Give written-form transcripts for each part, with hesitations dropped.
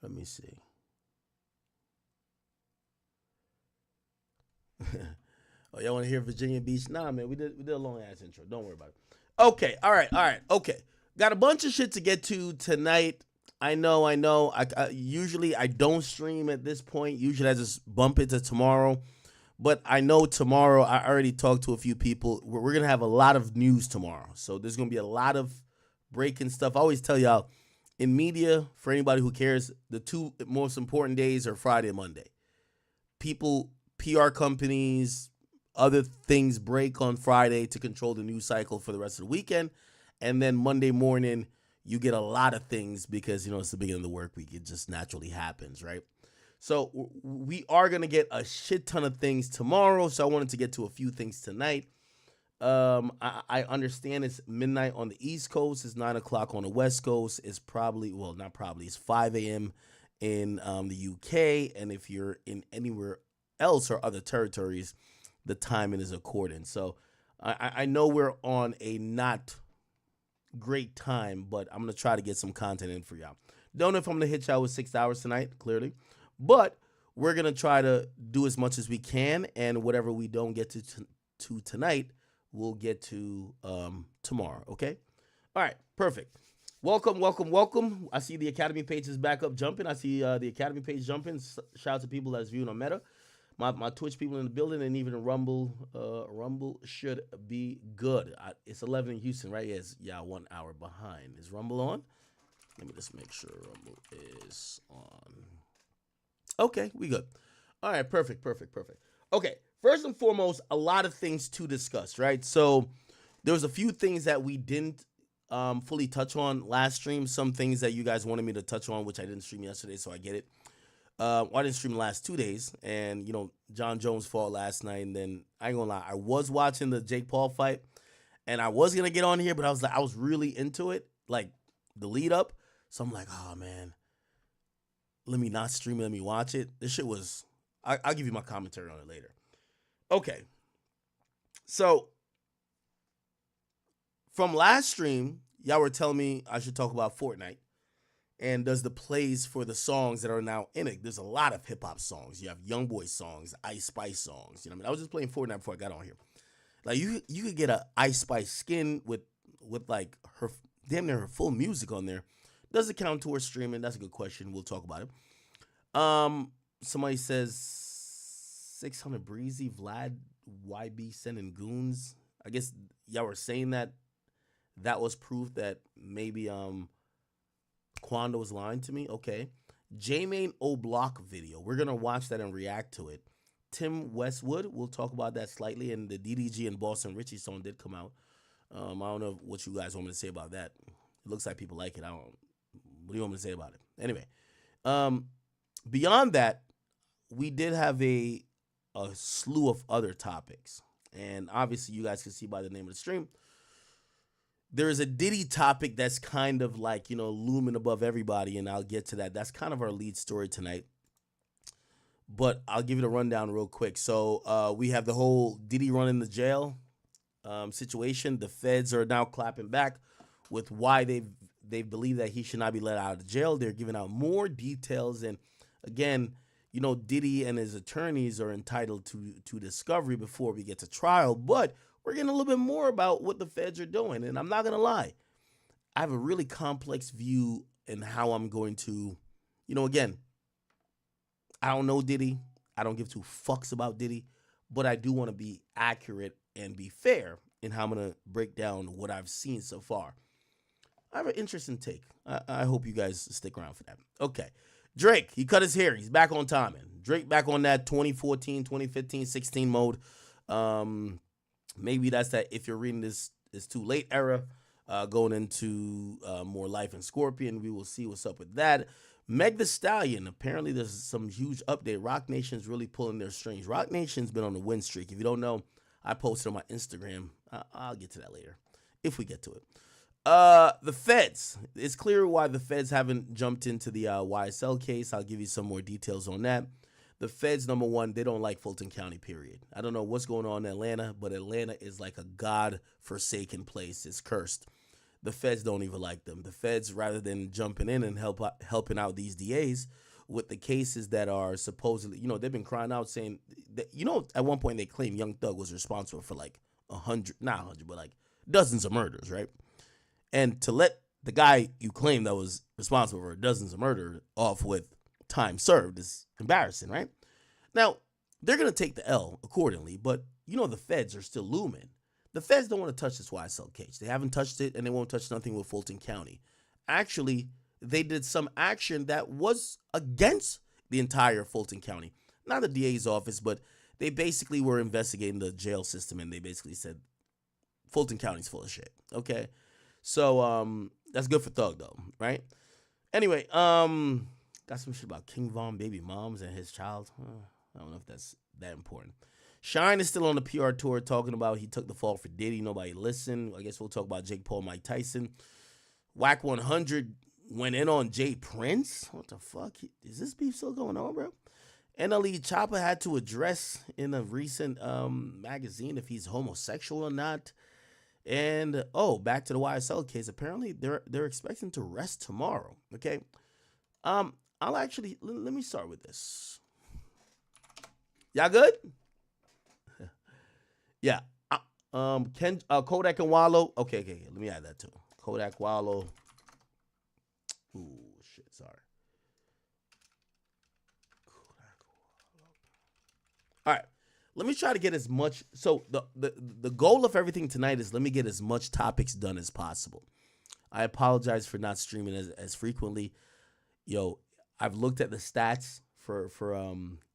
Let me see. Oh, y'all want to hear Virginia Beach? Nah, man, we did a long ass intro. Don't worry about it. Okay, all right, okay. Got a bunch of shit to get to tonight. I know. I usually I don't stream at this point. Usually I just bump it to tomorrow. But I know tomorrow, I already talked to a few people. We're going to have a lot of news tomorrow. So there's going to be a lot of breaking stuff. I always tell y'all, in media, for anybody who cares, the two most important days are Friday and Monday. People, PR companies, other things break on Friday to control the news cycle for the rest of the weekend. And then Monday morning, you get a lot of things because, it's the beginning of the work week. It just naturally happens, right? So we are going to get a shit ton of things tomorrow. So I wanted to get to a few things tonight. I understand it's midnight on the East Coast. It's 9 o'clock on the West Coast. It's probably, well, not probably, it's 5 a.m. in the UK. And if you're in anywhere else or other territories, the timing is according. So I know we're on a not great time, but I'm going to try to get some content in for y'all. Don't know if I'm going to hit y'all with 6 hours tonight, clearly. But we're going to try to do as much as we can, and whatever we don't get to tonight, we'll get to tomorrow, okay? All right, perfect. Welcome. I see the Academy page is back up jumping. I see the Academy page jumping. Shout out to people that's viewing on Meta. My Twitch people in the building, and even Rumble. Rumble should be good. It's 11 in Houston, right? Yes, yeah, 1 hour behind. Is Rumble on? Let me just make sure Rumble is on. Okay, we good. All right, perfect. Okay, first and foremost, a lot of things to discuss, right? So there was a few things that we didn't fully touch on last stream. Some things that you guys wanted me to touch on, which I didn't stream yesterday, so I get it. I didn't stream the last 2 days, and, John Jones fought last night, and then, I ain't gonna lie, I was watching the Jake Paul fight, and I was gonna get on here, but I was really into it, like, the lead up, so I'm like, oh, man. Let me not stream it. Let me watch it. This shit was... I'll give you my commentary on it later. Okay. So, from last stream, y'all were telling me I should talk about Fortnite. And does the plays for the songs that are now in it. There's a lot of hip-hop songs. You have Youngboy songs, Ice Spice songs. I was just playing Fortnite before I got on here. Like, you could get a Ice Spice skin with like, her damn near her full music on there. Does it count towards streaming? That's a good question. We'll talk about it. Somebody says 600 Breezy, Vlad, YB sending goons. I guess y'all were saying that was proof that maybe Quando was lying to me. Okay. J-Main O-Block video. We're going to watch that and react to it. Tim Westwood, we'll talk about that slightly. And the DDG and Boston Richie song did come out. I don't know what you guys want me to say about that. It looks like people like it. What do you want me to say about it? Anyway, beyond that, we did have a slew of other topics. And obviously, you guys can see by the name of the stream, there is a Diddy topic that's kind of like, looming above everybody, and I'll get to that. That's kind of our lead story tonight. But I'll give you the rundown real quick. So we have the whole Diddy running the jail situation. The feds are now clapping back with why they believe that he should not be let out of jail. They're giving out more details. And again, Diddy and his attorneys are entitled to discovery before we get to trial. But we're getting a little bit more about what the feds are doing. And I'm not going to lie. I have a really complex view in how I'm going to, again, I don't know Diddy. I don't give two fucks about Diddy. But I do want to be accurate and be fair in how I'm going to break down what I've seen so far. I have an interesting take. I hope you guys stick around for that. Okay. Drake, he cut his hair. He's back on timing. Drake back on that 2014, 2015, 16 mode. Maybe that's that if you're reading this, it's too late era. Going into more life in Scorpion. We will see what's up with that. Meg Thee Stallion. Apparently there's some huge update. Rock Nation's really pulling their strings. Rock Nation's been on a win streak. If you don't know, I posted on my Instagram. I'll get to that later if we get to it. The feds. It's clear why the feds haven't jumped into the YSL case. I'll give you some more details on that. The feds, number one, they don't like Fulton County, period. I don't know what's going on in Atlanta, but Atlanta is like a God-forsaken place. It's cursed. the feds don't even like them. The feds, rather than jumping in and helping out these DAs with the cases that are supposedly, they've been crying out saying that, at one point they claimed Young Thug was responsible for like 100, not 100, but like dozens of murders, right? And to let the guy you claim that was responsible for dozens of murders off with time served is embarrassing, right? Now, they're going to take the L accordingly, but the feds are still looming. The feds don't want to touch this YSL case. They haven't touched it, and they won't touch nothing with Fulton County. Actually, they did some action that was against the entire Fulton County. Not the DA's office, but they basically were investigating the jail system, and they basically said Fulton County's full of shit. Okay? So, that's good for Thug, though, right? Anyway, got some shit about King Von baby moms and his child. I don't know if that's that important. Shine is still on the PR tour talking about he took the fall for Diddy. Nobody listened. I guess we'll talk about Jake Paul, Mike Tyson. Wack 100 went in on Jay Prince. What the fuck? Is this beef still going on, bro? NLE Chopper had to address in a recent magazine if he's homosexual or not. And, back to the YSL case. Apparently, they're expecting to rest tomorrow, okay? I'll actually, let me start with this. Y'all good? Yeah. Kodak and Wallow. Okay. Let me add that too. Kodak, Wallow. Ooh, shit. Sorry. Kodak, Wallow. All right. Let me try to get as much. So the goal of everything tonight is let me get as much topics done as possible. I apologize for not streaming as frequently. Yo, I've looked at the stats for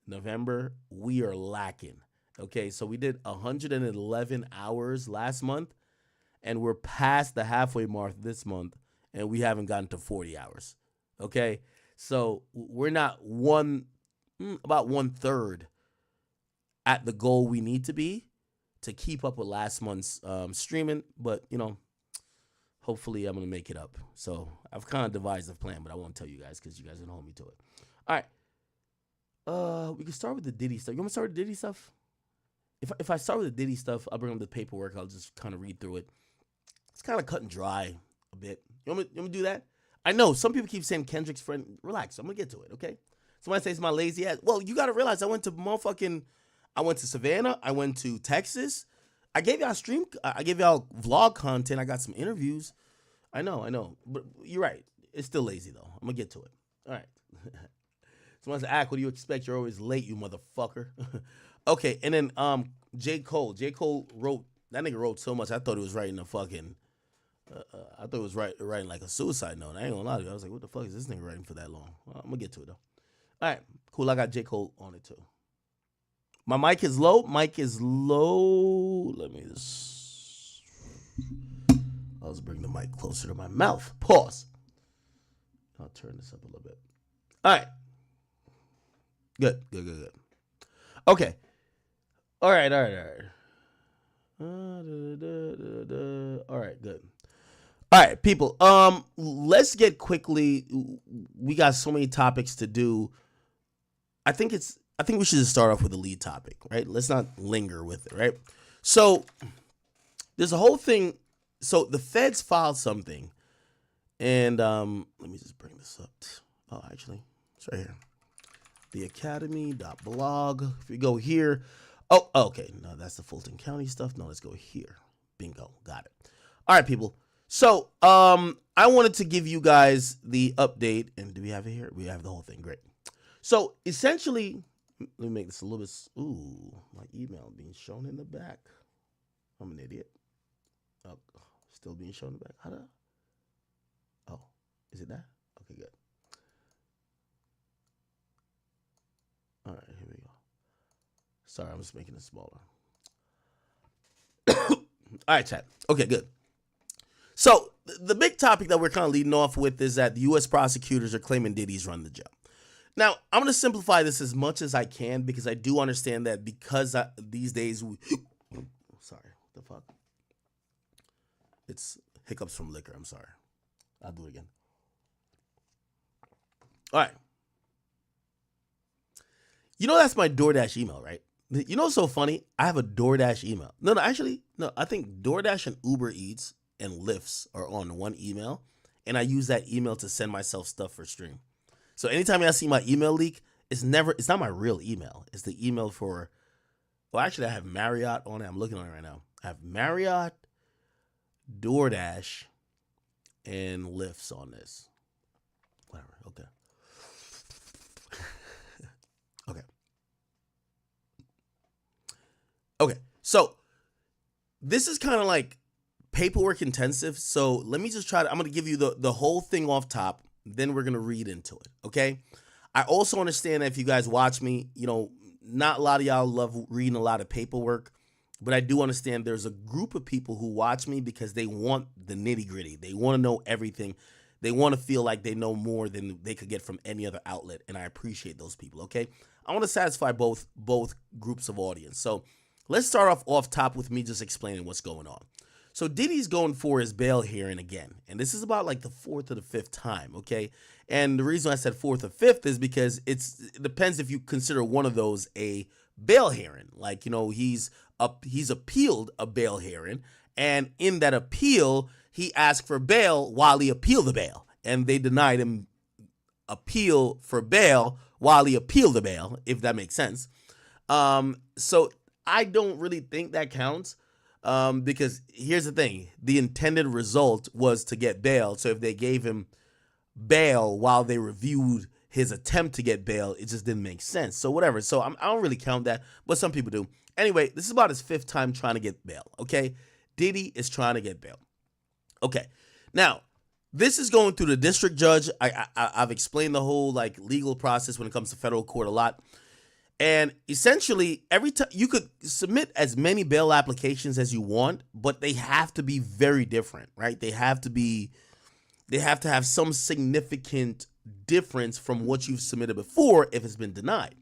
November. We are lacking. Okay, so we did 111 hours last month, and we're past the halfway mark this month, and we haven't gotten to 40 hours. Okay, so we're not about 1/3 at the goal we need to be to keep up with last month's streaming, but hopefully I'm gonna make it up. So I've kind of devised a plan, but I won't tell you guys because you guys don't hold me to it. All right, we can start with the Diddy stuff. You want to start with the Diddy stuff? If I start with the Diddy stuff, I'll bring up the paperwork. I'll just kind of read through it. It's kind of cut and dry a bit. You want me to do that? I know some people keep saying Kendrick's friend. Relax. I'm going to get to it, okay? Somebody says my lazy ass. Well, you got to realize I went to Savannah. I went to Texas. I gave y'all vlog content. I got some interviews. I know. But you're right. It's still lazy, though. I'm going to get to it. All right. Someone says, what do you expect? You're always late, you motherfucker. Okay, and then J. Cole. J. Cole that nigga wrote so much, I thought he was writing writing like a suicide note. I ain't gonna lie to you. I was like, what the fuck is this nigga writing for that long? Well, I'm gonna get to it, though. All right, cool. I got J. Cole on it, too. My mic is low. Let me just... I'll just bring the mic closer to my mouth. Pause. I'll turn this up a little bit. All right. Good. Okay. All right. All right, good. All right, people. Let's get quickly. We got so many topics to do. I think we should just start off with the lead topic, right? Let's not linger with it, right? So there's a whole thing. So the feds filed something, and let me just bring this up. Oh, actually, it's right here. theakademy.blog. If we go here, okay. No, that's the Fulton County stuff. No, let's go here. Bingo, got it. All right, people. So, I wanted to give you guys the update, and do we have it here? We have the whole thing. Great. So, essentially, let me make this a little bit. Ooh, my email being shown in the back. I'm an idiot. Oh, still being shown in the back. Oh, is it that? Okay, good. All right, here we go. Sorry, I'm just making it smaller. All right, chat. Okay, good. So the big topic that we're kind of leading off with is that the U.S. prosecutors are claiming Diddy's run the jail. Now, I'm going to simplify this as much as I can because I do understand that because these days sorry, what the fuck? It's hiccups from liquor. I'm sorry. I'll do it again. All right. That's my DoorDash email, right? What's so funny? I have a DoorDash email. No, actually, no. I think DoorDash and Uber Eats and lifts are on one email, and I use that email to send myself stuff for stream. So anytime I see my email leak, it's not my real email. It's the email for, well, actually I have Marriott on it. I'm looking on it right now. I have Marriott, DoorDash, and lifts on this. Whatever. Okay. Okay. Okay. So this is kind of like paperwork intensive. So let me just I'm going to give you the whole thing off top. Then we're going to read into it. Okay. I also understand that if you guys watch me, not a lot of y'all love reading a lot of paperwork, but I do understand there's a group of people who watch me because they want the nitty gritty. They want to know everything. They want to feel like they know more than they could get from any other outlet. And I appreciate those people. Okay. I want to satisfy both groups of audience. So let's start off top with me just explaining what's going on. So Diddy's going for his bail hearing again. And this is about like the fourth or the fifth time. Okay. And the reason I said fourth or fifth is because it depends if you consider one of those a bail hearing. Like, he's appealed a bail hearing, and in that appeal, he asked for bail while he appealed the bail, and they denied him appeal for bail while he appealed the bail, if that makes sense. So I don't really think that counts, because here's the thing. The intended result was to get bail, so if they gave him bail while they reviewed his attempt to get bail, it just didn't make sense. So whatever. So I don't really count that, but some people do. Anyway, this is about his fifth time trying to get bail, okay? Diddy is trying to get bail. Okay, now, this is going through the district judge. I've explained the whole legal process when it comes to federal court a lot. And essentially, every time you could submit as many bail applications as you want, but they have to be very different, right? They have to have some significant difference from what you've submitted before if it's been denied.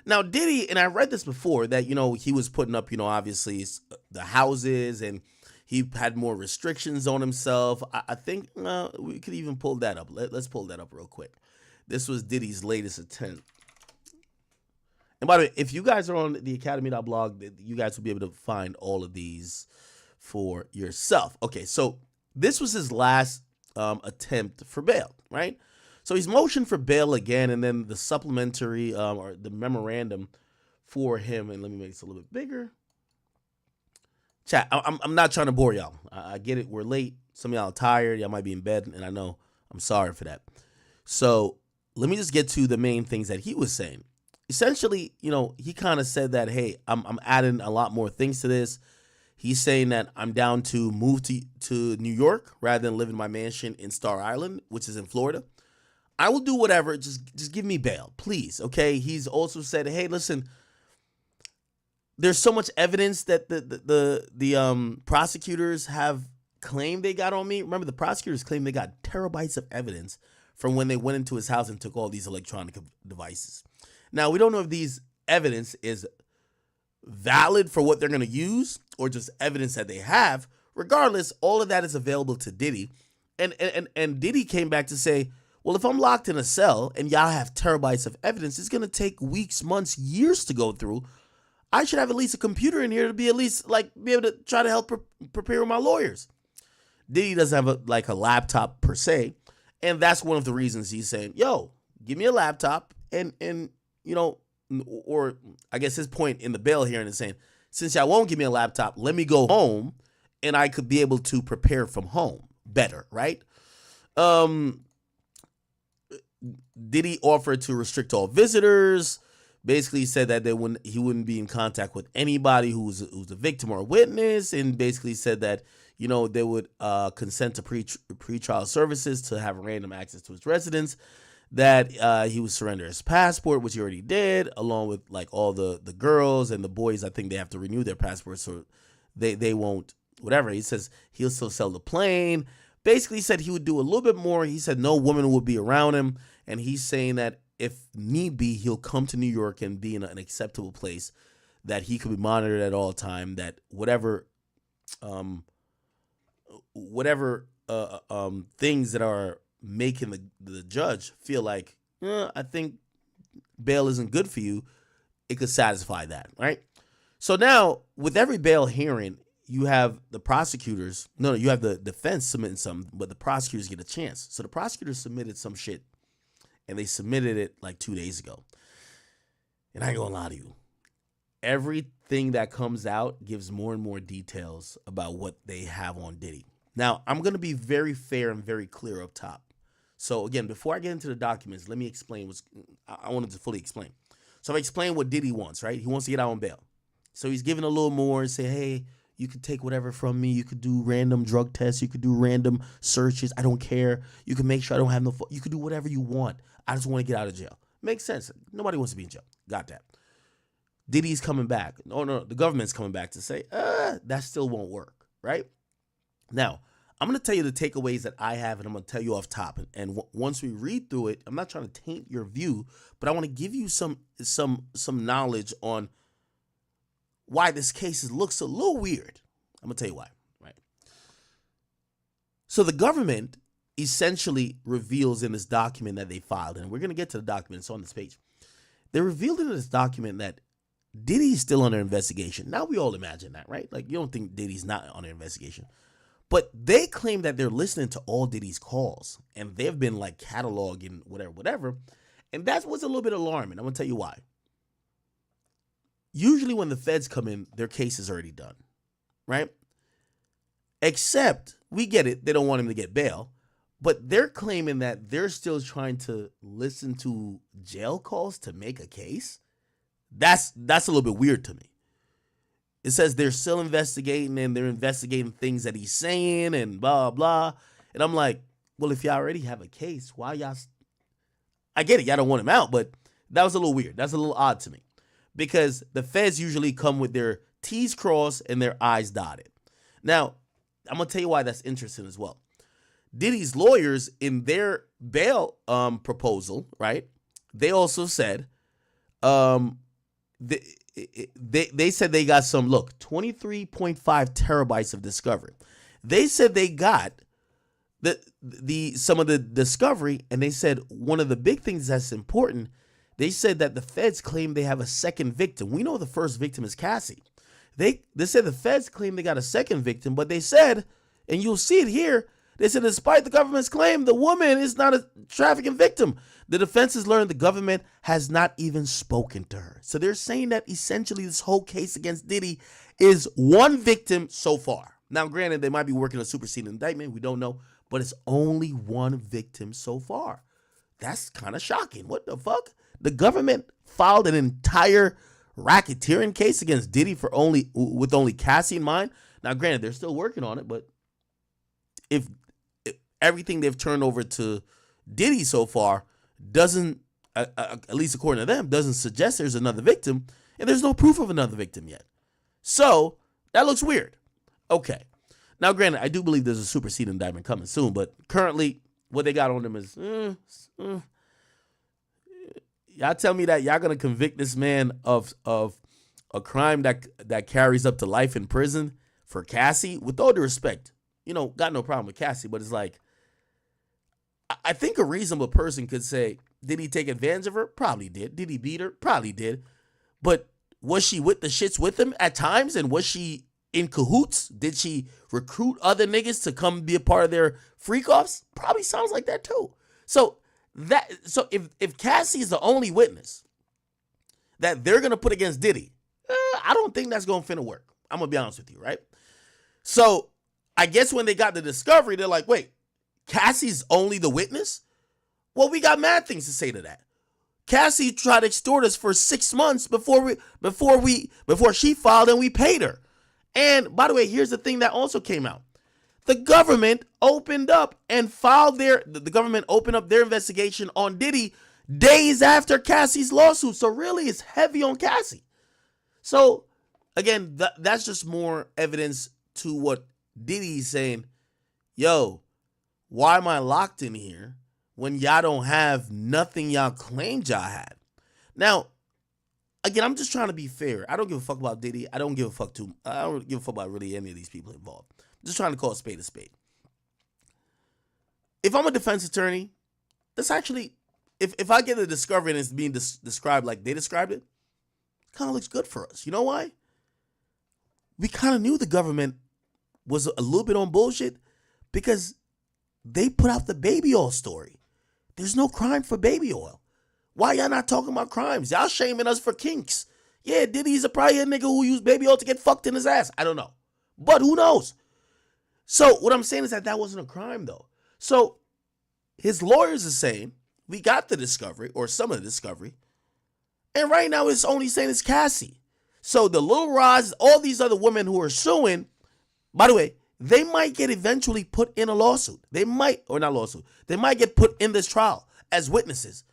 Now, Diddy, and I read this before, that, he was putting up, obviously the houses, and he had more restrictions on himself. I think we could even pull that up. Let's pull that up real quick. This was Diddy's latest attempt. And by the way, if you guys are on theakademy.blog, you guys will be able to find all of these for yourself. Okay, so this was his last attempt for bail, right? So he's motioned for bail again, and then the supplementary or the memorandum for him, and let me make this a little bit bigger. Chat, I'm not trying to bore y'all. I get it. We're late. Some of y'all are tired. Y'all might be in bed, and I know. I'm sorry for that. So let me just get to the main things that he was saying. Essentially, he kind of said that, hey, I'm adding a lot more things to this. He's saying that I'm down to move to New York rather than live in my mansion in Star Island, which is in Florida. I will do whatever. Just give me bail, please. Okay. He's also said, hey, listen, there's so much evidence that the prosecutors have claimed they got on me. Remember, the prosecutors claimed they got terabytes of evidence from when they went into his house and took all these electronic devices. Now, we don't know if these evidence is valid for what they're going to use or just evidence that they have. Regardless, all of that is available to Diddy. And Diddy came back to say, well, if I'm locked in a cell and y'all have terabytes of evidence, it's going to take weeks, months, years to go through. I should have at least a computer in here to be at least be able to try to help prepare my lawyers. Diddy doesn't have a laptop per se. And that's one of the reasons he's saying, yo, give me a laptop. And or I guess his point in the bail hearing is saying, since y'all won't give me a laptop, let me go home and I could be able to prepare from home better, right? Diddy offered to restrict all visitors. Basically said that he wouldn't be in contact with anybody who's a victim or a witness, and basically said that they would consent to pretrial services to have random access to his residence. That he would surrender his passport, which he already did, along with all the girls and the boys. I think they have to renew their passports, so they won't. Whatever. He says he'll still sell the plane. Basically said he would do a little bit more. He said no woman would be around him. And he's saying that if need be, he'll come to New York and be in an acceptable place, that he could be monitored at all time, that whatever things that are making the judge feel like, I think bail isn't good for you, it could satisfy that, right? So now, with every bail hearing, you have the prosecutors. No, you have the defense submitting something, but the prosecutors get a chance. So the prosecutors submitted some shit, and they submitted it like 2 days ago. And I ain't gonna lie to you. Everything that comes out gives more and more details about what they have on Diddy. Now, I'm going to be very fair and very clear up top. So, again, before I get into the documents, let me explain I wanted to fully explain. So, I've explained what Diddy wants, right? He wants to get out on bail. So, he's giving a little more and say, hey, you could take whatever from me. You could do random drug tests. You could do random searches. I don't care. You can make sure I don't have you could do whatever you want. I just want to get out of jail. Makes sense. Nobody wants to be in jail. Got that. Diddy's coming back. No, the government's coming back to say, that still won't work, right? Now, I'm going to tell you the takeaways that I have, and I'm going to tell you off top. And once we read through it, I'm not trying to taint your view, but I want to give you some knowledge on why this case looks a little weird. I'm going to tell you why, right? So the government essentially reveals in this document that they filed, and we're going to get to the document. It's on this page. They revealed in this document that Diddy's still under investigation. Now we all imagine that, right? Like, you don't think Diddy's not under investigation. But they claim that they're listening to all Diddy's calls, and they've been like cataloging whatever. And that was a little bit alarming. I'm going to tell you why. Usually when the feds come in, their case is already done, right? Except, we get it, they don't want him to get bail. But they're claiming that they're still trying to listen to jail calls to make a case. That's a little bit weird to me. It says they're still investigating, and they're investigating things that he's saying and blah, blah. And I'm like, well, if y'all already have a case, why y'all... I get it, y'all don't want him out, but that was a little weird. That's a little odd to me. Because the feds usually come with their T's crossed and their I's dotted. Now, I'm going to tell you why that's interesting as well. Diddy's lawyers, in their bail proposal, right, they also said... They said they got 23.5 terabytes of discovery. They said they got some of the discovery, and they said one of the big things that's important, they said that the feds claim they have a second victim. We know the first victim is Cassie. They said the feds claim they got a second victim, but they said, and you'll see it here, they said despite the government's claim, the woman is not a trafficking victim. The defense has learned the government has not even spoken to her. So they're saying that essentially this whole case against Diddy is one victim so far. Now, granted, they might be working on a superseding indictment. We don't know. But it's only one victim so far. That's kind of shocking. What the fuck? The government filed an entire racketeering case against Diddy with only Cassie in mind. Now, granted, they're still working on it. But if everything they've turned over to Diddy so far doesn't, at least according to them, doesn't suggest there's another victim, and there's no proof of another victim yet. So that looks weird. Okay. Now, granted, I do believe there's a superseding indictment coming soon, but currently what they got on them is, y'all tell me that y'all going to convict this man of a crime that carries up to life in prison for Cassie? With all due respect, got no problem with Cassie, but it's like, I think a reasonable person could say, did he take advantage of her? Probably did. Did he beat her? Probably did. But was she with the shits with him at times? And was she in cahoots? Did she recruit other niggas to come be a part of their freak-offs? Probably sounds like that too. So if Cassie is the only witness that they're going to put against Diddy, I don't think that's going to finna work. I'm going to be honest with you, right? So I guess when they got the discovery, they're like, wait, Cassie's only the witness? Well, we got mad things to say to that. Cassie tried to extort us for 6 months before she filed, and we paid her. And by the way, here's the thing that also came out. The government opened up and the government opened up their investigation on Diddy days after Cassie's lawsuit. So really, it's heavy on Cassie. So again, that's just more evidence to what Diddy's saying. Yo, why am I locked in here when y'all don't have nothing y'all claimed y'all had? Now, again, I'm just trying to be fair. I don't give a fuck about Diddy. I don't give a fuck about really any of these people involved. I'm just trying to call a spade a spade. If I'm a defense attorney, that's actually, if I get the discovery and it's being described like they described it, kind of looks good for us. You know why? We kind of knew the government was a little bit on bullshit because they put out the baby oil story. There's no crime for baby oil. Why y'all not talking about crimes? Y'all shaming us for kinks. Yeah, Diddy's probably a nigga who used baby oil to get fucked in his ass. I don't know. But who knows? So what I'm saying is that wasn't a crime, though. So his lawyers are saying, we got the discovery, or some of the discovery, and right now it's only saying it's Cassie. So the Lil Rods, all these other women who are suing, by the way, they might get eventually put in a lawsuit. They might, or not lawsuit, they might get put in this trial as witnesses.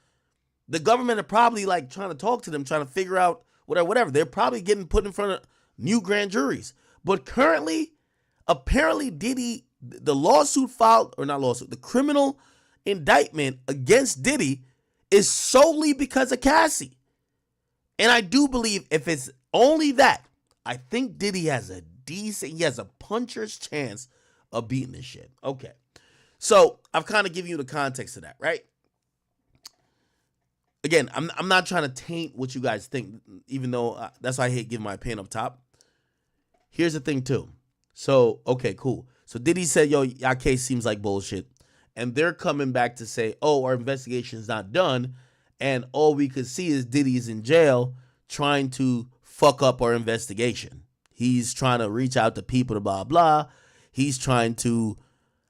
The government are probably like trying to talk to them, trying to figure out whatever. They're probably getting put in front of new grand juries. But currently, apparently Diddy, the lawsuit filed, or not lawsuit, the criminal indictment against Diddy is solely because of Cassie. And I do believe if it's only that, I think Diddy has a puncher's chance of beating this shit. Okay. So I've kind of given you the context of that, right? Again, I'm not trying to taint what you guys think, even though that's why I hate giving my opinion up top. Here's the thing, too. So, okay, cool. So Diddy said, yo, y'all case seems like bullshit. And they're coming back to say, oh, our investigation's not done. And all we could see is Diddy's in jail trying to fuck up our investigation. He's trying to reach out to people to blah, blah. He's trying to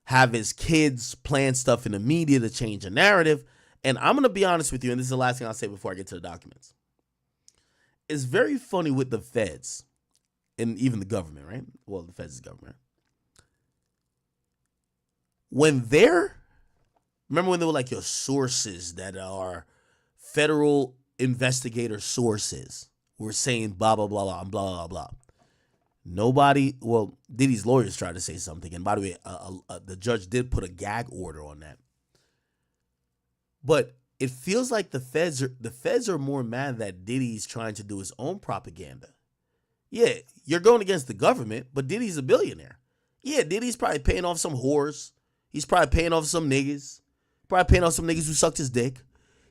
have his kids plan stuff in the media to change the narrative. And I'm going to be honest with you, and this is the last thing I'll say before I get to the documents. It's very funny with the feds and even the government, right? Well, the feds is government. Remember when they were like your sources that are federal investigator sources were saying blah, blah, blah, blah, blah, blah, blah. Diddy's lawyers tried to say something. And by the way, the judge did put a gag order on that. But it feels like the feds are more mad that Diddy's trying to do his own propaganda. Yeah, you're going against the government, but Diddy's a billionaire. Yeah, Diddy's probably paying off some whores. He's probably paying off some niggas. Probably paying off some niggas who sucked his dick.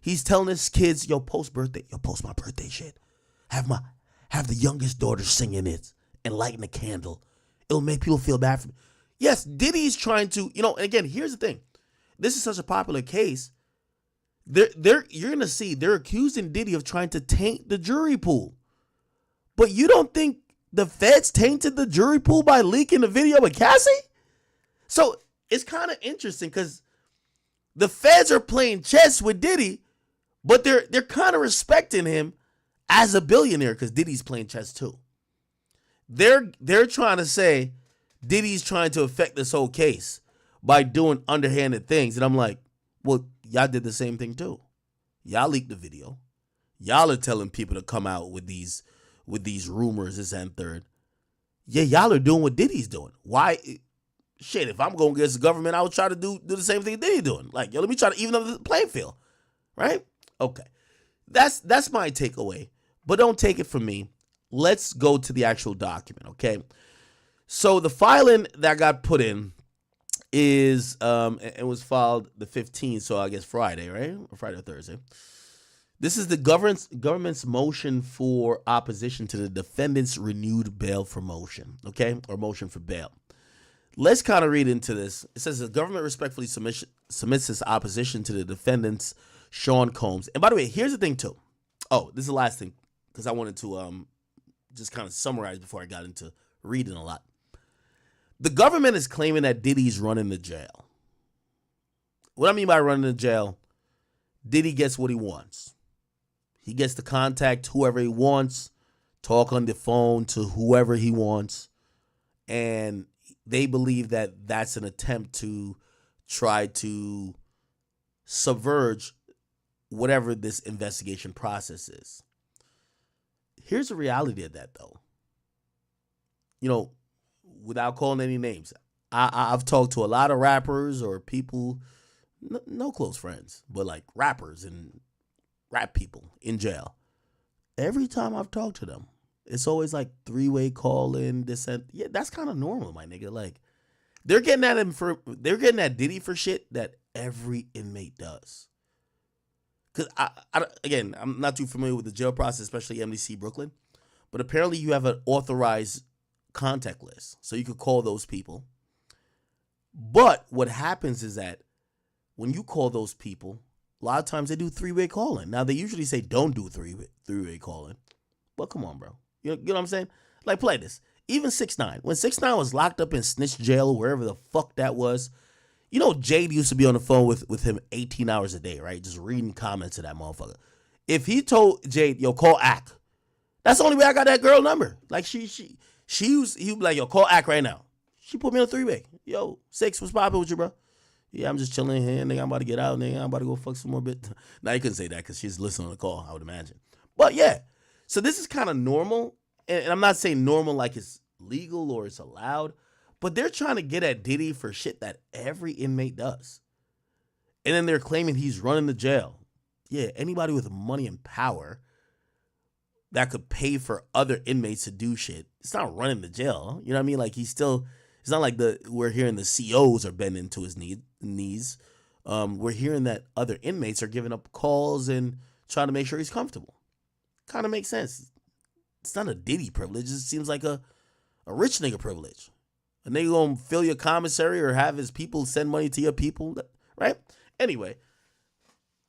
He's telling his kids, yo, post my birthday shit. Have the youngest daughter singing it and lighting a candle. It'll make people feel bad for me. Yes, Diddy's trying to, and again, here's the thing. This is such a popular case. You're gonna see they're accusing Diddy of trying to taint the jury pool. But you don't think the feds tainted the jury pool by leaking the video with Cassie? So it's kind of interesting because the feds are playing chess with Diddy, but they're kind of respecting him as a billionaire because Diddy's playing chess too. They're trying to say Diddy's trying to affect this whole case by doing underhanded things. And I'm like, well, y'all did the same thing too. Y'all leaked the video. Y'all are telling people to come out with these rumors, this and third. Yeah, y'all are doing what Diddy's doing. Why? Shit, if I'm going against the government, I would try to do the same thing Diddy doing. Like, yo, let me try to even up the playing field. Right? Okay. That's my takeaway. But don't take it from me. Let's go to the actual document, okay? So the filing that got put in is it was filed the 15th, so I guess Friday, right? Or Friday or Thursday. This is the government's motion for opposition to the defendant's renewed bail for motion, okay? Or motion for bail. Let's kind of read into this. It says the government respectfully submits its opposition to the defendant's Sean Combs. And by the way, here's the thing too. Oh, this is the last thing because I wanted to just kind of summarize before I got into reading a lot. The government is claiming that Diddy's running the jail. What I mean by running the jail, Diddy gets what he wants. He gets to contact whoever he wants, talk on the phone to whoever he wants, and they believe that that's an attempt to try to subverge whatever this investigation process is. Here's the reality of that, though. Without calling any names, I've talked to a lot of rappers or people, no close friends, but like rappers and rap people in jail. Every time I've talked to them, it's always like three-way calling, this and yeah, that's kind of normal, my nigga. Like they're getting at Diddy for shit that every inmate does. Cause again, I'm not too familiar with the jail process, especially MDC Brooklyn, but apparently you have an authorized contact list. So you could call those people. But what happens is that when you call those people, a lot of times they do three-way calling. Now, they usually say don't do three-way calling. But come on, bro. You know what I'm saying? Like, play this. Even 6ix9ine. When 6ix9ine was locked up in snitch jail, wherever the fuck that was, you know, Jade used to be on the phone with him 18 hours a day, right? Just reading comments of that motherfucker. If he told Jade, yo, call Ack, that's the only way I got that girl number. Like, he would be like, yo, call Ack right now. She put me on a three-way. Yo, 6, what's poppin' with you, bro? Yeah, I'm just chilling here. Nigga, I'm about to get out. Nigga, I'm about to go fuck some more bit. Now, you couldn't say that because she's listening on the call, I would imagine. But, yeah. So, this is kind of normal. And I'm not saying normal like it's legal or it's allowed. But they're trying to get at Diddy for shit that every inmate does. And then they're claiming he's running the jail. Yeah, anybody with money and power that could pay for other inmates to do shit. It's not running the jail. You know what I mean? Like, it's not like we're hearing the COs are bending to his knees. We're hearing that other inmates are giving up calls and trying to make sure he's comfortable. Kind of makes sense. It's not a Diddy privilege. It seems like a rich nigga privilege. A nigga gonna fill your commissary or have his people send money to your people, right? Anyway,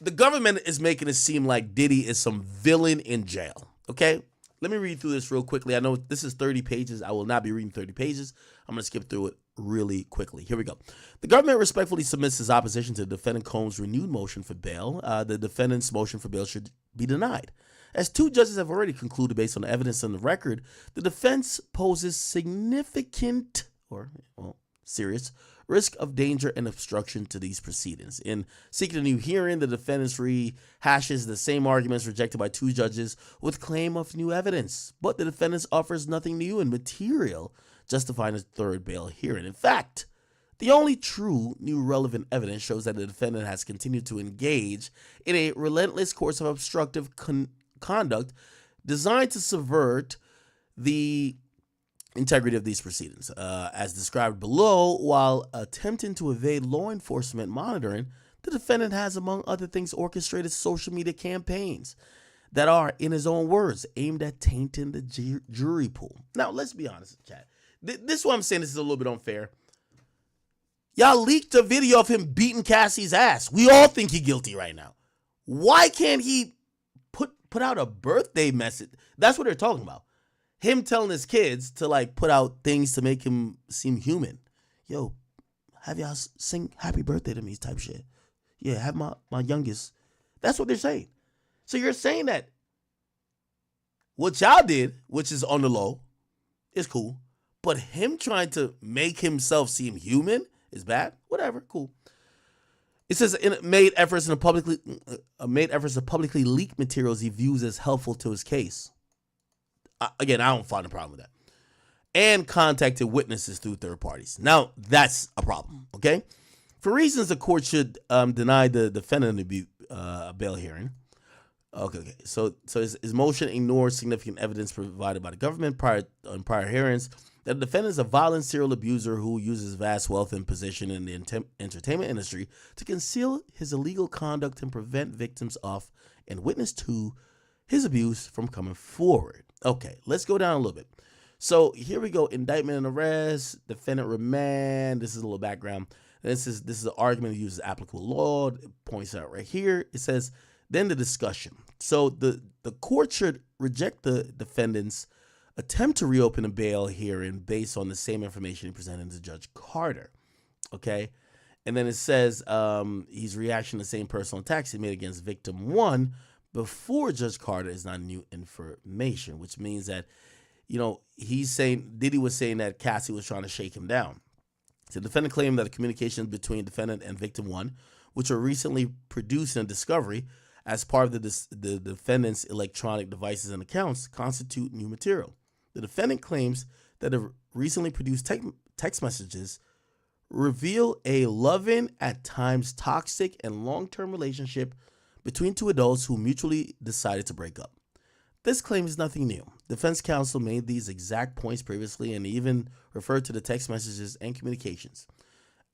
the government is making it seem like Diddy is some villain in jail, okay? Let me read through this real quickly. I know this is 30 pages. I will not be reading 30 pages. I'm going to skip through it really quickly. Here we go. The government respectfully submits its opposition to defendant Combs' renewed motion for bail. The defendant's motion for bail should be denied. As 2 judges have already concluded based on the evidence on the record, the defense poses significant serious risk of danger and obstruction to these proceedings. In seeking a new hearing, the defendants rehashes the same arguments rejected by 2 judges with claim of new evidence, but the defendants offers nothing new and material justifying a 3rd bail hearing. In fact, the only true new relevant evidence shows that the defendant has continued to engage in a relentless course of obstructive conduct designed to subvert the integrity of these proceedings. As described below, while attempting to evade law enforcement monitoring, the defendant has, among other things, orchestrated social media campaigns that are, in his own words, aimed at tainting the jury pool. Now, let's be honest, chat. This is what I'm saying. This is a little bit unfair. Y'all leaked a video of him beating Cassie's ass. We all think he's guilty right now. Why can't he put out a birthday message? That's what they're talking about. Him telling his kids to like put out things to make him seem human. Yo, have y'all sing happy birthday to me type shit. Yeah, have my youngest. That's what they're saying. So you're saying that what y'all did, which is on the low, is cool. But him trying to make himself seem human is bad. Whatever, cool. It says made efforts to publicly leak materials he views as helpful to his case. Again, I don't find a problem with that. And contacted witnesses through 3rd parties. Now, that's a problem, okay? For reasons the court should deny the defendant a bail hearing. Okay. So his motion ignores significant evidence provided by the government on prior hearings that the defendant is a violent serial abuser who uses vast wealth and position in the entertainment industry to conceal his illegal conduct and prevent victims of and witness to his abuse from coming forward. Okay, let's go down a little bit. So here we go. Indictment and arrest, defendant remand. This is a little background. This is the argument that uses applicable law. It points out right here. It says, then the discussion. So the court should reject the defendant's attempt to reopen a bail hearing based on the same information he presented to Judge Carter. Okay? And then it says he's rehashing the same personal attacks he made against victim 1 before Judge Carter is not new information, which means that, you know, Diddy was saying that Cassie was trying to shake him down. The defendant claimed that the communications between defendant and victim 1, which were recently produced in a discovery as part of the defendant's electronic devices and accounts, constitute new material. The defendant claims that the recently produced text messages reveal a loving, at times toxic, and long-term relationship between 2 adults who mutually decided to break up. This claim is nothing new. Defense counsel made these exact points previously and even referred to the text messages and communications.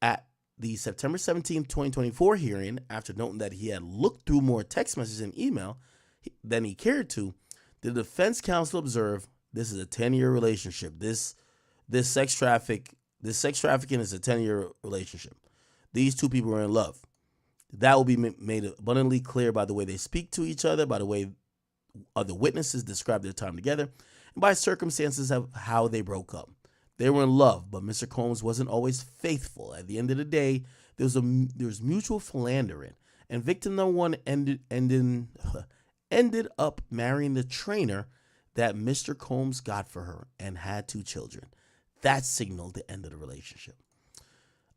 At the September 17, 2024 hearing, after noting that he had looked through more text messages and email than he cared to, the defense counsel observed, this is a 10-year relationship. This This sex trafficking is a 10-year relationship. These two people are in love. That will be made abundantly clear by the way they speak to each other, by the way other witnesses describe their time together, and by circumstances of how they broke up. They were in love, but Mr. Combs wasn't always faithful. At the end of the day, there was mutual philandering, and victim number one ended up marrying the trainer that Mr. Combs got for her and had 2 children. That signaled the end of the relationship.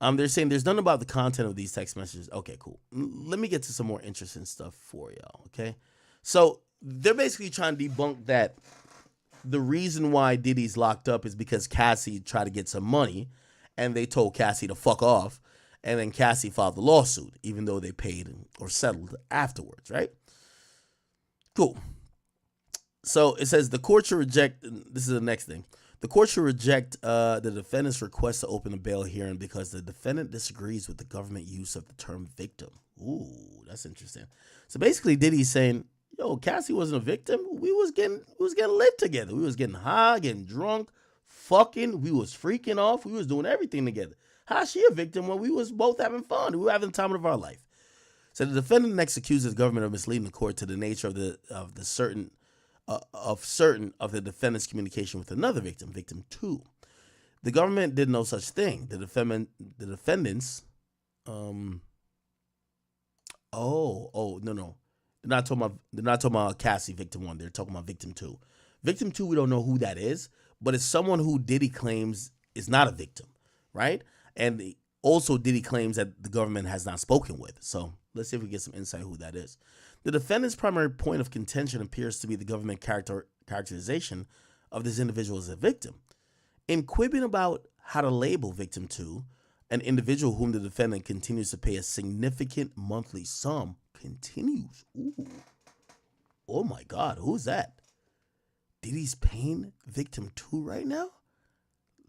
They're saying there's nothing about the content of these text messages. Okay, cool. Let me get to some more interesting stuff for y'all, okay? So they're basically trying to debunk that the reason why Diddy's locked up is because Cassie tried to get some money, and they told Cassie to fuck off, and then Cassie filed the lawsuit, even though they paid or settled afterwards, right? Cool. So it says the court should reject, this is the next thing. The court should reject the defendant's request to open a bail hearing because the defendant disagrees with the government use of the term victim. Ooh, that's interesting. So basically, Diddy's saying, yo, Cassie wasn't a victim. We was getting lit together. We was getting high, getting drunk, fucking. We was freaking off. We was doing everything together. How's she a victim when we was both having fun? We were having the time of our life. So the defendant next accuses the government of misleading the court to the nature of certain of the defendant's communication with another victim, victim 2. The government did no such thing. The defendants, no. They're not talking about Cassie, victim 1. They're talking about victim 2. Victim 2, we don't know who that is, but it's someone who Diddy claims is not a victim, right? And also Diddy claims that the government has not spoken with. So let's see if we get some insight who that is. The defendant's primary point of contention appears to be the government characterization of this individual as a victim. In quibbing about how to label victim 2, an individual whom the defendant continues to pay a significant monthly sum continues. Ooh. Oh my God, who's that? Diddy's paying victim 2 right now?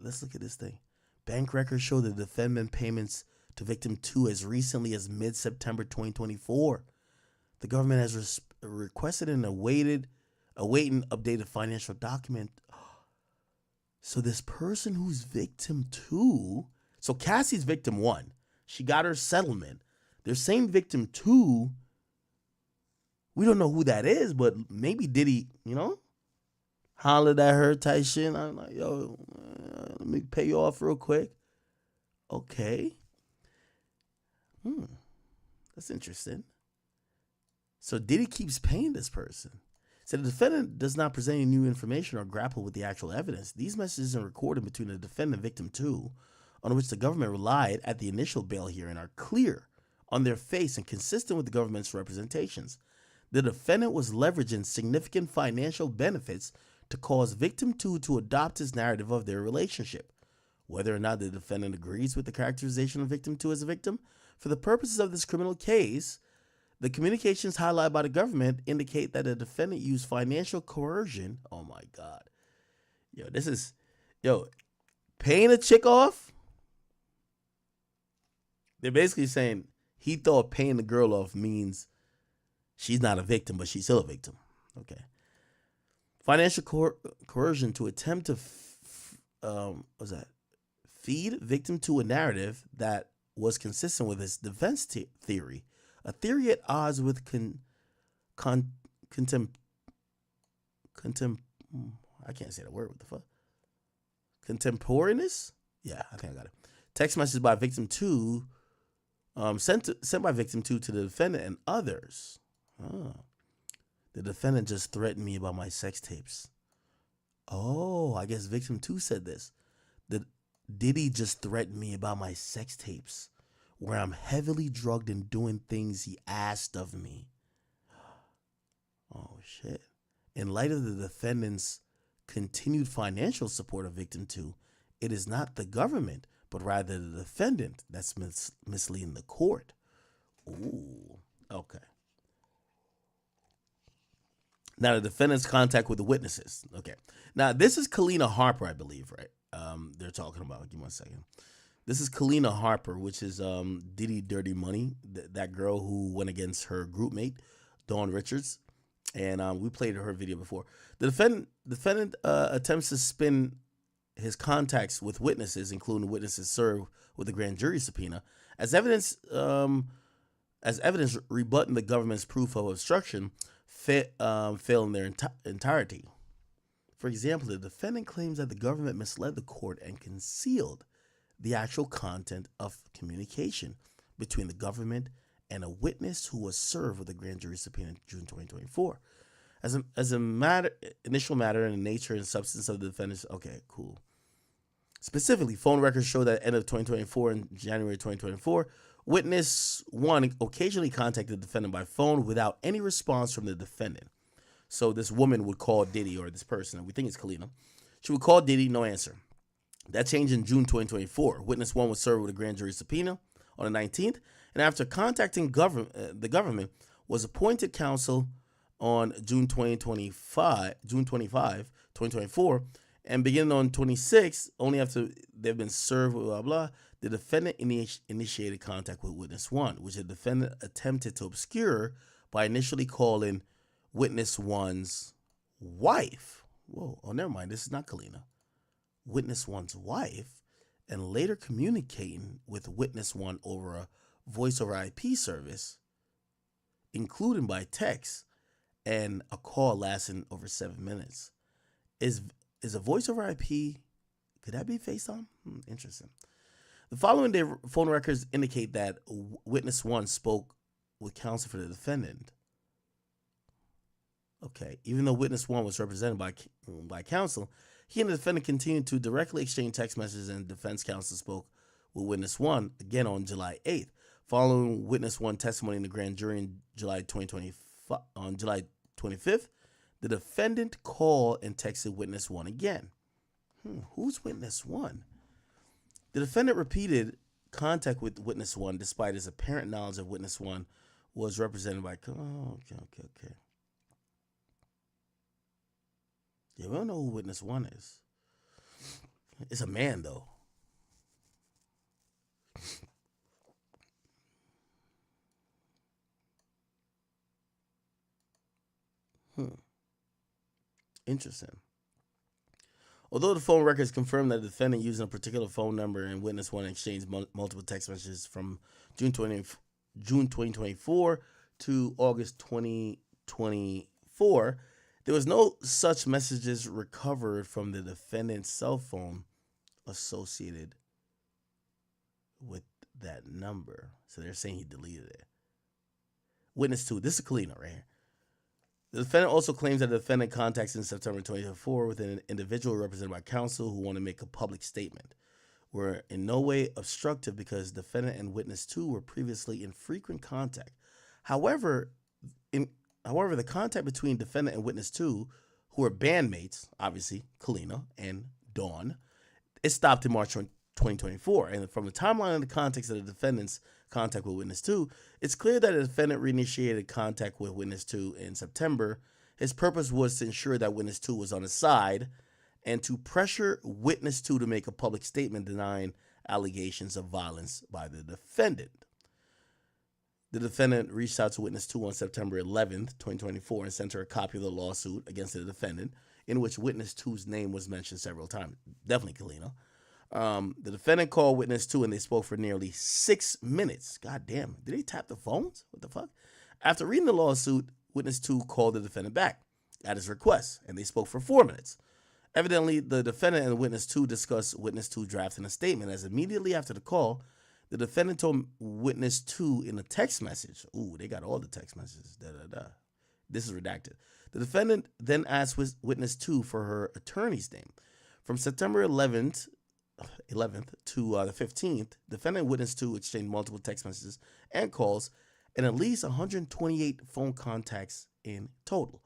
Let's look at this thing. Bank records show the defendant payments to victim 2 as recently as mid-September 2024. The government has requested and awaiting updated financial document. So this person who's victim 2, so Cassie's victim 1. She got her settlement. They're saying victim 2. We don't know who that is, but maybe Diddy, hollered at her type shit. I'm like, yo, let me pay you off real quick. Okay. That's interesting. So Diddy keeps paying this person. So the defendant does not present any new information or grapple with the actual evidence. These messages are recorded between the defendant and victim 2, on which the government relied at the initial bail hearing, are clear on their face and consistent with the government's representations. The defendant was leveraging significant financial benefits to cause victim 2 to adopt his narrative of their relationship. Whether or not the defendant agrees with the characterization of victim 2 as a victim, for the purposes of this criminal case, the communications highlighted by the government indicate that the defendant used financial coercion. Oh my God. Paying a chick off? They're basically saying he thought paying the girl off means she's not a victim, but she's still a victim. Okay. Financial coercion to attempt to feed victim to a narrative that was consistent with his defense theory, a theory at odds with I can't say the word. What the fuck? Contemporaneous? Yeah, I think I got it. Text message by victim 2, sent by victim 2 to the defendant and others. The defendant just threatened me about my sex tapes. Oh, I guess victim 2 said this. Diddy just threatened me about my sex tapes, where I'm heavily drugged and doing things he asked of me. Oh, shit. In light of the defendant's continued financial support of victim 2, it is not the government, but rather the defendant that's misleading the court. Ooh, okay. Now, the defendant's contact with the witnesses. Okay. Now, this is Kalina Harper, I believe, right? They're talking about. Give me 1 second. This is Kalina Harper, which is Diddy Dirty Money, that girl who went against her group mate, Dawn Richards. And we played her video before. The defendant attempts to spin his contacts with witnesses, including witnesses served with a grand jury subpoena, as evidence rebutting the government's proof of obstruction, fail in their entirety. For example, the defendant claims that the government misled the court and concealed the actual content of communication between the government and a witness who was served with a grand jury subpoena in June 2024. As a initial matter and the nature and substance of the defendant's, okay, cool. Specifically, phone records show that at the end of 2024 and January 2024, witness 1 occasionally contacted the defendant by phone without any response from the defendant. So this woman would call Diddy, or this person, we think it's Kalina. She would call Diddy, no answer. That changed in June 2024. Witness 1 was served with a grand jury subpoena on the 19th, and after contacting the government, was appointed counsel on June 25, 2024, and beginning on 26, only after they've been served with blah, blah, the defendant initiated contact with witness 1, which the defendant attempted to obscure by initially calling witness 1's wife. Whoa, oh, never mind, this is not Kalina. Witness 1's wife, and later communicating with witness 1 over a voice over IP service, including by text, and a call lasting over 7 minutes. Is a voice over IP, could that be FaceTime? Interesting. The following day phone records indicate that witness 1 spoke with counsel for the defendant. Okay, even though witness 1 was represented by counsel, he and the defendant continued to directly exchange text messages, and defense counsel spoke with witness 1 again on July 8th. Following witness 1 testimony in the grand jury in July 2025, on July 25th, the defendant called and texted witness 1 again. Who's witness 1? The defendant repeated contact with witness 1 despite his apparent knowledge of witness 1 was represented by... Okay. Yeah, we don't know who witness 1 is. It's a man, though. Interesting. Although the phone records confirm that the defendant using a particular phone number and witness 1 exchanged multiple text messages from June 2024 to August 2024, there was no such messages recovered from the defendant's cell phone associated with that number. So they're saying he deleted it. Witness 2, this is Kalina right here. The defendant also claims that the defendant contacts in September 2024 with an individual represented by counsel who want to make a public statement. Were in no way obstructive because defendant and witness 2 were previously in frequent contact. However, the contact between defendant and witness 2, who are bandmates, obviously Kalina and Dawn, it stopped in March 2024. And from the timeline and the context of the defendant's contact with witness 2, it's clear that the defendant reinitiated contact with witness 2 in September. His purpose was to ensure that witness 2 was on his side and to pressure witness 2 to make a public statement denying allegations of violence by the defendant. The defendant reached out to witness 2 on September 11th, 2024, and sent her a copy of the lawsuit against the defendant, in which witness 2's name was mentioned several times. Definitely Kalina. The defendant called witness 2 and they spoke for nearly 6 minutes. God damn. Did they tap the phones? What the fuck? After reading the lawsuit, witness 2 called the defendant back at his request, and they spoke for 4 minutes. Evidently, the defendant and witness 2 discussed witness 2 drafting a statement, as immediately after the call, the defendant told witness 2 in a text message. Ooh, they got all the text messages. This is redacted. The defendant then asked witness 2 for her attorney's name. From September 11th to the 15th, defendant and witness 2 exchanged multiple text messages and calls and at least 128 phone contacts in total.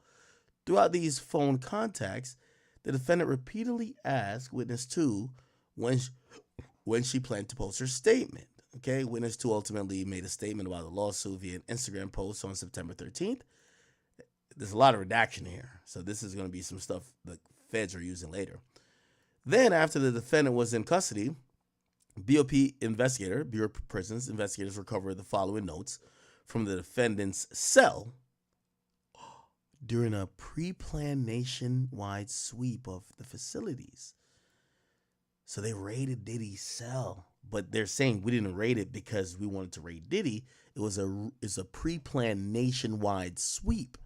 Throughout these phone contacts, the defendant repeatedly asked witness 2 when she planned to post her statement. Okay, witness 2 ultimately made a statement about the lawsuit via an Instagram post on September 13th. There's a lot of redaction here, so this is going to be some stuff the feds are using later. Then, after the defendant was in custody, Bureau of Prisons investigators recovered the following notes from the defendant's cell during a pre-planned nationwide sweep of the facilities. So they raided Diddy's cell, but they're saying we didn't raid it because we wanted to raid Diddy. It's a pre-planned nationwide sweep.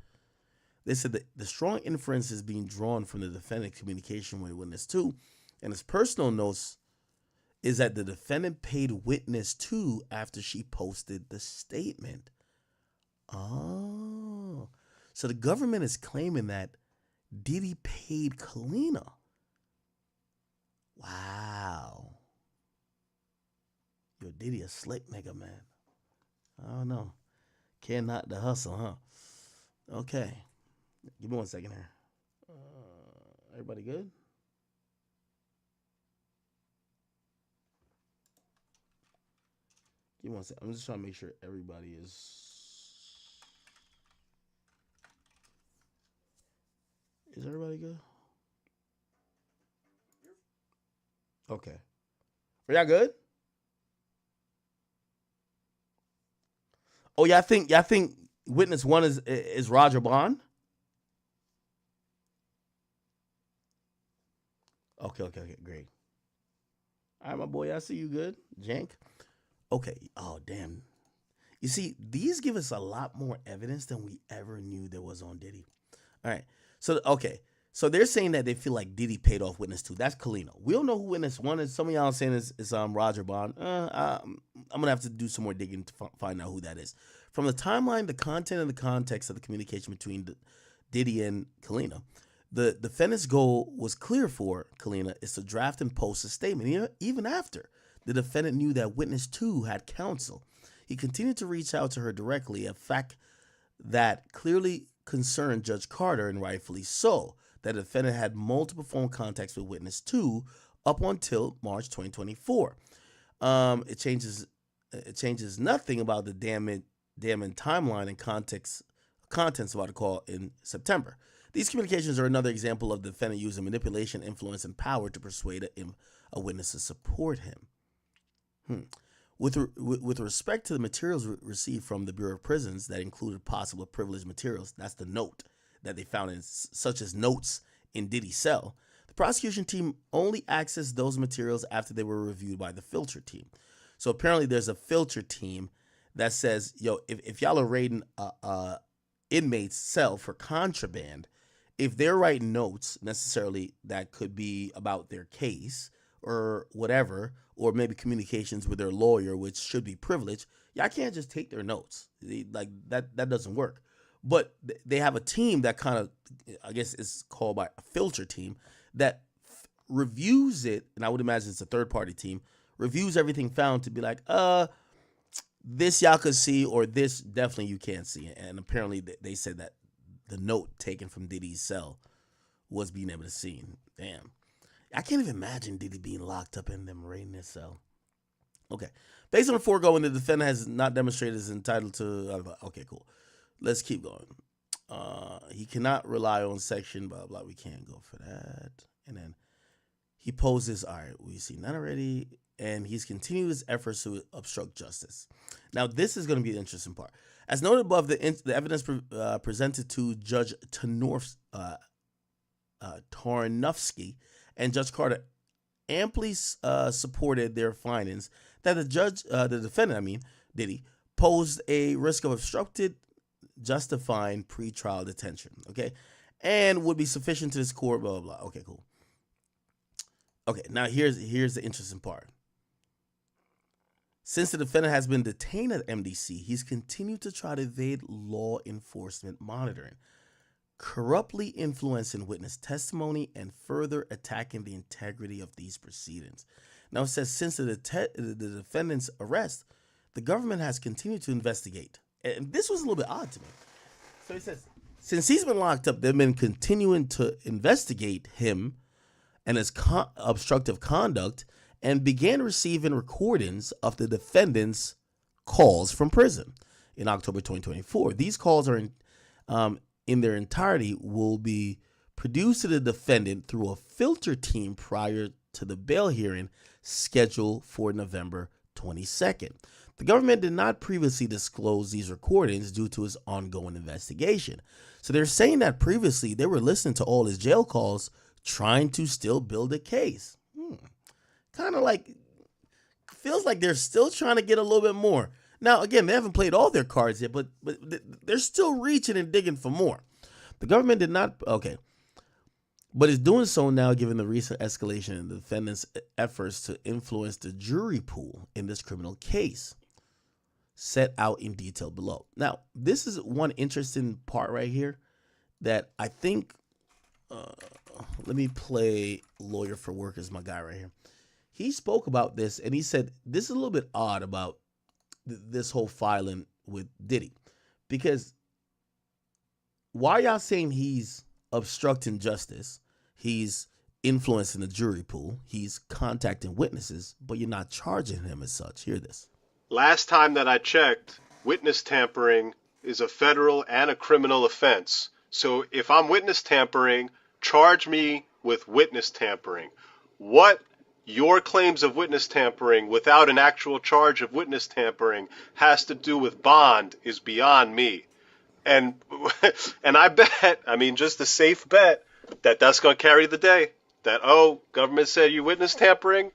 They said that the strong inference is being drawn from the defendant's communication with witness 2, and his personal notes is that the defendant paid witness 2 after she posted the statement. Oh, so the government is claiming that Diddy paid Kalina. Wow. Yo, Diddy a slick nigga, man. I don't know. Can't knock the hustle, huh? Okay. Give me 1 second here. Everybody good? Give me 1 second. I'm just trying to make sure everybody is. Is everybody good? Okay. Are y'all good? Oh, y'all think witness 1 is Roger Bond? Okay, great. All right, my boy, I see you good, Jank. Okay. Oh, damn. You see, these give us a lot more evidence than we ever knew there was on Diddy. All right. So, okay. So they're saying that they feel like Diddy paid off witness 2. That's Kalina. We don't know who witness 1 is. Some of y'all are saying is Roger Bond. I'm going to have to do some more digging to find out who that is. From the timeline, the content, and the context of the communication between Diddy and Kalina, the defendant's goal was clear for Kalina is to draft and post a statement. Even after the defendant knew that witness 2 had counsel, he continued to reach out to her directly, a fact that clearly concerned Judge Carter, and rightfully so, that the defendant had multiple phone contacts with witness 2 up until March 2024. It changes nothing about the damning timeline and contents about the call in September. These communications are another example of the defendant using manipulation, influence, and power to persuade a witness to support him. With respect to the materials received from the Bureau of Prisons that included possible privileged materials, that's the note that they found, such as notes in Diddy's cell, the prosecution team only accessed those materials after they were reviewed by the filter team. So apparently there's a filter team that says, yo, if y'all are raiding a inmate's cell for contraband, if they're writing notes necessarily that could be about their case or whatever, or maybe communications with their lawyer, which should be privileged, y'all can't just take their notes. Like that doesn't work. But they have a team that kind of, I guess it's called by a filter team, that reviews it, and I would imagine it's a third-party team, reviews everything found to be like, this y'all could see, or this definitely you can't see. And apparently they said that the note taken from Diddy's cell was being able to see. Damn. I can't even imagine Diddy being locked up in them raiding his cell. Okay. Based on the foregoing, the defendant has not demonstrated is entitled to... Okay, cool. Let's keep going. He cannot rely on section, blah, blah. We can't go for that. And then he poses, all right, we see none already. And he's continued his efforts to obstruct justice. Now, this is going to be the interesting part. As noted above, the evidence presented to Judge Tarnofsky and Judge Carter amply supported their findings that the defendant, Diddy, posed a risk of obstructed justifying pretrial detention, okay, and would be sufficient to this court, blah, blah, blah. Okay, cool. Okay, now here's the interesting part. Since the defendant has been detained at MDC, he's continued to try to evade law enforcement monitoring, corruptly influencing witness testimony, and further attacking the integrity of these proceedings. Now it says since the defendant's arrest, the government has continued to investigate. And this was a little bit odd to me. So he says, since he's been locked up, they've been continuing to investigate him and his obstructive conduct, and began receiving recordings of the defendant's calls from prison in October 2024. These calls are in their entirety will be produced to the defendant through a filter team prior to the bail hearing scheduled for November 22nd. The government did not previously disclose these recordings due to its ongoing investigation. So they're saying that previously they were listening to all his jail calls, trying to still build a case. kind of like feels like they're still trying to get a little bit more. Now, again, they haven't played all their cards yet, but they're still reaching and digging for more. The government did not, but is doing so now given the recent escalation in the defendant's efforts to influence the jury pool in this criminal case, set out in detail below. Now, this is one interesting part right here that I think, let me play Lawyer for Workers, my guy right here. He spoke about this, and he said this is a little bit odd about this whole filing with Diddy, because why y'all saying he's obstructing justice, he's influencing the jury pool, he's contacting witnesses, but you're not charging him as such? Hear this. Last time that I checked, witness tampering is a federal and a criminal offense. So if I'm witness tampering, charge me with witness tampering. What your claims of witness tampering without an actual charge of witness tampering has to do with bond is beyond me. And I bet, I mean, just a safe bet that that's going to carry the day. That, oh, government said you witness tampering?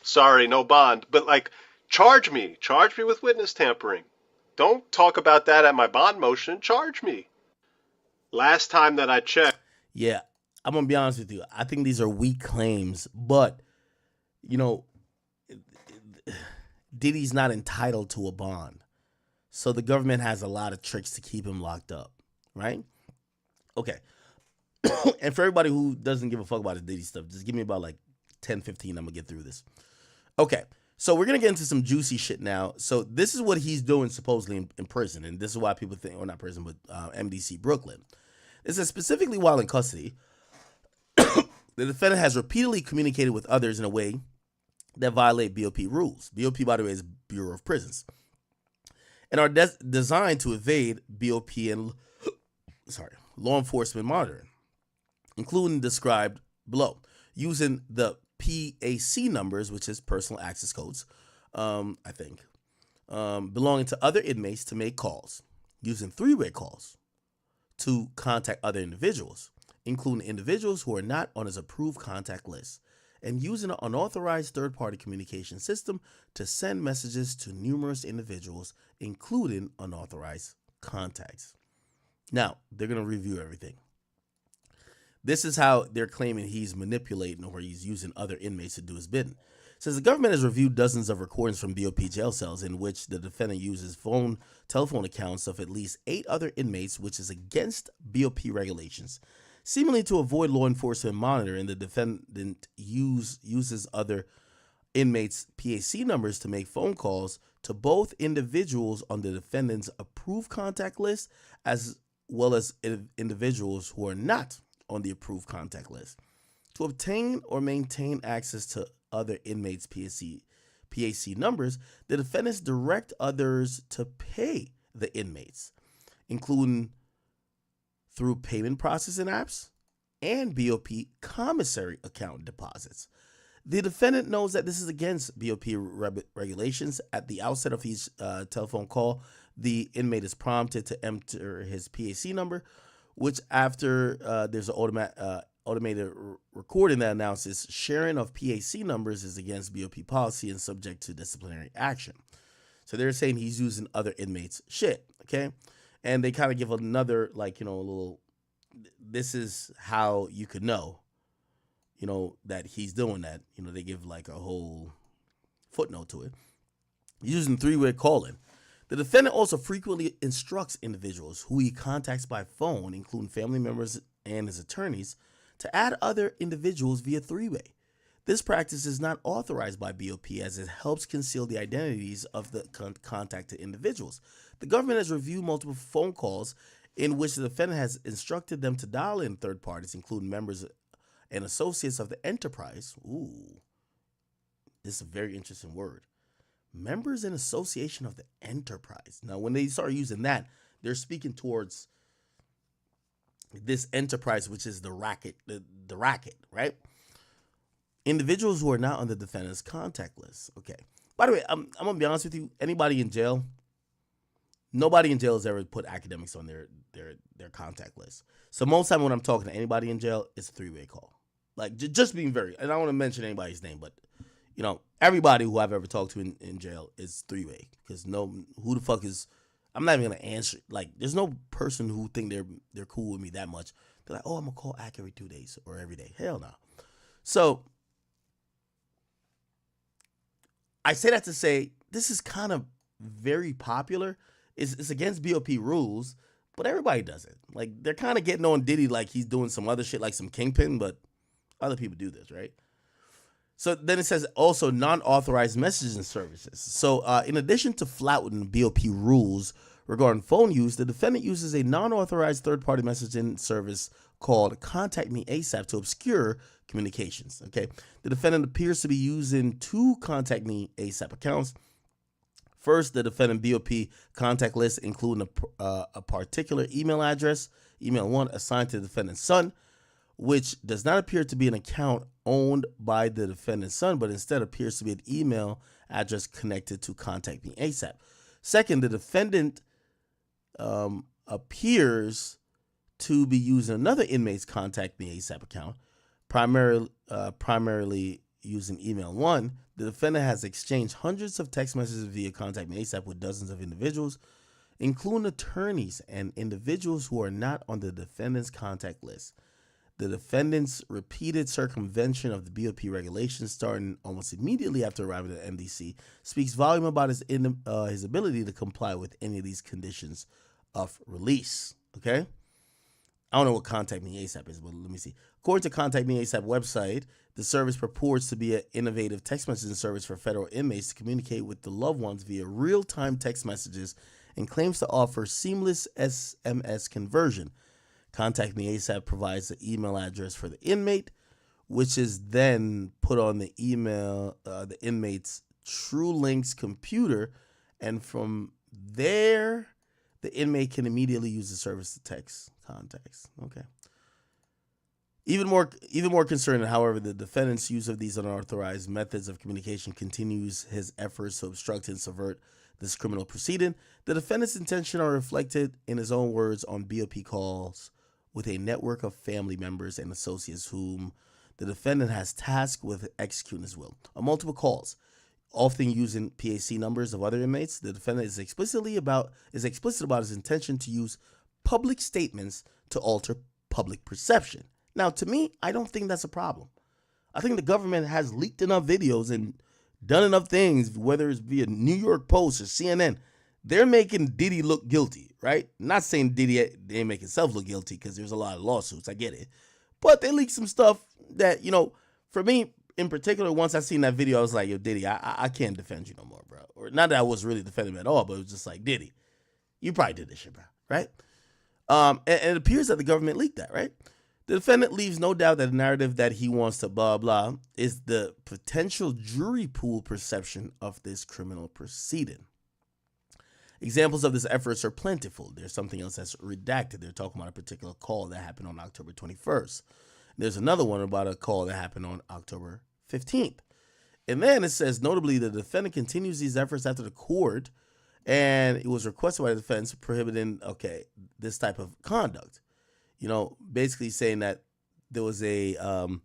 Sorry, no bond. But like, charge me with witness tampering. Don't talk about that at my bond motion. Charge me. Last time that I checked. Yeah, I'm going to be honest with you. I think these are weak claims, but you know, Diddy's not entitled to a bond. So the government has a lot of tricks to keep him locked up, right? Okay. And for everybody who doesn't give a fuck about the Diddy stuff, just give me about like 10, 15. I'm going to get through this. Okay. So we're going to get into some juicy shit now. So this is what he's doing supposedly in prison. And this is why people think, or not prison, but MDC Brooklyn. This is specifically while in custody. The defendant has repeatedly communicated with others in a way that violate BOP rules. BOP, by the way, is Bureau of Prisons, and are designed to evade BOP and law enforcement monitoring, including described below, using the PAC numbers, which is personal access codes, belonging to other inmates to make calls, using three-way calls to contact other individuals, including individuals who are not on his approved contact list, and using an unauthorized third-party communication system to send messages to numerous individuals, including unauthorized contacts. Now, they're going to review everything. This is how they're claiming he's manipulating or he's using other inmates to do his bidding. It says the government has reviewed dozens of recordings from BOP jail cells in which the defendant uses telephone accounts of at least 8 other inmates, which is against BOP regulations. Seemingly to avoid law enforcement monitoring, the defendant uses other inmates' PAC numbers to make phone calls to both individuals on the defendant's approved contact list as well as individuals who are not on the approved contact list. To obtain or maintain access to other inmates' PAC numbers, the defendants direct others to pay the inmates, including through payment processing apps and BOP commissary account deposits. The defendant knows that this is against BOP regulations. At the outset of each telephone call, the inmate is prompted to enter his PAC number, which after there's an automated recording that announces sharing of PAC numbers is against BOP policy and subject to disciplinary action. So they're saying he's using other inmates' shit, okay? And they kind of give another, like, you know, a little, this is how you could know, you know, that he's doing that. You know, they give like a whole footnote to it. Using three-way calling. The defendant also frequently instructs individuals who he contacts by phone, including family members and his attorneys, to add other individuals via three-way. This practice is not authorized by BOP as it helps conceal the identities of the contacted individuals. The government has reviewed multiple phone calls in which the defendant has instructed them to dial in third parties, including members and associates of the enterprise. Ooh, this is a very interesting word. Members and association of the enterprise. Now, when they start using that, they're speaking towards this enterprise, which is the racket, the racket, right? Individuals who are not on the defendant's contact list. Okay. By the way, I'm gonna be honest with you. Anybody in jail, nobody in jail has ever put academics on their contact list. So most time when I'm talking to anybody in jail, it's a three-way call. Like just being very, and I don't want to mention anybody's name, but everybody who I've ever talked to in jail is three-way. Because who the fuck is, I'm not even going to answer. Like, there's no person who think they're cool with me that much. They're like, oh, I'm going to call Ack every 2 days or every day. Hell no. So, I say that to say, this is kind of very popular. It's against BOP rules, but everybody does it. Like, they're kind of getting on Diddy like he's doing some other shit, like some kingpin, but other people do this, right? So then it says also non-authorized messaging services. So in addition to flouting BOP rules regarding phone use, the defendant uses a non-authorized third-party messaging service called Contact Me ASAP to obscure communications. Okay, the defendant appears to be using two Contact Me ASAP accounts. First, the defendant BOP contact list, including a particular email address, email one, assigned to the defendant's son, which does not appear to be an account owned by the defendant's son, but instead appears to be an email address connected to Contact Me ASAP. Second, the defendant appears to be using another inmate's Contact Me ASAP account, primarily using email one. The defendant has exchanged hundreds of text messages via Contact Me ASAP with dozens of individuals, including attorneys and individuals who are not on the defendant's contact list. The defendant's repeated circumvention of the BOP regulations, starting almost immediately after arriving at MDC, speaks volume about his ability to comply with any of these conditions of release. Okay? I don't know what Contact Me ASAP is, but let me see. According to Contact Me ASAP website, the service purports to be an innovative text messaging service for federal inmates to communicate with the loved ones via real-time text messages and claims to offer seamless SMS conversion. Contact Me ASAP provides the email address for the inmate, which is then put on the inmate's TrueLink's computer, and from there, the inmate can immediately use the service to text contacts. Okay. Even more concerning, however, the defendant's use of these unauthorized methods of communication continues his efforts to obstruct and subvert this criminal proceeding. The defendant's intentions are reflected in his own words on BOP calls with a network of family members and associates whom the defendant has tasked with executing his will. On multiple calls, often using PAC numbers of other inmates, the defendant is explicit about his intention to use public statements to alter public perception. Now, to me, I don't think that's a problem. I think the government has leaked enough videos and done enough things, whether it's via New York Post or CNN. They're making Diddy look guilty, right? Not saying Diddy they make himself look guilty because there's a lot of lawsuits. I get it. But they leaked some stuff that, for me in particular, once I seen that video, I was like, yo, Diddy, I can't defend you no more, bro. Or not that I was really defending him at all, but it was just like, Diddy, you probably did this shit, bro, right? And it appears that the government leaked that, right? The defendant leaves no doubt that the narrative that he wants to blah, blah, is the potential jury pool perception of this criminal proceeding. Examples of this efforts are plentiful. There's something else that's redacted. They're talking about a particular call that happened on October 21st. There's another one about a call that happened on October 15th. And then it says, notably, the defendant continues these efforts after the court, and it was requested by the defense prohibiting, this type of conduct. Basically saying that there was the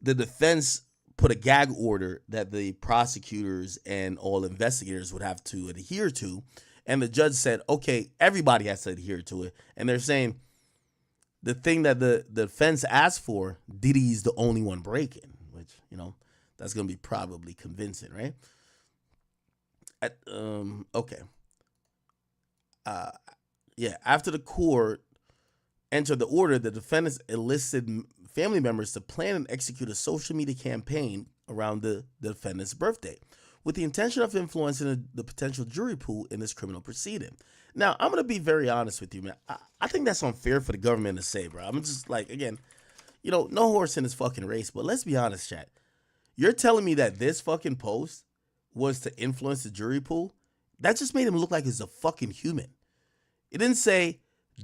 defense put a gag order that the prosecutors and all investigators would have to adhere to. And the judge said, okay, everybody has to adhere to it. And they're saying the thing that the defense asked for, Diddy's the only one breaking, which, that's going to be probably convincing, right? After the court entered the order, the defendants enlisted family members to plan and execute a social media campaign around the defendant's birthday with the intention of influencing the potential jury pool in this criminal proceeding. Now, I'm going to be very honest with you, man. I think that's unfair for the government to say, bro. I'm just like, again, no horse in this fucking race, but let's be honest, chat. You're telling me that this fucking post was to influence the jury pool? That just made him look like he's a fucking human. It didn't say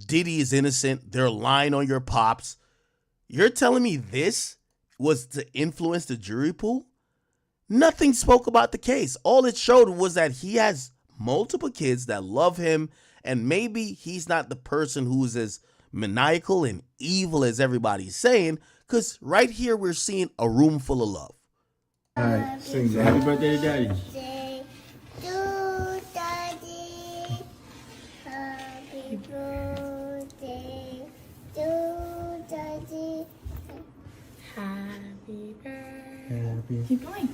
Diddy is innocent, they're lying on your pops. You're telling me this was to influence the jury pool? Nothing spoke about the case. All it showed was that he has multiple kids that love him, and maybe he's not the person who's as maniacal and evil as everybody's saying, because right here we're seeing a room full of love. All right, sing happy birthday to Daddy. Happy birthday to Daddy. Happy birthday. Keep going.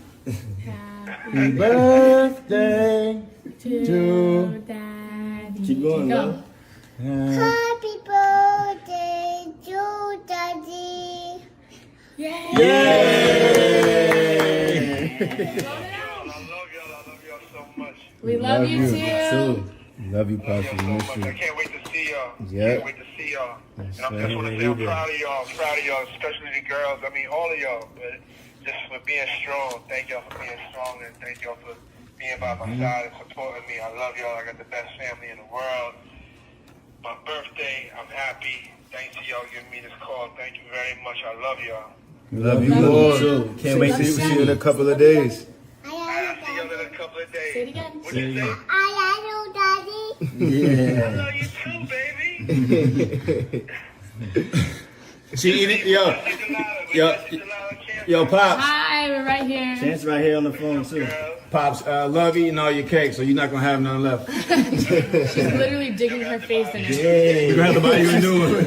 Happy birthday to Daddy. Keep going, Go. Happy birthday to Daddy. Yay! Yay! I love y'all so much. We love you too. Love you, Pops. We miss I you. can't wait to see y'all. Yeah. Can't wait to see y'all. And Yes, I just sir. want to say I'm proud of y'all. I'm proud of y'all, especially the girls. I mean, all of y'all. But just for being strong. Thank y'all for being strong, and thank y'all for being by my side and supporting me. I love y'all. I got the best family in the world. My birthday, I'm happy. Thanks to y'all giving me this call. Thank you very much. I love y'all. We love you more. Too. Can't wait to see you in a couple of days. I'll see y'all in a couple of days. Say it again. What you say? I love you, Daddy. Yeah. I love you too, baby. She eating, yo, Pops. Hi, we're right here. Chance right here on the phone too. Pops, love eating all your cake, so you're not gonna have none left. She's literally digging her face in it. Yeah. We're gonna have to buy you a new one.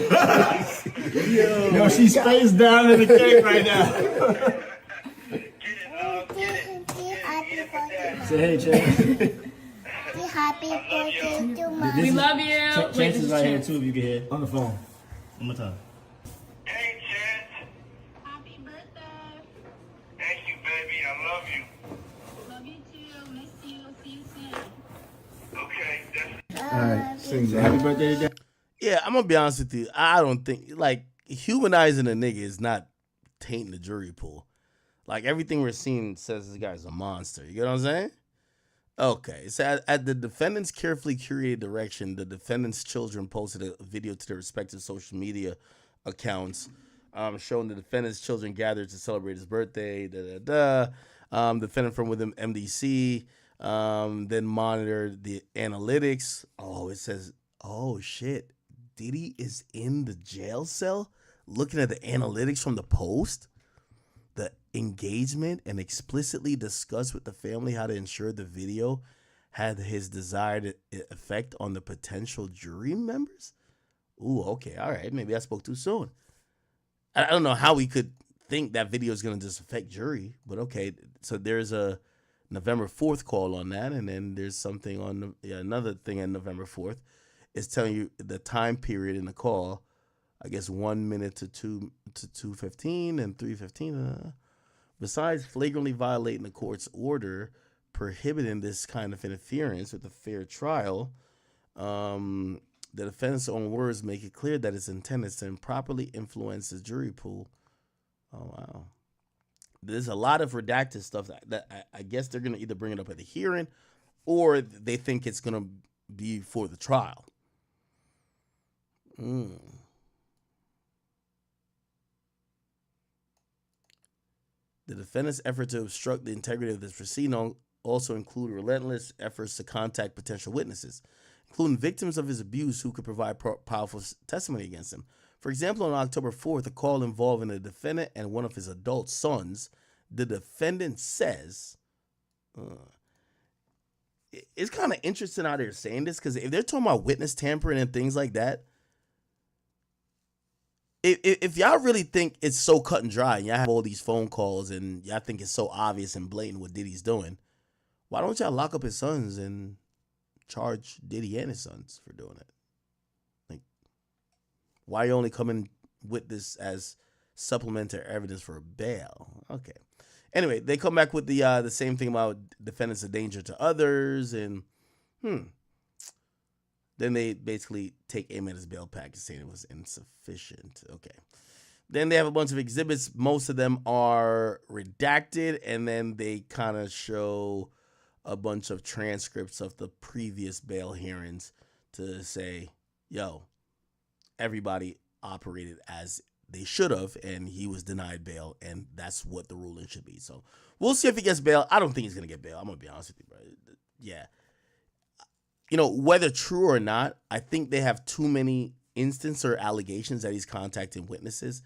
Yo, she's face down in the cake right now. Say hey, Chance. Happy birthday to Mom. We love you. Chance is right here too, if you can hear. On the phone. One more time. Hey, Chance. Happy birthday. Thank you, baby. I love you. Love you too. Miss you. See you soon. Okay. Alright, sing happy birthday to Daddy. Yeah, I'm gonna be honest with you. I don't think like humanizing a nigga is not tainting the jury pool. Like everything we're seeing says this guy's a monster. You get what I'm saying? Okay, so at the defendant's carefully curated direction, the defendant's children posted a video to their respective social media accounts, showing the defendant's children gathered to celebrate his birthday. Defendant from within MDC then monitored the analytics. Oh, it says, oh shit, Diddy is in the jail cell looking at the analytics from the post. The engagement and explicitly discussed with the family how to ensure the video had his desired effect on the potential jury members. Ooh, okay, all right. Maybe I spoke too soon. I don't know how we could think that video is going to just affect jury, but okay. So there's a November 4th call on that, and then there's something on another thing on November 4th. It's telling you the time period in the call. I guess 1 minute to 2:15 and 3:15. Besides flagrantly violating the court's order prohibiting this kind of interference with a fair trial, the defendant's own words make it clear that its intent is to improperly influence the jury pool. Oh wow! There's a lot of redacted stuff that I guess they're gonna either bring it up at the hearing, or they think it's gonna be for the trial. The defendant's effort to obstruct the integrity of this proceeding also include relentless efforts to contact potential witnesses, including victims of his abuse who could provide powerful testimony against him. For example, on October 4th, a call involving the defendant and one of his adult sons, the defendant says, it's kind of interesting how they're saying this, because if they're talking about witness tampering and things like that, if y'all really think it's so cut and dry and y'all have all these phone calls and y'all think it's so obvious and blatant what Diddy's doing, why don't y'all lock up his sons and charge Diddy and his sons for doing it? Like, why you only coming with this as supplementary evidence for bail? Okay. Anyway, they come back with the same thing about defendants a danger to others, and then they basically take aim at his bail package, saying it was insufficient. Okay. Then they have a bunch of exhibits. Most of them are redacted, and then they kind of show a bunch of transcripts of the previous bail hearings to say, yo, everybody operated as they should have, and he was denied bail, and that's what the ruling should be. So we'll see if he gets bail. I don't think he's going to get bail. I'm going to be honest with you, bro. Yeah. You know, whether true or not, I think they have too many instances or allegations that he's contacting witnesses,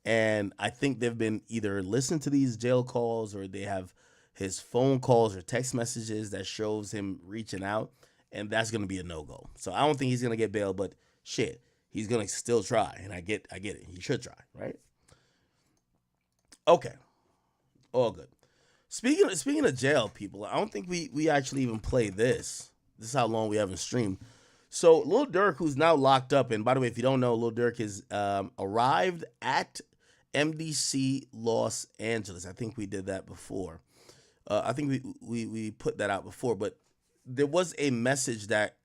And I think they've been either listening to these jail calls or they have his phone calls or text messages that shows him reaching out, and that's going to be a no-go. So I don't think he's going to get bail, but shit, he's going to still try, and I get it. He should try, right? Okay. All good. Speaking of jail, people, I don't think we actually even play this. This is how long we haven't streamed. So Lil Durk, who's now locked up, and by the way, if you don't know, Lil Durk is arrived at MDC Los Angeles. I think we did that before. I think we put that out before, but there was a message that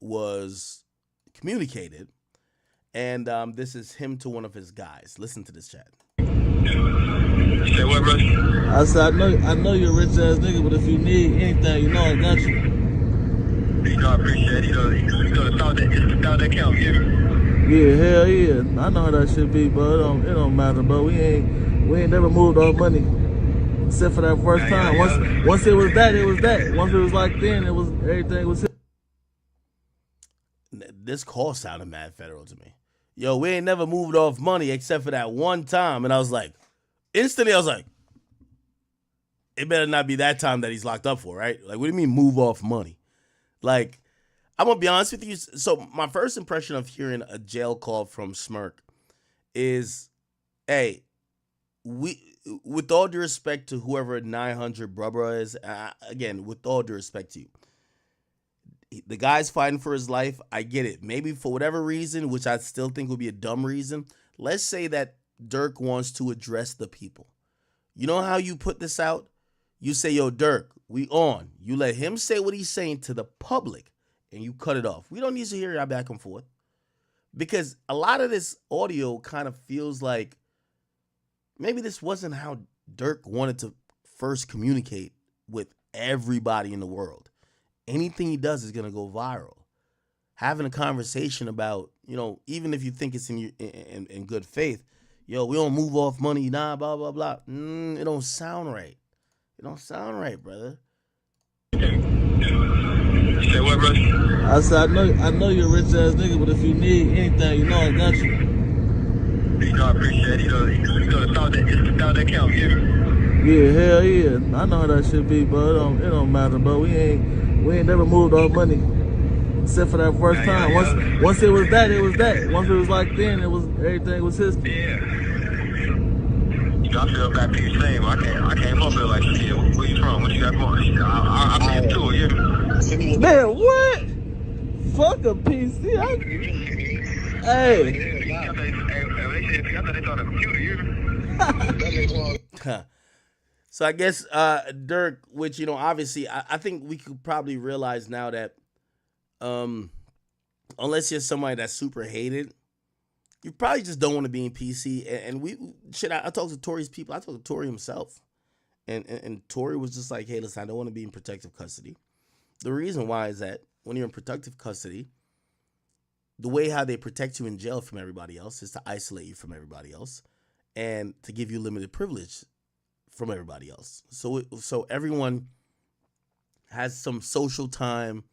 was communicated, and this is him to one of his guys. Listen to this chat. You say what, bro? I said, I know you're a rich ass nigga, but if you need anything, you know I got you. You know, I appreciate it. You know the thought that count, you hear me? Yeah, hell yeah. I know how that shit be, but it don't matter, bro. We ain't never moved our money. Except for that first time. Once it was that, it was that. Once it was like then, it was everything was hit. This call sounded mad federal to me. Yo, we ain't never moved off money except for that one time. And I was like, instantly I was like, it better not be that time that he's locked up for, right? Like, what do you mean move off money? Like, I'm going to be honest with you. So my first impression of hearing a jail call from Smirk is, hey, with all due respect to whoever 900 brother is, again, with all due respect to you, the guy's fighting for his life. I get it. Maybe for whatever reason, which I still think would be a dumb reason, let's say that Durk wants to address the people. You know how you put this out? You say, yo, Durk, we on. You let him say what he's saying to the public, and you cut it off. We don't need to hear y'all back and forth. Because a lot of this audio kind of feels like maybe this wasn't how Durk wanted to first communicate with everybody in the world. Anything he does is going to go viral. Having a conversation about, you know, even if you think it's in good faith, yo, we don't move off money, nah, blah, blah, blah. It don't sound right. It don't sound right, brother. You say what, bro? I said, I know you're a rich ass nigga, but if you need anything, you know I got you. You know I appreciate it. You know the thought that count, you hear me? Yeah, hell yeah. I know how that shit be, but it don't matter, bro. We ain't never moved our money. Except for that first time. Once it was that, it was that. Once it was like then, it was everything was history. Yeah. You know, I feel that piece same. I came up here like, shit, where you from? What you got going? I made it to it, yeah. Man, what? Fuck a PC. Hey. I thought they thought a computer, you hear me? So I guess Durk, which, you know, obviously I think we could probably realize now that unless you're somebody that's super hated, you probably just don't want to be in PC. And I talked to Tory's people. I talked to Tory himself. And Tory was just like, hey, listen, I don't want to be in protective custody. The reason why is that when you're in protective custody, the way how they protect you in jail from everybody else is to isolate you from everybody else and to give you limited privilege from everybody else. So everyone has some social time.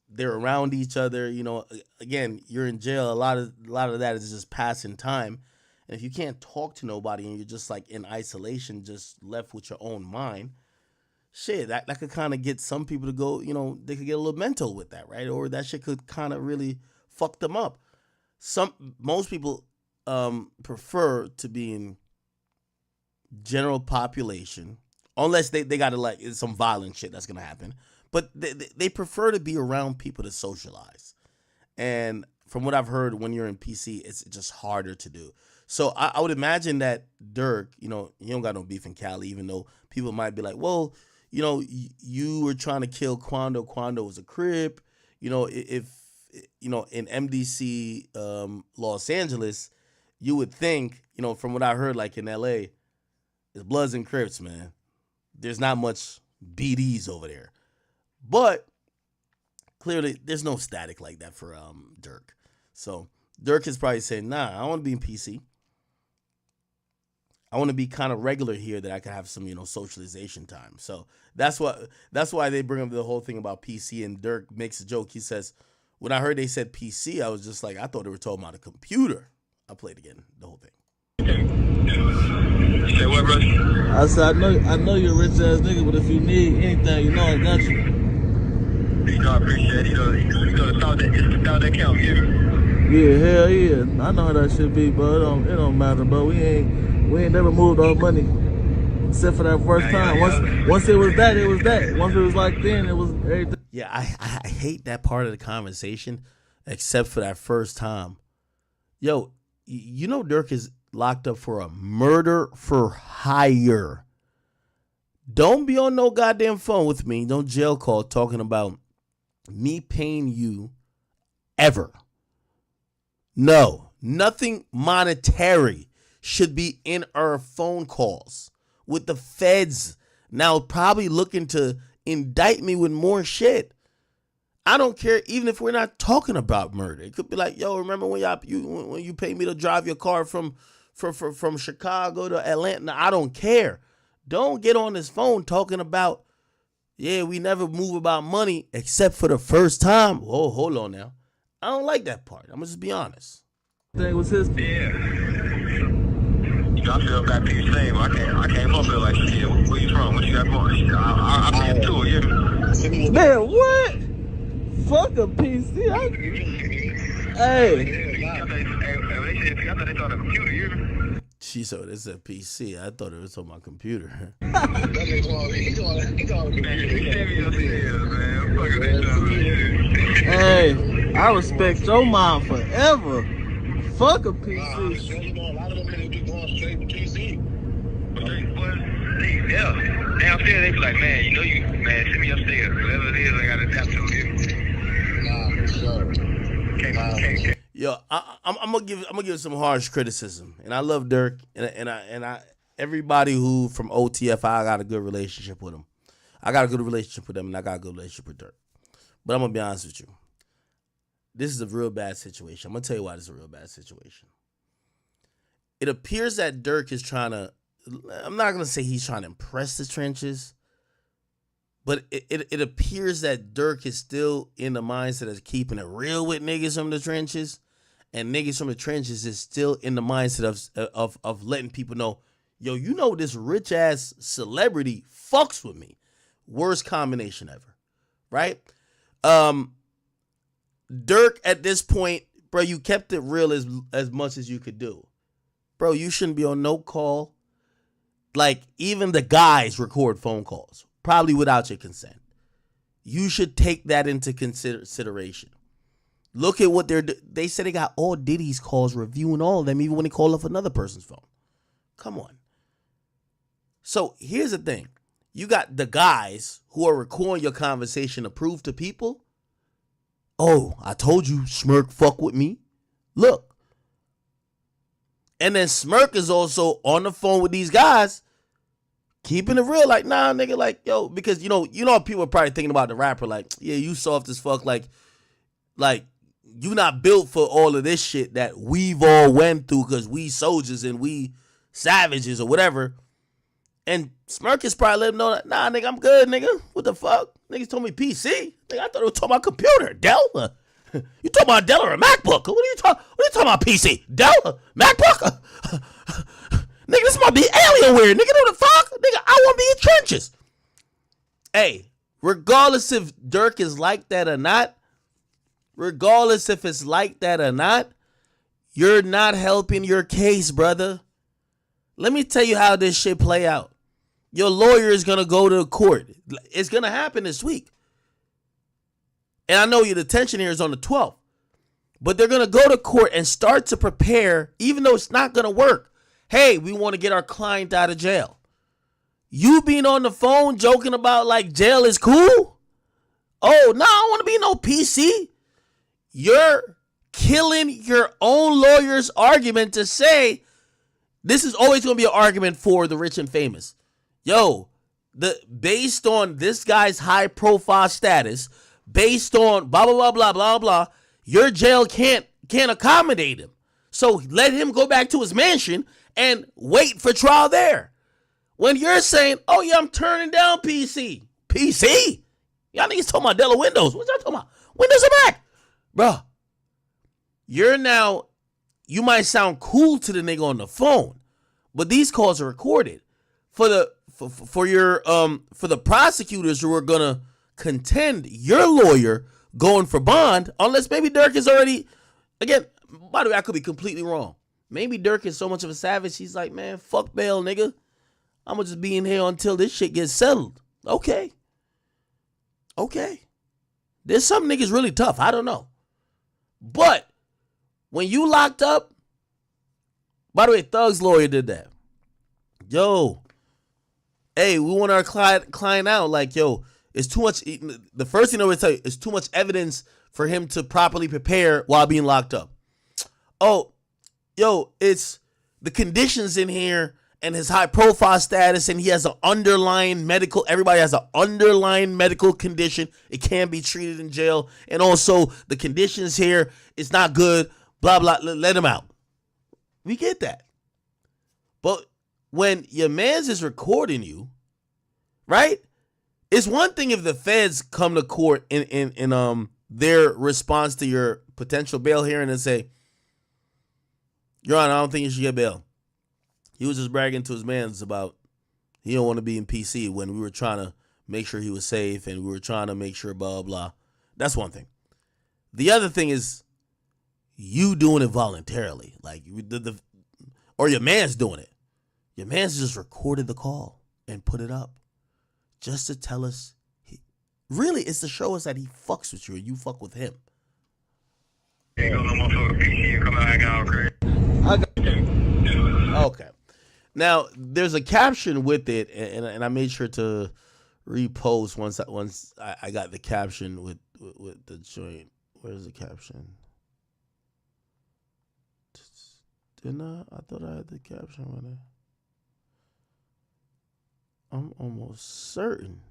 They're around each other. You know, again, you're in jail. A lot of that is just passing time. And if you can't talk to nobody and you're just like in isolation, just left with your own mind, shit, that could kind of get some people to go, you know, they could get a little mental with that, right? Or that shit could kind of really fuck them up. Most people prefer to be in general population, unless they got to like, it's some violent shit that's going to happen. But they prefer to be around people to socialize. And from what I've heard, when you're in PC, it's just harder to do. So I would imagine that Durk, you know, he don't got no beef in Cali, even though people might be like, well, you know, you were trying to kill Quando. Quando was a Crip. You know, if, you know, in MDC, Los Angeles, you would think, you know, from what I heard, like in LA, it's Bloods and Crips, man. There's not much BDs over there. But clearly, there's no static like that for Durk. So Durk is probably saying, nah, I want to be in PC. I want to be kind of regular here that I can have some, you know, socialization time. So that's why they bring up the whole thing about PC. And Durk makes a joke. He says, when I heard they said PC, I was just like, I thought they were talking about a computer. I'll play it again, the whole thing. said, what, brother? I said, I know you're a rich ass nigga, but if you need anything, you know I got you. You know, I appreciate it. You know the thought that count, you hear me? Yeah, hell yeah. I know how that shit be, but it don't matter, bro. We ain't never moved our money. Except for that first time. Once it was that, it was that. Once it was like then, it was everything. Yeah, I hate that part of the conversation, except for that first time. Yo, you know Durk is locked up for a murder for hire. Don't be on no goddamn phone with me, no jail call talking about me paying you ever. No, nothing monetary should be in our phone calls with the feds now probably looking to indict me with more shit. I don't care even if we're not talking about murder. It could be like, yo, remember when you paid me to drive your car from Chicago to Atlanta? I don't care. Don't get on this phone talking about, yeah, we never move about money except for the first time. Oh, hold on now. I don't like that part. I'm going to just be honest. Thing was his. Yeah. You know, I feel got peace same. I can't help it like, shit, where you from? What you got going? I pay it too, you hear me? Man, what? Fuck a PC. Hey. I thought they thought a computer, you hear me? She said it's a PC. I thought it was on my computer. He serious as man. Fuck it, Hey, I respect your mom forever. Fuck a PC. a lot of them niggas be going straight to PC. Yeah. Downstairs, they be like, man, you know man, send me upstairs. Whatever it is, I got to adapt to it. Nah, for sure. Can't. Yo, I'm gonna give some harsh criticism, and I love Durk, and I everybody who from OTF, I got a good relationship with them. I got a good relationship with them, and I got a good relationship with Durk. But I'm gonna be honest with you. This is a real bad situation. I'm gonna tell you why this is a real bad situation. It appears that Durk is trying to. I'm not gonna say he's trying to impress the trenches, but it appears that Durk is still in the mindset of keeping it real with niggas from the trenches, and niggas from the trenches is still in the mindset of letting people know, yo, you know this rich ass celebrity fucks with me. Worst combination ever, right? Durk at this point, bro, you kept it real as much as you could do, bro. You shouldn't be on no call. Like, even the guys record phone calls, probably without your consent. You should take that into consideration. Look at what they said they got all Diddy's calls, reviewing all of them, even when they call off another person's phone. Come on. So here's the thing. You got the guys who are recording your conversation to prove to people, oh, I told you Smirk fuck with me. Look. And then Smirk is also on the phone with these guys, keeping it real, like, nah, nigga, like, yo, because you know people are probably thinking about the rapper, like, yeah, you soft as fuck, like you not built for all of this shit that we've all went through because we soldiers and we savages or whatever. And Smirk is probably letting him know that, nah, nigga, I'm good, nigga. What the fuck? Niggas told me PC. Nigga, I thought it was talking about computer. Dell? You talking about Dell or a MacBook? What are you talking about PC? Dell? MacBook? Nigga, this might be Alienware. Nigga, know the fuck? Nigga, I want to be in trenches. Hey, regardless if Durk is like that or not, you're not helping your case, brother. Let me tell you how this shit play out. Your lawyer is going to go to court. It's going to happen this week. And I know your detention here is on the 12th. But they're going to go to court and start to prepare, even though it's not going to work. Hey, we want to get our client out of jail. You being on the phone joking about like jail is cool? Oh, no, I don't want to be no PC. You're killing your own lawyer's argument to say this is always going to be an argument for the rich and famous. Yo, based on this guy's high profile status, based on blah, blah, blah, blah, blah, blah, your jail can't accommodate him. So let him go back to his mansion and wait for trial there. When you're saying, oh yeah, I'm turning down PC. PC? Y'all niggas talking about Dell Windows. What y'all talking about? Windows are back. Bro, you might sound cool to the nigga on the phone, But these calls are recorded for the prosecutors who are gonna contend your lawyer going for bond, unless maybe Durk is already, again, by the way, I could be completely wrong. Maybe Durk is so much of a savage, he's like, man, fuck bail, nigga. I'm gonna just be in here until this shit gets settled. Okay. There's some niggas really tough. I don't know. But when you locked up, by the way, Thug's lawyer did that. Yo, hey, we want our client out. Like, yo, it's too much. The first thing I would tell you is too much evidence for him to properly prepare while being locked up. Oh, yo, it's the conditions in here and his high profile status, and he has an underlying medical, everybody has an underlying medical condition. It can't be treated in jail. And also the conditions here, it's not good, blah, blah, let him out. We get that. But when your man's is recording you, right? It's one thing if the feds come to court in their response to your potential bail hearing and say, Your Honor, I don't think you should get bail. He was just bragging to his mans about he don't want to be in PC when we were trying to make sure he was safe and we were trying to make sure blah, blah. That's one thing. The other thing is you doing it voluntarily. Like, or your man's doing it. Your man's just recorded the call and put it up just to tell us. Really, it's to show us that he fucks with you and you fuck with him. Okay. Now, there's a caption with it, and I made sure to repost once I got the caption with the joint. Where's the caption? Didn't I? I thought I had the caption with it. I'm almost certain.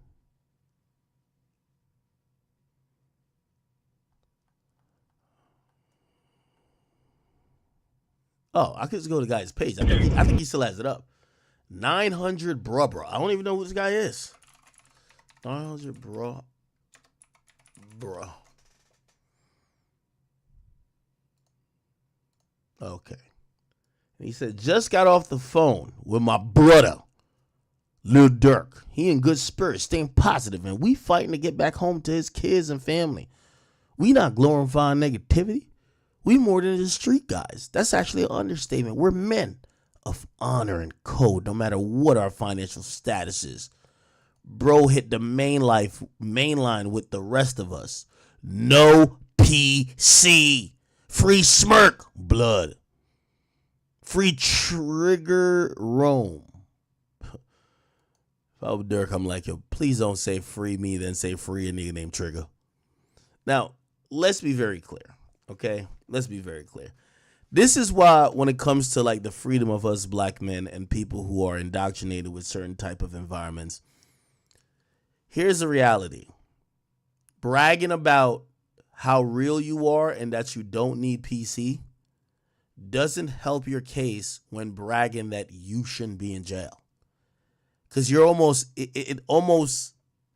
Oh, I could just go to the guy's page. I think he still has it up. 900 bruh. I don't even know who this guy is. 900 bruh. Okay. And he said, just got off the phone with my brother, Lil Durk. He in good spirits, staying positive, and we fighting to get back home to his kids and family. We not glorifying negativity. We more than just street guys. That's actually an understatement. We're men of honor and code, no matter what our financial status is. Bro hit the main line with the rest of us. No PC. Free smirk, blood. Free trigger Rome. If I were Durk, I'm like, yo, please don't say free me, then say free a nigga named Trigger. Now, let's be very clear, okay? Let's be very clear. This is why when it comes to like the freedom of us black men and people who are indoctrinated with certain type of environments, here's the reality. Bragging about how real you are and that you don't need PC doesn't help your case when bragging that you shouldn't be in jail. Because you're almost, it almost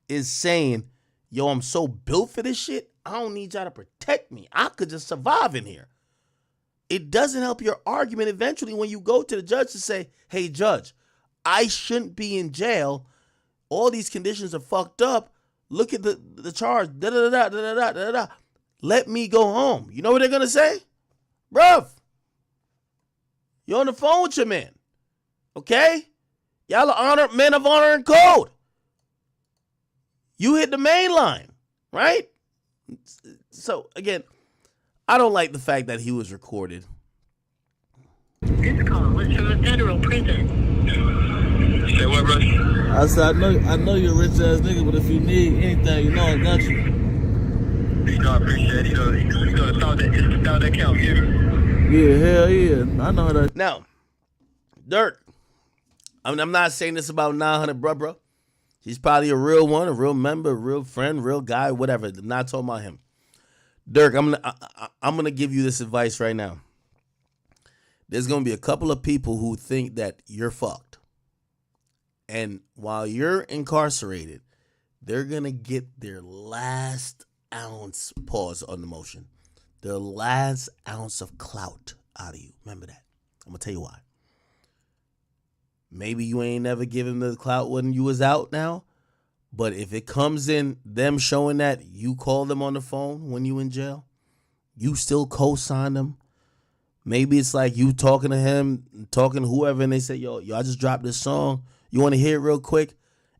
is saying, yo, I'm so built for this shit, I don't need y'all to protect me. I could just survive in here. It doesn't help your argument eventually when you go to the judge to say, hey, judge, I shouldn't be in jail. All these conditions are fucked up. Look at the charge. Da-da-da-da-da-da-da-da. Let me go home. You know what they're going to say? Bruv, you're on the phone with your man. Okay? Y'all are men of honor and code. You hit the main line, right? So, again, I don't like the fact that he was recorded. This call is from a federal prison. Say what, bro? I said, I know you're a rich ass nigga, but if you need anything, you know I got you. You know, I appreciate it. You know, it's all that counts, you hear me? Yeah, hell yeah. I know that. Now, Durk, I'm not saying this about 900 bruh. He's probably a real one, a real member, a real friend, real guy, whatever. I'm not talking about him. Durk, I'm gonna give you this advice right now. There's gonna be a couple of people who think that you're fucked. And while you're incarcerated, they're gonna get their last ounce, pause on the motion, their last ounce of clout out of you. Remember that. I'm gonna tell you why. Maybe you ain't never given the clout when you was out now. But if it comes in them showing that you call them on the phone when you in jail, you still co-sign them. Maybe it's like you talking to him, talking to whoever, and they say, yo, I just dropped this song. You want to hear it real quick?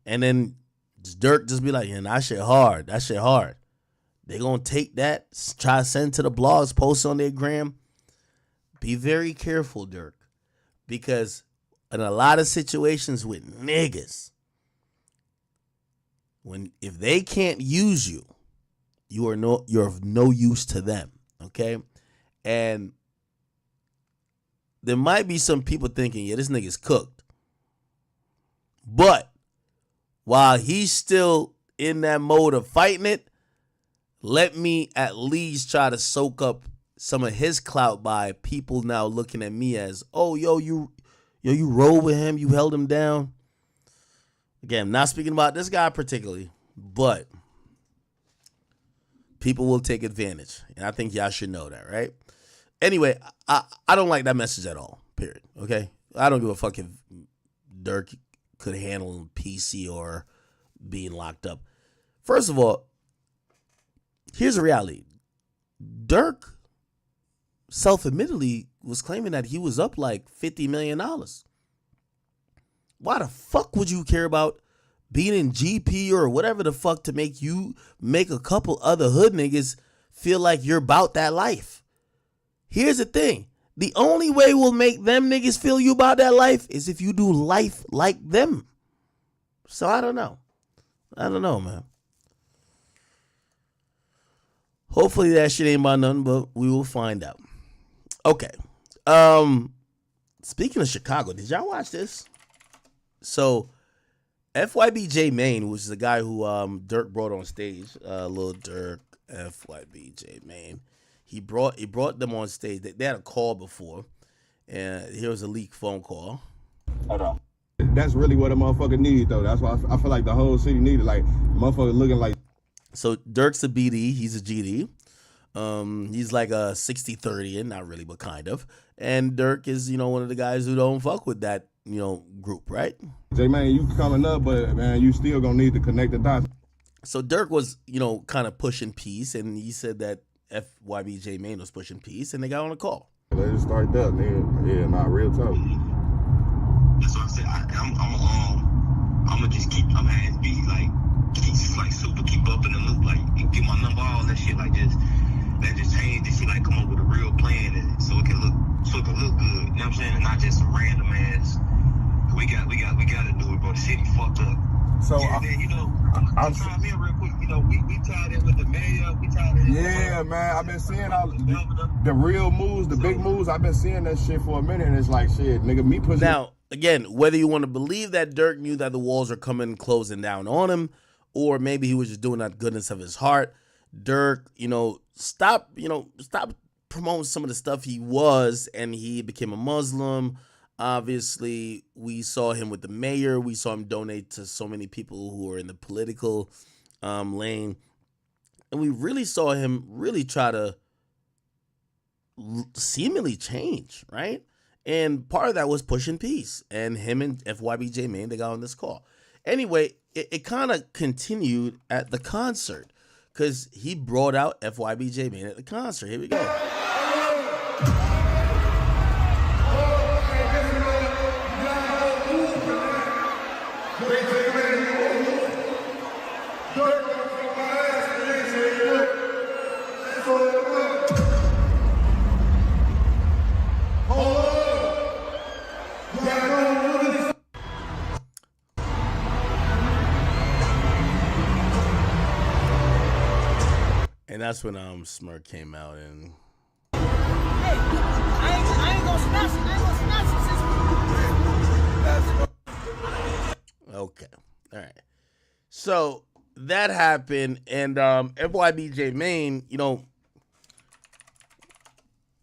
And then Durk just be like, yeah, that shit hard. That shit hard. They going to take that, try to send to the blogs, post on their gram. Be very careful, Durk. Because in a lot of situations with niggas, if they can't use you, you're of no use to them. Okay? And there might be some people thinking, yeah, this nigga's cooked. But while he's still in that mode of fighting it, let me at least try to soak up some of his clout by people now looking at me as, oh, you rolled with him, you held him down. Again, I'm not speaking about this guy particularly, but people will take advantage. And I think y'all should know that, right? Anyway, I don't like that message at all, period, okay? I don't give a fuck if Durk could handle PC or being locked up. First of all, here's the reality. Durk self-admittedly was claiming that he was up like $50 million. Why the fuck would you care about being in GP or whatever the fuck to make a couple other hood niggas feel like you're about that life? Here's the thing. The only way we'll make them niggas feel you about that life is if you do life like them. So I don't know. Man. Hopefully that shit ain't about nothing, but we will find out. Okay. Speaking of Chicago, did y'all watch this? So FYBJ Maine, which is the guy who Durk brought on stage, Lil Durk, FYBJ Maine. He brought them on stage. They had a call before, and here was a leaked phone call. Hold on. That's really what a motherfucker needs, though. That's why I feel like the whole city needed, like, motherfucker looking like. So Durk's a BD. He's a GD. He's like a 60-30, and not really, but kind of. And Durk is, one of the guys who don't fuck with that, group, right? Man, you coming up, but, man, you still gonna need to connect the dots. So Durk was, kind of pushing peace, and he said that FYBJ Maine was pushing peace, and they got on a call. Let's just start that, nigga. Yeah, not real talk. That's what I said. I'm gonna just keep. I'm gonna be like, keep up in the loop, like, and get my number, all that shit, like just change this shit, like come up with a real plan, and so it can look good. You know what I'm saying? And not just some random ass. We got to do it, bro. The city fucked up. So I'm trying in real quick. We tied in with the mayor. We tied in. Yeah, man. I've been seeing all the real moves, the big moves. I've been seeing that shit for a minute, and it's like shit, nigga. Me pushing. Now, again, whether you want to believe that Durk knew that the walls are closing down on him, or maybe he was just doing that goodness of his heart, Durk, stop promoting some of the stuff he was, and he became a Muslim. Obviously, we saw him with the mayor. We saw him donate to so many people who are in the political lane. And we really saw him really try to seemingly change, right? And part of that was pushing peace. And him and FYBJ Maine, they got on this call. Anyway, it kind of continued at the concert because he brought out FYBJ Maine at the concert. Here we go. And that's when Smirk came out and I ain't gonna smash it. Okay. All right. So that happened, and FYBJ Maine,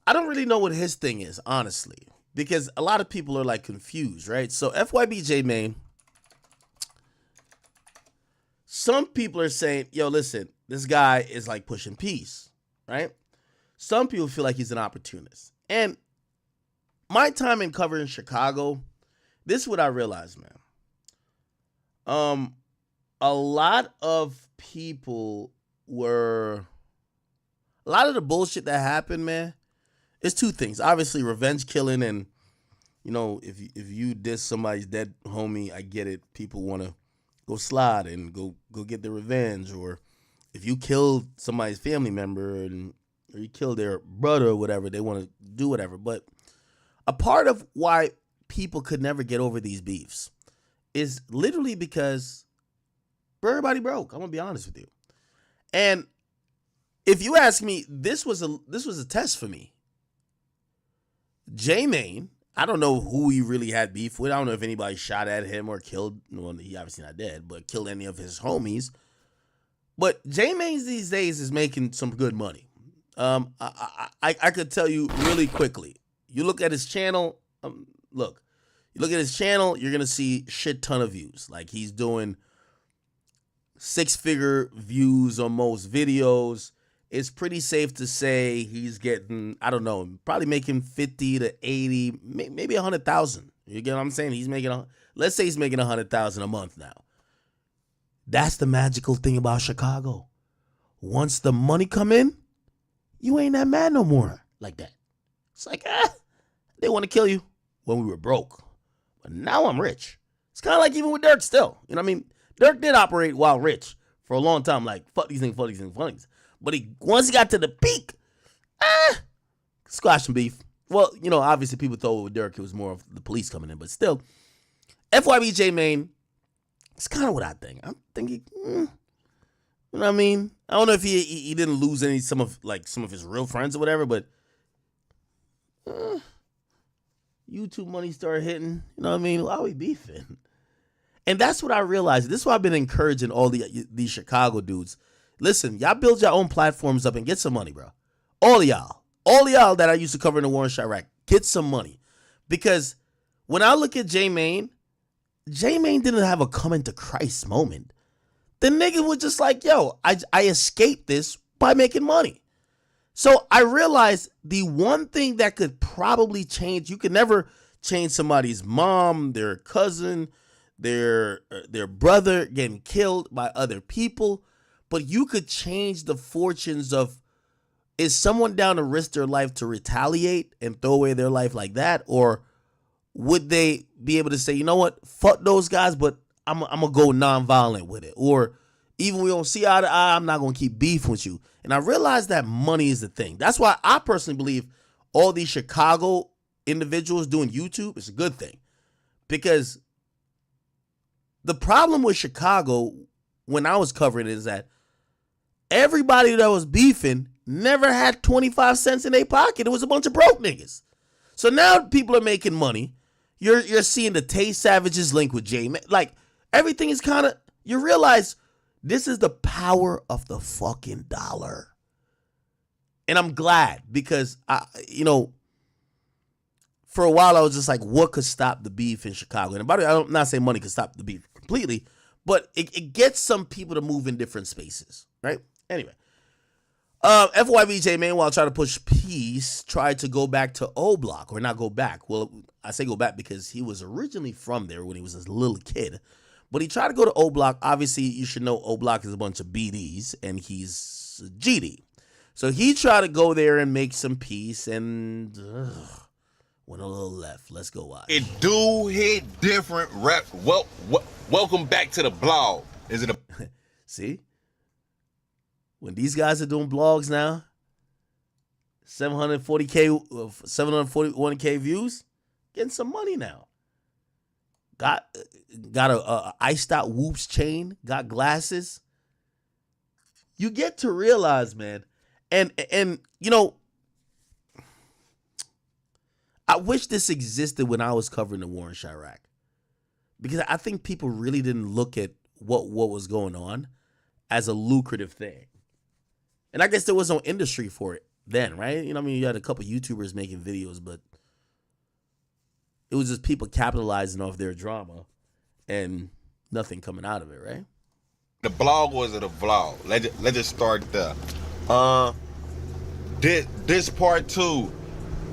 I don't really know what his thing is, honestly, because a lot of people are like confused, right? So FYBJ Maine, some people are saying, yo, listen, this guy is like pushing peace, right? Some people feel like he's an opportunist. And my time in covering Chicago, this is what I realized, man. A lot of people a lot of the bullshit that happened, man, it's two things. Obviously, revenge killing, and you know, if you diss somebody's dead homie, I get it. People want to go slide and go get their revenge, or if you killed somebody's family member or you killed their brother or whatever, they want to do whatever. But a part of why people could never get over these beefs is literally because everybody broke. I'm gonna be honest with you. And if you ask me, this was a test for me. J-Mane, I don't know who he really had beef with. I don't know if anybody shot at him or killed. Well, he obviously not dead, but killed any of his homies. But J-Mane these days is making some good money. I could tell you really quickly. You look at his channel. You look at his channel. You're gonna see shit ton of views. Like, he's doing 6-figure views on most videos. It's pretty safe to say he's getting, I don't know, probably making 50 to 80, maybe 100,000. You get what I'm saying? He's making, let's say he's making 100,000 a month now. That's the magical thing about Chicago. Once the money come in, you ain't that mad no more like that. It's like, they want to kill you when we were broke. But now I'm rich. It's kind of like even with Durk still. You know what I mean? Durk did operate while rich for a long time. Like, fuck these things. But once he got to the peak, squash some beef. Well, you know, obviously people thought with Durk it was more of the police coming in. But still, FYB J-Mane, it's kind of what I think. I'm thinking, you know what I mean? I don't know if he didn't lose some of his real friends or whatever, but YouTube money started hitting. You know what I mean? Why are we beefing? And that's what I realized. This is why I've been encouraging all these Chicago dudes. Listen, y'all build your own platforms up and get some money, bro. All of y'all that I used to cover in the war in Chirac, get some money. Because when I look at J-Mane didn't have a coming to Christ moment. The nigga was just like, yo, I escaped this by making money. So I realized the one thing that could probably change, you could never change somebody's mom, their cousin, their brother getting killed by other people, but you could change the fortunes of, is someone down to risk their life to retaliate and throw away their life like that? Or would they be able to say, you know what, fuck those guys, but I'm going to go nonviolent with it? Or even we don't see eye to eye, I'm not going to keep beef with you. And I realized that money is the thing. That's why I personally believe all these Chicago individuals doing YouTube is a good thing. Because the problem with Chicago when I was covering it is that everybody that was beefing never had 25 cents in their pocket. It was a bunch of broke niggas. So now people are making money. You're seeing the Tay Savage's link with J-Mane. Like, everything is kind of, you realize this is the power of the fucking dollar. And I'm glad because, for a while I was just like, what could stop the beef in Chicago? And by the way, I'm not saying money could stop the beef completely, but it gets some people to move in different spaces, right? Anyway, FYB J-Mane, while trying to push peace, tried to go back to O Block, or not go back. Well, I say go back because he was originally from there when he was a little kid. But he tried to go to O Block. Obviously, you should know O Block is a bunch of BDs, and he's a GD. So he tried to go there and make some peace, and went a little left. Let's go watch. It do hit different. Welcome back to the blog. Is it a see? When these guys are doing blogs now, 741K views, getting some money now. Got a iced out Whoops chain, got glasses. You get to realize, man, and I wish this existed when I was covering the war in Chirac, because I think people really didn't look at what was going on as a lucrative thing. And I guess there was no industry for it then, right? You had a couple YouTubers making videos, but it was just people capitalizing off their drama and nothing coming out of it, right? the blog or is it a vlog? Let's just start there. This part two,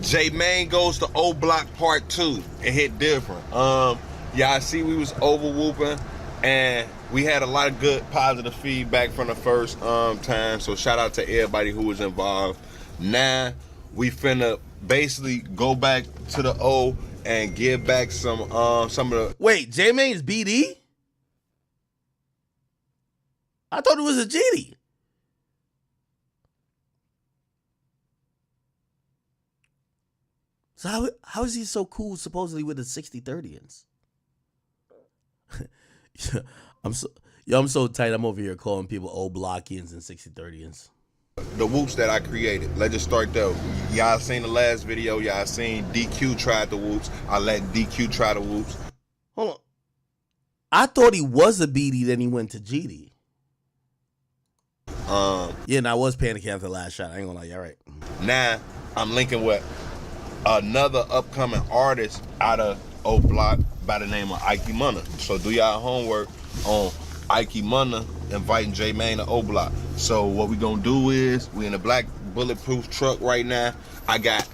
J-Main Goes to O Block Part 2. It hit different. Yeah, I see we was over whooping, and we had a lot of good positive feedback from the first time. So shout out to everybody who was involved. Now we finna basically go back to the O and give back some of the. Wait, J-Main is BD? I thought it was a GD. So how is he so cool supposedly with the 60-30ins? I'm so tight. I'm over here calling people old blockians and 60-30ins. The whoops that I created. Let's just start though. Y'all seen the last video. Y'all seen DQ tried the whoops. I let DQ try the whoops. Hold on. I thought he was a BD, then he went to GD. Yeah, and I was panicking after the last shot. I ain't gonna lie, y'all right. Now I'm linking with another upcoming artist out of O Block by the name of Ike Munna. So do y'all homework on Ike Munna inviting J-Main to O Block. So what we gonna do is we in a black bulletproof truck right now. I got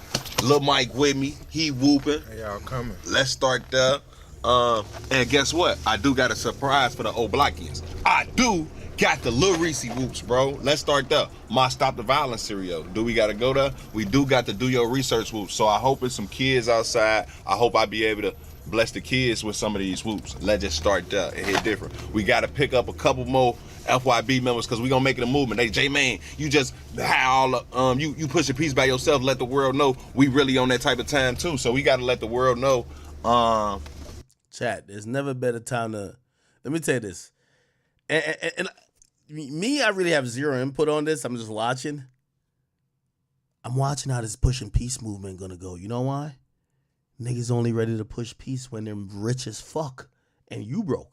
Lil Mike with me. He whooping. Hey, y'all coming. Let's start there. And guess what? I do got a surprise for the O Blockians. I do got the Lil Reese whoops, bro. Let's start there. My Stop the Violence cereal. Do we gotta go there? We do got to do your research whoops. So I hope it's some kids outside. I hope I be able to bless the kids with some of these whoops. Let's just start there. It hit different. We gotta pick up a couple more FYB members because we gonna make it a movement. Hey, J-Man, you just how you push a piece by yourself. Let the world know we really on that type of time too. So we gotta let the world know. Chat, there's never been a time to. Let me tell you this, and me, I really have zero input on this. I'm just watching. I'm watching how this pushing peace movement gonna go. You know why? Niggas only ready to push peace when they're rich as fuck and you broke,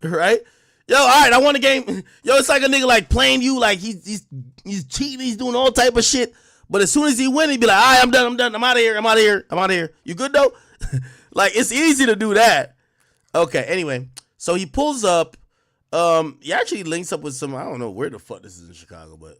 right? Yo, all right, I won a game. Yo, it's like a nigga like playing you like he's cheating, he's doing all type of shit. But as soon as he win, he be like, all right, I'm done, I'm out of here. You good though? Like it's easy to do that. Okay, anyway, so he pulls up. He actually links up with some, I don't know where the fuck this is in Chicago, but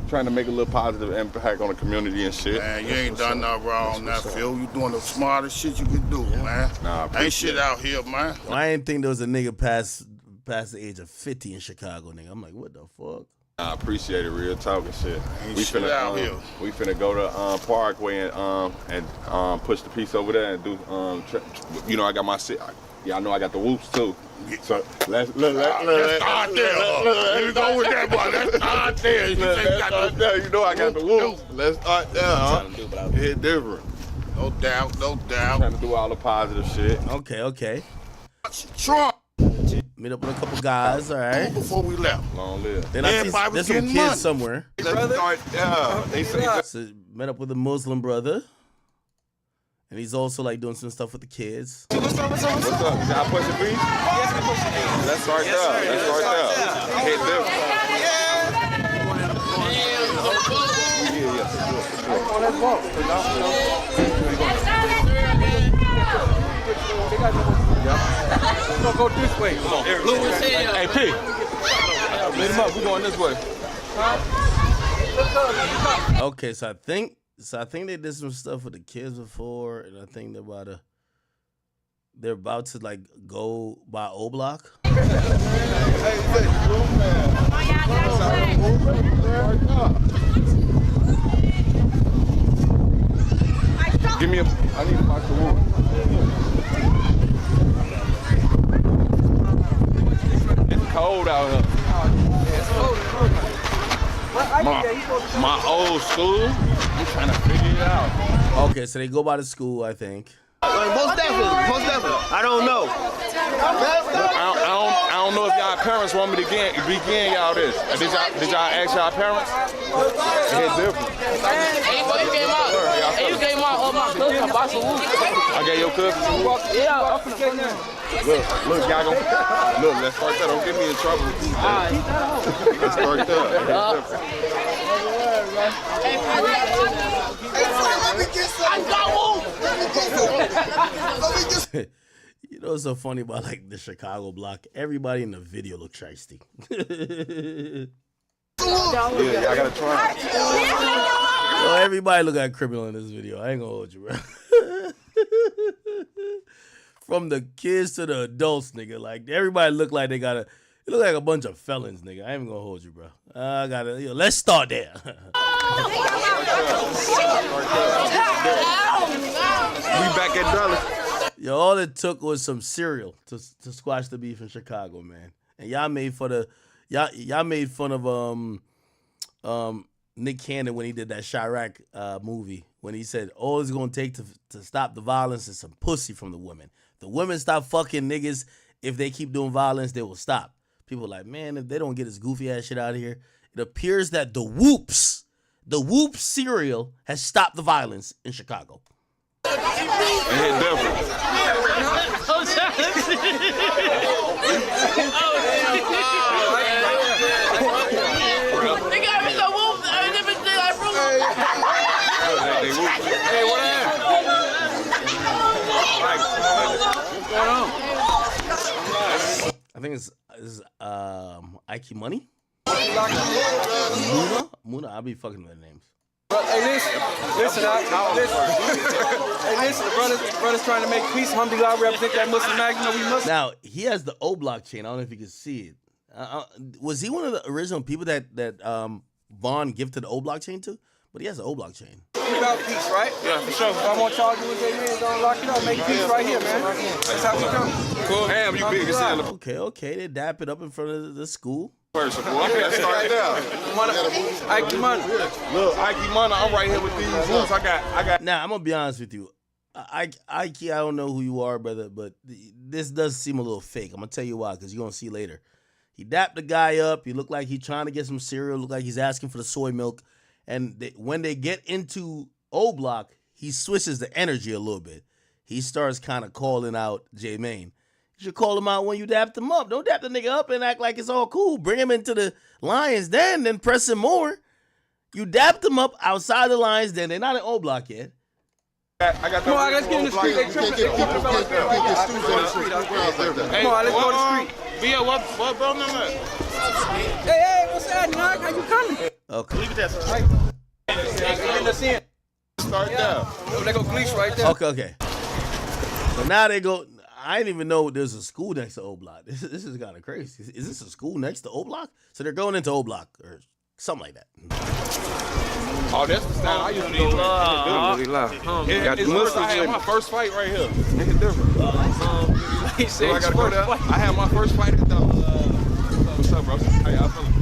trying to make a little positive impact on the community and shit. Man, you ain't done nothing wrong on that field. You doing the smartest shit you could do, man. Nah, ain't shit out here, man. I didn't think there was a nigga past the age of 50 in Chicago, nigga. I'm like, what the fuck? I appreciate it, real talking shit. Ain't We shit out here. We finna go to Parkway and push the piece over there and do you know I got my shit. Y'all know I got the whoops too. So let's start there. Here we go with that boy. Let's start there. You know I got the whoops. Let's start there, huh? Hit different. No doubt. Trying to do all the positive shit. Okay. Trump. Meet up with a couple guys, all right. Before we left. Long live. Then I see there's some kids money. somewhere. Let's start there. They say So met up with a Muslim brother. And he's also like doing some stuff with the kids. What's up? Can I push a beat? Yes, we push a beat. Let's start there. Hit Let's go this way. Come on. Hey, P. Let him up. We going this way. Okay, so I think they did some stuff with the kids before, and I think they're about to like go by O Block. Give me I need a box of wood. It's cold out here. My old school, I'm trying to figure it out. Okay, so they go by the school, I think. Most definitely. I don't know. I don't know if y'all parents want me to begin y'all this. Did y'all ask y'all parents? It's different. Hey, boy, you came out. Hey, you came out on my cousin. I gave your cousin some whoop. Yeah, I'm finna put down. Look, y'all gonna look. Let's start that. Don't get me in trouble. Let's start that. You know what's so funny about like the Chicago block? Everybody in the video looks shiesty. Yeah, I gotta try. Yo, everybody look like a criminal in this video. I ain't gonna hold you, bro. From the kids to the adults, nigga. Like, everybody look like they look like a bunch of felons, nigga. I ain't even gonna hold you, bro. Let's start there. We back at Dallas. Yo, all it took was some cereal to squash the beef in Chicago, man. And y'all made fun of Nick Cannon when he did that Chirac movie, when he said all it's gonna take to stop the violence is some pussy from the women. The women stop fucking niggas. If they keep doing violence, they will stop. People are like, man, if they don't get this goofy ass shit out of here, it appears that the Whoops cereal has stopped the violence in Chicago. They got me the Whoop. I never did that from. Hey, what happened? What's going on? I think it's Ike Money? Muna? I'll be fucking with the names. Hey, listen, the brother's trying to make peace. Alhamdulillah, represent that Muslim mag. You know we Muslim. Now, he has the O-Block chain. I don't know if you can see it. Was he one of the original people that Vaughn gifted the O-Block chain to? But he has an O-Block chain. About peace, right? Yeah, for sure. If I want y'all to do what they mean, don't lock it up. Make peace right here, man. That's how we come. Cool. Damn, you big as hell. Okay. They dap it up in front of the school. First of all, I gotta start there. Ike Money. Look, Ike Money, I'm right here with these roots. I got. Now, I'm gonna be honest with you. Ike, I don't know who you are, brother, but this does seem a little fake. I'm gonna tell you why, because you're gonna see later. He dapped the guy up. He looked like he's trying to get some cereal. Looked like he's asking for the soy milk. And when they get into O-Block, he switches the energy a little bit. He starts kind of calling out J-Main. You should call him out when you dapped him up. Don't dap the nigga up and act like it's all cool. Bring him into the Lions then press him more. You dapped him up outside the Lions then. They're not in O-Block yet. I got Come on, let's get in the street. They tripping. Come on, let's go to the street. Via, what bro number? Hey, what's that, Knock? How you coming? Okay. Leave it there. Get us in. Start there. They go Gleesh right there. Okay. So now they go. I didn't even know there's a school next to O-Block. This is kind of crazy. Is this a school next to O-Block? So they're going into O-Block or something like that. Oh, that's the style I used to do. I had my first fight right here. Nigga different. I gotta go there. I had my first fight at the. What's up, bro? How y'all feeling?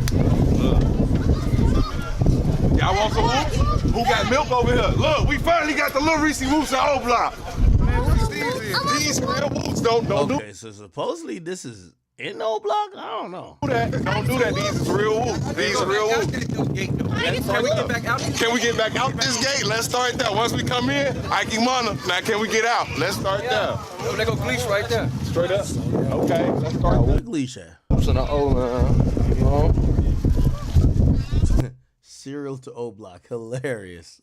Y'all want some whoops? Who got milk over here? Look, we finally got the Lil Reese whoops at O-Block. Man, what's these real whoops? Don't do. Okay, so supposedly this is in O-Block? I don't know. Don't do that. These is real whoops. These are real whoops. Can we get back out? Can we get back out this gate? Let's start there. Once we come in, Ike Mana. Now can we get out? Let's start there. They go Gleesh right there. Straight up. Okay, let's start there. Cereal to O-Block. Hilarious.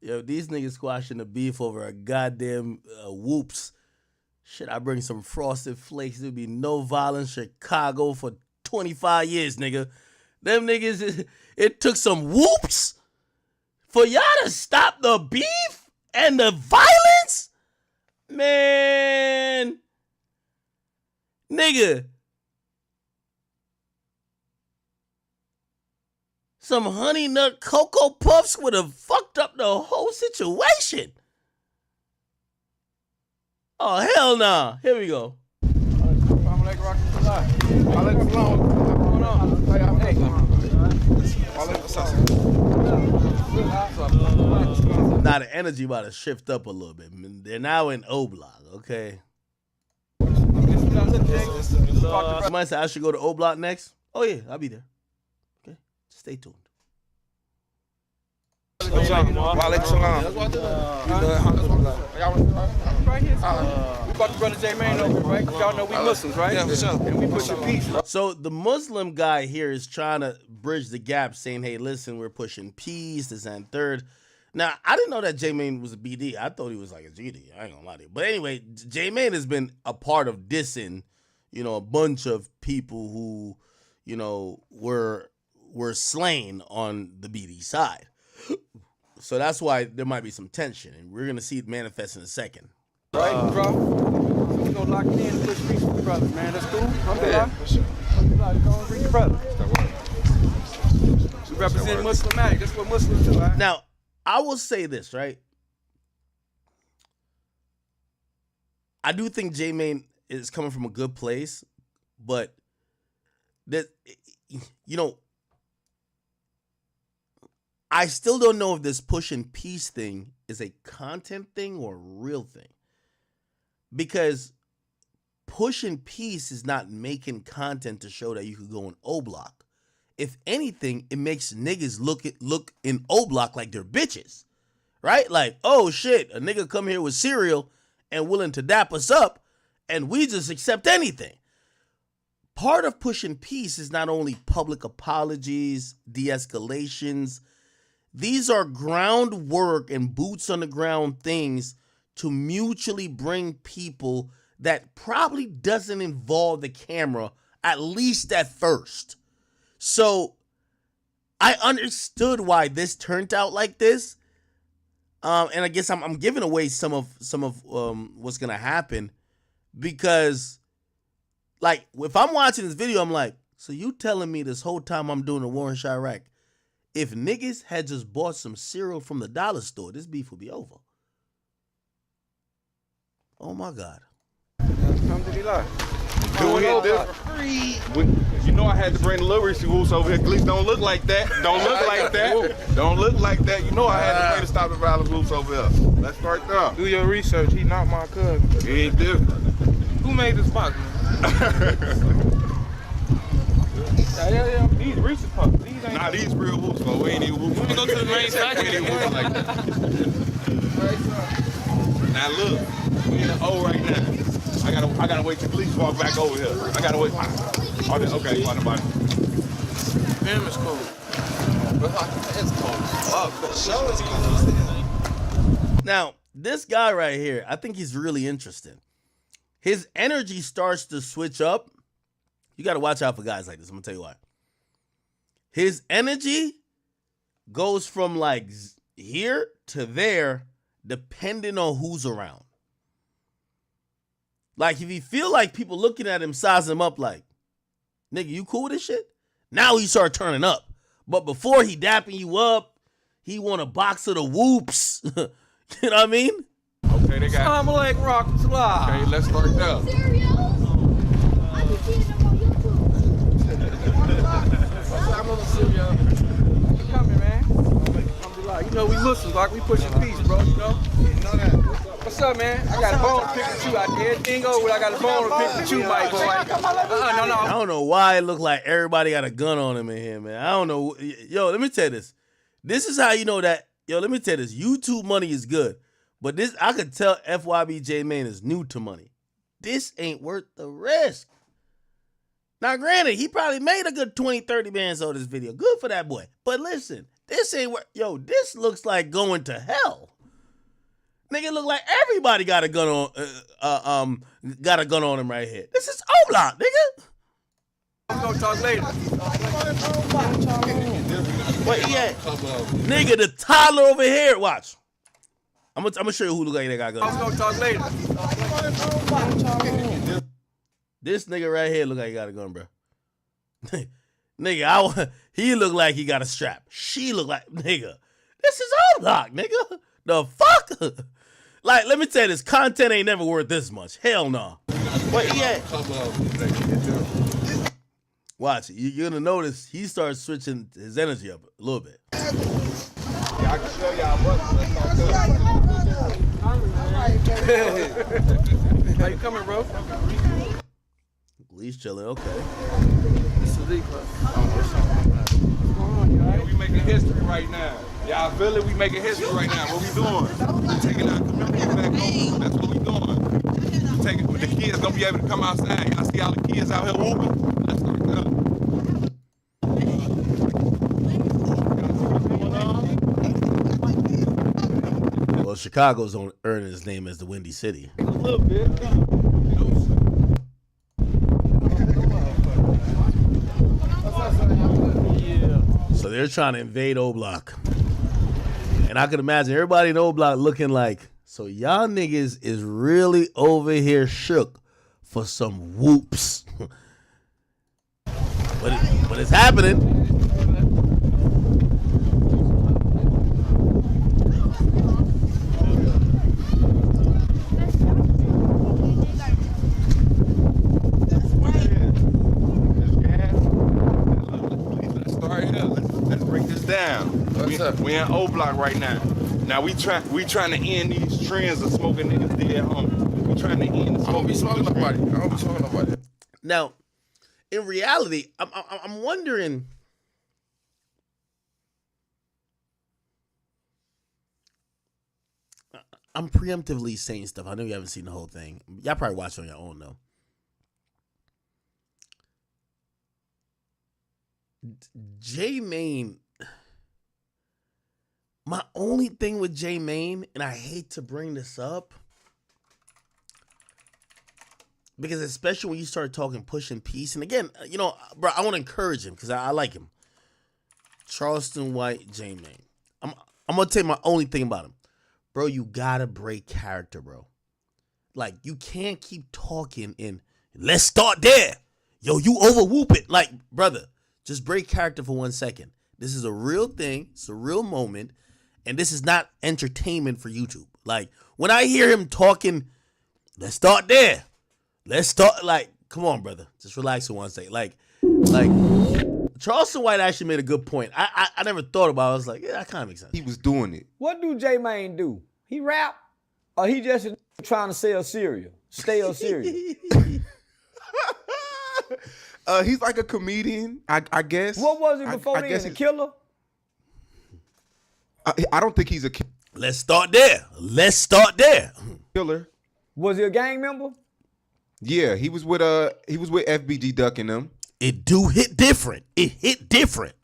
Yo, these niggas squashing the beef over a goddamn whoops. Shit, I bring some Frosted Flakes. There'll be no violence. Chicago for 25 years, nigga. Them niggas, it took some whoops for y'all to stop the beef and the violence? Man. Nigga. Some Honey Nut Cocoa Puffs would have fucked up the whole situation. Oh, hell nah. Here we go. Now the energy about to shift up a little bit. They're now in O-Block, okay? Somebody said I should go to O-Block next. Oh yeah, I'll be there. Okay, stay tuned. Right here. We brought the brother J-Main over, right? Y'all know we Muslims, right? Yeah, for sure. And we push the peace. So the Muslim guy here is trying to bridge the gap, saying, hey, listen, we're pushing peace, this and third. Now, I didn't know that J-Mane was a BD. I thought he was like a GD. I ain't gonna lie to you. But anyway, J-Mane has been a part of dissing, you know, a bunch of people who, you know, were slain on the BD side. So that's why there might be some tension, and we're gonna see it manifest in a second. Right, bro. You gonna lock me in and push me for the brother, man. That's cool. Alhamdulillah. Alhamdulillah. You gonna bring your brother. We represent Muslimatic. That's what Muslims do, right? Now, I will say this, right? I do think J-Mane is coming from a good place, but that, you know, I still don't know if this push and peace thing is a content thing or a real thing. Because push and peace is not making content to show that you could go in O Block. If anything, it makes niggas look in O Block like they're bitches. Right? Like, oh shit, a nigga come here with cereal and willing to dap us up, and we just accept anything. Part of pushing peace is not only public apologies, de-escalations. These are groundwork and boots on the ground things to mutually bring people that probably doesn't involve the camera, at least at first. So I understood why this turned out like this. And I guess I'm giving away some of what's gonna happen, because like if I'm watching this video, I'm like, so you telling me this whole time I'm doing a war in Chirac, if niggas had just bought some cereal from the dollar store, this beef would be over. Oh my God. Alhamdulillah. Doing it there for free. You know I had to bring the Lil Reese Woods over here. Please don't look like that. Don't look like that. Don't look like that. You know I had to bring the Stop the Violence Woods over here. Let's start there. Do your research. He not my cousin. He ain't different. Who made this box, man? Yeah. These Reese's Puffs. These ain't. Nah, these real Woods, but we ain't even Woods. Let me go to the main factory. We ain't even Woods like that. Now look, we in the O right now. I gotta wait till police walk back over here. I gotta wait. Okay, find the body. Him is cool. It's cool. The show is cool. Now, this guy right here, I think he's really interesting. His energy starts to switch up. You got to watch out for guys like this. I'm going to tell you why. His energy goes from like here to there depending on who's around. Like if you feel like people looking at him, sizing him up like, nigga, you cool with this shit? Now he start turning up. But before he dapping you up, he want a box of the whoops. You know what I mean? Okay, they got. I'm like rock slide. Okay, let's start there. Coming, man. Alhamdulillah. You know we Muslims, like we pushing peace, bro. You know? What's up, man? I got a bone to pick with you out there. Everything over, I got a bone to pick with you, my boy. No. I don't know why it look like everybody got a gun on him in here, man. I don't know. Yo, let me tell you this. This is how you know that. Yo, let me tell you this. YouTube money is good. But this, I could tell FYB J-Mane is new to money. This ain't worth the risk. Now, granted, he probably made a good 20, 30 bands on this video. Good for that boy. But listen, this ain't worth, yo, this looks like going to hell. Nigga, look like everybody got a gun on, him right here. This is O-Block, nigga. I'm gonna talk later. Wait, yeah. Nigga, the toddler over here. Watch. I'm gonna show you who look like they got guns. I'm gonna talk later. This nigga right here look like he got a gun, bro. Nigga, he look like he got a strap. She look like, nigga, this is O-Block, nigga. The fuck? Like, let me tell you this, content ain't never worth this much. Hell no. Wait, yeah. Watch it. You're gonna notice he starts switching his energy up a little bit. Yeah, I can show y'all How you coming, bro? Least chilling, okay. Yeah, we making history right now. Y'all feel it? We making history right now. What we doing? We taking our community back home. That's what we doing. We taking, the kids gonna be able to come outside. Y'all see all the kids out here whooping? Let's start that. Chicago's earning his name as the Windy City. A little bit. So they're trying to invade O Block. And I could imagine everybody in O Block looking like, so y'all niggas is really over here shook for some whoops. but it's happening. We in O Block right now. Now we trying to end these trends of smoking niggas dead home. We trying to end. I don't be smoking nobody. Now, in reality, I'm wondering. I'm preemptively saying stuff. I know you haven't seen the whole thing. Y'all probably watch it on your own though. J Mane. My only thing with J Mane, and I hate to bring this up, because especially when you start talking pushing peace, and again, you know, bro, I want to encourage him because I like him. Charleston White, J Mane. I'm gonna tell you my only thing about him, bro. You gotta break character, bro. Like you can't keep talking in. Let's start there, yo. You over whoop it, like brother. Just break character for 1 second. This is a real thing. It's a real moment. And this is not entertainment for YouTube. Like, when I hear him talking, let's start there. Let's start, like, come on, brother. Just relax for 1 second. Like, Charleston White actually made a good point. I never thought about it. I was like, yeah, that kind of makes sense. He was doing it. What do J Mane do? He rap? Or he just trying to sell cereal? Stale cereal? He's like a comedian, I guess. What was he before then? A killer? I don't think he's a Let's start there. Let's start there. Killer. Was he a gang member? Yeah, he was with FBG Duck and them. It do hit different. It hit different.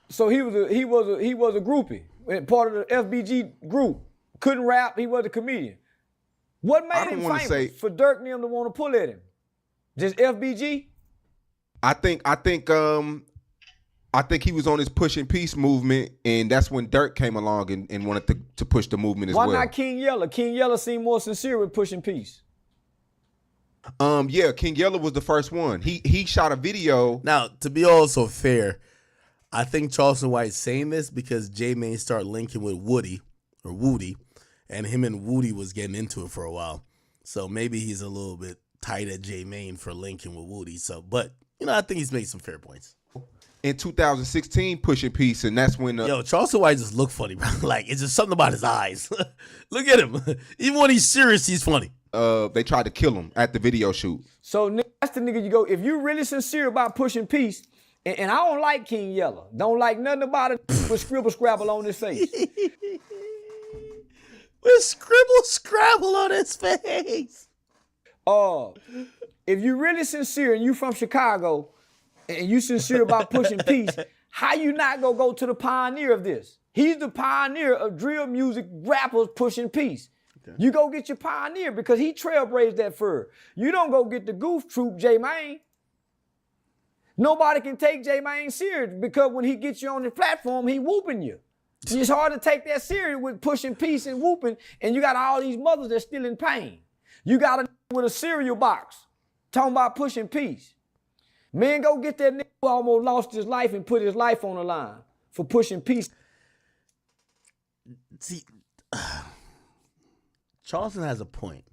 So he was a groupie, part of the FBG group. Couldn't rap. He was a comedian. What made him famous for Durk and them to want to pull at him? Just FBG? I think he was on his pushing peace movement, and that's when Durk came along and wanted to push the movement as well. Why not King Yella? King Yella seemed more sincere with pushing peace. Yeah, King Yella was the first one. He shot a video. Now, to be also fair, I think Charleston White's saying this because J Mane started linking with Woody, and him and Woody was getting into it for a while. So maybe he's a little bit tight at J Mane for linking with Woody. So, but you know, I think he's made some fair points. In 2016, pushing peace, and that's when yo, Charleston White just look funny, bro. Like it's just something about his eyes. Look at him. Even when he's serious, he's funny. They tried to kill him at the video shoot. So that's the nigga you go. If you really sincere about pushing peace, and I don't like King Yella, don't like nothing about it with scribble scrabble on his face. With scribble scrabble on his face. If you really sincere and you from Chicago and you sincere about pushing peace, how you not gonna go to the pioneer of this? He's the pioneer of drill music rappers pushing peace. Okay. You go get your pioneer because he trailblazed that fur. You don't go get the goof troop J Mane. Nobody can take J Mane serious because when he gets you on the platform, he whooping you. It's hard to take that serious with pushing peace and whooping, and you got all these mothers that's still in pain. You got a with a cereal box talking about pushing peace. Man, go get that nigga who almost lost his life and put his life on the line for pushing peace. See, Charleston has a point.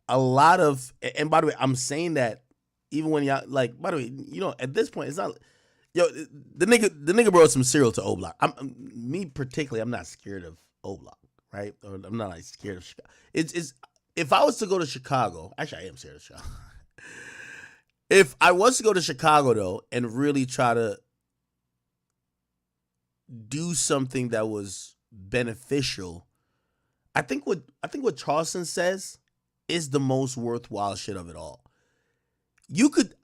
A lot of, and by the way, I'm saying that even when y'all, like, by the way, you know, at this point, it's not, yo, the nigga brought some cereal to O Block. Me particularly, I'm not scared of O Block, right? Or I'm not like scared of Chicago. It's if I was to go to Chicago, actually I am scared of Chicago. If I was to go to Chicago though, and really try to do something that was beneficial, I think what Charleston says is the most worthwhile shit of it all. You could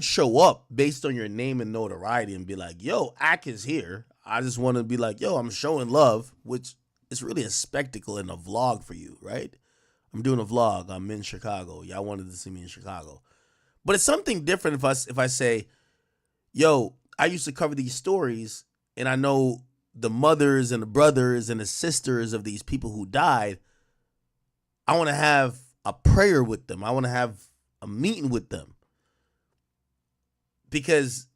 show up based on your name and notoriety and be like, yo, Ack is here. I just want to be like, yo, I'm showing love, which is really a spectacle in a vlog for you, right? I'm doing a vlog. I'm in Chicago. Y'all wanted to see me in Chicago. But it's something different if I say, yo, I used to cover these stories, and I know the mothers and the brothers and the sisters of these people who died. I want to have a prayer with them. I want to have a meeting with them. Because,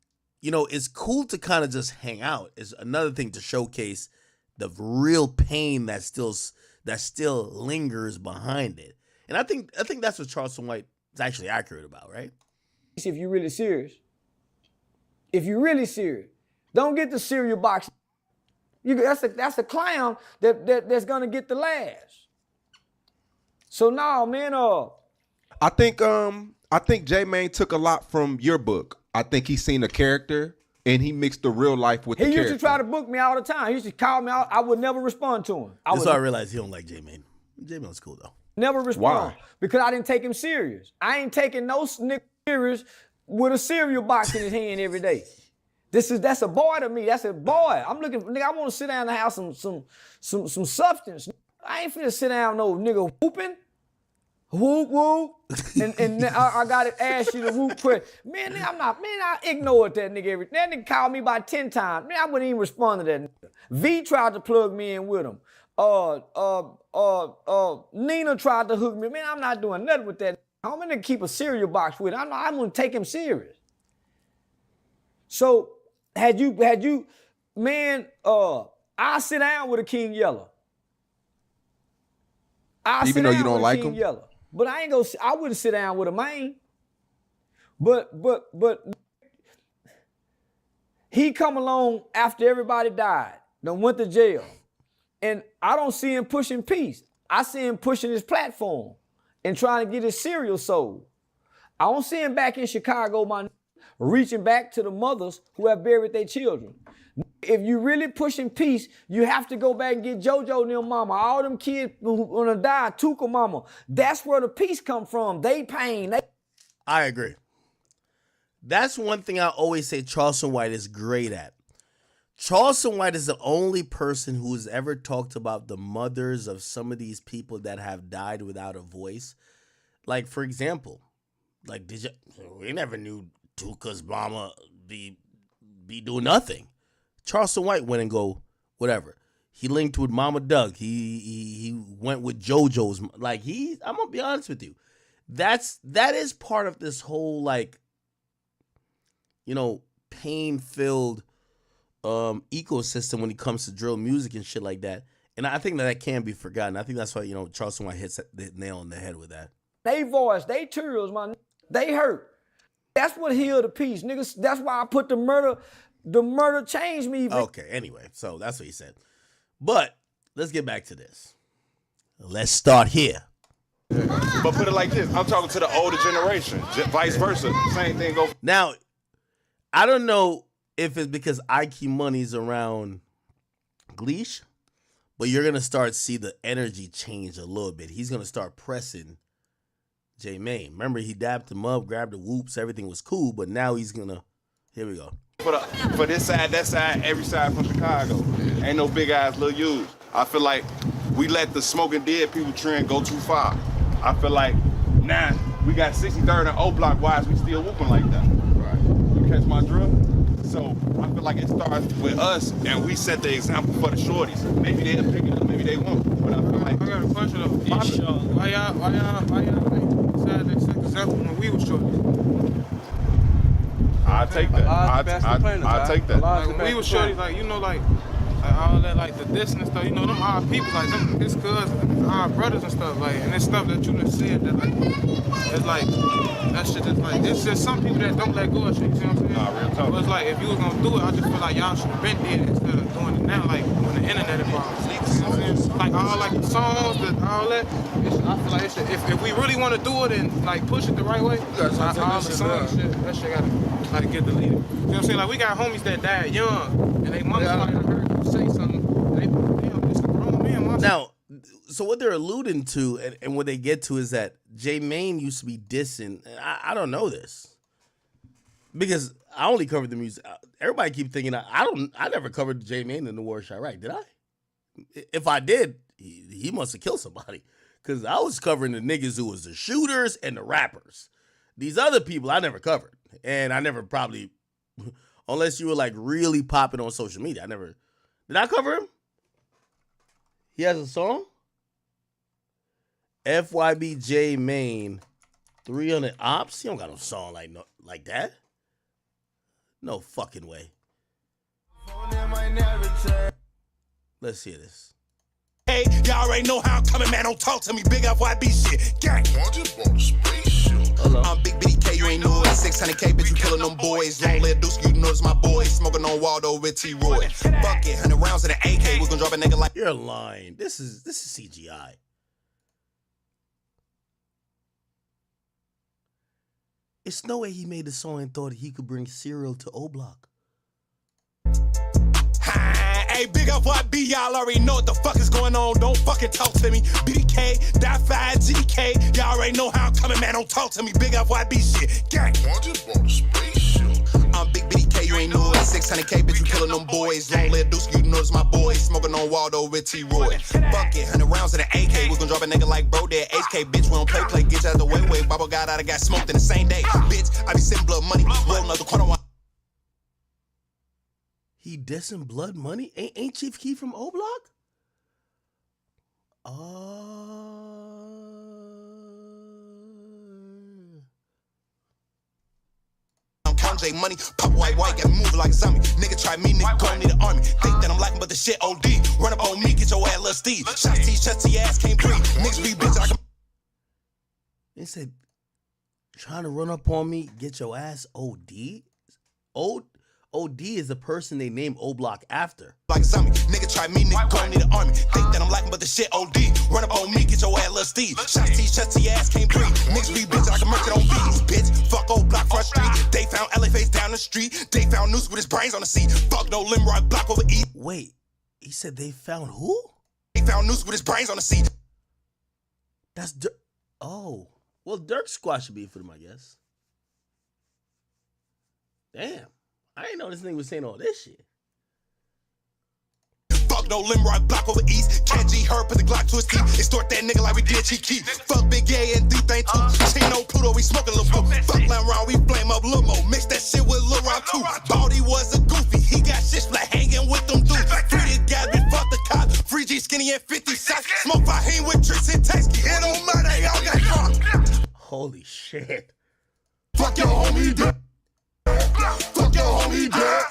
you know, it's cool to kind of just hang out. It's another thing to showcase the real pain that still lingers behind it. And I think that's what Charleston White is actually accurate about, right? If you're really serious. If you're really serious. Don't get the cereal box. That's a clown that's gonna get the laughs. So now, man, I think J-Mane took a lot from your book. I think he seen a character and he mixed the real life with the character. He used to try to book me all the time. He used to call me out. I would never respond to him. That's why I realized he don't like J-Mane. J-Mane's cool though. Never respond. Why? Because I didn't take him serious. I ain't taking no nigga serious with a cereal box in his hand every day. That's a boy to me. That's a boy. I'm looking for, nigga, I want to sit down and have some substance. I ain't finna sit down no nigga whooping. Whoop whoop. and I gotta ask you to whoop quick. Man, I ignored that nigga that nigga called me about 10 times. Man, I wouldn't even respond to that nigga. V tried to plug me in with him. Nina tried to hook me. Man, I'm not doing nothing with that. I'm gonna keep a cereal box with him. I'm gonna take him serious. So had you, man, I sit down with a King Yellow. Even though you don't like him? Yellow. But I wouldn't sit down with a man. But he come along after everybody died, done went to jail. And I don't see him pushing peace. I see him pushing his platform and trying to get his cereal sold. I don't see him back in Chicago, reaching back to the mothers who have buried their children. If you really pushing peace, you have to go back and get JoJo and them mama. All them kids who gonna die, Tuka mama. That's where the peace come from. They pain. I agree. That's one thing I always say Charleston White is great at. Charleston White is the only person who has ever talked about the mothers of some of these people that have died without a voice. Like, for example, like, we never knew Tuka's mama be doing nothing. Charleston White went and go, whatever. He linked with Mama Doug. He went with JoJo's. Like, I'm gonna be honest with you. That is part of this whole, like, you know, pain-filled ecosystem when it comes to drill music and shit like that. And I think that can be forgotten. I think that's why, you know, Charleston White hits the nail on the head with that. They voice, they tears, man. They hurt. That's what healed the peace, niggas. That's why I put the murder changed me. Okay, anyway, so that's what he said. But let's get back to this. Let's start here. But put it like this, I'm talking to the older generation, vice versa. Same thing go. Now, I don't know if it's because IQ Money's around Gleesh, but you're going to start see the energy change a little bit. He's going to start pressing J-Mane. Remember, he dapped him up, grabbed the whoops, everything was cool, but now he's going to, here we go. For this side, that side, every side from Chicago. Ain't no big ass little U's. I feel like we let the smoking dead people trend go too far. I feel like now we got 63rd and O Block. Why is we still whooping like that? Right. You catch my drill? So I feel like it starts with us and we set the example for the shorties. Maybe they'll pick it up, maybe they won't. But I feel like I got a question though. Why y'all decided to set the example when we was shorties? I take that. I take that. Like when we was shorties, like, you know, like all that, like the dissing and stuff, you know, them our people, like them, his cousins, our brothers and stuff, like, and it's stuff that you done said that, like, it's like, that shit is like, it's just some people that don't let go of shit, you see what I'm saying? Nah, real talk. But it's like, if you was gonna do it, I just feel like y'all should have been did it instead of doing it now, like, when the internet involved. You know what I'm saying? Like, all, like, the songs, all that, I feel like it should, if we really want to do it and, like, push it the right way, all the songs, shit, that shit gotta get deleted. You know what I'm saying? Like, we got homies that died young, and they moms might have heard you say something. It's a grown man. Now, so what they're alluding to and what they get to is that J-Mane used to be dissing. I don't know this because I only covered the music. everybody keep thinking I never covered J Mane in the War Chirac, did I? If I did, he must have killed somebody. Because I was covering the niggas who was the shooters and the rappers. These other people I never covered. And I never probably, unless you were like really popping on social media, I never, did I cover him? He has a song? FYB J Mane, 300 Ops? He don't got no song like that. No fucking way. Let's hear this. Hey, y'all already know how I'm coming, man. Don't talk to me, big FYB shit. Gang. I'm Big BDK, you ain't know it. 600K, bitch, you killing them boys. Long live Deuce, you know it's my boy. Smoking on Wallow with T-Roy. Fuck it, 100 rounds in an AK. We gon' drop a nigga like. You're lying. This is CGI. It's no way he made the song and thought he could bring cereal to O Block. Hey, big FYB, y'all already know what the fuck is going on. Don't fucking talk to me. BDK, die 5, GDK. Y'all already know how I'm coming, man. Don't talk to me. Big FYB shit. Gang. I'm Big BDK, you ain't know it. 600K, bitch, you killing them boys. Long live Deuce, you know it's my boy. Smoking on Wallow with T-Roy. Fuck it, 100 rounds in an AK. We gon' drop a nigga like bro dead. HK, bitch, we don't play. Get you out the way. Baba got out, I got smoked in the same day. Bitch, I be sending blood money. Roll another corner. He dissing Blood Money? Ain't Chief Keef from O Block? I'm counting J money, pop white, got me moving like a zombie. Nigga try me, nigga gon' need an army. Think that I'm lacking, but the shit OD. Run up on me, get your ass, Lil Steve. Shots to your ass, can't breathe. Niggas be bitch like a. They said, trying to run up on me, get your ass OD? OD is the person they named O Block after. Like a zombie, nigga try me, nigga gon' need an army. Think that I'm lacking, but the shit OD. Run up on me, get your ass, Lil Steve. Shots to your ass, can't breathe. Niggas be bitch like a merchant on beats. Bitch, fuck O Block front street. They found LA face down the street. They found Noose with his brains on the seat. Fuck no Limrod block over E. Wait, he said they found who? They found Noose with his brains on the seat. That's oh. Well, Durk squashed beef for them, I guess. Damn. I didn't know this nigga was saying all this shit. Fuck no Limrod block over East. Can't G her, put the Glock to his teeth. Extort that nigga like we did Cheeky. Fuck Big A and D thing too. Chino Pluto, we smoking Lil Boo. Fuck Lam Round, we flame up Lil Mo. Mix that shit with Lil Round too. Baldy was a goofy. He got shit splat hanging with them dudes. Free this guy, bitch, fuck the cop. Free G skinny and 50 shots. Smoke Fahim with tricks and Tasky. It don't matter, y'all got drunk. Holy shit. Fuck your homie dead. Fuck your homie dead.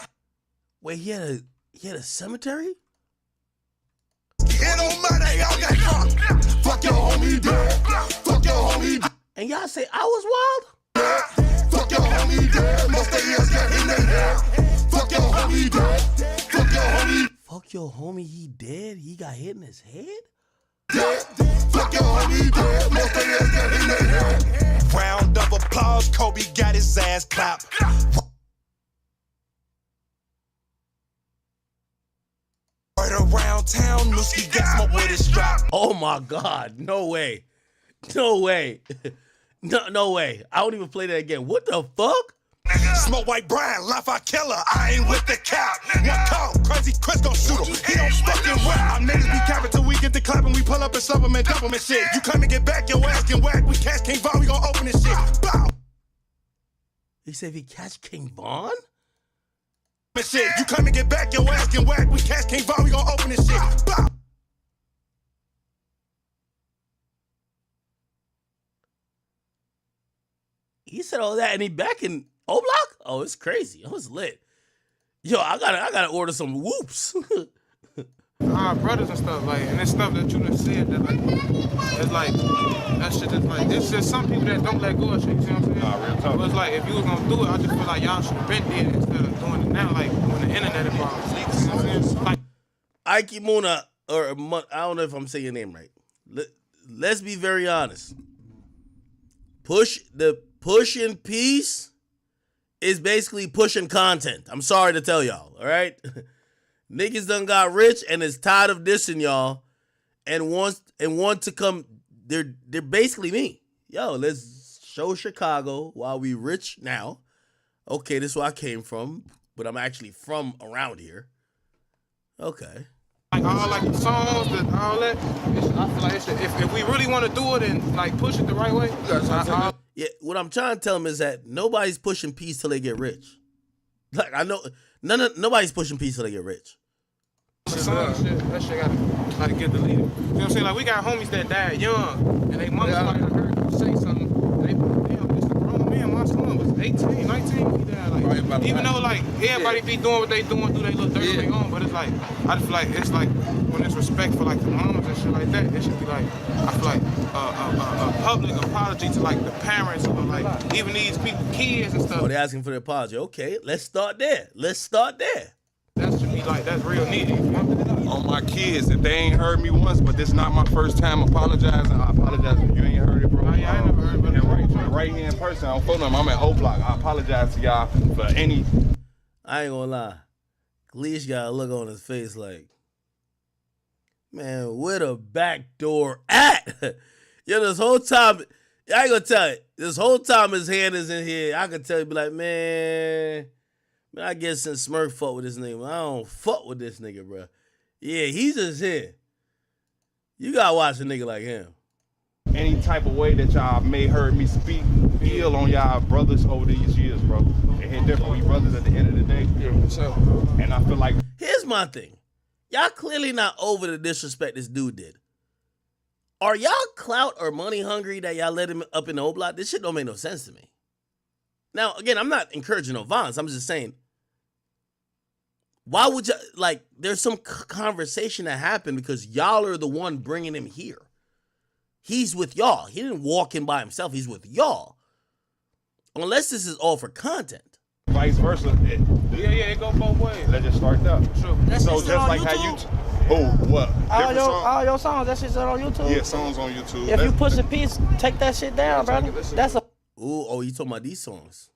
Wait, he had a cemetery? It don't matter, y'all got drunk. Fuck your homie dead. Fuck your homie dead. And y'all say I was wild? Fuck your homie dead. Most of y'all got in their head. Fuck your homie dead. Fuck your homie. Fuck your homie, he dead? He got hit in his head? Dead. Fuck your homie dead. Most of y'all got in their head. Round of applause, Kobe got his ass clapped. Right around town, Nooski got smoke with his strap. Oh my God, no way. No way. No way. I don't even play that again. What the fuck? Smoke White Brian, Lafayette Killer, I ain't with the cap. One call, Crazy Chris gon' shoot him. He don't fucking rap. Our niggas be capping till we get the clap and we pull up and slap him and dump him and shit. You come and get back, your ass get whacked. We catch King Von, we gon' open this shit. Bow. He said if he catch King Von? Shit, you come and get back, your ass get whacked. We catch King Von, we gon' open this shit. Bow. He said all that and he back in O Block? Oh, it's crazy. I was lit. Yo, I gotta order some whoops. Our brothers and stuff, like, and it's stuff that you done said that, like, it's like, that shit is like, it's just some people that don't let go of shit, you see what I'm saying? Real talk. But it's like, if you was gonna do it, I just feel like y'all should have been dead instead of doing it now, like, when the internet involved, you know what I'm saying? Like, Ike Muna, or I don't know if I'm saying your name right. Let's be very honest. Pushing peace is basically pushing content. I'm sorry to tell y'all, all right? Niggas done got rich and is tired of dissing y'all and want to come. They're basically me. Yo, let's show Chicago while we rich now. Okay, this is where I came from. but I'm actually from around here. Okay. Like all like the songs, all that. I feel like if we really want to do it and like push it the right way, yeah. What I'm trying to tell them is that nobody's pushing peace till they get rich. Like I know nobody's pushing peace till they get rich. That shit gotta get deleted. You know what I'm saying? Like we got homies that died young, and they mothers might have heard them say something. Damn, it's the grown man. My son was 18, 19. He died. Like, even though like everybody be doing what they doing, do they look dirty on their own, but it's like I feel like it's like when there's respect for like the mamas and shit like that, it should be like I feel like a public apology to like the parents or like even these people, kids and stuff. Oh, they're asking for the apology. Okay, let's start there. That should be like, that's real needed. On my kids, if they ain't heard me once, but this not my first time apologizing, I apologize if you ain't heard it, bro. I ain't never heard it, but right here in person, on phone number, I'm at O Block. I apologize to y'all for any. I ain't gonna lie. Leash got a look on his face like, man, where the back door at? Yo, this whole time, I ain't gonna tell you, this whole time his hand is in here, I could tell you, be like, man, I guess since Smurf fuck with this nigga, man, I don't fuck with this nigga, bro. Yeah, he's just here. You gotta watch a nigga like him. Any type of way that y'all may heard me speak, feel on y'all brothers over these years, bro. It hit different. We brothers at the end of the day. Yeah, so. And I feel like. Here's my thing. Y'all clearly not over the disrespect this dude did. Are y'all clout or money hungry that y'all let him up in the old block? This shit don't make no sense to me. Now, again, I'm not encouraging no violence. I'm just saying, why would y'all, like, there's some conversation that happened because y'all are the one bringing him here. He's with y'all. He didn't walk in by himself. He's with y'all. Unless this is all for content. Vice versa. It go both ways. Let's just start there. Sure. So just like how you. What? All your songs, that shit's on YouTube? Yeah, songs on YouTube. If you push a piece, take that shit down, brother. That's a. Ooh, you talking about these songs?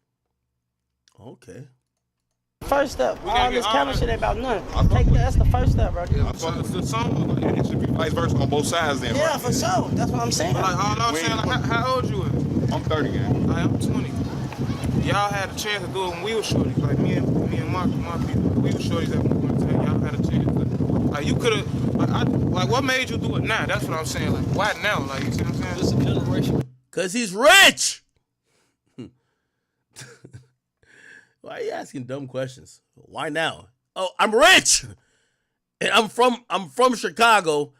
Okay. First step. All this camera shit ain't about nothing. Take that. That's the first step, bro. The song, it should be vice versa on both sides then, yeah, right? for sure. That's what I'm saying. Like, all I'm saying, like, how old you is? I'm 30, man. I'm 20. Y'all had a chance to do it when we were shorties. Like, me and my people, we were shorties at one point in time. Y'all had a chance to, like, you could have, like, what made you do it now? That's what I'm saying. Like, why now? Like, you see what I'm saying? It's a generation. Because he's rich. Why are you asking dumb questions? Why now? Oh, I'm rich. And I'm from Chicago,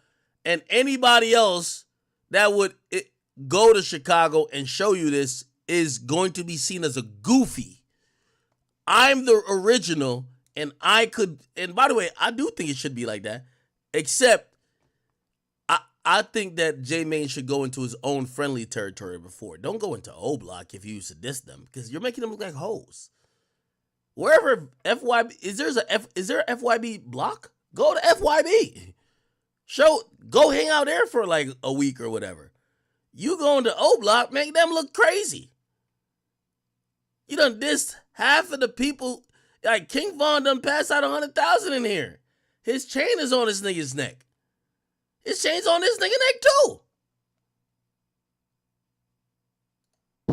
and anybody else that would go to Chicago and show you this is going to be seen as a goofy. I'm the original, and and by the way, I do think it should be like that, except I think that J Mane should go into his own friendly territory before. Don't go into O Block if you used to diss them, because you're making them look like hoes. Wherever FYB is there a FYB block? Go to FYB. Go hang out there for like a week or whatever. You going to O Block, make them look crazy. You done dissed half of the people. Like King Von done passed out 100,000 in here. His chain is on this nigga's neck. His chain's on this nigga's neck too.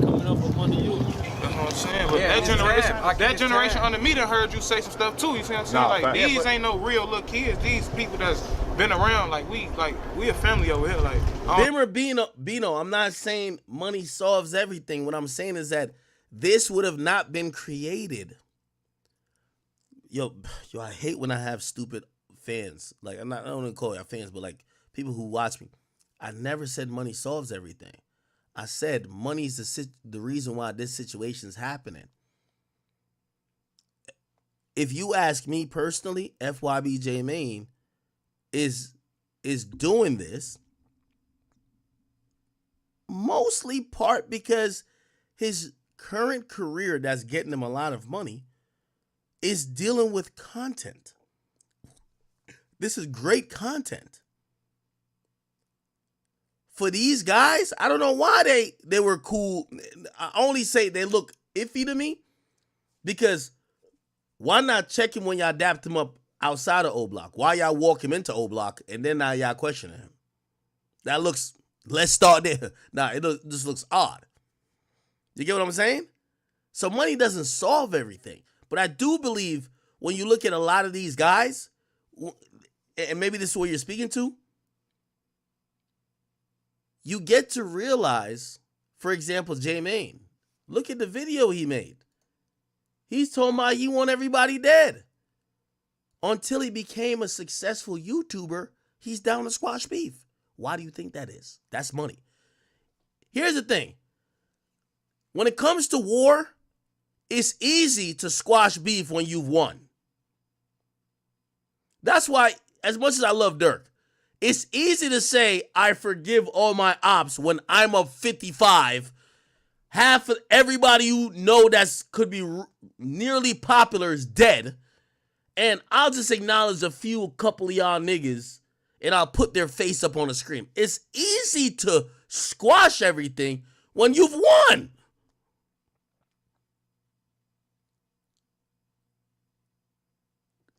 Coming up with money, you. That's what I'm saying. But that generation under me done heard you say some stuff too. You see what I'm saying? Like these ain't no real little kids. These people that's been around, like we a family over here. Like Bimmer Bino, I'm not saying money solves everything. What I'm saying is that this would have not been created. Yo, I hate when I have stupid fans. Like I don't want to call it fans, but like people who watch me. I never said money solves everything. I said money's the reason why this situation's happening. If you ask me personally, FYB J Mane is doing this mostly part because his current career that's getting him a lot of money is dealing with content. This is great content. For these guys, I don't know why they were cool. I only say they look iffy to me because why not check him when y'all dapped him up outside of O Block? Why y'all walk him into O Block and then now y'all questioning him? Let's start there. This looks odd. You get what I'm saying? So money doesn't solve everything. But I do believe when you look at a lot of these guys, and maybe this is what you're speaking to, you get to realize, for example, J-Mane. Look at the video he made. He's talking about he want everybody dead. Until he became a successful YouTuber, he's down to squash beef. Why do you think that is? That's money. Here's the thing. When it comes to war, it's easy to squash beef when you've won. That's why, as much as I love Durk, it's easy to say I forgive all my ops when I'm up 55. Half of everybody you know that could be nearly popular is dead. And I'll just acknowledge a couple of y'all niggas, and I'll put their face up on the screen. It's easy to squash everything when you've won.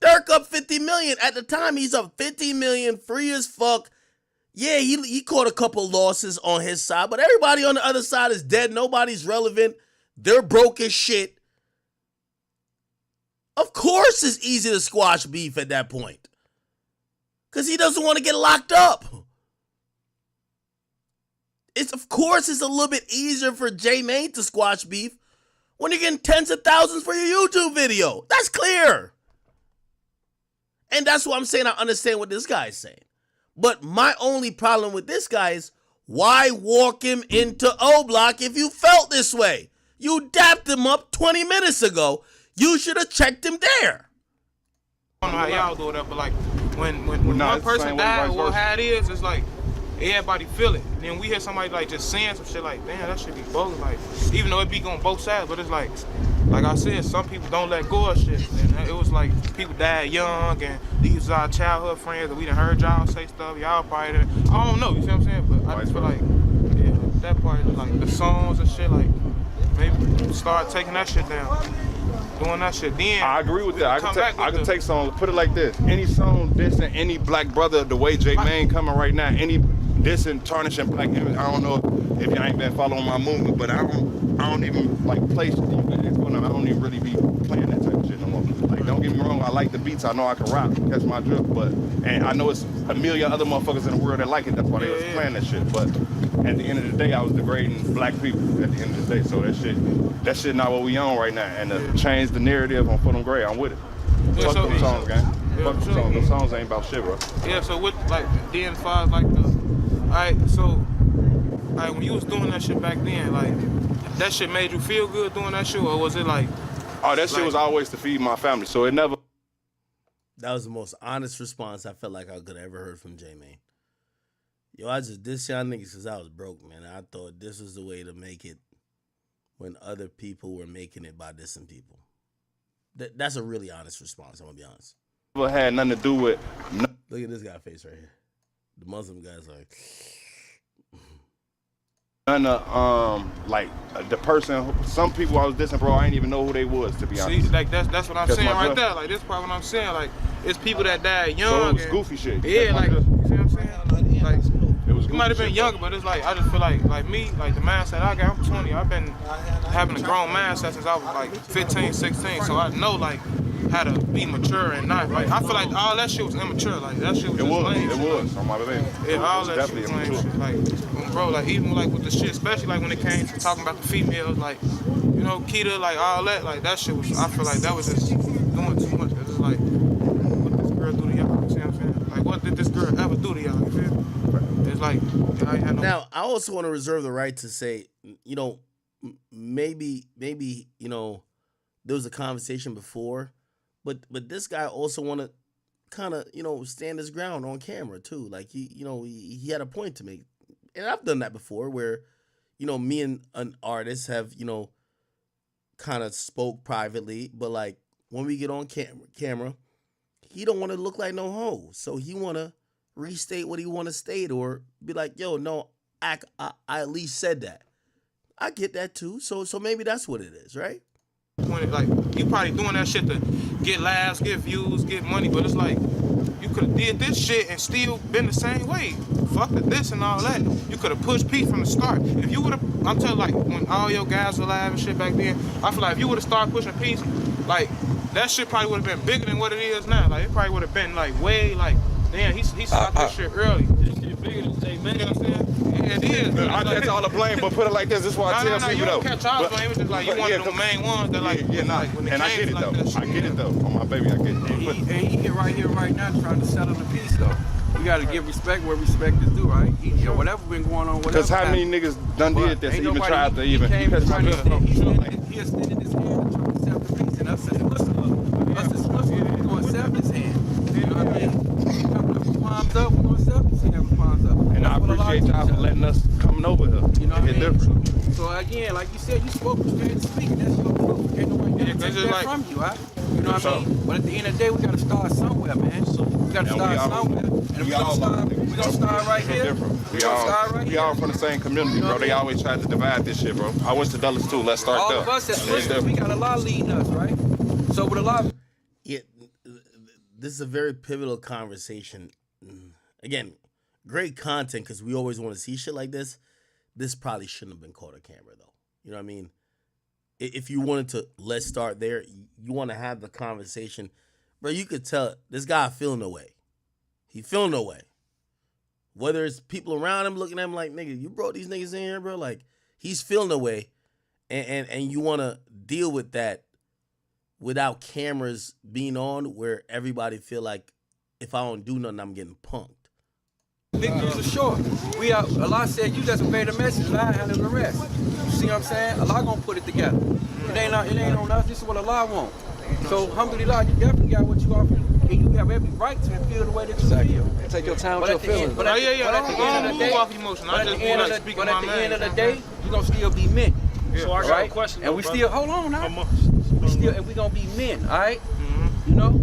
Durk up 50 million. At the time, he's up 50 million, free as fuck. Yeah, he caught a couple losses on his side, but everybody on the other side is dead. Nobody's relevant. They're broke as shit. Of course it's easy to squash beef at that point. Because he doesn't want to get locked up. Of course it's a little bit easier for J-Mane to squash beef when you're getting tens of thousands for your YouTube video. That's clear. And that's what I'm saying. I understand what this guy is saying. But my only problem with this guy is, why walk him into O-Block if you felt this way? You dapped him up 20 minutes ago. You should have checked him there. I don't know how y'all do that, but like when one person died, or how it is, it's like everybody feel it. Then we hear somebody like just saying some shit like, damn, that should be bogus. Like, even though it be on both sides, but it's like I said, some people don't let go of shit. And it was like people died young, and these are our childhood friends, and we done heard y'all say stuff. Y'all probably didn't. I don't know, you see what I'm saying? But I just feel like, yeah, that part, like the songs and shit, like maybe start taking that shit down. Doing that shit, then I agree with that. I can take songs, put it like this. Any song dissing any black brother the way J-Mane coming right now, any dissing, tarnishing black image. I don't know if y'all ain't been following my movement, but I don't even like play shit. I don't even really be playing that type of shit no more. Like, don't get me wrong, I like the beats, I know I can rap, catch my drift, and I know it's a million other motherfuckers in the world that like it, that's why they was playing that shit. But at the end of the day, I was degrading black people at the end of the day, so that shit not what we on right now. And to change the narrative on For Them Gray, I'm with it. Fuck them songs, gang. Fuck them songs. Them songs ain't about shit, bro. Yeah, so with like then as far as like when you was doing that shit back then, like that shit made you feel good doing that shit, or was it like? Oh, that shit was always to feed my family, so it never. That was the most honest response I felt like I could have ever heard from J-Mane. Yo, I just dissed y'all niggas because I was broke, man. I thought this was the way to make it when other people were making it by dissing people. That's a really honest response, I'm gonna be honest. Never had nothing to do with. Look at this guy's face right here. The Muslim guy's like. None of like the person. Some people I was dissing, bro. I didn't even know who they was, to be honest. See, like that's what I'm saying right there. Like this part, what I'm saying, like it's people that died young. So it was goofy shit. Yeah, like you see what I'm saying? Like it was. You might have been younger, but it's like I just feel like me, like the mindset I got. I'm 20. I've been having a grown mindset since I was like 15, 16. So I know like how to be mature and not like. I feel like all that shit was immature. Like that shit was. It was. On my baby. Yeah, all that shit was lame shit. Like, bro, like even like with the shit, especially like when it came to talking about the females, like you know, Keita, like all that, like that shit was. I feel like that was just doing too much. It's just like, what did this girl do to y'all? You see what I'm saying? Like, what did this girl ever do to y'all? You feel? It's like I had no. Now, I also want to reserve the right to say, you know, maybe you know, there was a conversation before. But this guy also want to kind of, you know, stand his ground on camera too. Like he had a point to make. And I've done that before where, you know, me and an artist have, you know, kind of spoke privately. But like when we get on camera, he don't want to look like no hoe. So he want to restate what he want to state or be like, yo, no, I at least said that. I get that too. So maybe that's what it is, right? Like you probably doing that shit to get laughs, get views, get money, but it's like you could have did this shit and still been the same way. Fuck this and all that. You could have pushed Pete from the start. If you would have, I'm telling you, like when all your guys were alive and shit back then, I feel like if you would have started pushing Pete like, that shit probably would have been bigger than what it is now. Like, it probably would have been, like, way, like, damn, he stopped this shit early. This shit bigger than J Man. You know what I'm saying? Yeah, it is. I catch all the blame, but put it like this. This is why I tell people, you though. don't catch all the blame. It was just like, you one of the main ones that, like, like when and I get it, though. I get it, though. On my baby, I get it. And he here right now trying to settle the peace, though. We got to give respect where respect is due, right? Whatever been going on, whatever. Because how many niggas done did this, even tried to even... He extended his hand to try to settle the peace, and us as Swiss, we're going to accept his hand. You know what I mean? Palms up, we're going to accept his hand with palms up. And I appreciate y'all for letting us coming over here. You know what I mean? Different. So again, like you said, you spoke what you had to speak. That's your truth. Ain't nobody gonna take that from you, huh? You know what I mean? But at the end of the day, we gotta start somewhere, man. So we gotta start somewhere. And if we gonna start right here. We all from the same community, bro. They always try to divide this shit, bro. I went to Dulles too. Let's start there. All of us as Muslims, we got a lot leading us, right? So with a lot. Yeah, this is a very pivotal conversation. Again, great content because we always want to see shit like this. This probably shouldn't have been caught on camera, though. You know what I mean? If you wanted to, let's start there. You want to have the conversation. Bro, you could tell this guy feeling away. He feeling away. Whether it's people around him looking at him like, nigga, you brought these niggas in here, bro. Like, he's feeling away. And you want to deal with that without cameras being on where everybody feel like if I don't do nothing, I'm getting punked. Victories are short. Allah said you just obey the message, and I handle the rest. You see what I'm saying? Allah gonna put it together. It ain't on us. This is what Allah want. So, alhamdulillah, you definitely got what you offer, and you have every right to feel the way that you feel. Take your time with your feelings. But at the end of the day, you gonna still be men. So I got a question. And we still hold on now. We gonna be men, all right? You know?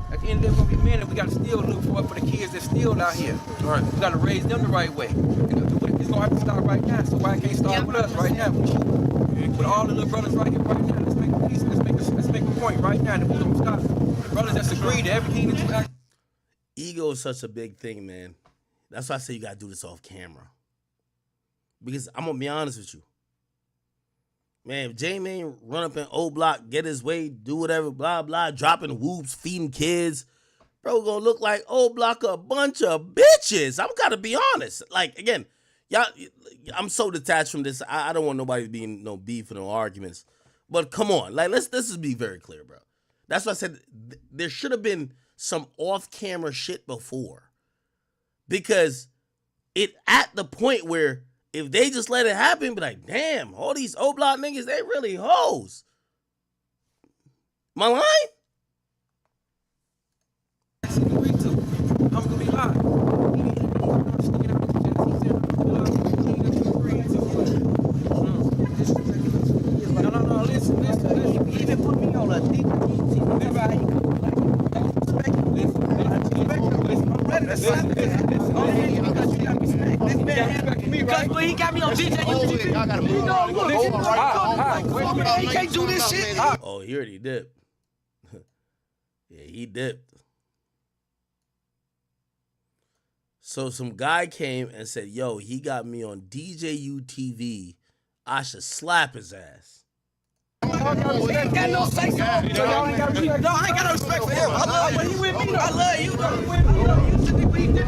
At the end of the day, we're gonna be men, and we gotta still look for the kids that's still out here. Right. We gotta raise them the right way. It's gonna have to start right now. So why can't it start with us right now? With all the little brothers right here, right now. Let's make a peace. Let's make a point right now that we don't stop. Brothers that's agreed to everything that you act. Ego is such a big thing, man. That's why I say you gotta do this off camera. Because I'm gonna be honest with you. Man, if J-Man run up in O Block, get his way, do whatever, blah, blah, dropping whoops, feeding kids, bro, gonna look like O Block a bunch of bitches. I'm gotta be honest. Like, again, y'all, I'm so detached from this. I don't want nobody being no beef or no arguments. But come on, like, let's just be very clear, bro. That's why I said there should have been some off-camera shit before. Because it at the point where if they just let it happen, be like, damn, all these O-Block niggas, they really hoes. My line? No, listen. He even put me on a deep remember how he Because he got me on DJ. Y'all gotta move on. He can't do this shit. Oh, he already dipped. Yeah, he dipped. So some guy came and said, yo, he got me on DJU TV. I should slap his ass. Got no say so. I ain't got no respect for him. I love you. He with me though. I love you though. He with me though. You should think he did it.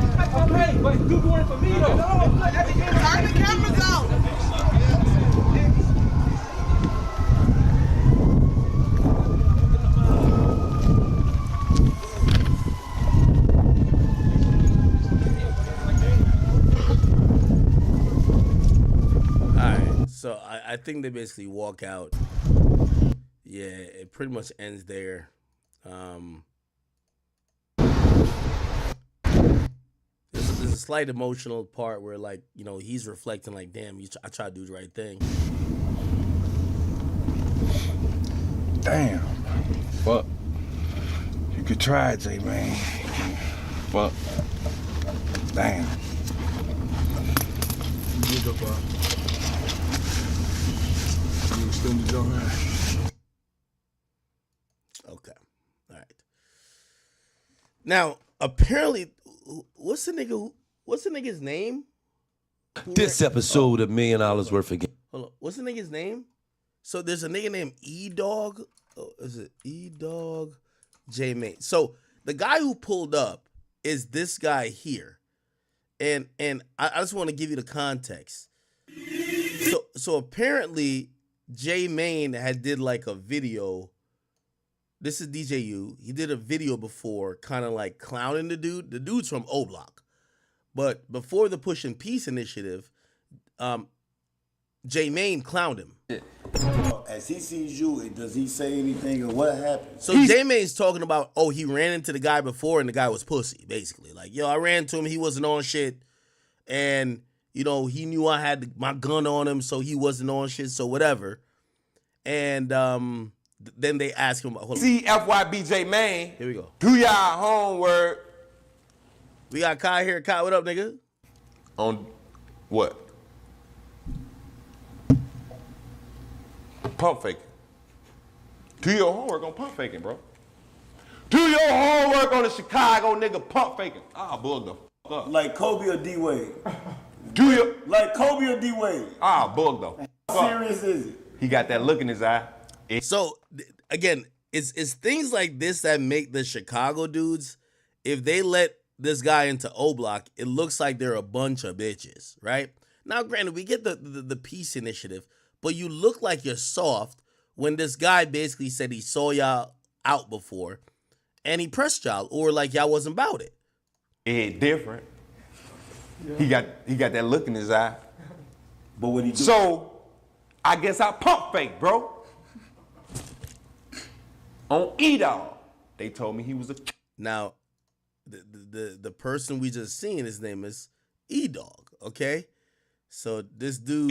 But you doing it for me though. Turn the cameras out. So I think they basically walk out. Yeah, it pretty much ends there. There's a slight emotional part where, like, you know, he's reflecting like, damn, I tried to do the right thing. Damn. Fuck. You could try it, J-Man. Fuck. Damn. Okay. All right. Now, apparently, what's the nigga's name? This episode of $1 Million Worth of Game. Hold on. What's the nigga's name? So there's a nigga named E-Dog is it E-Dog J Mane? So the guy who pulled up is this guy here, and I just want to give you the context. So apparently J Mane had did like a video. This is DJU. He did a video before, kind of like clowning the dude. The dude's from O Block, but before the Push and Peace initiative, J Mane clowned him. As he sees you, does he say anything or what happened? So J Mane's talking about, he ran into the guy before and the guy was pussy, basically. Like, I ran to him, he wasn't on shit, and he knew I had my gun on him, so he wasn't on shit, so whatever. And then they ask him, hold on. CFYBJ Mane. Here we go. Do y'all homework. We got Kai here. Kai, what up, nigga? On what? Pump faking. Do your homework on pump faking, bro. Do your homework on the Chicago nigga pump faking. Bug the fuck up. Like Kobe or D-Wade? Like Kobe or D-Wade? Bug though. How serious is it? He got that look in his eye. So, again, it's things like this that make the Chicago dudes, if they let this guy into O Block, it looks like they're a bunch of bitches, right? Now, granted, we get the peace initiative, but you look like you're soft when this guy basically said he saw y'all out before and he pressed y'all, or like y'all wasn't about it. It hit different. Yeah. He got that look in his eye. But what he do? So, I guess I pump fake, bro. On E-Dog, they told me he was a... Now, the person we just seen, his name is E-Dog, okay? So this dude...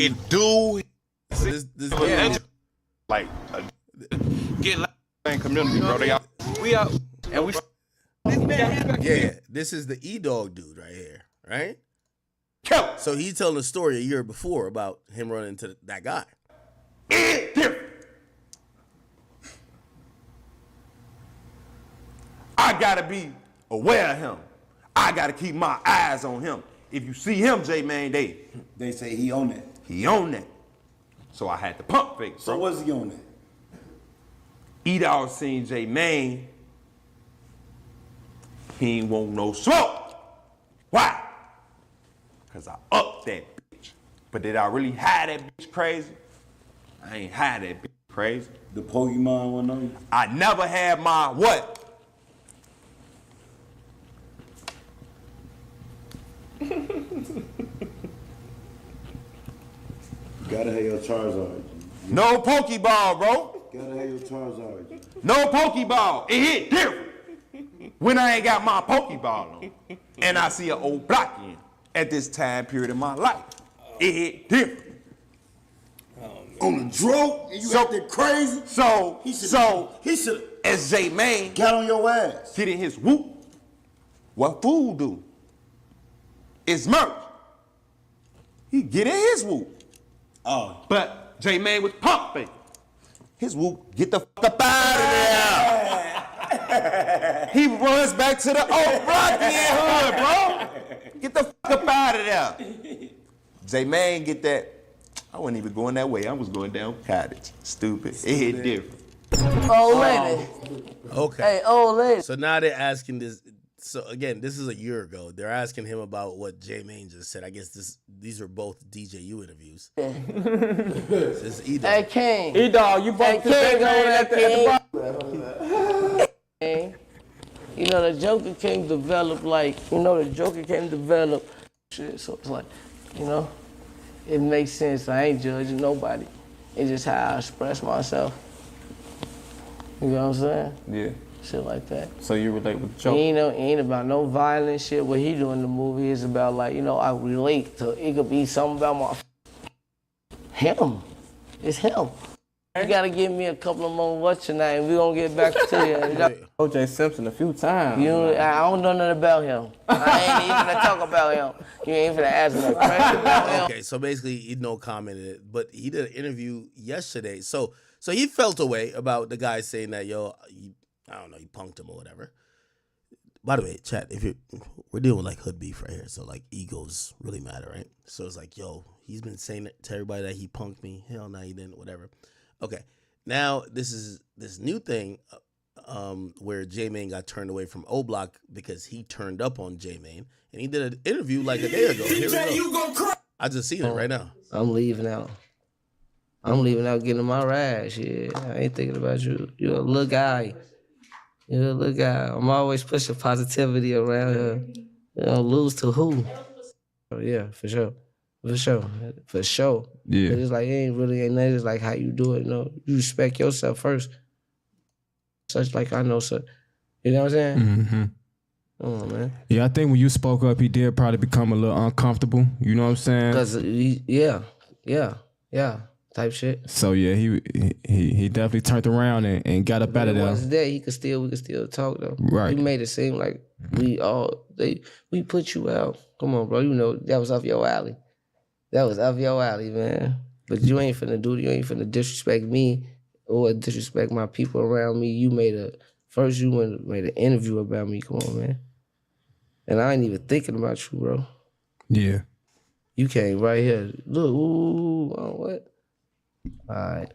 This dude... Like, get like community, bro. We out, and we... Yeah, this is the E-Dog dude right here, right? So he telling a story a year before about him running into that guy. I gotta be aware of him. I gotta keep my eyes on him. If you see him, J Mane, they say he on that. He on that. So I had to pump fake. So what's he on that? E-Dog seen J Mane. He ain't want no smoke. Why? Cause I upped that bitch. But did I really hide that bitch crazy? I ain't hide that bitch crazy. The Pokemon one on you? I never had my what? Gotta have your Charizard. No Pokeball, bro. Gotta have your Charizard. No Pokeball. It hit different when I ain't got my Pokeball on. And I see an old Blockian at this time period in my life. It hit different. On the drove, and you acted crazy. So he should as J Mane got on your ass. Getting his whoop. What fool do? It's merch. He get in his whoop. Oh. But J Mane was pumping. His whoop, get the fuck up out of there. He runs back to the old Blockian hood, bro. Get the fuck up out of there. J Mane get that. I wasn't even going that way. I was going down Cottage. Stupid. It hit different. Old lady. Okay. Hey, old lady. So now they're asking this. So again, this is a year ago. They're asking him about what J Mane just said. I guess these are both DJU interviews. This is E-Dog. Hey, King. E-Dog, you both King at the King. You know, the Joker came develop shit. So it's like, it makes sense. I ain't judging nobody. It's just how I express myself. You know what I'm saying? Yeah. Shit like that. So you relate with the Joker? It ain't about no violent shit. What he do in the movie is about I relate to, it could be something about him. It's him. You gotta give me a couple of more watch tonight and we gonna get back to you. O.J. Simpson a few times. I don't know nothing about him. I ain't even gonna talk about him. You ain't finna ask me no question about him. Okay, so basically he commented, but he did an interview yesterday. So he felt a way about the guy saying that, I don't know, he punked him or whatever. By the way, chat, we're dealing with like hood beef right here, so like egos really matter, right? So it's like, he's been saying to everybody that he punked me. Hell no, he didn't, whatever. Okay, Now this is this new thing where J-Mane got turned away from O Block because he turned up on J-Mane, and he did an interview like a day ago. Here we go. I just seen it right now. I'm leaving out. I'm leaving out getting my ride. Shit, I ain't thinking about you. You're a little guy. You're a little guy. I'm always pushing positivity around here. You know, lose to who? Oh, yeah, for sure. For sure. For sure. Yeah. But it's like, it ain't nothing. It's like how you do it. You know, you respect yourself first. Such like I know, so you know what I'm saying? Mm-hmm. Come on, man. Yeah, I think when you spoke up, he did probably become a little uncomfortable. You know what I'm saying? Cause yeah, type shit. So yeah, he definitely turned around and got up out of there. Once there, we could still talk though. Right. You made it seem like we put you out. Come on, bro. You know that was off your alley. That was off your alley, man. But you ain't finna disrespect me or disrespect my people around me. You made an interview about me. Come on, man. And I ain't even thinking about you, bro. Yeah. You came right here. Look, ooh, oh, what? All right.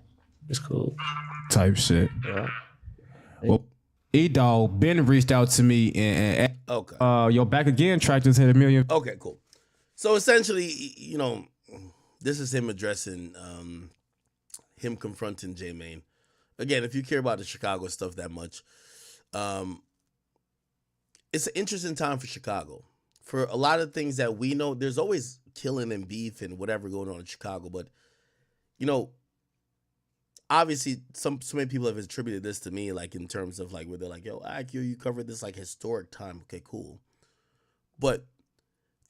It's cool. Type shit. Yeah. Well, E-Dog, Ben reached out to me and okay. Your Back Again track just hit 1 million. Okay, cool. So essentially, you know, this is him addressing him confronting J-Mane. Again, if you care about the Chicago stuff that much, it's an interesting time for Chicago. For a lot of things that we know, there's always killing and beef and whatever going on in Chicago. But, you know, obviously so many people have attributed this to me, like in terms of like where they're like, yo, IQ, you covered this like historic time. Okay, cool. But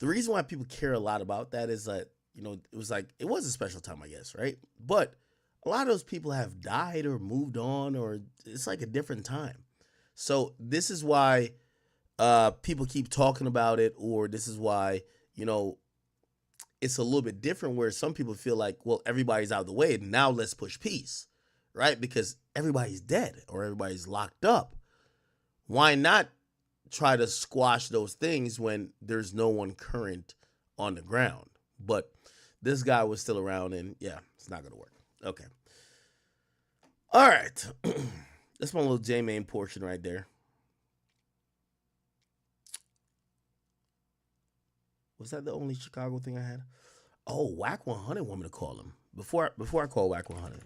the reason why people care a lot about that is that, you know, it was a special time, I guess, right? But a lot of those people have died or moved on, or it's like a different time. So this is why people keep talking about it, or this is why, you know, it's a little bit different where some people feel like, well, everybody's out of the way. Now let's push peace, right? Because everybody's dead or everybody's locked up. Why not try to squash those things when there's no one current on the ground? But this guy was still around, and yeah, it's not going to work. Okay. All right. That's my little J-Mane portion right there. Was that the only Chicago thing I had? Oh, Wack 100 want me to call him. Before I call Wack 100.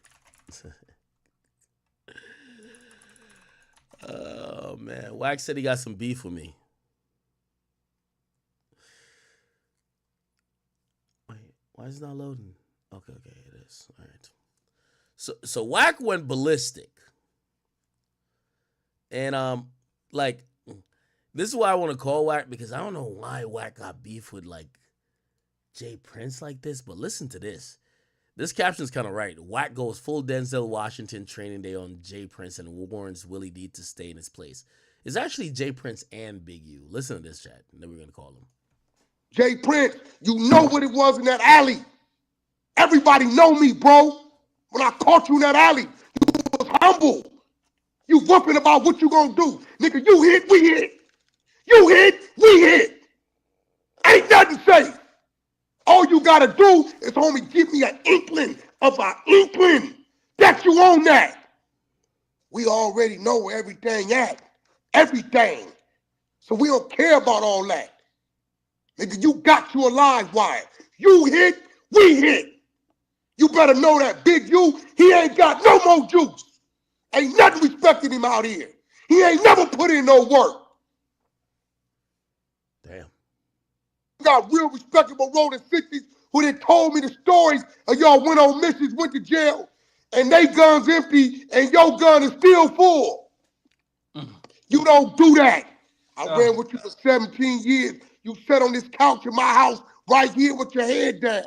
Oh, man. Wack said he got some beef with me. Wait, why is it not loading? Okay, it is. All right. So Wack went ballistic. And like, this is why I want to call Wack, because I don't know why Wack got beef with like Jay Prince like this, but listen to this. This caption's kind of right. Wack goes full Denzel Washington training day on Jay Prince and warns Willie D to stay in his place. It's actually Jay Prince and Big U. Listen to this, chat, and then we're going to call him. Jay Prince, you know what it was in that alley. Everybody know me, bro. When I caught you in that alley, you was humble. You whooping about what you gonna do. Nigga, you hit, we hit. You hit, we hit. Ain't nothing safe. All you gotta do is, homie, give me an inkling of an inkling that you own that. We already know where everything at. Everything. So we don't care about all that. Nigga, you got you a live wire. You hit, we hit. You better know that Big U, he ain't got no more juice. Ain't nothing respecting him out here. He ain't never put in no work. Damn. Got real respectable rolling 60s who they told me the stories of y'all went on missions, went to jail, and they guns empty and your gun is still full. You don't do that. I ran with you for 17 years. You sat on this couch in my house right here with your head down,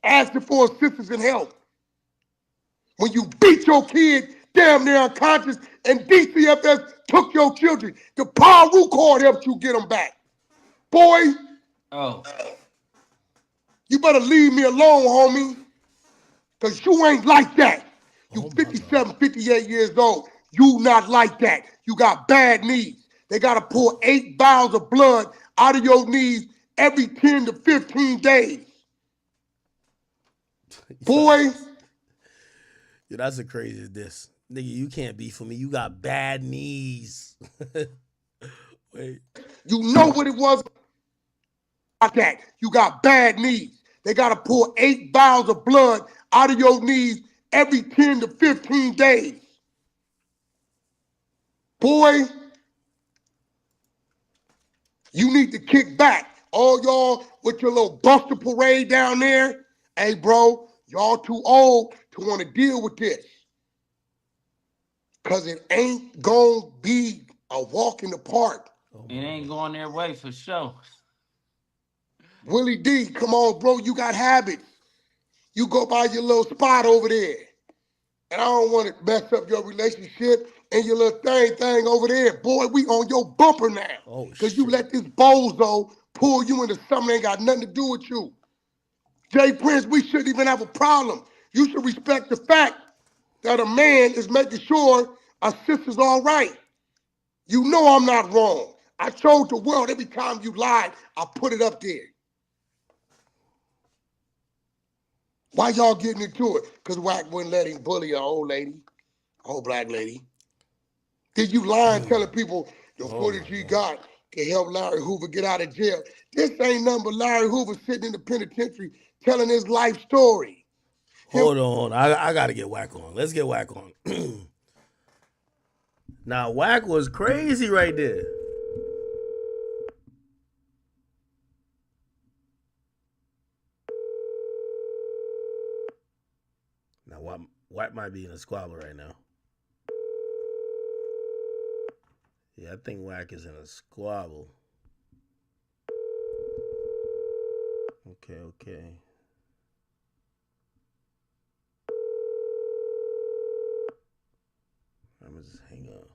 asking for assistance and help. When you beat your kid damn near unconscious and DCFS took your children, the Paru Court helped you get them back. Boy, you better leave me alone, homie, because you ain't like that. You 57, 58 years old. You not like that. You got bad knees. They got to pull 8 vials of blood out of your knees every 10 to 15 days. Boy. Yo, that's the craziest diss. Nigga, you can't beef with me. You got bad knees. Wait. You know what it was? That you got bad knees. They got to pull 8 vials of blood out of your knees every 10 to 15 days. Boy, you need to kick back. All y'all with your little Buster parade down there. Hey, bro, y'all too old to want to deal with this. Because it ain't going to be a walk in the park. It ain't going their way for sure. Willie D, come on, bro. You got habits. You go by your little spot over there. And I don't want to mess up your relationship and your little thing over there. Boy, we on your bumper now. Because you let this bozo pull you into something that ain't got nothing to do with you. Jay Prince, we shouldn't even have a problem. You should respect the fact that a man is making sure a sister's all right. You know I'm not wrong. I showed the world every time you lied, I put it up there. Why y'all getting into it? Because Wack wouldn't let him bully an old lady, old black lady. Did you lying telling people the footage he got can help Larry Hoover get out of jail? This ain't nothing but Larry Hoover sitting in the penitentiary telling his life story. Hold on. I got to get Wack on. Let's get Wack on. Now, Wack was crazy right there. Now, Wack might be in a squabble right now. Yeah, I think Wack is in a squabble. Okay. I'm gonna just hang up.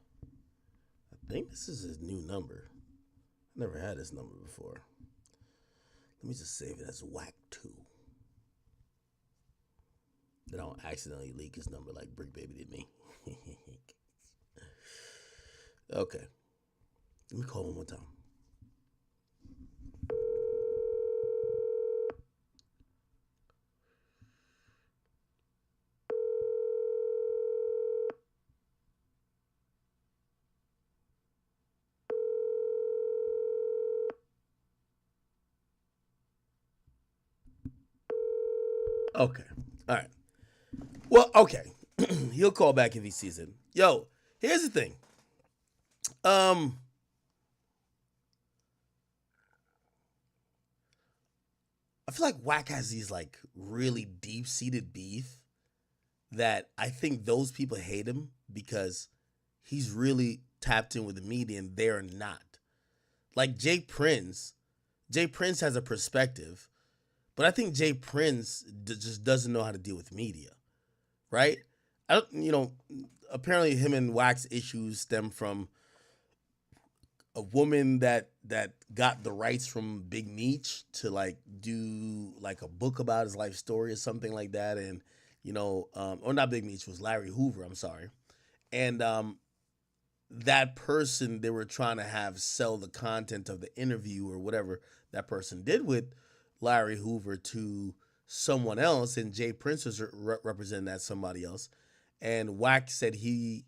I think this is his new number. I never had this number before. Let me just save it as Wack 2. Then I don't accidentally leak his number like Brick Baby did me. Okay. Let me call one more time. Okay. All right. Well, okay. He'll call back if he sees it. Yo, here's the thing. I feel like Wack has these like really deep-seated beef that I think those people hate him because he's really tapped in with the media and they're not. Like Jay Prince has a perspective, but I think Jay Prince just doesn't know how to deal with media, right? Apparently him and Wack's issues stem from a woman that got the rights from Big Meech to like do like a book about his life story or something like that. And, or not Big Meech, it was Larry Hoover, I'm sorry. And that person they were trying to have sell the content of the interview or whatever that person did with Larry Hoover to someone else. And Jay Prince was representing that somebody else. And Wack said he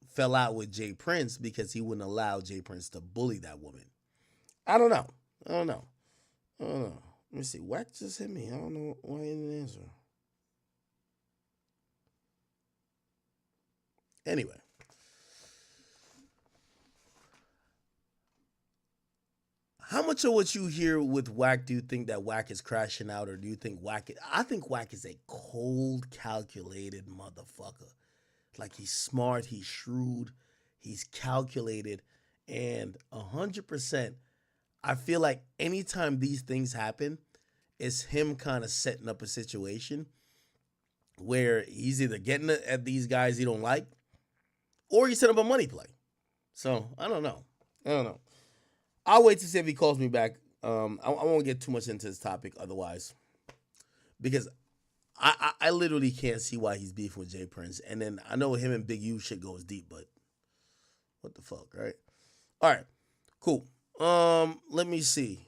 fell out with Jay Prince because he wouldn't allow Jay Prince to bully that woman. I don't know. Let me see. Wack just hit me. I don't know why he didn't answer. Anyway. How much of what you hear with Wack do you think that Wack is crashing out, or do you think I think Wack is a cold, calculated motherfucker. Like, he's smart, he's shrewd, he's calculated, and 100%, I feel like anytime these things happen, it's him kind of setting up a situation where he's either getting at these guys he don't like, or he's setting up a money play. So, I don't know. I'll wait to see if he calls me back. I won't get too much into this topic otherwise, because I literally can't see why he's beefing with Jay Prince. And then I know him and Big U shit goes deep, but what the fuck, right? All right, cool. Let me see.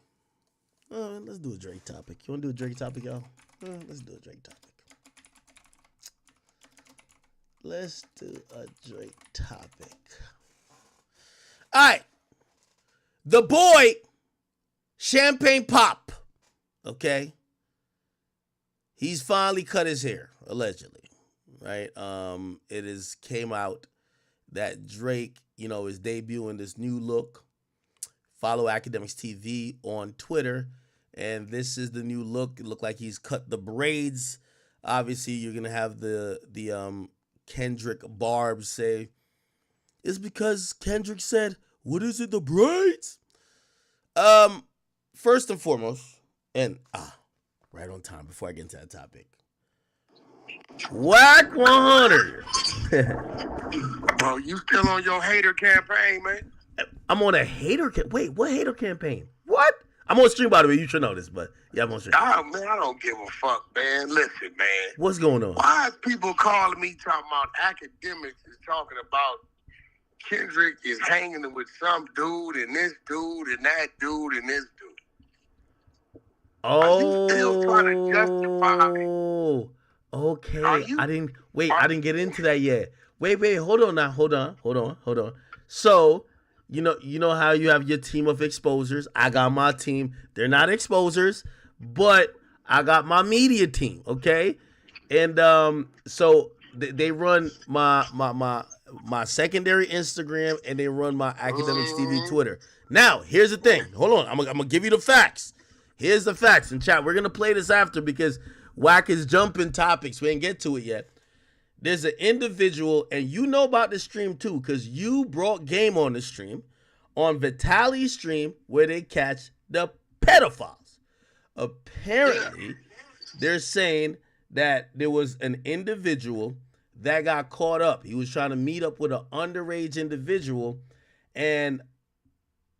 Let's do a Drake topic. You want to do a Drake topic, y'all? Let's do a Drake topic. Let's do a Drake topic. All right. The boy, Champagne Pop, okay? He's finally cut his hair, allegedly, right? It is came out that Drake, is debuting this new look. Follow Academics TV on Twitter, and this is the new look. It looked like he's cut the braids. Obviously, you're gonna have the Kendrick barbs say, "It's because Kendrick said, what is it, the braids?" First and foremost, and right on time before I get into that topic. Wack 100. Bro, you still on your hater campaign, man? I'm on a hater Wait, what hater campaign? What? I'm on stream, by the way. You should know this, but yeah, I'm on stream. Oh, man, I don't give a fuck, man. Listen, man. What's going on? Why is people calling me talking about academics is talking about Kendrick is hanging with some dude and this dude and that dude and this dude? Oh. Are you still trying to justify? Okay. I didn't get into that yet. Wait, hold on now. Hold on. So, you know how you have your team of exposers? I got my team. They're not exposers, but I got my media team, okay? And so they run my secondary Instagram, and they run my Academics TV Twitter. Now, here's the thing. Hold on. I'm gonna give you the facts. Here's the facts in chat. We're gonna play this after because Wack is jumping topics. We ain't get to it yet. There's an individual, and you know about the stream too, because you brought game on the stream, on Vitaly's stream, where they catch the pedophiles. Apparently, they're saying that there was an individual that got caught up. He was trying to meet up with an underage individual, and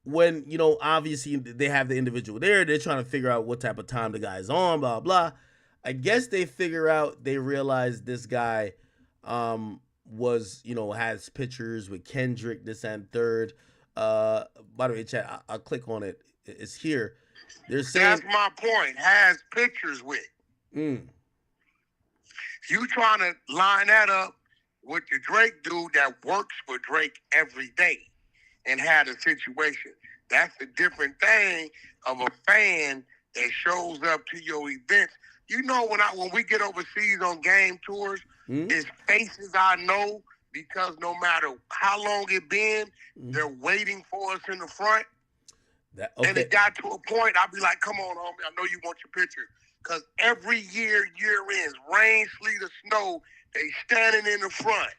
when, obviously they have the individual there, they're trying to figure out what type of time the guy's on, blah, blah. I guess they realize this guy was, has pictures with Kendrick, this and third. By the way, chat, I'll click on it. It's here. They're saying that's my point. Has pictures with. You trying to line that up with the Drake dude that works for Drake every day and had a situation. That's a different thing of a fan that shows up to your events. When we get overseas on game tours, it's faces I know because no matter how long it been, they're waiting for us in the front. And it got to a point, I'd be like, come on, homie, I know you want your picture. Because every year ends, rain, sleet, or snow, they standing in the front.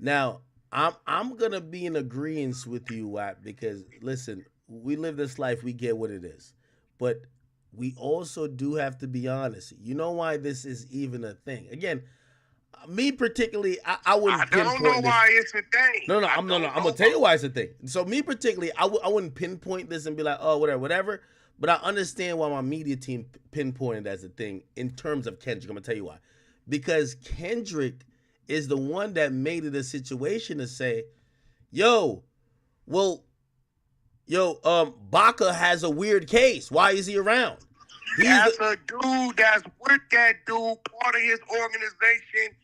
Now, I'm going to be in agreement with you, Wack, because, listen, we live this life, we get what it is. But we also do have to be honest. You know why this is even a thing? Again, me particularly, I wouldn't pinpoint this. I don't know why it's a thing. No, I'm going to tell you why it's a thing. So me particularly, I wouldn't pinpoint this and be like, oh, whatever. But I understand why my media team pinpointed as a thing in terms of Kendrick. I'm going to tell you why. Because Kendrick is the one that made it a situation to say, Baca has a weird case. Why is he around? That's a dude that's with that dude, part of his organization,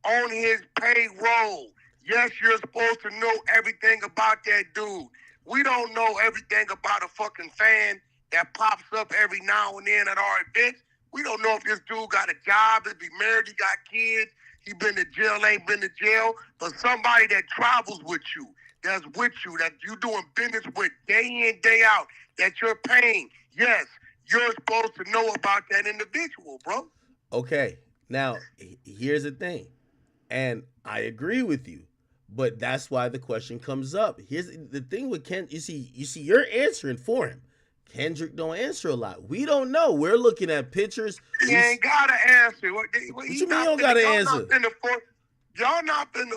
on his payroll. Yes, you're supposed to know everything about that dude. We don't know everything about a fucking fan that pops up every now and then at our events. We don't know if this dude got a job, if he married, he got kids, he been to jail, ain't been to jail. But somebody that travels with you, that's with you, that you doing business with day in, day out, that you're paying. Yes, you're supposed to know about that individual, bro. Okay, now, here's the thing. And I agree with you. But that's why the question comes up. Here's the thing with Ken. You see, you're answering for him. Kendrick don't answer a lot. We don't know. We're looking at pictures. He ain't got to answer. What you mean you don't got to answer? Y'all not been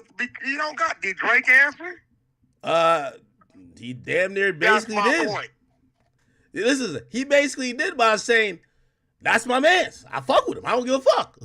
you don't got. Did Drake answer? He damn near basically did. Point. He basically did by saying, that's my man. I fuck with him. I don't give a fuck.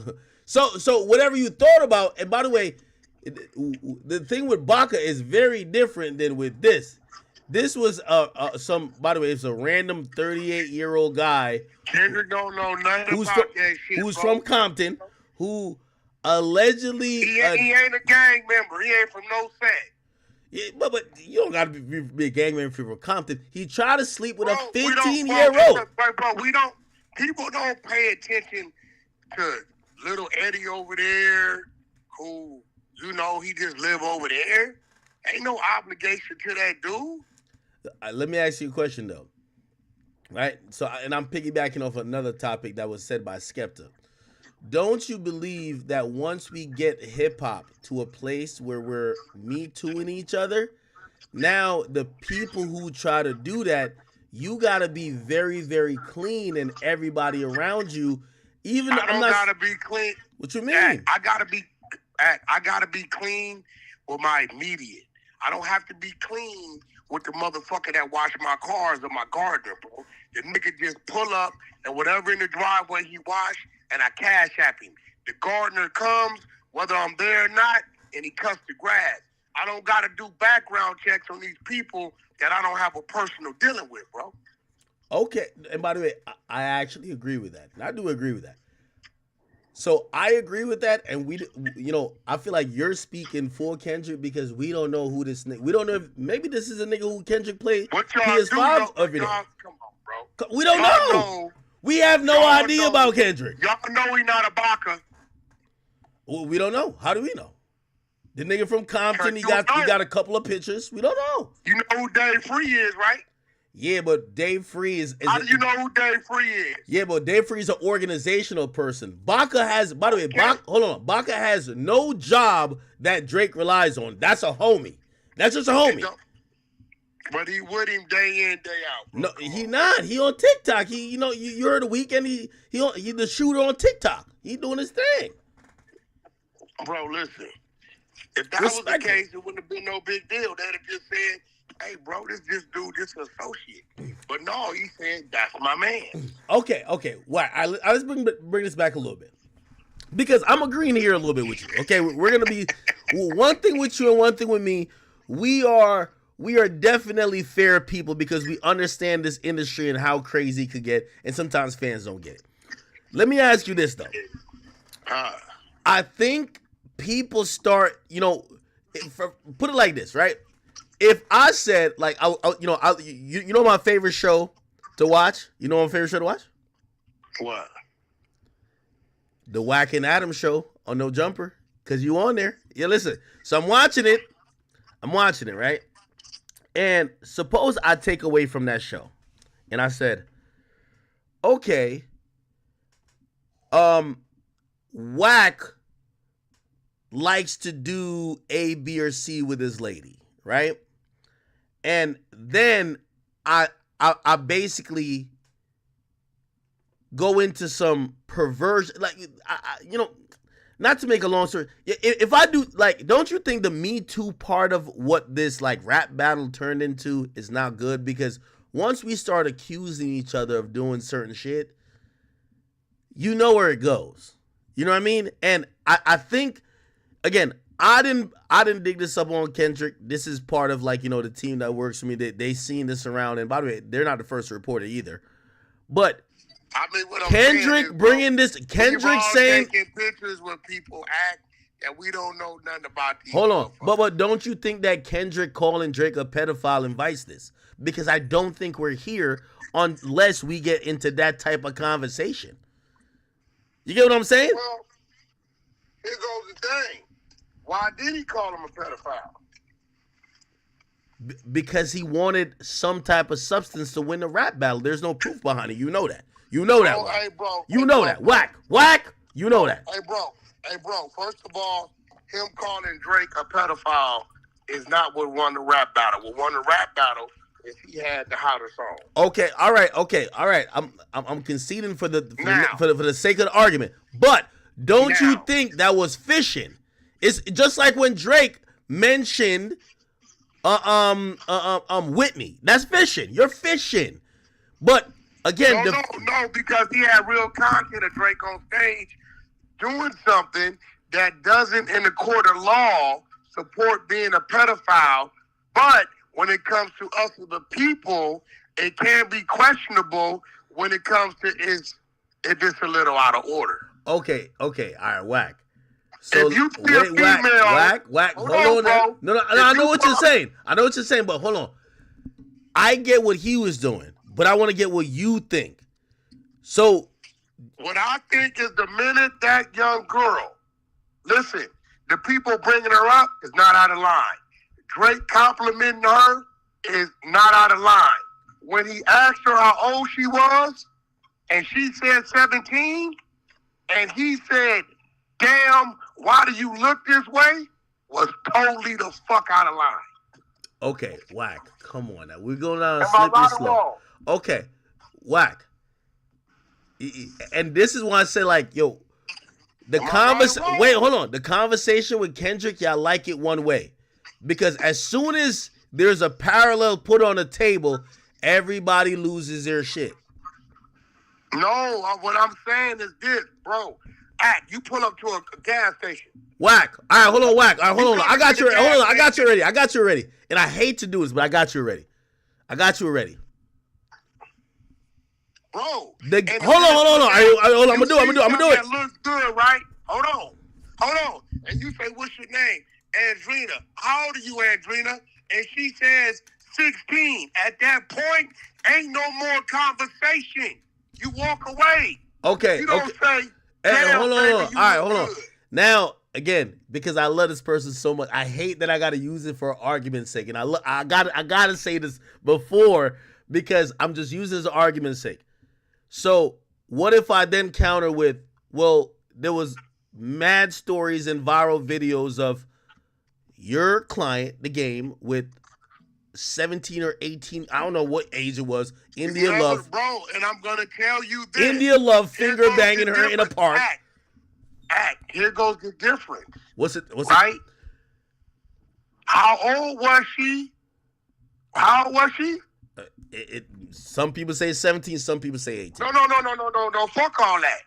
So whatever you thought about, and by the way, the thing with Baca is very different than with this. This was by the way, it's a random 38-year-old guy. Kendrick don't know nothing about that shit. Who's from Compton, who allegedly. He ain't a gang member. He ain't from no set. Yeah, but you don't gotta be a gang member if you're from Compton. He tried to sleep with a 15-year-old. Bro, we don't. People don't pay attention to little Eddie over there, who he just live over there. Ain't no obligation to that dude. Let me ask you a question though. Right? So, and I'm piggybacking off another topic that was said by Skepta. Don't you believe that once we get hip hop to a place where we're Me Tooing each other, now the people who try to do that, you gotta be very, very clean, and everybody around you. Even I don't gotta be clean. What you mean? I gotta be clean with my immediate. I don't have to be clean with the motherfucker that wash my cars or my gardener, bro. The nigga just pull up and whatever in the driveway he wash, and I cash app him. The gardener comes, whether I'm there or not, and he cuts the grass. I don't gotta do background checks on these people that I don't have a personal dealing with, bro. Okay, and by the way, I actually agree with that. I do agree with that. So I agree with that, and I feel like you're speaking for Kendrick because we don't know who this nigga. We don't know if maybe this is a nigga who Kendrick played PS5 every day. Come on, bro. We don't know. We have no idea about Kendrick. Y'all know he not a Baka. Well, we don't know. How do we know? The nigga from Compton, he got a couple of pictures. We don't know. You know who Dave Free is, right? Yeah, but Dave Free is How do you know who Dave Free is? Yeah, but Dave Free is an organizational person. Baka has, by the way, Baka has no job that Drake relies on. That's a homie. That's just a homie. But he with him day in, day out. No, he not. He on TikTok. You heard the weekend. He the shooter on TikTok. He doing his thing. Bro, listen. If that was the case, it wouldn't have been no big deal. They'd have just said, hey, bro, this dude, this associate. But no, he said, that's my man. Okay. Why? Let's bring this back a little bit. Because I'm agreeing here a little bit with you. Okay, we're going to be one thing with you and one thing with me. We are definitely fair people because we understand this industry and how crazy it could get, and sometimes fans don't get it. Let me ask you this, though. I think people start, put it like this, right? If I said, like, you know my favorite show to watch? You know my favorite show to watch? What? The Wack and Adam show on No Jumper. Because you on there. Yeah, listen. So I'm watching it, right? And suppose I take away from that show. And I said, okay, Wack likes to do A, B, or C with his lady, right? And then I basically go into some perversion, like, not to make a long story. If I do, like, don't you think the Me Too part of what this, like, rap battle turned into is not good? Because once we start accusing each other of doing certain shit, you know where it goes. You know what I mean? And I think, again, I didn't dig this up on Kendrick. This is part of, like, the team that works for me. They seen this around, and by the way, they're not the first to report it either. But I mean, what Kendrick bringing this, Kendrick saying taking pictures where people act that we don't know nothing about. Hold on, but don't you think that Kendrick calling Drake a pedophile invites this? Because I don't think we're here unless we get into that type of conversation. You get what I'm saying? Well, here goes the thing. Why did he call him a pedophile? Because he wanted some type of substance to win the rap battle. There's no proof behind it. You know that. You know that. Hey, bro. You know that. Wack. You know that. Hey, bro. First of all, him calling Drake a pedophile is not what won the rap battle. What won the rap battle is he had the hotter song. Okay. All right. I'm conceding for the sake of the argument. But don't you think that was fishing? It's just like when Drake mentioned Whitney. That's fishing. You're fishing. But again, no, because he had real content of Drake on stage doing something that doesn't, in the court of law, support being a pedophile. But when it comes to us as the people, it can be questionable when it comes to if it's a little out of order. Okay. All right, Wack. So if you see a wait, female, Wack. Hold on now. No, I know what you're saying. I know what you're saying, but hold on. I get what he was doing, but I want to get what you think. So what I think is the minute that young girl, listen, the people bringing her up is not out of line. Drake complimenting her is not out of line. When he asked her how old she was, and she said 17, and he said, damn, why do you look this way? Was totally the fuck out of line. okay, Wack, come on now. We're going down a slippery slope. Okay, Wack. And this is why I say, like, yo, the conversation. Wait, hold on. The conversation with Kendrick, y'all like it one way, because as soon as there's a parallel put on the table, everybody loses their shit. No, what I'm saying is this, bro. You pull up to a gas station. Wack. All right, hold on, Wack. All right, hold on. I got you. Hold on. I got you already. And I hate to do this, but I got you already. Bro. Hold on. Hold on. I'm gonna do it. That looks good, right? Hold on. And you say, what's your name? Andrina. How old are you, Andrina? And she says 16. At that point, ain't no more conversation. You walk away. Okay. You don't say, hey, hold on. Baby, All right, hold on. Now, again, because I love this person so much, I hate that I got to use it for argument's sake. And I got to say this before, because I'm just using it as an argument's sake. So what if I then counter with, well, there was mad stories and viral videos of your client, the game, with 17 or 18, I don't know what age it was, India Love. Bro, and I'm going to tell you this. India Love finger banging her in a park. Here goes the difference. What's it? Right? How old was she? Some people say 17, some people say 18. No. Fuck all that.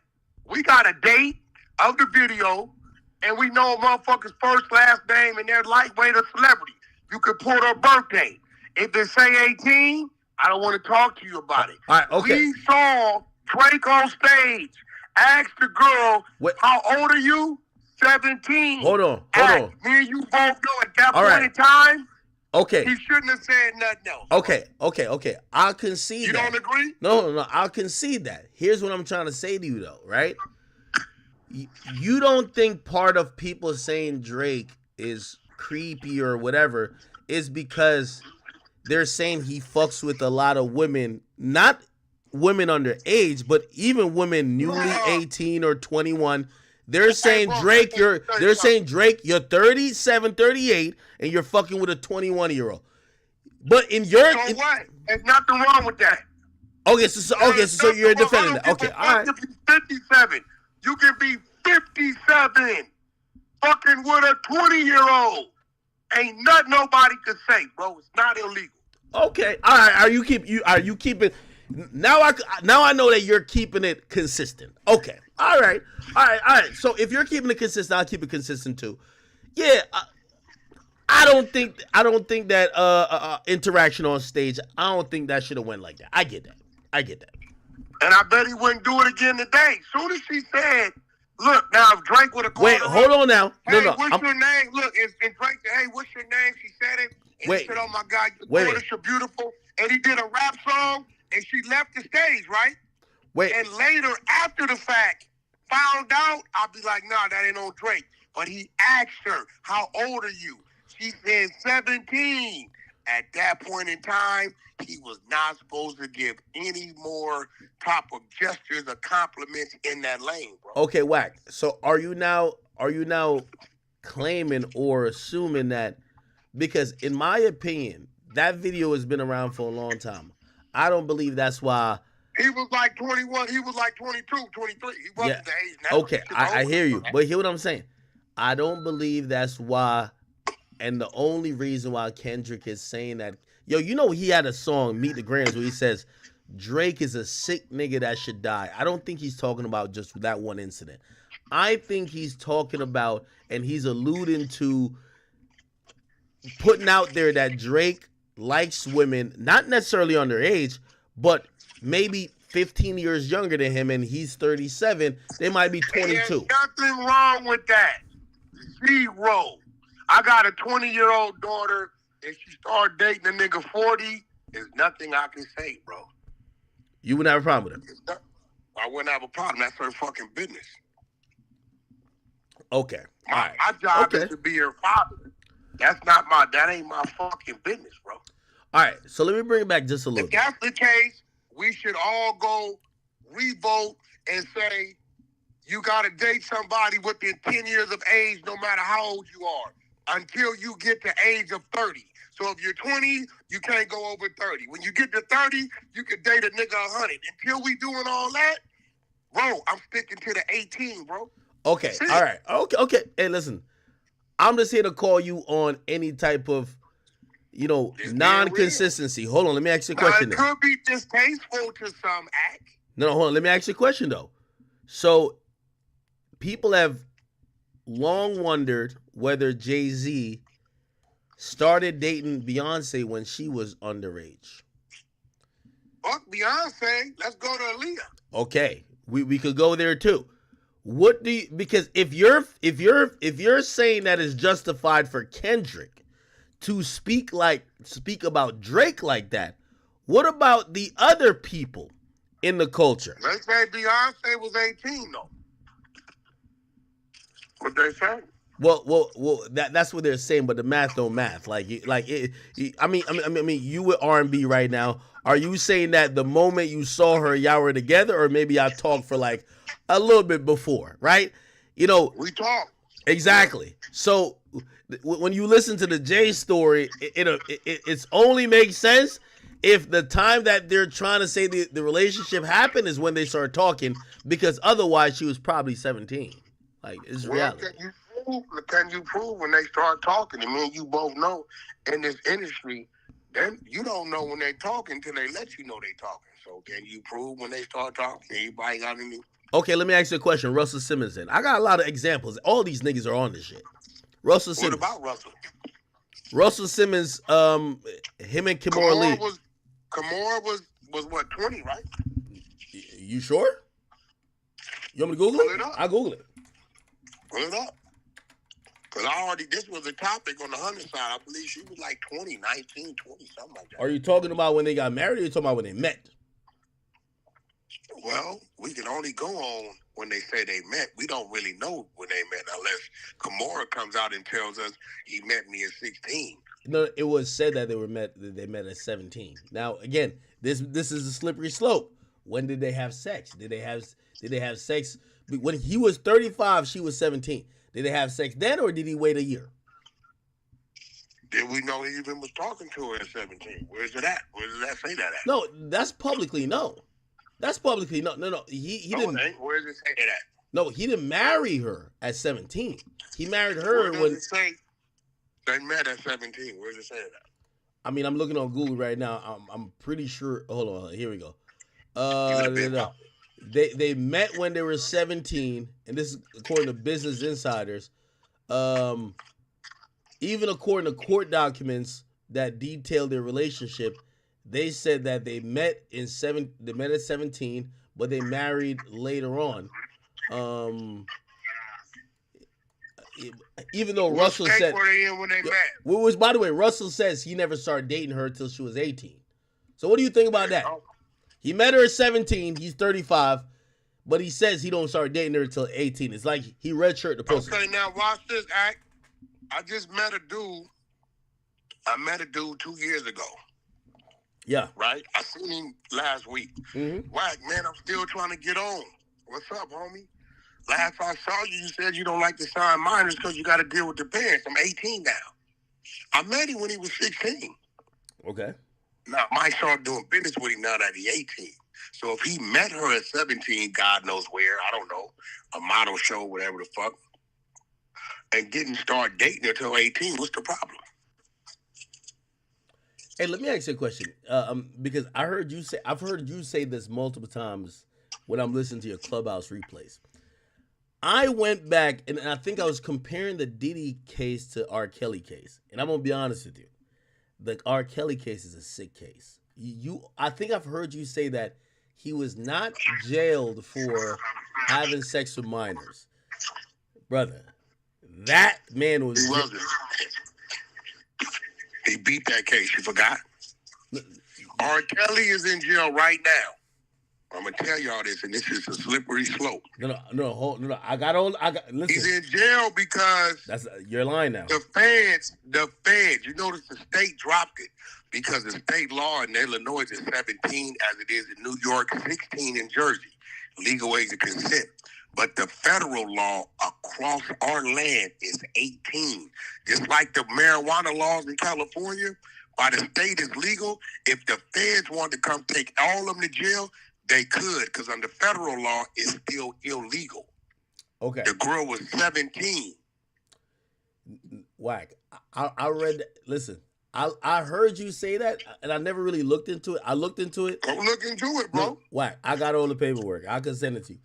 We got a date of the video, and we know a motherfucker's first, last name, and they're lightweight or celebrity. You could pull their birthday. If they say 18, I don't want to talk to you about it. All right, okay. We saw Drake on stage. Ask the girl, how old are you? 17. Hold on. Me and you both know at that point in time. Okay. He shouldn't have said nothing else. Okay. I'll concede that. You don't agree? No. I'll concede that. Here's what I'm trying to say to you, though, right? You don't think part of people saying Drake is creepy or whatever is because they're saying he fucks with a lot of women, not women underage, but even women newly 18 or 21. They're saying Drake, you're 37, 38, and you're fucking with a 21-year-old. But in your so what? There's nothing wrong with that. Okay, so you're defending that. Okay, all right. 57. You can be 57 fucking with a 20-year-old. Ain't nothing nobody could say, bro. It's not illegal. Okay, all right. Are you keeping? Now I know that you're keeping it consistent. Okay, all right. So if you're keeping it consistent, I'll keep it consistent too. Yeah, I don't think that interaction on stage. I don't think that should have went like that. I get that. And I bet he wouldn't do it again today. Soon as she said, "Look, now if Drake would have called wait, hold on now. Hey, what's your name? Look, and Drake said, "Hey, what's your name?" She said it. And he said, "Oh my God, your daughter's so beautiful." And he did a rap song, and she left the stage, right? And later, after the fact, found out, I'll be like, "Nah, that ain't on Drake." But he asked her, "How old are you?" She said 17. At that point in time, he was not supposed to give any more type of gestures or compliments in that lane, bro. Okay, Wack. So are you now claiming or assuming that, because in my opinion, that video has been around for a long time. I don't believe that's why. He was like 21. He was like 22, 23. He wasn't the age now. Okay, I hear you. But hear what I'm saying. I don't believe that's why. And the only reason why Kendrick is saying that, you know, he had a song, Meet the Grams, where he says, Drake is a sick nigga that should die. I don't think he's talking about just that one incident. I think he's talking about, and he's alluding to, putting out there that Drake likes women, not necessarily underage, but maybe 15 years younger than him, and he's 37. They might be 22. There's nothing wrong with that. Zero. I got a 20-year-old daughter. If she start dating a nigga 40, there's nothing I can say, bro. You wouldn't have a problem with it. I wouldn't have a problem. That's her fucking business. Okay. All right. My job is to be her father. That ain't my fucking business, bro. All right. So let me bring it back just a little If that's the case, we should all go revote and say you got to date somebody within 10 years of age, no matter how old you are, until you get to age of 30. So if you're 20, you can't go over 30. When you get to 30, you can date a nigga 100. Until we doing all that, bro, I'm sticking to the 18, bro. Okay. All right. Okay. Hey, listen. I'm just here to call you on any type of, non-consistency. Hold on. Let me ask you a question. It could be distasteful to some act. No, hold on. Let me ask you a question, though. So, people have long wondered whether Jay-Z started dating Beyonce when she was underage. Fuck Beyonce. Let's go to Aaliyah. Okay. We could go there, too. What do you, because if you're saying that it's justified for Kendrick to speak about Drake like that, what about the other people in the culture? They say Beyonce was 18 though. What they say? Well, that's what they're saying, but the math don't math. I mean, you with R&B right now. Are you saying that the moment you saw her, y'all were together, or maybe I talked for like a little bit before, right? We talk exactly. So when you listen to the Jay story, it only makes sense if the time that they're trying to say the relationship happened is when they start talking, because otherwise she was probably 17. Like, it's reality. Can you prove when they start talking? I mean, you both know in this industry, then you don't know when they're talking until they let you know they talking. So can you prove when they start talking? Anybody got any? Okay, let me ask you a question. Russell Simmons then. I got a lot of examples. All these niggas are on this shit. Russell Simmons. What about Russell? Russell Simmons, him and Kimora Lee. Kimora was what, 20, right? You sure? You want me to Google it? I'll Google it. Pull it up. Because this was a topic on the Hunter side. I believe she was like 20, 19, 20, something like that. Are you talking about when they got married, or are you talking about when they met? Well, we can only go on when they say they met. We don't really know when they met unless Kimora comes out and tells us he met me at 16. No, it was said that they met at 17. Now, again, this is a slippery slope. When did they have sex? Did they have sex when he was 35, she was 17? Did they have sex then, or did he wait a year? Did we know he even was talking to her at 17? Where's it at? Where does that say that at? No, that's publicly known. That's publicly no. He didn't. Where does it say that? No, he didn't marry her at 17. He married her when it say they met at 17. Where does it say that? I mean, I'm looking on Google right now. I'm pretty sure. Hold on, here we go. They met when they were 17, and this is according to Business Insiders. Even according to court documents that detail their relationship, they said that they met at 17, but they married later on. Even though Russell said, were they in when they met? Which, by the way, Russell says he never started dating her until she was 18. So what do you think about that? He met her at 17. He's 35, but he says he don't start dating her until 18. It's like he redshirted the pussy. Okay, now watch this act. I just met a dude. I met a dude 2 years ago. Yeah. Right? I seen him last week. Mm-hmm. Wack, man, I'm still trying to get on. What's up, homie? Last I saw you, you said you don't like to sign minors because you got to deal with the parents. I'm 18 now. I met him when he was 16. Okay. Now, I might start doing business with him now that he's 18. So if he met her at 17, God knows where, I don't know, a model show, whatever the fuck, and didn't start dating her until 18, what's the problem? Hey, let me ask you a question. Because I've heard you say this multiple times when I'm listening to your Clubhouse replays. I went back and I think I was comparing the Diddy case to R. Kelly case. And I'm going to be honest with you. The R. Kelly case is a sick case. I think I've heard you say that he was not jailed for having sex with minors. Brother, That man was. He wasn't. He beat that case. You forgot? R. Kelly is in jail right now. I'm gonna tell y'all this, and this is a slippery slope. No. Listen. He's in jail because you're lying now. The feds. You notice the state dropped it because the state law in Illinois is 17, as it is in New York, 16 in Jersey, legal age of consent. But the federal law across our land is 18. Just like the marijuana laws in California, by the state is legal. If the feds want to come take all of them to jail, they could, because under federal law, it's still illegal. Okay. The girl was 17. Wack. I read. Listen, I heard you say that, and I never really looked into it. I looked into it. Go look into it, bro. No, Wack. I got all the paperwork. I can send it to you.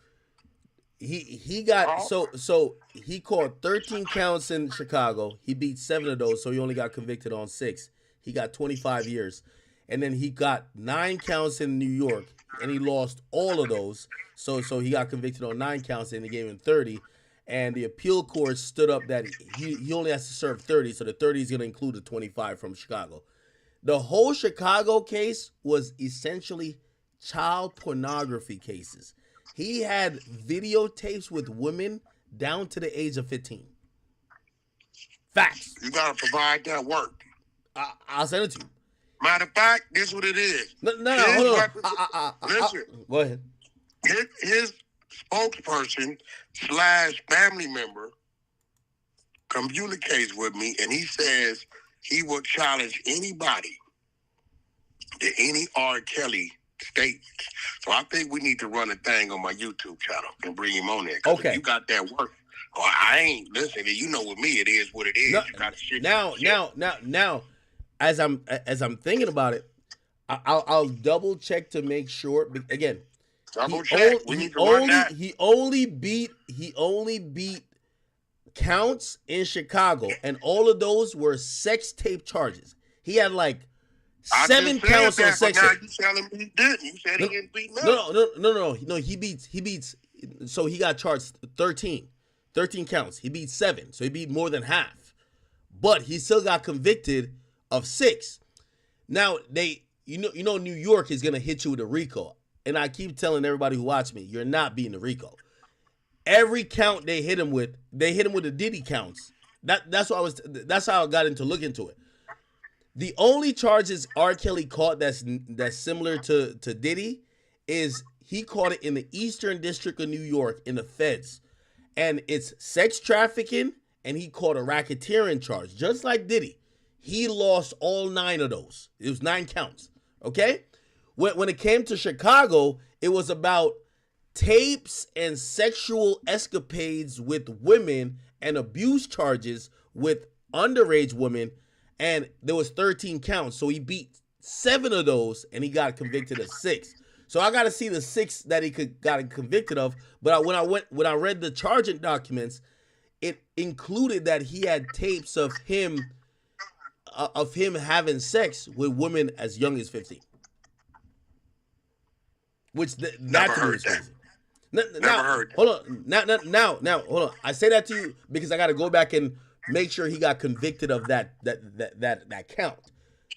He got so he caught 13 counts in Chicago. He beat 7 of those, so he only got convicted on 6. He got 25 years. And then he got 9 counts in New York, and he lost all of those. So he got convicted on 9 counts, and they gave him 30. And the appeal court stood up that he only has to serve 30, so the 30 is going to include the 25 from Chicago. The whole Chicago case was essentially child pornography cases. He had videotapes with women down to the age of 15. Facts. You got to provide that work. I'll send it to you. Matter of fact, this is what it is. No, hold on. Listen. Go ahead. His spokesperson / family member communicates with me, and he says he will challenge anybody to any R. Kelly statements. So I think we need to run a thing on my YouTube channel and bring him on there. Okay. If you got that work. Oh, I ain't listening. You know, with me, it is what it is. No, you got shit. Now, as I'm thinking about it, I'll double check to make sure. Again, double check. He only beat counts in Chicago, and all of those were sex tape charges. He had like 7 counts on sex tape. You telling me he didn't? You said he didn't beat none. No. He beats. So he got charged 13 counts. He beat 7, so he beat more than half. But he still got convicted of 6. Now you know New York is gonna hit you with a RICO, and I keep telling everybody who watch me, you're not beating the RICO. Every count they hit him with the Diddy counts. That's how I got into look into it. The only charges R. Kelly caught that's similar to Diddy is he caught it in the Eastern District of New York in the feds. And it's sex trafficking, and he caught a racketeering charge, just like Diddy. He lost all 9 of those. It was 9 counts, okay? When it came to Chicago, it was about tapes and sexual escapades with women and abuse charges with underage women, and there was 13 counts. So he beat 7 of those, and he got convicted of 6. So I got to see the 6 that he got convicted of. But when I read the charging documents, it included that he had tapes of him having sex with women as young as 15. Which that to me is crazy. Never heard. Hold on. Now, hold on. I say that to you because I got to go back and make sure he got convicted of that count.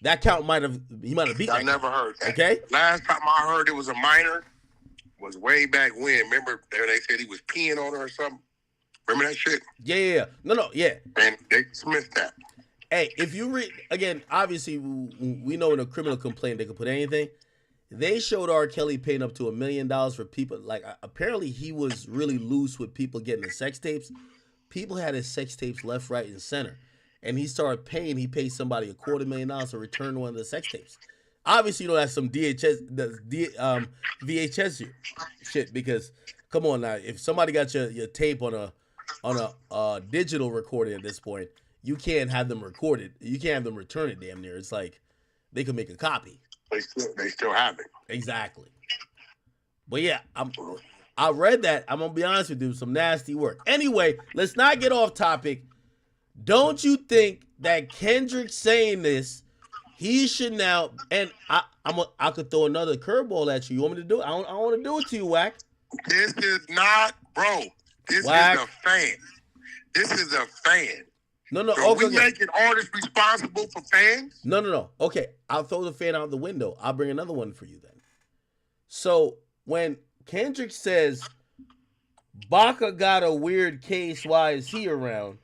That count he might have beat. I never heard that. Okay. Last time I heard it was a minor was way back when. Remember they said he was peeing on her or something? Remember that shit? Yeah. No, yeah. And they dismissed that. Hey, if you read, again, obviously we know in a criminal complaint they could put anything. They showed R. Kelly paying up to $1 million for people. Like, apparently he was really loose with people getting the sex tapes. People had his sex tapes left, right, and center. And he started paying. He paid somebody $250,000 to return one of the sex tapes. Obviously, you know, that's some VHS shit. Because come on now, if somebody got your tape on a digital recording at this point, you can't have them recorded. You can't have them return it. Damn near. It's like they could make a copy. They still have it. Exactly. But yeah, I read that. I'm gonna be honest with you, some nasty work. Anyway, let's not get off topic. Don't you think that Kendrick saying this, he should now? And I could throw another curveball at you. You want me to do it? I want to do it to you, Wack. This is not, bro. This Wack. is a fan. This is a fan. No. So Okay, we making artists responsible for fans? No. Okay, I'll throw the fan out the window. I'll bring another one for you then. So when Kendrick says Baca got a weird case, why is he around?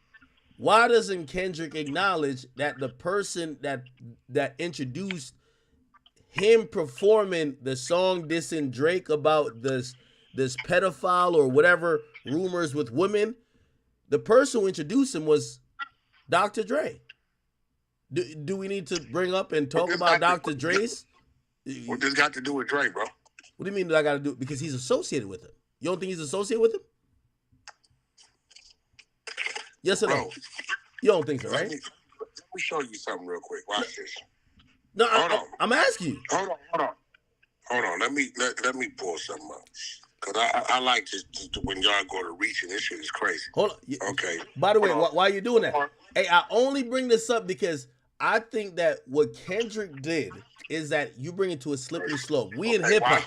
Why doesn't Kendrick acknowledge that the person that introduced him performing the song dissing Drake about this pedophile or whatever rumors with women, the person who introduced him was Dr. Dre? Do we need to bring up and talk about Dr. Dre's? What this got to do with Dre, bro? What do you mean that I got to do? Because he's associated with him. You don't think he's associated with him? Yes or no? You don't think so, right? Let me show you something real quick. Watch this. No, I'm asking you. Hold on. Let me pull something up. Because I like this when y'all go to reach and this shit is crazy. Hold on. Okay. By the way, why are you doing that? Hey, I only bring this up because I think that what Kendrick did is that you bring it to a slippery slope. We in hip hop.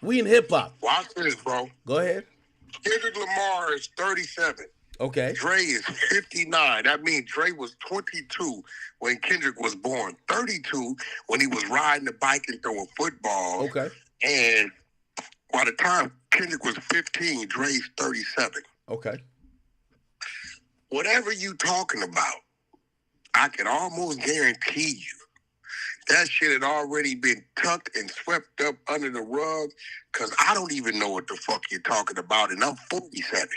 We in hip hop. Watch this, bro. Go ahead. Kendrick Lamar is 37. Okay. Dre is 59. That means Dre was 22 when Kendrick was born. 32 when he was riding the bike and throwing football. Okay. And by the time Kendrick was 15, Dre's 37. Okay. Whatever you talking about, I can almost guarantee you that shit had already been tucked and swept up under the rug, because I don't even know what the fuck you're talking about, and I'm 47,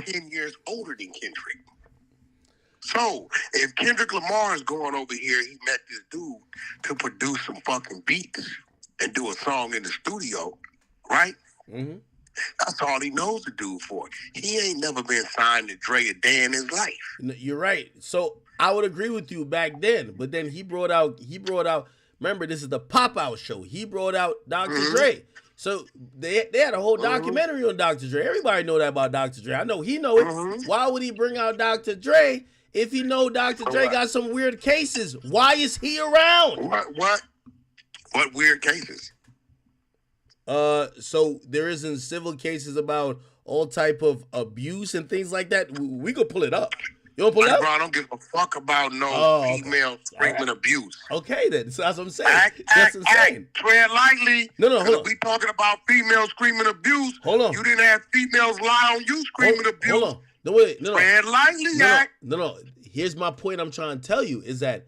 10 years older than Kendrick. So, if Kendrick Lamar is going over here, he met this dude to produce some fucking beats and do a song in the studio, right? Mm-hmm. That's all he knows the dude for. He ain't never been signed to Dre a day in his life. You're right. So I would agree with you back then, but then he brought out, remember, this is the Pop-Out show. He brought out Dr. Dre. So they had a whole documentary on Dr. Dre. Everybody know that about Dr. Dre. I know he know it. Why would he bring out Dr. Dre if he know Dr. Dre got some weird cases? Why is he around? What weird cases? So there isn't civil cases about all type of abuse and things like that. We could pull it up. You want to pull it up? Bro, I don't give a fuck about no female screaming abuse. Okay, then. So that's what I'm saying. That's insane. Tread lightly. No, hold on. We talking about females screaming abuse. Hold on. You didn't have females lie on you screaming abuse. Hold on. No, wait. No. Tread lightly, No. Here's my point I'm trying to tell you is that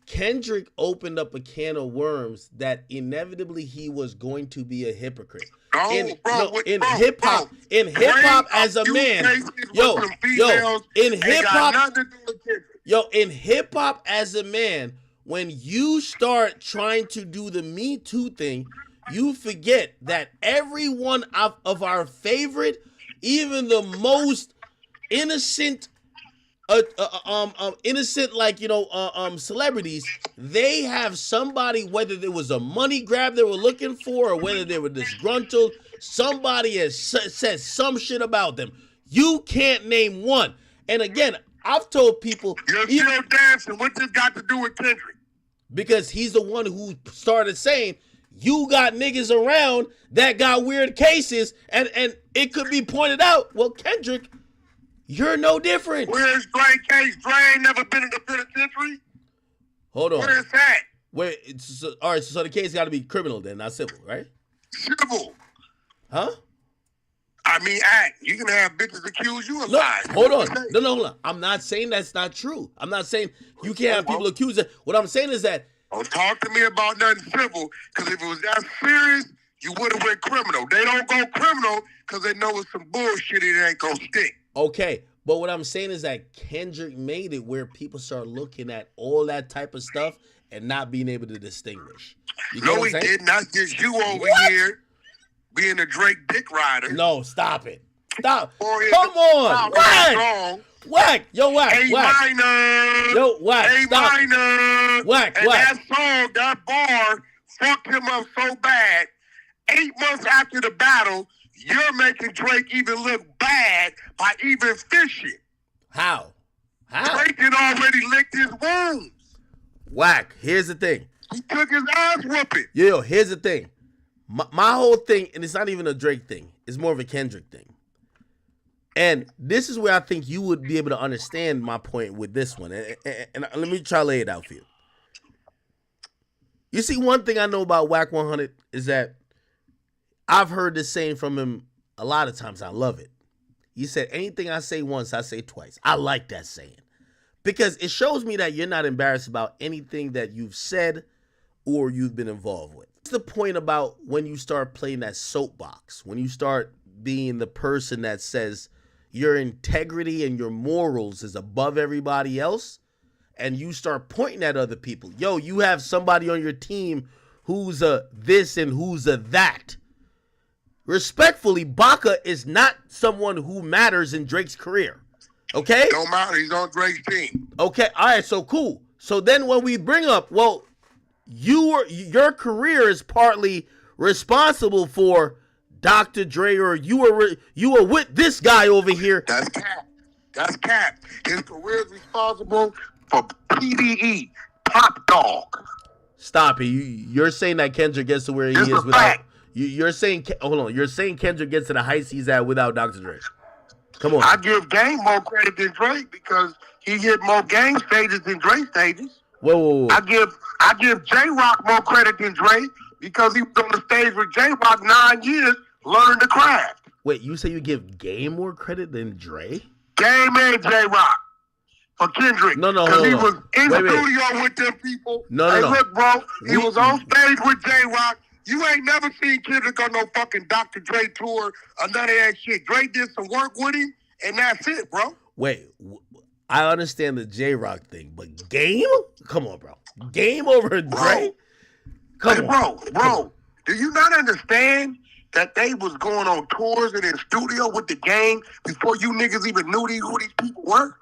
Kendrick opened up a can of worms that inevitably he was going to be a hypocrite. In hip hop as a man, in hip hop as a man, when you start trying to do the Me Too thing, you forget that every one of our favorite, even the most innocent celebrities, they have somebody, whether there was a money grab they were looking for or whether they were disgruntled, somebody has said some shit about them. You can't name one. And again, I've told people, you're still dancing. What this got to do with Kendrick? Because he's the one who started saying, you got niggas around that got weird cases, and it could be pointed out, well, Kendrick, you're no different. Where's Dre case? Dre ain't never been in the penitentiary. Hold on. Where is that? Wait, all right, so the case got to be criminal then, not civil, right? Civil. Huh? I mean, act. You can have bitches accuse you of lies. Hold on. No, hold on. I'm not saying that's not true. I'm not saying you can't have people accuse it. What I'm saying is that... Don't talk to me about nothing civil, because if it was that serious, you would have went criminal. They don't go criminal because they know it's some bullshit it ain't gonna stick. Okay, but what I'm saying is that Kendrick made it where people start looking at all that type of stuff and not being able to distinguish. No, he didn't. That's just you over here being a Drake dick rider. No, stop it. Stop. Come on. Wack. Wack. Yo, Wack. A Wack. minor. Yo, Wack. A Stop. minor. Wack. And Wack. that song, that bar, fucked him up so bad. 8 months after the battle, you're making Drake even look bad by even fishing. How? Drake had already licked his wounds. Wack. Here's the thing. He took his ass whooping. Yo, here's the thing. My whole thing, and it's not even a Drake thing, it's more of a Kendrick thing. And this is where I think you would be able to understand my point with this one. And let me try to lay it out for you. You see, one thing I know about Wack 100 is that I've heard this saying from him a lot of times. I love it. He said, anything I say once, I say twice. I like that saying because it shows me that you're not embarrassed about anything that you've said or you've been involved with. What's the point about when you start playing that soapbox, when you start being the person that says your integrity and your morals is above everybody else, and you start pointing at other people? Yo, you have somebody on your team who's a this and who's a that. Respectfully, Baca is not someone who matters in Drake's career. Okay? Don't matter. He's on Drake's team. Okay, all right, so cool. So then when we bring up, well, your career is partly responsible for Dr. Dre, or you were with this guy over here. That's cap. That's cap. His career is responsible for PDE, Top Dog. Stop it. You're saying that Kendrick gets to where he is without. You're saying, hold on. You're saying Kendrick gets to the heights he's at without Dr. Dre. Come on. I give Game more credit than Drake because he hit more game stages than Drake stages. Whoa. I give J-Rock more credit than Drake because he was on the stage with J-Rock 9 years learning the craft. Wait, you say you give Game more credit than Dre? Game and J-Rock for Kendrick. No, because he was in studio with them people. No. Look, bro, he was on stage with J-Rock. You ain't never seen Kendrick on no fucking Dr. Dre tour or none of that shit. Dre did some work with him, and that's it, bro. Wait, I understand the J-Rock thing, but Game? Come on, bro. Game over Dre? Come on. Bro, do you not understand that they was going on tours and in studio with the Game before you niggas even knew who these people were?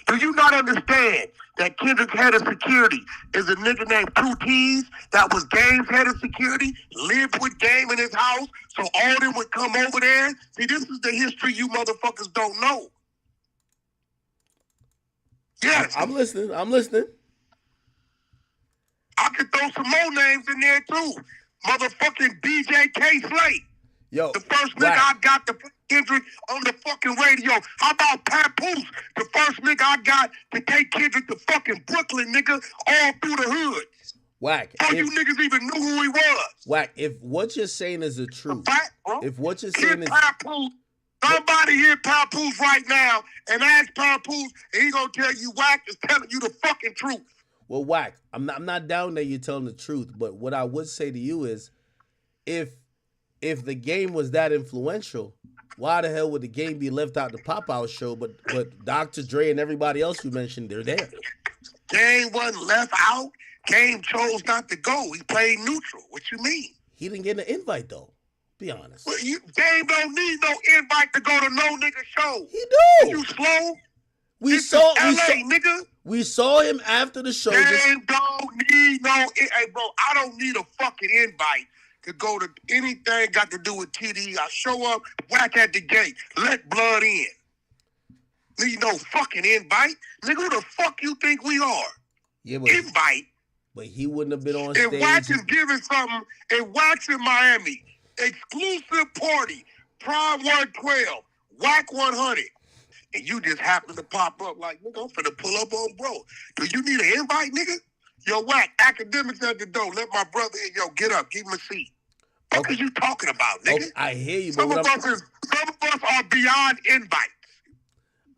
Do you not understand that Kendrick's head of security is a nigga named 2 T's that was Game's head of security, lived with Game in his house, so all them would come over there? See, this is the history you motherfuckers don't know. Yes. I'm listening. I could throw some more names in there too. Motherfucking DJ K. Slate. Yo, the first nigga I got to put Kendrick on the fucking radio. How about Papoose? The first nigga I got to take Kendrick to fucking Brooklyn, nigga, all through the hood. Wack. Before you niggas even knew who he was. Wack, if what you're saying is the truth. If what you're Hear saying is... Papoose. Somebody hear Papoose right now and ask Papoose, and he gonna tell you Wack is telling you the fucking truth. Well, Wack, I'm not down that you're telling the truth, but what I would say to you is, if the Game was that influential, why the hell would the Game be left out the Pop-Out show? But Dr. Dre and everybody else you mentioned, they're there. Game wasn't left out. Game chose not to go. He played neutral. What you mean? He didn't get an invite though. Be honest. Well, Game don't need no invite to go to no nigga show. He do. You slow? We saw him after the show. Game don't need no. Hey, bro, I don't need a fucking invite to go to anything got to do with TD. I show up, Wack at the gate, let blood in. Need no fucking invite. Nigga, who the fuck you think we are? Yeah, but invite. But he wouldn't have been on stage. If Wack is giving something, if Wack's in Miami, exclusive party, Prime 112, Wack 100, and you just happen to pop up like, nigga, I'm finna pull up on bro. Do you need an invite, nigga? Yo, Wack, academics at the door. Let my brother in. Yo, get up. Give him a seat. What are you talking about, nigga? Okay, I hear you. Some of us are beyond invites.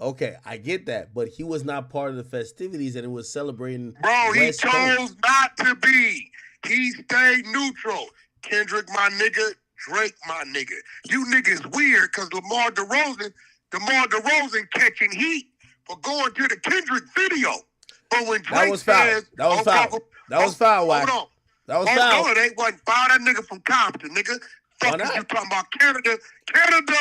Okay, I get that. But he was not part of the festivities, and it was celebrating. Bro, he West chose Coast. not to be. He stayed neutral. Kendrick, my nigga. Drake, my nigga. You niggas weird because DeMar DeRozan catching heat for going to the Kendrick video. But when Drake says... That was foul, Wack. Hold on. That was foul. No, it ain't. Wasn't foul. That nigga from Compton, nigga. Fuck is you talking about? Canada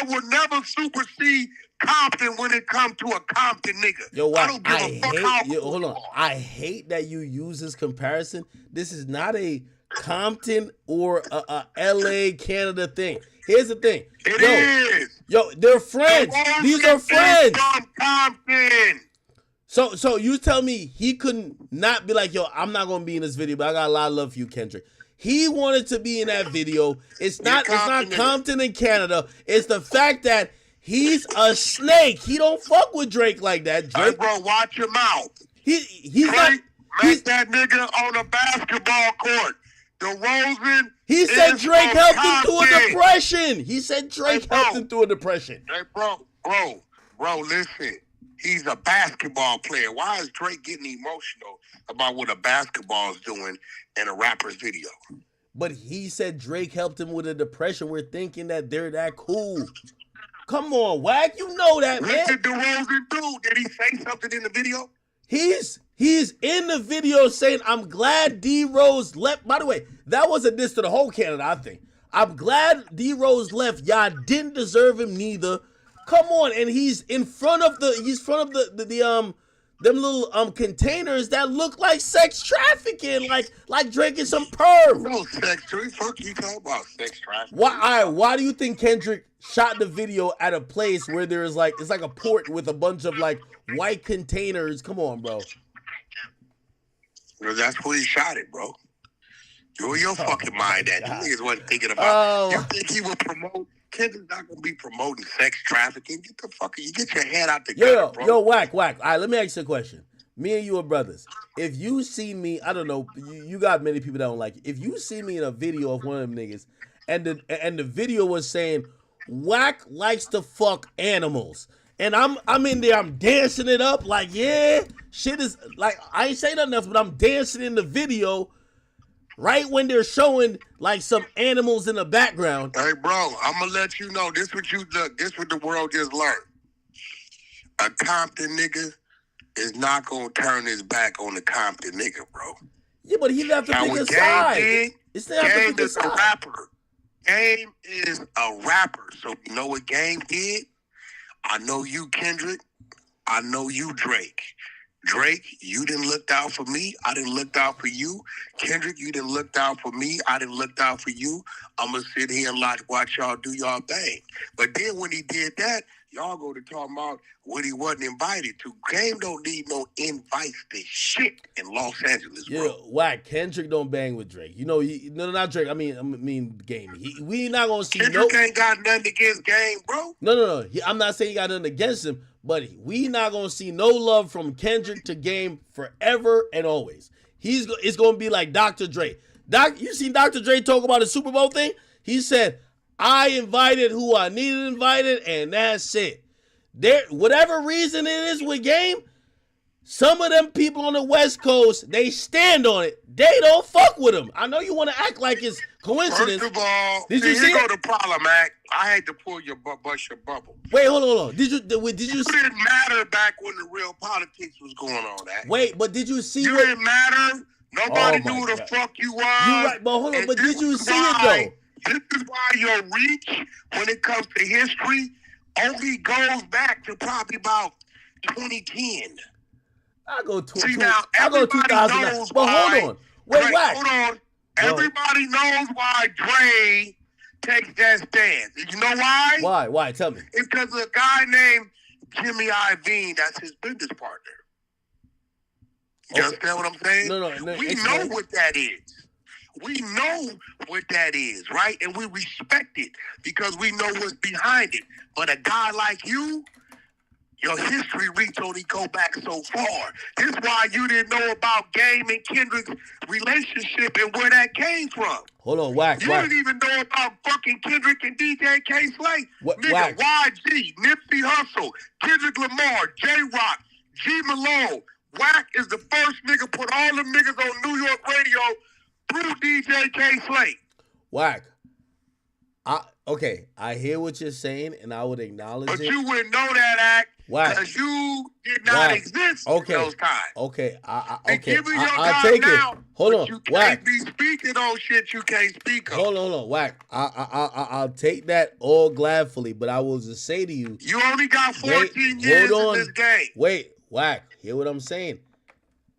will never supersede Compton when it comes to a Compton nigga. Yo, Wack, I don't give a fuck how cool hold on. I hate that you use this comparison. This is not a Compton or a LA Canada thing. Here's the thing. It is. Yo, they're friends. These are friends. From Compton. So you tell me he couldn't not be like, yo, I'm not gonna be in this video, but I got a lot of love for you, Kendrick. He wanted to be in that video. It's not Compton in Canada. It's the fact that He's a snake. He don't fuck with Drake like that. Drake, Hey, bro, watch your mouth. He's not. Make that nigga on a basketball court. DeRozan. He said is Drake from helped him through a Compton. depression. He said Drake helped him through a depression. Hey, bro, listen. He's a basketball player. Why is Drake getting emotional about what a basketball is doing in a rapper's video? But he said Drake helped him with a depression. We're thinking that they're that cool. Come on, Wack. You know that, man. What did DeRozan do? Did he say something in the video? He's in the video saying, I'm glad D-Rose left. By the way, that was a diss to the whole Canada, I think. I'm glad D-Rose left. Y'all didn't deserve him neither. Come on, and he's in front of them little containers that look like sex trafficking, like Drake is some perv. No sex trafficking. Fuck you talking about sex trafficking? Why do you think Kendrick shot the video at a place where there's it's like a port with a bunch of white containers? Come on, bro. Well, that's where he shot it, bro. You're your fucking mind at. You niggas wasn't thinking about. You think he would promote? Kendrick's not gonna be promoting sex trafficking. Get the fuck. You get your head out the gutter, bro. Yo, Wack. All right, let me ask you a question. Me and you are brothers. If you see me, I don't know. You got many people that don't like it. If you see me in a video of one of them niggas, and the video was saying Wack likes to fuck animals, and I'm in there, I'm dancing it up shit is I ain't saying nothing else, but I'm dancing in the video. Right when they're showing some animals in the background. Hey, bro, I'm gonna let you know. This what the world just learned. A Compton nigga is not gonna turn his back on the Compton nigga, bro. Yeah, but he didn't have to pick a side. Game is a rapper. Game is a rapper. So you know what Game did? I know you, Kendrick. I know you, Drake. Drake, you didn't look out for me. I didn't look out for you. Kendrick, you didn't look out for me. I didn't look out for you. I'm going to sit here and watch y'all do y'all thing. But then when he did that, y'all go to talk about what he wasn't invited to. Game don't need no invites to shit in Los Angeles, bro. Yeah, Wack. Kendrick don't bang with Drake. You know, no, not Drake. I mean Game. We not going to see Kendrick ain't got nothing against Game, bro. No. I'm not saying he got nothing against him. But we not gonna see no love from Kendrick to Game forever and always. It's gonna be like Dr. Dre. You seen Dr. Dre talk about the Super Bowl thing? He said, "I invited who I needed invited, and that's it." Whatever reason it is with Game, some of them people on the West Coast, they stand on it. They don't fuck with him. I know you want to act like it's coincidence. First of all, did you see here go the problem, Mac. I had to pull your bust your bubble. Wait, hold on. Did you? It didn't matter back when the real politics was going on. That. Wait, but did you see? You didn't matter. Nobody knew who the fuck you was. You're right, but hold on. But did you see it though? This is why your reach, when it comes to history, only goes back to probably about 2010. I go 2000. See now, everybody knows but why. Hold on. Wait, Wack. Hold on. Everybody knows why Dre takes that stance. You know why? Why? Tell me. It's because of a guy named Jimmy Iovine. That's his business partner. You understand what I'm saying? No. We know what that is. We know what that is, right? And we respect it because we know what's behind it. But a guy like you, your history reach only go back so far. This is why you didn't know about Game and Kendrick's relationship and where that came from. Hold on, Wack. You didn't even know about fucking Kendrick and DJ K-Slay. Nigga, YG, Nipsey Hussle, Kendrick Lamar, J-Rock, G Malone. Wack is the first nigga put all them niggas on New York radio through DJ K-Slay. Wack. Okay, I hear what you're saying, and I would acknowledge it. But you wouldn't know that, Act, because you did not exist in those times. Okay, I'll take it. Hold on, you Wack. can't be speaking on shit you can't speak of. Hold on, Wack. I'll take that all gladfully, but I will just say to you. You only got 14 years in this game. Wait, Wack, hear what I'm saying?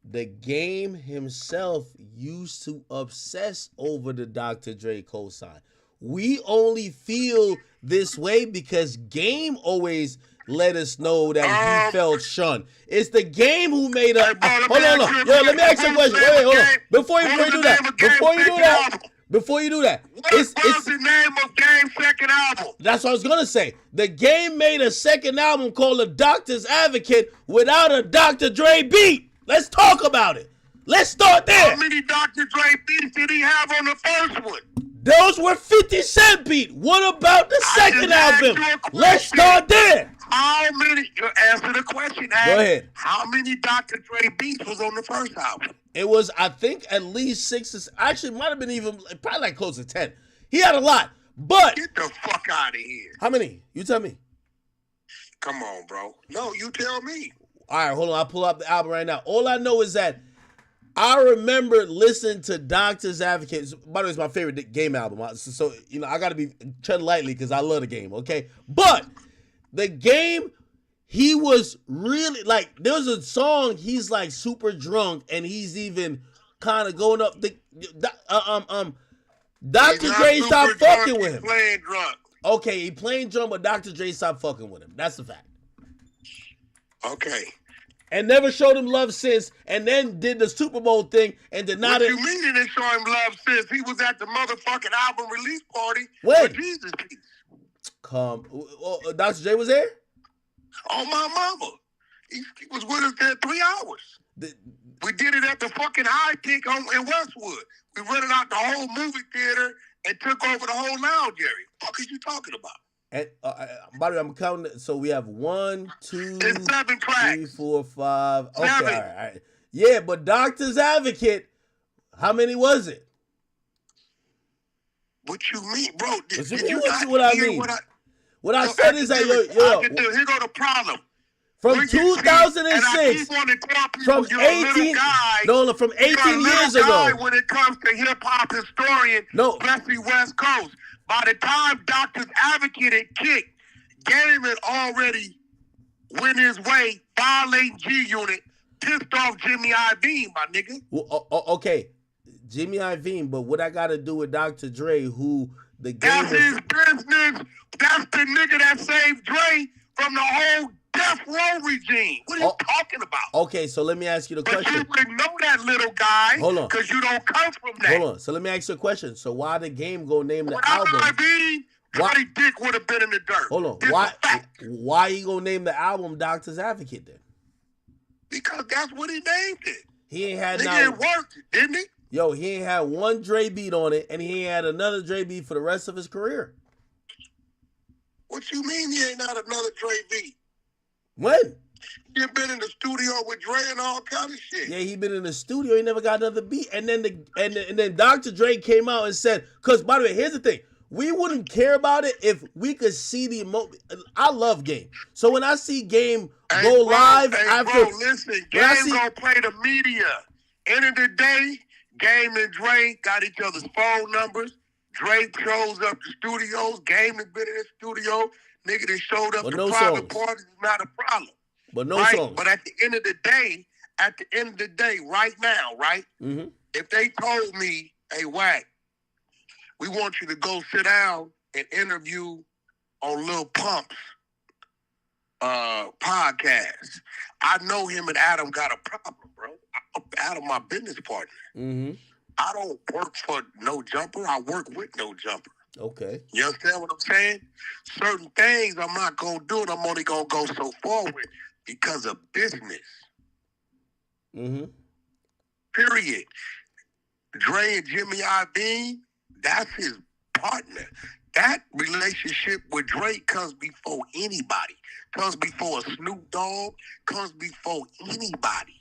The Game himself used to obsess over the Dr. Dre cosign. We only feel this way because Game always let us know that he felt shunned. It's the Game who made up. Hold on. Yo, let me ask you a question. Wait, hold on. Before you do that, Before you do that, What was the name of Game's second album? That's what I was gonna say. The Game made a second album called The Doctor's Advocate without a Dr. Dre beat. Let's talk about it. Let's start there. How many Dr. Dre beats did he have on the first one? Those were 50 Cent beat. What about the second album? Let's start there. How many? Answer the question. Go ahead. How many Dr. Dre beats was on the first album? It was, I think, at least 6. Actually, it might have been even probably like close to 10. He had a lot, but get the fuck out of here. How many? You tell me. Come on, bro. No, you tell me. All right, hold on. I'll pull up the album right now. All I know is that I remember listening to Doctor's Advocate. By the way, it's my favorite Game album. So you know, I got to be tread lightly because I love the Game, okay? But the Game, he was really, like, there was a song, he's like super drunk and he's even kind of going up the, Dr. Dre stopped fucking with him. Playing drunk. Okay, he playing drunk, but Dr. Dre stopped fucking with him. That's the fact. Okay. And never showed him love since, and then did the Super Bowl thing and did not. What you mean he didn't show him love since? He was at the motherfucking album release party. When? For Jesus Peace. Dr. J was there? On my mama. He was with us there 3 hours. We did it at the fucking High Peak in Westwood. We rented out the whole movie theater and took over the whole lounge area. What are you talking about? And by the way, I'm counting. So we have 1, 2, It's 7 tracks. 3, 4, 5. Okay, 7. all right. Yeah, but Doctor's Advocate, how many was it? What you mean, bro? Did What you you not what I hear mean? What I said is that Here go the problem. from 2006, from 18, from 18 years ago. When it comes to hip hop historian, especially West Coast, by the time Doctor's Advocate had kicked, Game had already went his way, violating G Unit, pissed off Jimmy Iovine, my nigga. Well, okay, Jimmy Iovine, but what I got to do with Dr. Dre, who the Game That's his business. That's the nigga that saved Dre from the whole death row regime. What are you talking about? Okay, so let me ask you the question. But you wouldn't know that little guy. Hold on. Because you don't come from that. Hold on. So let me ask you a question. So why the Game go name the album? Dre Dick would have been in the dirt. Hold on. Why you gonna name the album Doctor's Advocate then? Because that's what he named it. He ain't had Nigga, it worked, didn't he? Yo, he ain't had one Dre beat on it, and he ain't had another Dre beat for the rest of his career. What you mean he ain't had another Dre beat? When? He been in the studio with Dre and all kind of shit. Yeah, he been in the studio. He never got another beat. And then and then Dr. Dre came out and said, because by the way, here's the thing. We wouldn't care about it if we could see the emotion. I love Game. So when I see Game go live after... Bro, listen, Game gonna play the media. End of the day, Game and Dre got each other's phone numbers. Dre shows up to studios. Game has been in the studio. Nigga that showed up But to no private songs. parties is not a problem. But no right? songs. But at the end of the day, right now, right? Mm-hmm. If they told me, hey, Wack, we want you to go sit down and interview on Lil Pump's podcast, I know him and Adam got a problem, bro. Adam, my business partner. Mm-hmm. I don't work for No Jumper. I work with No Jumper. Okay. You understand what I'm saying? Certain things I'm not going to do, and I'm only going to go so far with because of business. Mm-hmm. Period. Dre and Jimmy Iovine, that's his partner. That relationship with Dre comes before anybody. Comes before a Snoop Dogg. Comes before anybody.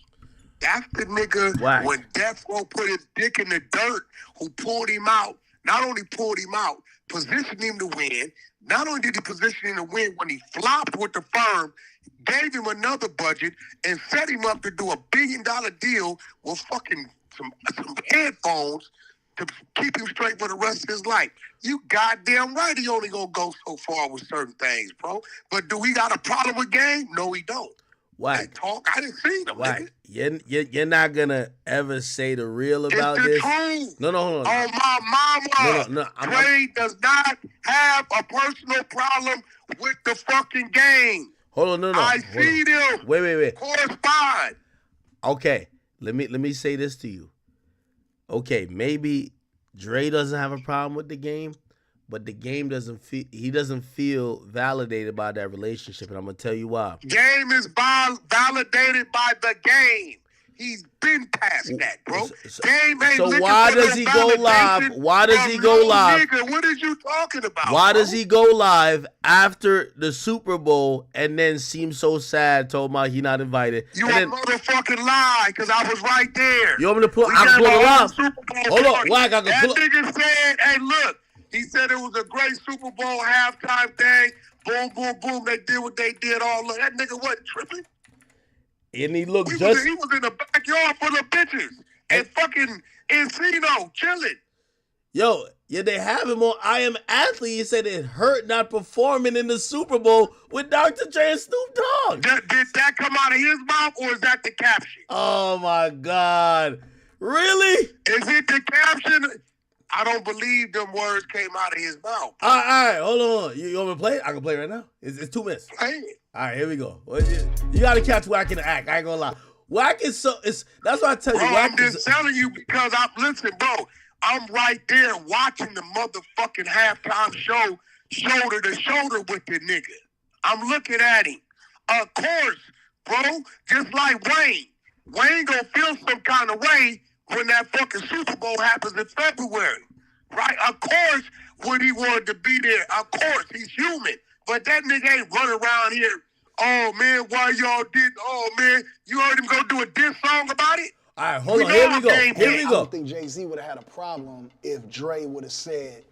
That's the nigga Wack. When Death Row put his dick in the dirt, who pulled him out, not only pulled him out, positioned him to win. Not only did he position him to win, when he flopped with the firm, gave him another budget and set him up to do $1 billion deal with fucking some headphones to keep him straight for the rest of his life. You goddamn right he only gonna go so far with certain things, bro. But do we got a problem with Game? No, we don't. Wack. I didn't see them, Wack. nigga. You're not gonna ever say the real about It's the this. truth. No, hold on. On my mama, No, Dre does not have a personal problem with the fucking Game. Hold on, no. I hold see on. them. Wait. Correspond. Okay, let me say this to you. Okay, maybe Dre doesn't have a problem with the game, but the game doesn't feel. He doesn't feel validated by that relationship, and I'm gonna tell you why. Game is validated by the game. He's been past that, bro. Game ain't So looking why for no does he go live? validation Why does from he go no live? Nigga. What is you talking about? Why bro? does he go live after the Super Bowl and then seem so sad, told my he not invited? You and a then, motherfucking lie, because I was right there. You want me to pull? We I can got pull our it own live. Super Bowl Hold on, party. Wack, I can That pull it. nigga said, hey, look, he said it was a great Super Bowl halftime thing. Boom, boom, boom. They did what they did all of that. Nigga wasn't tripping. And he looked He just. was in the backyard full of bitches and fucking Encino chilling. Yo, yeah, they have him on I Am Athlete. He said it hurt not performing in the Super Bowl with Dr. Dre and Snoop Dogg. Did that come out of his mouth or is that the caption? Oh my God. Really? Is it the caption? I don't believe them words came out of his mouth. All right, hold on. You want me to play it? I can play it right now. It's 2 minutes. Play it. All right, here we go. You got to catch Wack in the act. I ain't gonna lie. Wack is so. That's what I tell you. Bro, Wack I'm just telling you because listen, bro. I'm right there watching the motherfucking halftime show, shoulder to shoulder with the nigga. I'm looking at him. Of course, bro. Just like Wayne. Wayne gonna feel some kind of way when that fucking Super Bowl happens in February, right? Of course, when he wanted to be there. Of course, he's human. But that nigga ain't running around here. Oh man, why y'all did? Oh man, you heard him go do a diss song about it? All right, hold on. Here we go. Here we I go. don't think Jay-Z would have had a problem if Dre would have said,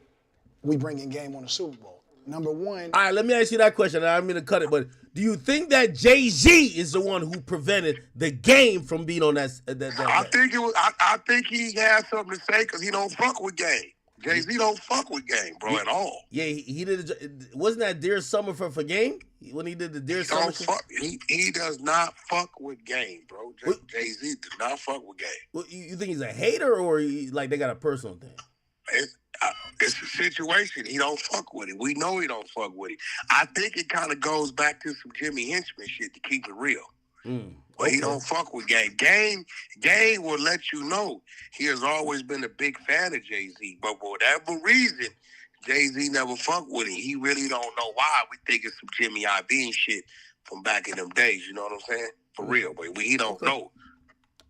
we bringing game on the Super Bowl. Number one. All right, let me ask you that question. I don't mean to cut it, but do you think that Jay-Z is the one who prevented the game from being on that? I think it was. I think he had something to say because he don't fuck with game. Jay-Z don't fuck with game, bro, at all. Yeah, he did. Wasn't that Dear Summer for Game when he did the Dear Summer? He does not fuck with game, bro. Jay-Z does not fuck with game. Well, you think he's a hater or like they got a personal thing? It's a situation. He don't fuck with it. We know he don't fuck with it. I think it kind of goes back to some Jimmy Henchman shit to keep it real. But he don't fuck with game. Game will let you know he has always been a big fan of Jay-Z. But for whatever reason, Jay-Z never fuck with him. He really don't know why. We think it's some Jimmy Iovine shit from back in them days. You know what I'm saying? For real, but he don't know.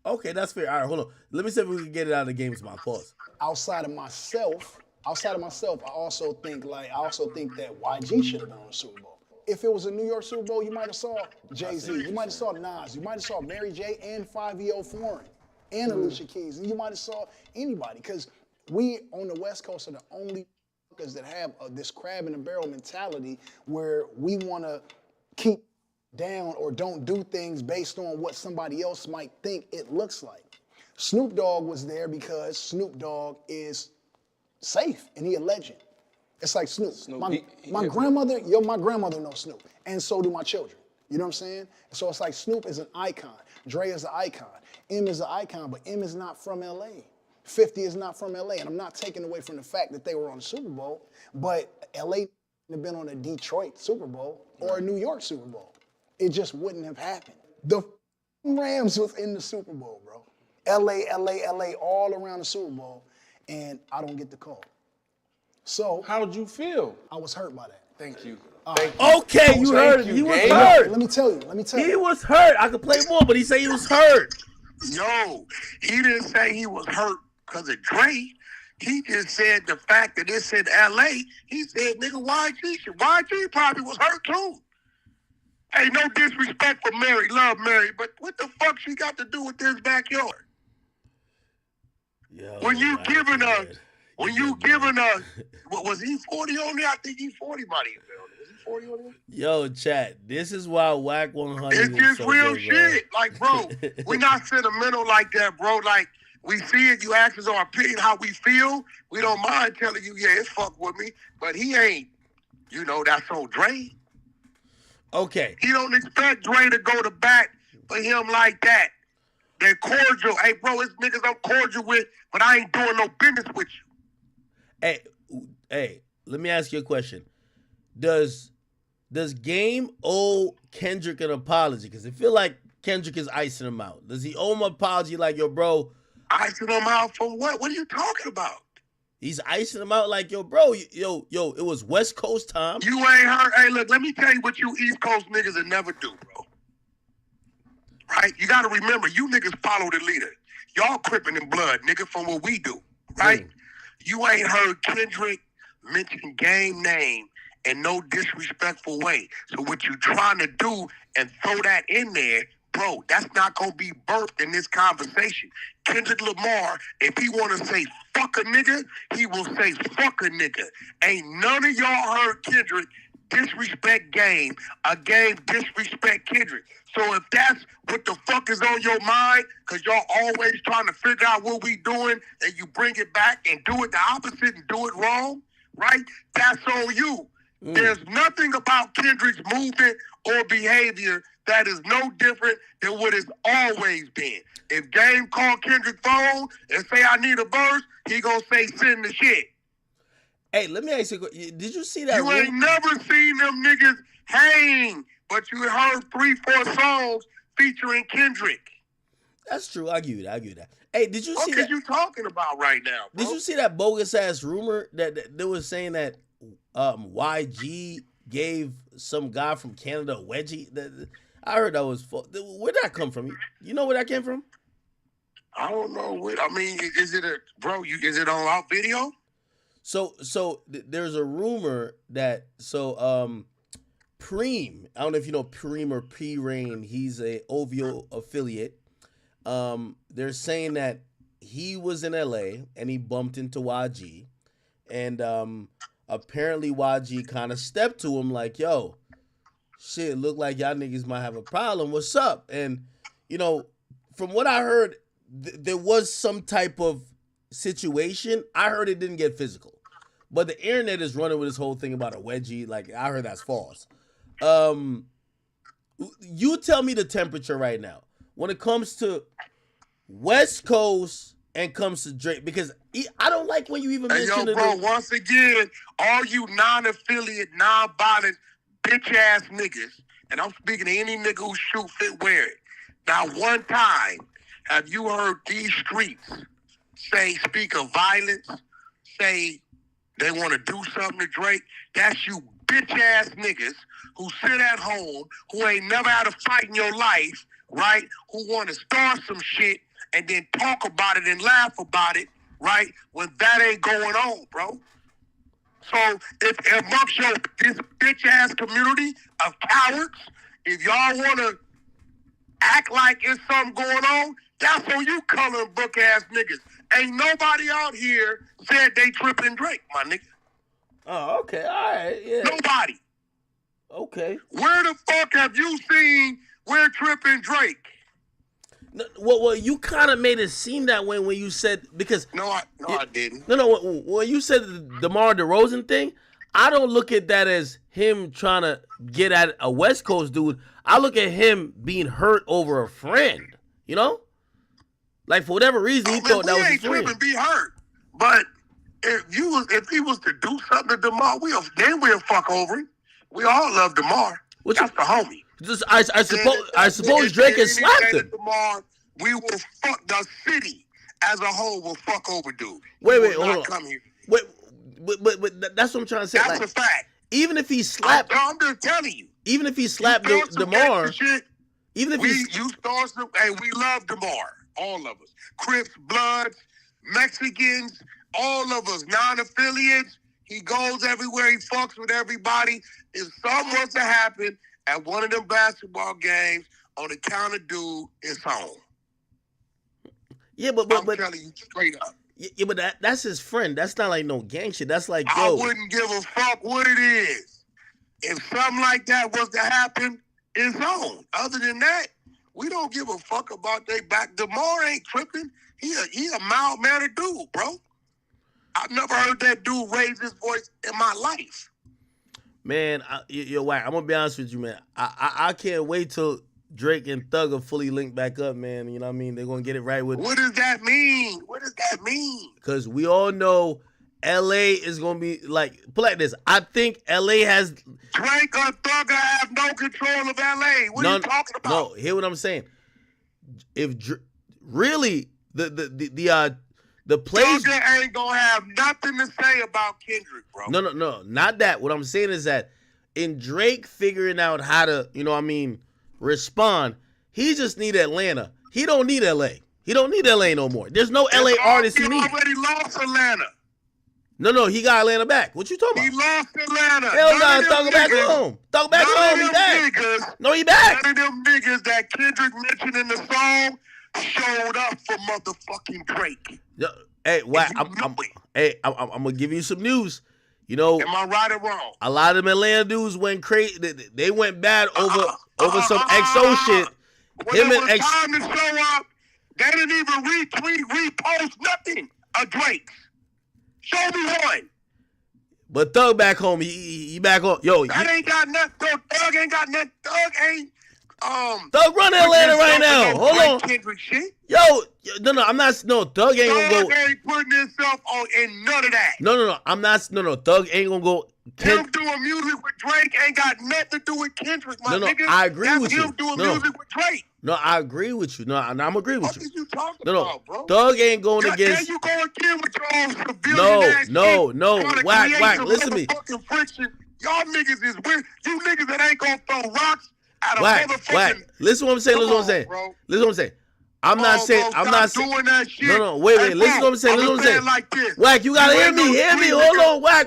Okay, that's fair. All right, hold on. Let me see if we can get it out of the game. It's my pause. Outside of myself, I also think that YG should have been on the Super Bowl. If it was a New York Super Bowl, you might have saw Jay-Z, you might have saw Nas, you might have saw Mary J. and 5EO Foreign and Alicia Keys, and you might have saw anybody, because we on the West Coast are the only that have this crab in the barrel mentality where we want to keep down or don't do things based on what somebody else might think it looks like. Snoop Dogg was there because Snoop Dogg is safe and he a legend. It's like Snoop. My grandmother knows Snoop, and so do my children. You know what I'm saying? So it's like Snoop is an icon. Dre is an icon. M is an icon, but M is not from LA. 50 is not from LA, and I'm not taking away from the fact that they were on the Super Bowl, but LA have been on a Detroit Super Bowl or a New York Super Bowl. It just wouldn't have happened. The Rams was in the Super Bowl, bro. LA, all around the Super Bowl, and I don't get the call. So how would you feel? I was hurt by that. Thank you. Okay, you heard it. He was hurt. Let me tell you. He was hurt. I could play more, but he said he was hurt. Yo, he didn't say he was hurt because of Dre. He just said the fact that it's in L.A., he said, nigga, YG probably was hurt too. Hey, no disrespect for Mary, love Mary, but what the fuck she got to do with this backyard? Yo, when you giving us, what was he 40 on there? I think he 40 money. Was he 40 on there? Yo, chat, this is why Wack 100 It's just so real good, shit. Like, bro, we not sentimental like that, bro. Like, we see it, you ask us our opinion, how we feel. We don't mind telling you, yeah, it's fuck with me. But he ain't, that's on Dre. Okay. He don't expect Dre to go to bat for him like that. They're cordial. Hey, bro, it's niggas I'm cordial with, but I ain't doing no business with you. Hey, let me ask you a question. Does Game owe Kendrick an apology? Because I feel like Kendrick is icing him out. Does he owe him an apology like, yo, bro? Icing him out for what? What are you talking about? He's icing him out like, yo, bro, yo, it was West Coast time. You ain't heard. Hey, look, let me tell you what you East Coast niggas will never do, bro. Right? You got to remember, you niggas follow the leader. Y'all crippin' in blood, nigga, from what we do, right? You ain't heard Kendrick mention Game name in no disrespectful way. So what you trying to do and throw that in there, bro, that's not going to be birthed in this conversation. Kendrick Lamar, if he want to say fuck a nigga, he will say fuck a nigga. Ain't none of y'all heard Kendrick disrespect Game, a Game disrespect Kendrick. So if that's what the fuck is on your mind, because y'all always trying to figure out what we doing, and you bring it back and do it the opposite and do it wrong, right? That's on you. There's nothing about Kendrick's movement or behavior that is no different than what it's always been. If Game called Kendrick phone and say, I need a verse, he gonna say, send the shit. Hey, let me ask you, did you see that? You ain't never seen them niggas hang, but you heard 3-4 songs featuring Kendrick. That's true. I give you that. Hey, did you see that? What are you talking about right now, bro? Did you see that bogus ass rumor that they was saying that YG gave some guy from Canada a wedgie? I heard that was where'd that come from? You know where that came from? I don't know. I mean, is it is it on our video? So there's a rumor that Preem, I don't know if you know Preem or P-Rain, he's a OVO affiliate. They're saying that he was in LA and he bumped into YG, and apparently YG kind of stepped to him like, yo, shit, look like y'all niggas might have a problem. What's up? And, you know, from what I heard, there was some type of situation. I heard it didn't get physical. But the internet is running with this whole thing about a wedgie. Like, I heard that's false. You tell me the temperature right now when it comes to West Coast and comes to Drake, because I don't like when you even mention it. Bro, once again, all you non-affiliate, non-violent, bitch-ass niggas, and I'm speaking to any nigga who shoot, fit, wear it. Now, one time, have you heard these streets speak of violence, say they want to do something to Drake? That's you bitch-ass niggas who sit at home, who ain't never had a fight in your life, right? Who want to start some shit and then talk about it and laugh about it, right? When that ain't going on, bro. So if amongst this bitch-ass community of cowards, if y'all want to act like it's something going on, that's on you coloring book-ass niggas. Ain't nobody out here said they tripping Drake, my nigga. Oh, okay. All right. Yeah. Nobody. Okay. Where the fuck have you seen we're tripping Drake? No, well, you kind of made it seem that way when you said, because I didn't. No. When you said the DeMar DeRozan thing, I don't look at that as him trying to get at a West Coast dude. I look at him being hurt over a friend. You know, like for whatever reason he thought that was his friend. Tripping, be hurt, but if he was to do something to DeMar, we'll fuck over him. We all love DeMar. That's the homie. I suppose Drake has slapped him. DeMar, we will fuck the city as a whole. Will fuck over dude. Wait, hold on. Come here. Wait, that's what I'm trying to say. That's a fact. Even if he slapped, I'm just telling you. Even if he slapped DeMar, even if you start some, hey, we love DeMar, all of us, Crips, Bloods, Mexicans, all of us, non-affiliates. He goes everywhere. He fucks with everybody. If something was to happen at one of them basketball games on the counter, dude, it's home. Yeah, but I'm telling you straight up. Yeah, but that's his friend. That's not like no gang shit. That's like, I wouldn't give a fuck what it is. If something like that was to happen, it's on. Other than that, we don't give a fuck about they back. DeMar ain't tripping. He a mild-mannered dude, bro. I've never heard that dude raise his voice in my life. Man, you're Wack. I'm gonna be honest with you, man. I can't wait till Drake and Thug are fully linked back up, man. You know what I mean? They're gonna get it right with. What does that mean? What does that mean? Because we all know LA is gonna be like, put like this. I think LA has Drake or Thug have no control of LA. What are you talking about? No, hear what I'm saying. If really the The plays ain't gonna have nothing to say about Kendrick, bro. No, not that. What I'm saying is that in Drake figuring out how to, respond, he just need Atlanta. He don't need LA. He don't need LA no more. There's no LA artist he needs. He already lost Atlanta. No, he got Atlanta back. What you talking about? He lost Atlanta. Hell no, Thug back home. Thug back home, he back. No, he back. None of them niggas that Kendrick mentioned in the song showed up for motherfucking Drake. Hey, Wack, I'm gonna give you some news. Am I right or wrong? A lot of them Atlanta dudes went crazy. They went bad over some XO shit. When it was time to show up, they didn't even retweet, repost nothing of Drake's. Show me one. But Thug back home. He back home. Yo, that ain't got nothing. Thug ain't got nothing. Thug ain't. Thug run Atlanta right now. Hold on. Kendrick shit. Yo, no, I'm not. No, Thug ain't gonna go. Thug ain't putting himself on in none of that. No, I'm not. No, Thug ain't gonna go. Him doing music with Drake ain't got nothing to do with Kendrick, my nigga. I agree with you. Him doing music with Drake. No, I agree with you. No, I'm agreeing with you. What are you talking about, bro? Thug ain't going against. You go again with your own civilian ass no. Wack, listen to me. Friction. Y'all niggas is weird. You niggas that ain't gonna throw rocks at a motherfucking. Wack. Listen what I'm saying. Listen what I'm saying. I'm not saying. Doing that shit. No. Wait. Hey, listen what I'm saying. Listen what I'm saying. Like this. Wack, you gotta hear me. Hear me. Hold on. Wack.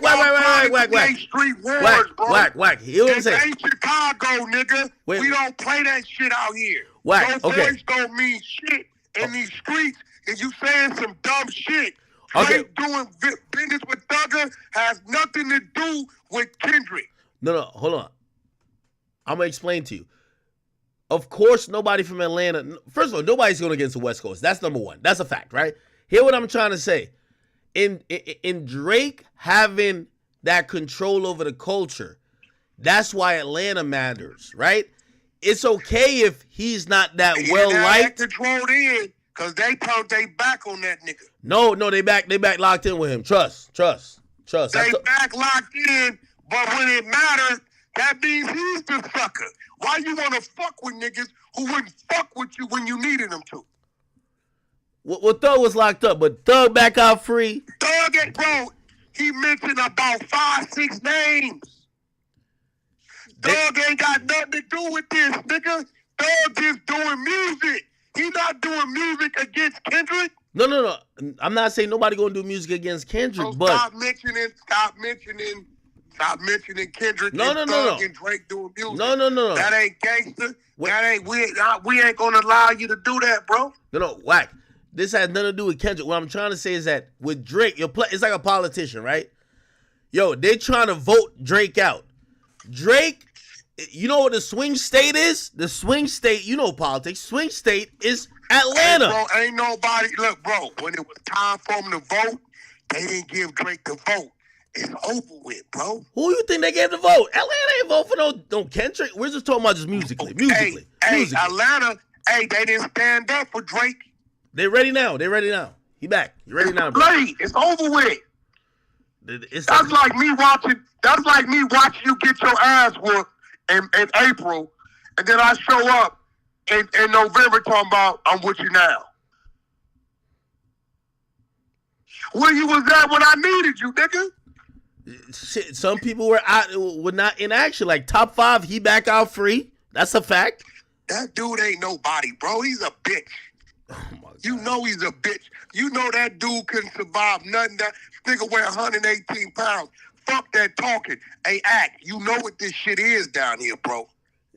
Street wars, bro. Wack. Hear what I'm saying. This ain't Chicago, nigga. We don't play that shit out here. Wack. Your Okay. voice don't mean shit in these streets. If you saying some dumb shit, Okay. Drake doing business with Thugger has nothing to do with Kendrick. No. Hold on. I'm gonna explain to you. Of course, nobody from Atlanta. First of all, nobody's going against the West Coast. That's number one. That's a fact, right? Hear what I'm trying to say. In Drake having that control over the culture, that's why Atlanta matters, right? It's okay if he's not that well liked. Controlled in because they turned their back on that nigga. No, they back locked in with him. Trust. They back locked in, but when it matters, that means he's the sucker. Why you want to fuck with niggas who wouldn't fuck with you when you needed them to? Well, Thug was locked up, but Thug back out free. Thug ain't, bro, he mentioned about 5-6 names. Thug ain't got nothing to do with this, nigga. Thug just doing music. He not doing music against Kendrick. No. I'm not saying nobody gonna do music against Kendrick, but stop mentioning Kendrick and Thug and Drake doing music. No. That ain't gangster. That ain't we ain't gonna allow you to do that, bro. No, Wack. This has nothing to do with Kendrick. What I'm trying to say is that with Drake, it's like a politician, right? Yo, they trying to vote Drake out. Drake, you know what the swing state is? The swing state, you know politics. Swing state is Atlanta. Hey, bro, ain't nobody. Look, bro, when it was time for them to vote, they didn't give Drake the vote. It's over with, bro. Who you think they gave the vote? Atlanta ain't vote for no Kendrick. We're just talking about just musically. Hey, Atlanta, they didn't stand up for Drake. They ready now. He back. You ready now, bro? It's over with. That's like me watching you get your ass whooped in April, and then I show up in November talking about I'm with you now. Where you was at when I needed you, nigga? Shit, some people were not in action. Like top 5, he back out free. That's a fact. That dude ain't nobody, bro. He's a bitch. You know he's a bitch. You know that dude couldn't survive nothing. That nigga weigh 118 pounds. Fuck that talking. Hey, act. You know what this shit is down here, bro.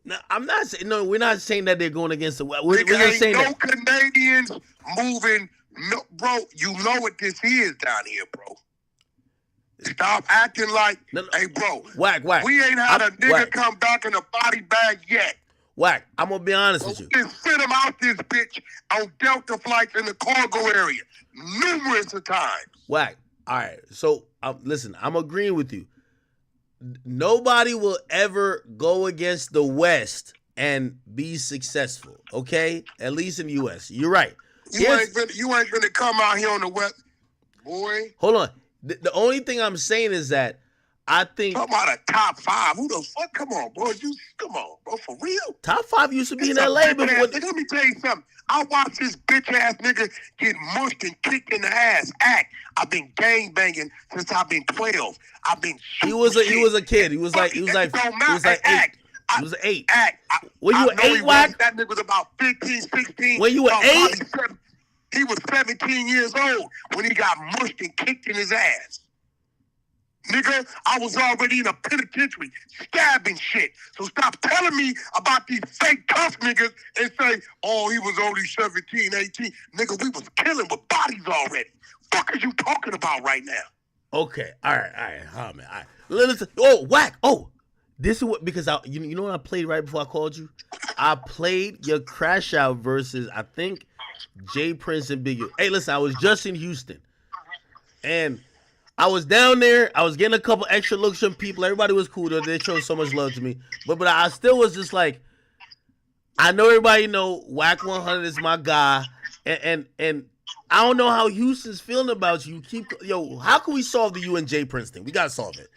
No, I'm not saying. No, we're not saying that they're going against the. We're just saying no Canadians moving. No, bro, you know what this is down here, bro. Stop acting like, hey, bro. Wack. We ain't had a nigga come back in a body bag yet. Wack, I'm going to be honest with you. Just sent him out this bitch on Delta flights in the cargo area numerous of times. Wack, all right. So, listen, I'm agreeing with you. Nobody will ever go against the and be successful, okay? At least in the U.S. You're right. You ain't gonna come out here on the West, boy. Hold on. The only thing I'm saying is that I think talking about a top 5. Who the fuck? Come on, bro. Come on, bro. For real. Top 5 used to be in It's a LA, but bitch-ass nigga. Let me tell you something. I watched this bitch ass nigga get mushed and kicked in the ass. Act. I've been gang banging since I've been 12. I've been. he was a kid. He was like 8. He was 8. Were you an 8, Wack? That nigga was about 15, 16. When you were 8? He was 17 years old when he got mushed and kicked in his ass. Nigga, I was already in a penitentiary stabbing shit. So stop telling me about these fake tough niggas and say, oh, he was only 17, 18. Nigga, we was killing with bodies already. Fuck are you talking about right now? Okay, all right, huh, man, all right. Listen, Wack, this is what, because you know what I played right before I called you? I played your Crash Out versus, I think, Jay Prince and Biggie. Hey, listen, I was just in Houston, and I was down there. I was getting a couple extra looks from people. Everybody was cool, though. They showed so much love to me. But I still was just like, I know everybody know Wack 100 is my guy, and I don't know how Houston's feeling about you. How can we solve the you and Jay Prince thing? We gotta solve it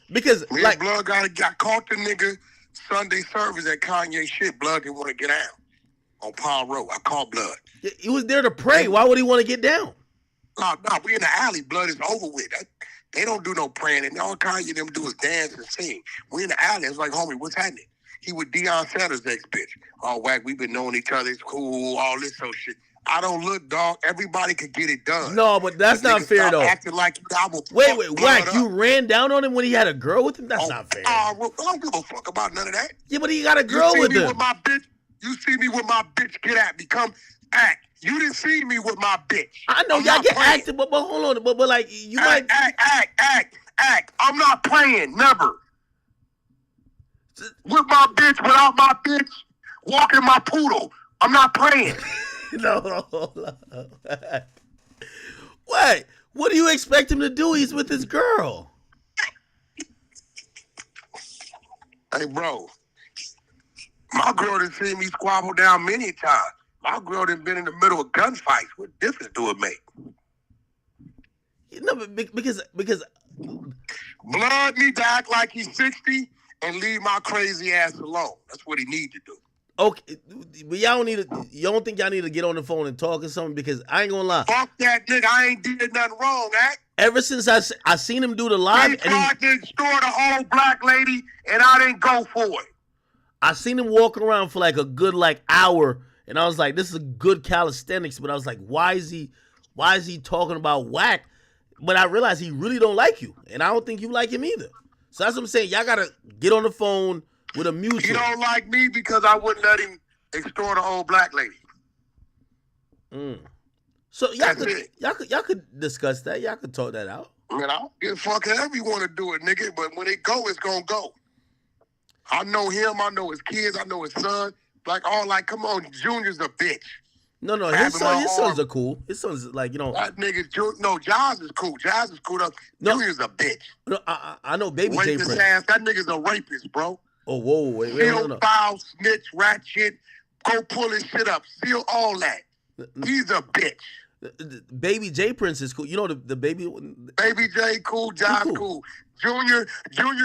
because me and Blood got caught the nigga Sunday service at Kanye shit. Blood didn't want to get out on Palm Road. I called Blood. He was there to pray. Why would he want to get down? No, we in the alley. Blood is over with. They don't do no praying, and all Kanye them do is dance and sing. We in the alley. It's like, homie, what's happening? He with Deion Sanders' ex-bitch. Oh, Wack, we've been knowing each other. It's cool, all this so shit. I don't look, dog. Everybody could get it done. No, but that's not fair, though. Acting like I will wait, Wack, you ran down on him when he had a girl with him? That's not fair. I don't give a fuck about none of that. Yeah, but he got a girl with him. You see me with my bitch, get at me. Come act. You didn't see me with my bitch. I know y'all get active, but hold on, but like you might act. I'm not playing, never. With my bitch, without my bitch, walking my poodle. I'm not playing. No. Wait, what do you expect him to do? He's with his girl. Hey, bro. My girl done seen me squabble down many times. My girl done been in the middle of gunfights. What difference do it make? No, because Blood need to act like he's 60 and leave my crazy ass alone. That's what he need to do. Okay, but y'all don't need to. You don't think y'all need to get on the phone and talk or something? Because I ain't gonna lie. Fuck that nigga. I ain't did nothing wrong, act. Ever since I seen him do the live, he tried to extort an old black lady, and I didn't go for it. I seen him walk around for like a good hour, and I was like, "This is a good calisthenics." But I was like, "Why is he talking about Wack?" But I realized he really don't like you, and I don't think you like him either. So that's what I'm saying. Y'all gotta get on the phone with a mutual. He don't like me because I wouldn't let him extort an old black lady. So y'all could discuss that. Y'all could talk that out. Man, I don't give a fuck however you want to do it, nigga. But when it go, it's gonna go. I know him. I know his kids. I know his son. Come on, Junior's a bitch. No, his sons are cool. His sons, like, you know. That nigga, Jazz is cool. Jazz is cool. Junior's a bitch. No, I know Baby J. Prince. That nigga's a rapist, bro. Oh, whoa, wait, Steal, foul, snitch, rat shit. Go pull his shit up. Steal all that. He's a bitch. Baby J. Prince is cool. You know the baby. Baby J cool. Jazz cool. Junior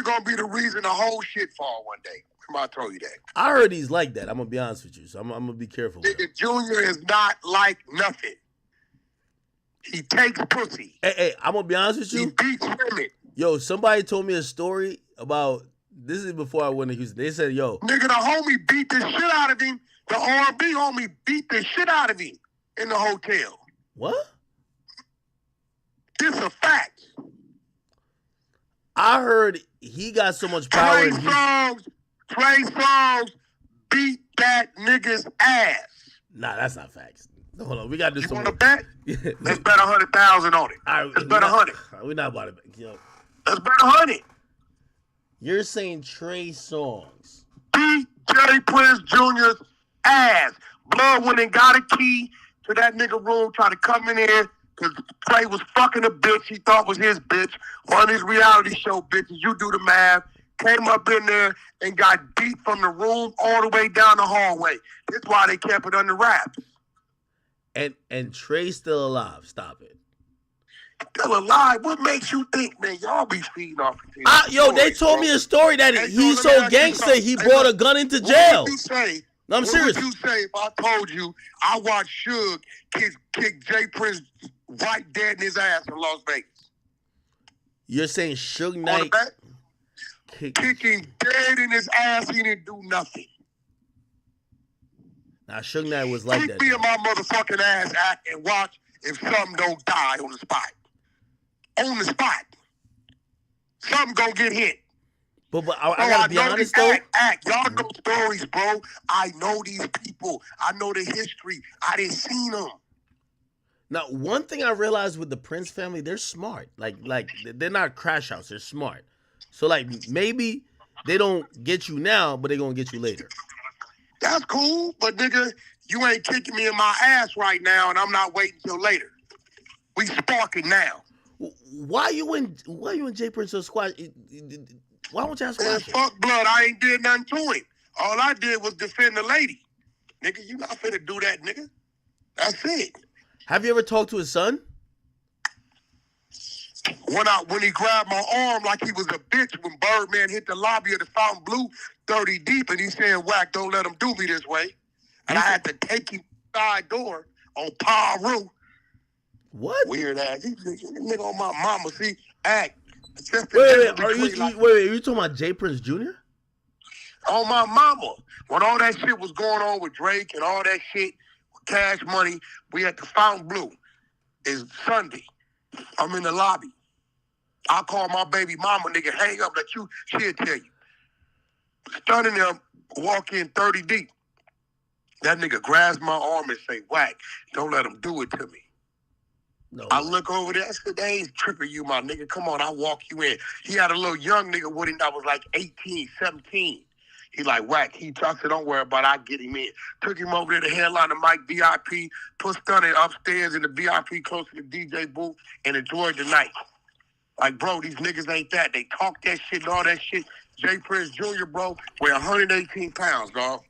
gonna be the reason the whole shit fall one day. I told you that. I heard he's like that. I'm gonna be honest with you, so I'm gonna be careful. Nigga, Junior is not like nothing. He takes pussy. Hey, I'm gonna be honest with you. He beats women. Yo, somebody told me a story about. This is before I went to Houston. They said, "Yo, nigga, the homie beat the shit out of him. The R&B homie beat the shit out of him in the hotel." What? This a fact. I heard he got so much power. Trey Songz beat that nigga's ass. Nah, that's not facts. Hold on, we gotta do something. You want to bet? Let's bet 100,000 on it. Let's bet 100. We're not about to bet. Yo. Let's bet 100. You're saying Trey Songz beat Jay Prince Jr.'s ass. Blood went and got a key to that nigga room, tried to come in here because Trey was fucking a bitch he thought was his bitch on his reality show, bitches. You do the math. Came up in there and got beat from the room all the way down the hallway. That's why they kept it under wraps. And Trey's still alive. Stop it. Still alive. What makes you think, man? Y'all be feeding off of these Yo, they stories, told bro. me a story that Hey, he's yo, let me so ask you gangster something. he Hey, brought a look, gun into What jail. would you say? No, I'm what serious. would you say if I told you I watched Suge kick Jay Prince right dead in his ass in Las Vegas? You're saying Suge On the Knight back? Kicking dead in his ass, he didn't do nothing. Now Suge Knight was like Kick that. me in my motherfucking ass act and watch if something don't die on the spot. On the spot. Something gonna get hit. But I gotta be honest though. Y'all know stories, bro. I know these people. I know the history. I didn't see them. Now, one thing I realized with the Prince family, they're smart. Like they're not crash outs. They're smart. So like maybe they don't get you now, but they're gonna get you later. That's cool, but nigga, you ain't kicking me in my ass right now, and I'm not waiting till later. We sparking now. Why you in Jay Prince's squad? Why won't y'all squash him? Fuck blood. I ain't did nothing to him. All I did was defend the lady. Nigga, you not finna do that, nigga. That's it. Have you ever talked to his son? When he grabbed my arm like he was a bitch when Birdman hit the lobby of the Fountain Blue 30 deep, and he said, Wack, don't let him do me this way. And I had to take him side door on Paru. What? Weird ass. This nigga on my mama. See, act. Wait, are you talking about Jay Prince Jr.? On my mama. When all that shit was going on with Drake and all that shit, Cash Money, we at the Fountain Blue. It's Sunday. I'm in the lobby. I call my baby mama, nigga, hang up, she'll tell you. Standing there, walk in 30 deep. That nigga grabs my arm and say, Wack, don't let him do it to me. No. I look over there, I said, they ain't tripping you, my nigga. Come on, I'll walk you in. He had a little young nigga with him that was like 18, 17. He like, Wack, I said, don't worry about it, I'll get him in. Took him over there to headline the mic, VIP, put Stunner upstairs in the VIP close to the DJ booth and enjoyed the night. Like, bro, these niggas ain't that. They talk that shit and all that shit. Jay Prince Jr., bro, weigh 118 pounds, dog.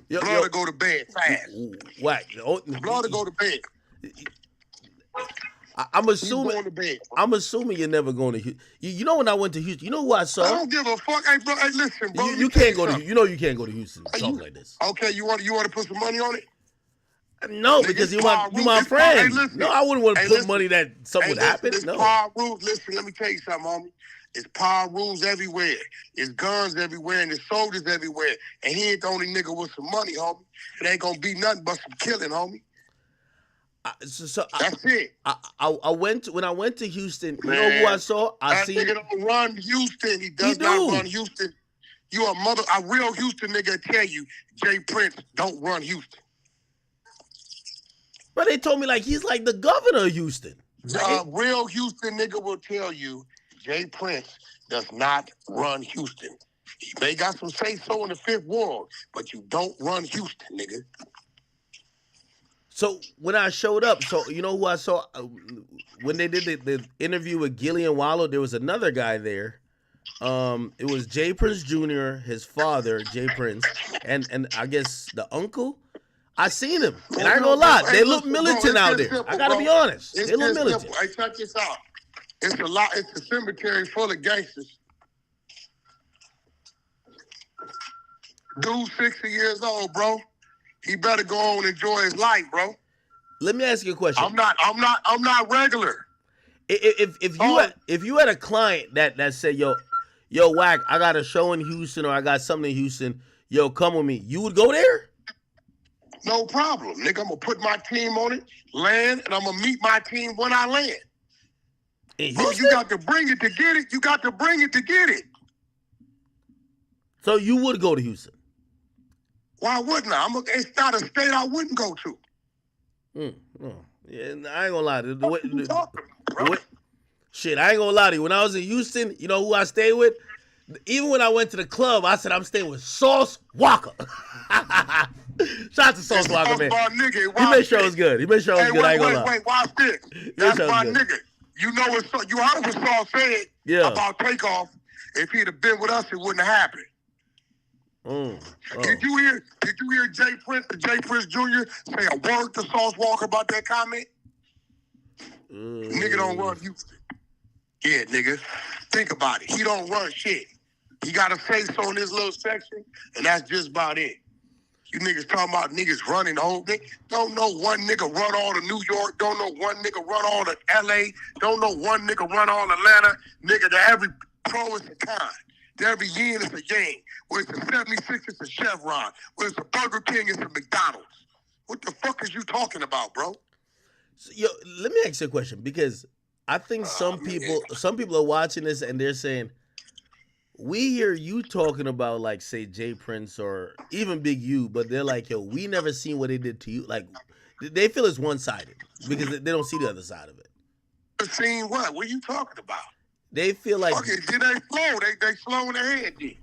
Blood to go to bed fast. Wack. Blood to go to bed. I'm assuming you're never going to Houston. You know when I went to Houston, you know who I saw? I don't give a fuck. Hey, bro, hey, listen, bro. You can't go to. You know you can't go to Houston and talk like this. Okay, you want to put some money on it? No, because you my friend. No, I wouldn't want to put money that something would happen. It's No. power rules. Listen, let me tell you something, homie. It's power rules everywhere. It's guns everywhere, and it's soldiers everywhere. And he ain't the only nigga with some money, homie. It ain't gonna be nothing but some killing, homie. That's it. When I went to Houston, you know who I saw? That nigga don't run Houston. He does not run Houston. You a real Houston nigga tell you Jay Prince don't run Houston. But they told me like he's like the governor of Houston. A real Houston nigga will tell you Jay Prince does not run Houston. He may got some say-so in the Fifth Ward, but you don't run Houston, nigga. So when I showed up, so you know who I saw when they did the interview with Gilly and Wallow, there was another guy there. It was Jay Prince Jr., his father, Jay Prince, and I guess the uncle. I seen him, and I ain't gonna lie, they look militant out there. I gotta be honest, they look militant. Hey, check this out. It's a cemetery full of gangsters. Dude, 60 years old, bro. He better go on and enjoy his life, bro. Let me ask you a question. I'm not regular. If you had a client that said, yo, Wack, I got a show in Houston or I got something in Houston, yo, come with me, you would go there? No problem, nigga. I'm gonna put my team on it, land, and I'm gonna meet my team when I land. Bro, you got to bring it to get it. You got to bring it to get it. So you would go to Houston? Why wouldn't I? It's not a state I wouldn't go to. Yeah, I ain't gonna lie. Shit, I ain't gonna lie to you. When I was in Houston, you know who I stayed with? Even when I went to the club, I said I'm staying with Sauce Walker. Shout out to Sauce Walker, man. Nigga, he made sure it was good. I ain't gonna lie. Wait, watch this. That's my nigga. You know what? You heard what Sauce said about Takeoff. If he'd have been with us, it wouldn't have happened. Did you hear Jay Prince Jr. say a word to Sauce Walker about that comment? Nigga don't run Houston. Yeah, nigga. Think about it. He don't run shit. He got a face on this little section, and that's just about it. You niggas talking about niggas running the whole thing. Don't know one nigga run all to New York. Don't know one nigga run all to L.A. Don't know one nigga run all Atlanta. Nigga, to every pro is a con. To every yin is a yang. Where it's a 76, it's a Chevron. Where it's a Burger King, it's a McDonald's. What the fuck is you talking about, bro? So, yo, let me ask you a question, because I think some people are watching this and they're saying, we hear you talking about, like, say, Jay Prince or even Big U, but they're like, yo, we never seen what they did to you. Like, they feel it's one-sided because they don't see the other side of it. Seen what? What are you talking about? They feel like... Okay, did they slow? They slow in their head, then.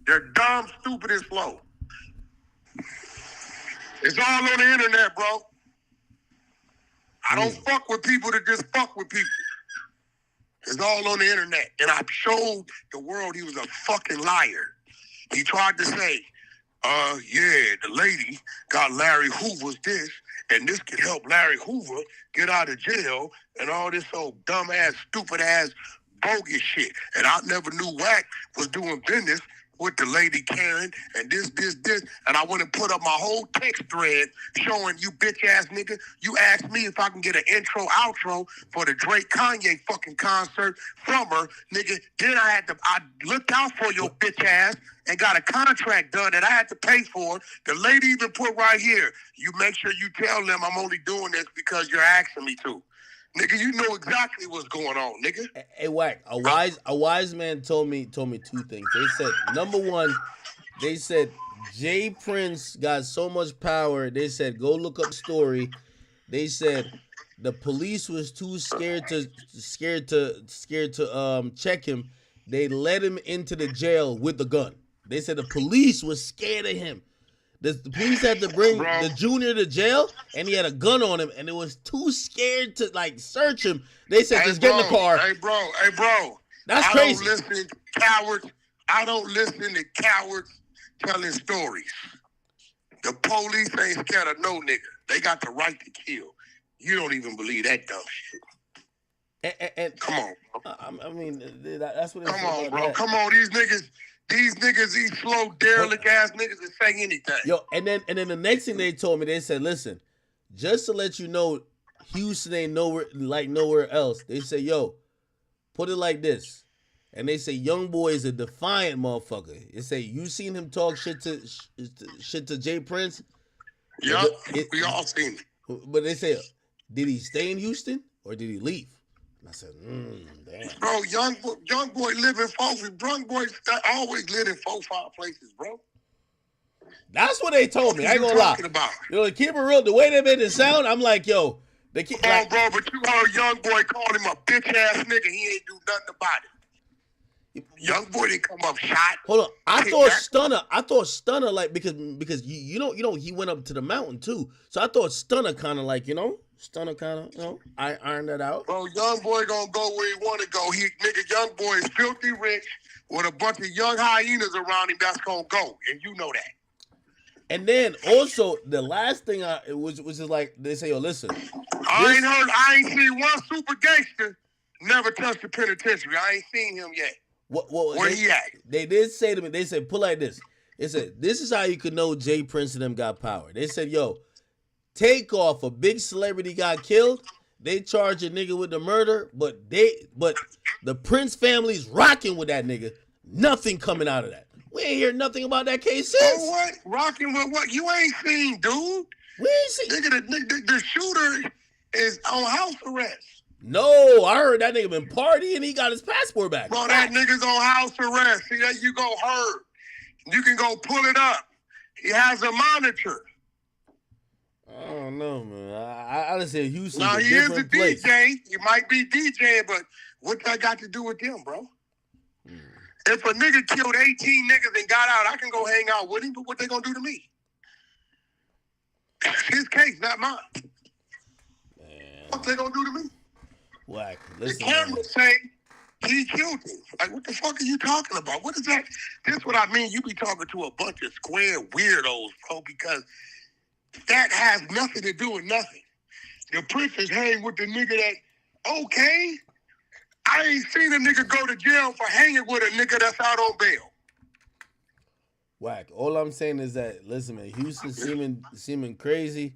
They're dumb, stupid, and slow. It's all on the internet, bro. I don't fuck with people that just fuck with people. It's all on the internet. And I showed the world he was a fucking liar. He tried to say, yeah, the lady got Larry Hoover's this, and this could help Larry Hoover get out of jail, and all this old dumb-ass, stupid-ass, bogus shit. And I never knew Wack was doing business with the lady Karen, and this. And I went and put up my whole text thread showing you bitch-ass nigga. You asked me if I can get an intro, outro for the Drake Kanye fucking concert from her, nigga. Then I looked out for your bitch ass and got a contract done that I had to pay for. The lady even put right here, you make sure you tell them I'm only doing this because you're asking me to. Nigga, you know exactly what's going on, nigga. Hey, Wack, a wise man told me two things. They said, number one, they said Jay Prince got so much power. They said, go look up the story. They said the police was too scared to check him. They let him into the jail with the gun. They said the police was scared of him. The police had to bring the junior to jail, and he had a gun on him, and it was too scared to, like, search him. They said, just get in the car. Hey, bro. That's crazy. I don't listen to cowards telling stories. The police ain't scared of no nigga. They got the right to kill. You don't even believe that dumb shit. And come on, bro. I mean, that's what. Come on, bro. Come on, these niggas, these slow, derelict ass niggas that say anything. Yo, and then the next thing they told me, they said, listen, just to let you know, Houston ain't nowhere else. They say, yo, put it like this. And they say, young boy is a defiant motherfucker. They say, you seen him talk shit to Jay Prince? Yeah, we all seen it. But they say, did he stay in Houston or did he leave? And I said, damn. Bro, young boy live in young boys always live in 4-5 places, bro. That's what they told me. I ain't gonna lie. You know, keep it real. The way they made it sound, I'm like, yo, they keep. Bro, but you heard young boy call him a bitch ass nigga. He ain't do nothing about it. Young boy didn't come up shot. Hold on, I thought Stunner like because you know he went up to the mountain too. So I thought Stunner kind of like I ironed that out. Bro, young boy gonna go where he want to go. Young boy is filthy rich with a bunch of young hyenas around him. That's gonna go, and you know that. And then also the last thing was just like they say, yo, listen. I ain't seen one super gangster never touched the penitentiary. I ain't seen him yet. Where he at? They did say to me, they said, put like this. They said, this is how you could know Jay Prince and them got power. They said, yo, Takeoff, a big celebrity got killed. They charge a nigga with the murder, but the Prince family's rocking with that nigga. Nothing coming out of that. We ain't hear nothing about that case since. Oh, what? Rocking with what? You ain't seen, dude. We ain't seen. Nigga, the shooter is on house arrest. No, I heard that nigga been partying. He got his passport back. Bro, that nigga's on house arrest. See, that you go hurt. You can go pull it up. He has a monitor. I don't know, man. I just said Houston's now, a he is a place. DJ. He might be DJing, but what that got to do with them, bro? If a nigga killed 18 niggas and got out, I can go hang out with him, but what they gonna do to me? His case, not mine. Man. What they gonna do to me? Wack, listen. The camera say he killed him. Like, what the fuck are you talking about? What is that? This is what I mean. You be talking to a bunch of square weirdos, bro, because that has nothing to do with nothing. The Prince is hanging with the nigga Okay. I ain't seen a nigga go to jail for hanging with a nigga that's out on bail. Wack. All I'm saying is that, listen, man, Houston seeming crazy.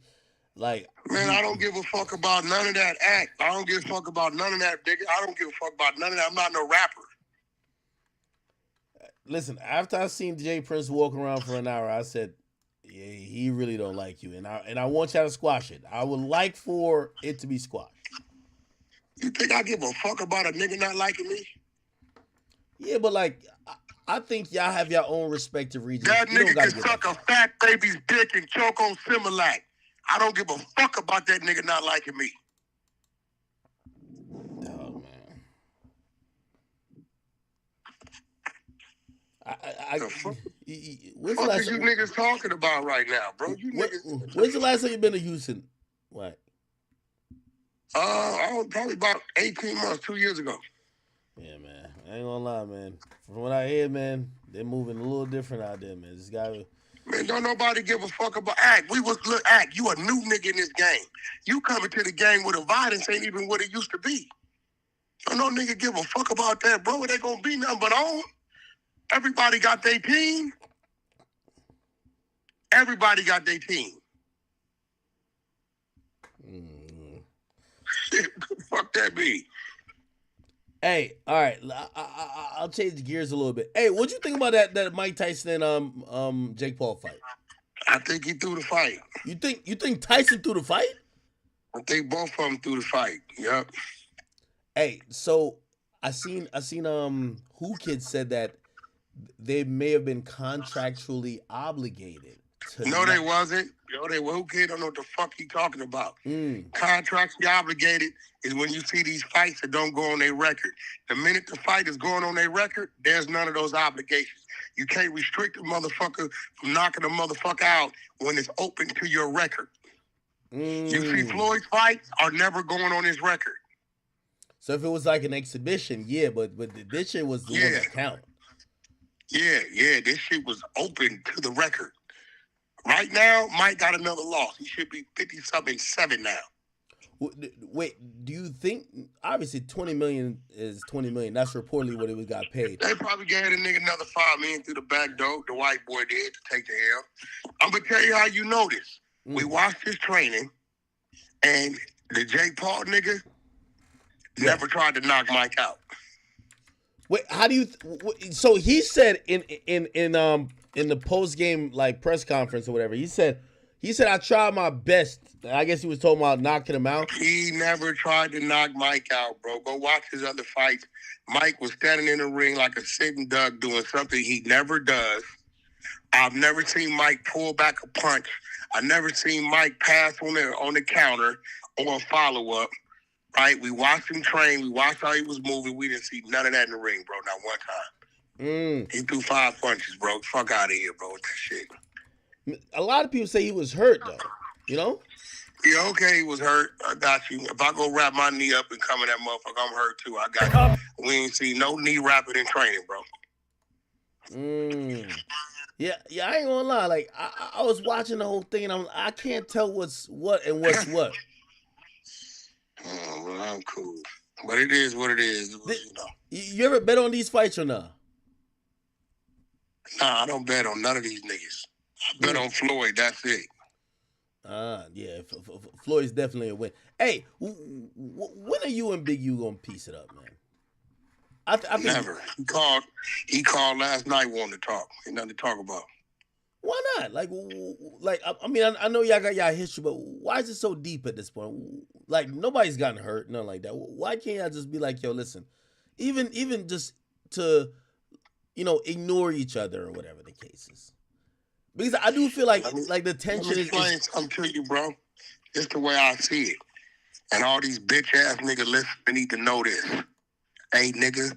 Like, man, I don't give a fuck about none of that act. I don't give a fuck about none of that, nigga. I don't give a fuck about none of that. I'm not no rapper. Listen, after I seen Jay Prince walk around for an hour, I said, yeah, he really don't like you. And I want y'all to squash it. I would like for it to be squashed. You think I give a fuck about a nigga not liking me? Yeah, but like, I think y'all have your own respective regions. That nigga can suck a fat baby's dick and choke on Similac. I don't give a fuck about that nigga not liking me. Oh, man. What the fuck are you niggas talking about right now, bro? You niggas. When's the last time you been to Houston? What? Probably about 18 months, 2 years ago. Yeah, man. I ain't gonna lie, man. From what I hear, man, they're moving a little different out there, man. This guy. Man, don't nobody give a fuck about Act. Act, you a new nigga in this game. You coming to the game with a violence ain't even what it used to be. Don't no nigga give a fuck about that, bro. It ain't gonna be nothing but on. Everybody got their team. Everybody got their team. Fuck that be. Hey, all right. I'll change gears a little bit. Hey, what'd you think about that Mike Tyson and Jake Paul fight? I think he threw the fight. You think Tyson threw the fight? I think both of them threw the fight. Yep. Hey, so I seen Who Kid said that they may have been contractually obligated to. No, they wasn't. Who Kid don't know what the fuck he talking about. Contractually obligated is when you see these fights that don't go on their record. The minute the fight is going on their record, there's none of those obligations. You can't restrict a motherfucker from knocking a motherfucker out when it's open to your record. You see Floyd's fights are never going on his record. So if it was like an exhibition, yeah, but this shit was the one that counted. Yeah, this shit was open to the record. Right now, Mike got another loss. He should be 50-7 now. Wait, do you think, obviously 20 million is 20 million. That's reportedly what it got paid. They probably gave the nigga another $5 million through the back door. The white boy did to take the L. I'm going to tell you how you know this. We watched his training, and the Jake Paul nigga never tried to knock Mike out. Wait, how do you? So he said in the post game like press conference or whatever, he said I tried my best. I guess he was talking about knocking him out. He never tried to knock Mike out, bro. Go watch his other fights. Mike was standing in the ring like a sitting duck doing something he never does. I've never seen Mike pull back a punch. I've never seen Mike pass on the counter or a follow-up. Right? We watched him train. We watched how he was moving. We didn't see none of that in the ring, bro. Not one time. He threw 5 punches, bro. Fuck out of here, bro, with that shit. A lot of people say he was hurt, though. You know? Yeah, okay, he was hurt. I got you. If I go wrap my knee up and come in that motherfucker, I'm hurt, too. I got you. We ain't see no knee wrapping in training, bro. Yeah, I ain't gonna lie. Like, I was watching the whole thing, and I can't tell what's what and what's what. Oh, well, I'm cool. But it is what it is. You ever bet on these fights or not? Nah, I don't bet on none of these niggas. I bet on Floyd, that's it. Yeah, Floyd's definitely a win. Hey, when are you and Big U gonna piece it up, man? I think never. He called last night wanting to talk. Ain't nothing to talk about. Why not? Like I mean, I know y'all got y'all history, but why is it so deep at this point? Like, nobody's gotten hurt, nothing like that. Why can't y'all just be like, yo, listen, even just to, ignore each other or whatever the case is? Because I do feel like the tension is. Let me explain something to you, bro. It's the way I see it. And all these bitch ass niggas listening need to know this. Hey, nigga,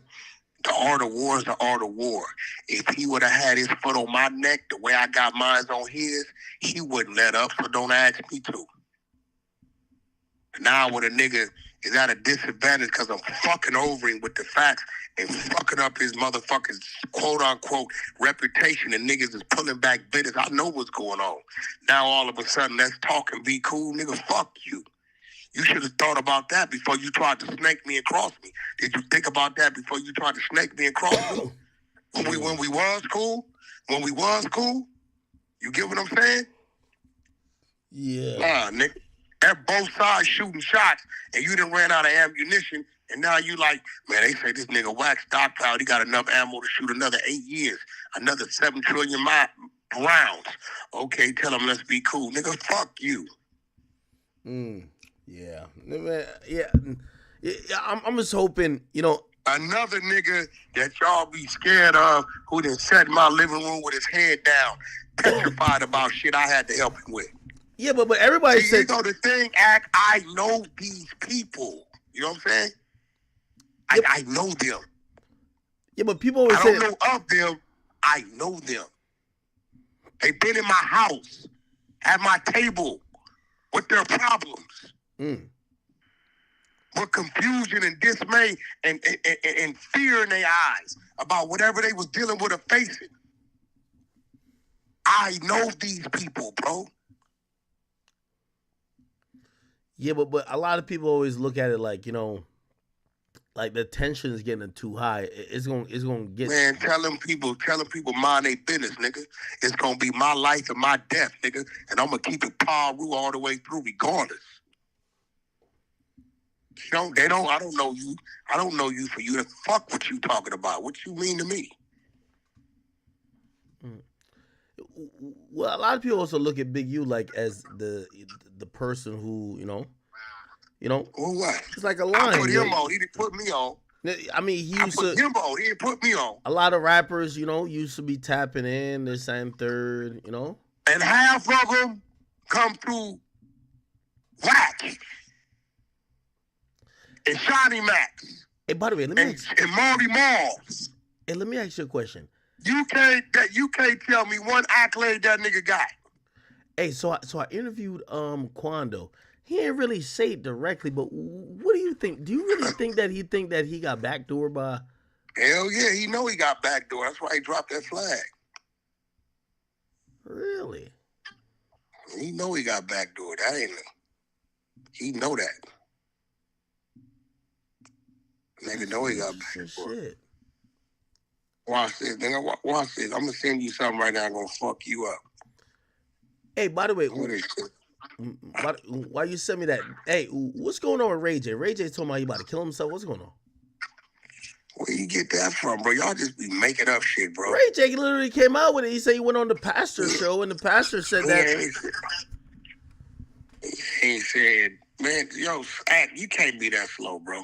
the art of war is the art of war. If he would have had his foot on my neck the way I got mine on his, he wouldn't let up, so don't ask me to. Now when a nigga is at a disadvantage because I'm fucking over him with the facts and fucking up his motherfucking quote-unquote reputation, and niggas is pulling back bitters, I know what's going on. Now all of a sudden, let's talk and be cool. Nigga, fuck you. You should have thought about that before you tried to snake me and cross me. Did you think about that before you tried to snake me and cross me? When we was cool? When we was cool? You get what I'm saying? Yeah. Nah, nigga. At both sides shooting shots, and you done ran out of ammunition, and now you like, man, they say this nigga Wack stockpiled. He got enough ammo to shoot another 8 years, another 7 trillion rounds. Okay, tell him let's be cool. Nigga, fuck you. Yeah. Yeah. I'm just hoping, you know. Another nigga that y'all be scared of who done sat in my living room with his head down, petrified about shit I had to help him with. Yeah, but everybody said. You know the thing, Act, I know these people. You know what I'm saying? I know them. Yeah, but people always say. I don't know of them. I know them. They've been in my house, at my table, with their problems. With confusion and dismay and fear in their eyes about whatever they was dealing with or facing. I know these people, bro. Yeah, but a lot of people always look at it like, you know, like the tension is getting too high. It's gonna get. Man, telling people mind their business, nigga. It's gonna be my life and my death, nigga, and I'm gonna keep it Paru all the way through, regardless. I don't know you. I don't know you for you to fuck what you talking about. What you mean to me? Well, a lot of people also look at Big U like as the person who, you know. Well, what? It's like a line. I put him on. He didn't put me on. I mean, he used to. Put him on. He didn't put me on. A lot of rappers, you know, used to be tapping in this and third, you know. And half of them come through Wack and Shiny Max. Hey, by the way, let me ask and Marty Malls. Hey, let me ask you a question. You can't tell me one accolade that nigga got. Hey, so I interviewed Quando. He didn't really say it directly, but what do you think? Do you really think that he got backdoored by? Hell yeah, he know he got backdoored. That's why he dropped that flag. Really? He know he got backdoored. That ain't he know that. Nigga know he got backdoored. Shit. Watch this, nigga. Watch this. I'm gonna send you something right now. I'm gonna fuck you up. Hey, by the way, why you send me that? Hey, what's going on with Ray J? Ray J told me he about to kill himself. What's going on? Where you get that from, bro? Y'all just be making up shit, bro. Ray J literally came out with it. He said he went on the pastor show, and the pastor said that. He said, man, yo, Act, you can't be that slow, bro.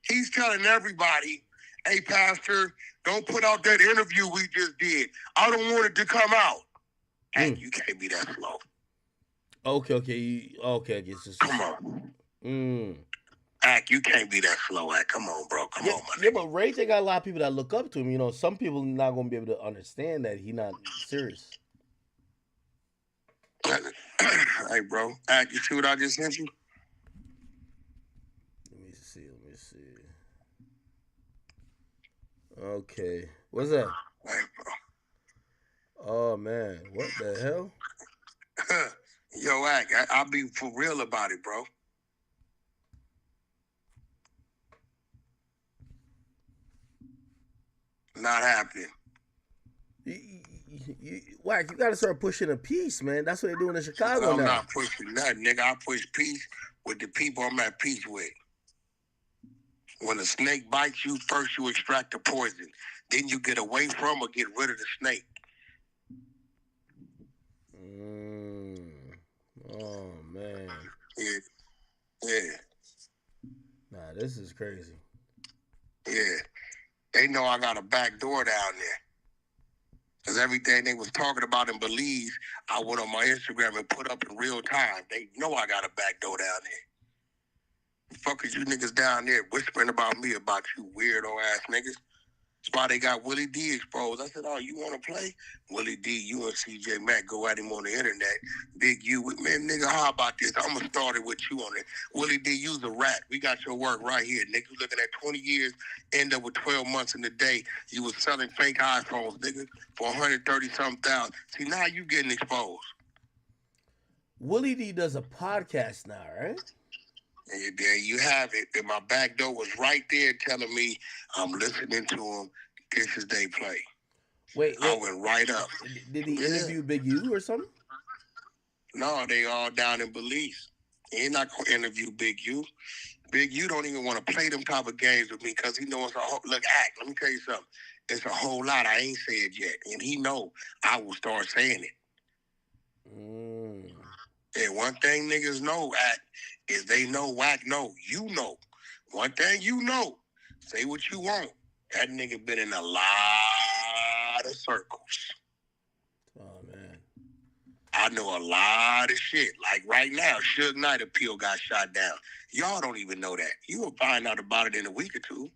He's telling everybody, hey, pastor, don't put out that interview we just did. I don't want it to come out. Act, you can't be that slow. Okay. It's just... Come on. Act, you can't be that slow, Act. Come on, bro. Come on, man. Yeah, but Ray J got a lot of people that look up to him. You know, some people not going to be able to understand that he's not serious. Hey, bro. Act, you see what I just sent you? Let me see. Okay. What's that? Hey, bro. Oh, man. What the hell? Yo, Act, I'll be for real about it, bro. Not happening. Wack, you got to start pushing a peace, man. That's what they're doing in Chicago now. I'm not pushing nothing, nigga. I push peace with the people I'm at peace with. When a snake bites you, first you extract the poison. Then you get away from or get rid of the snake. Oh, man. Yeah. Nah, this is crazy. Yeah. They know I got a back door down there. Because everything they was talking about in Belize, I went on my Instagram and put up in real time. They know I got a back door down there. The fuck is you niggas down there whispering about me about you weirdo ass niggas? That's why they got Willie D exposed. I said, oh, you want to play? Willie D, you and CJ Mack go at him on the internet. Big U, man, nigga, how about this? I'm going to start it with you on it. Willie D, you's a rat. We got your work right here, nigga. You looking at 20 years, end up with 12 months in the day. You was selling fake iPhones, nigga, for 130-something thousand. See, now you getting exposed. Willie D does a podcast now, right? And there you have it. And my back door was right there telling me I'm listening to them. This is they play. Wait. I went right up. Did he interview Big U or something? No, they all down in Belize. He not going to interview Big U. Big U don't even want to play them type of games with me because he knows a whole, look, Act, let me tell you something. It's a whole lot I ain't said yet. And he know I will start saying it. And one thing niggas know, Act, is they know Wack know. You know. One thing you know, say what you want. That nigga been in a lot of circles. Oh, man. I know a lot of shit. Like right now, Suge Knight appeal got shot down. Y'all don't even know that. You will find out about it in a week or two.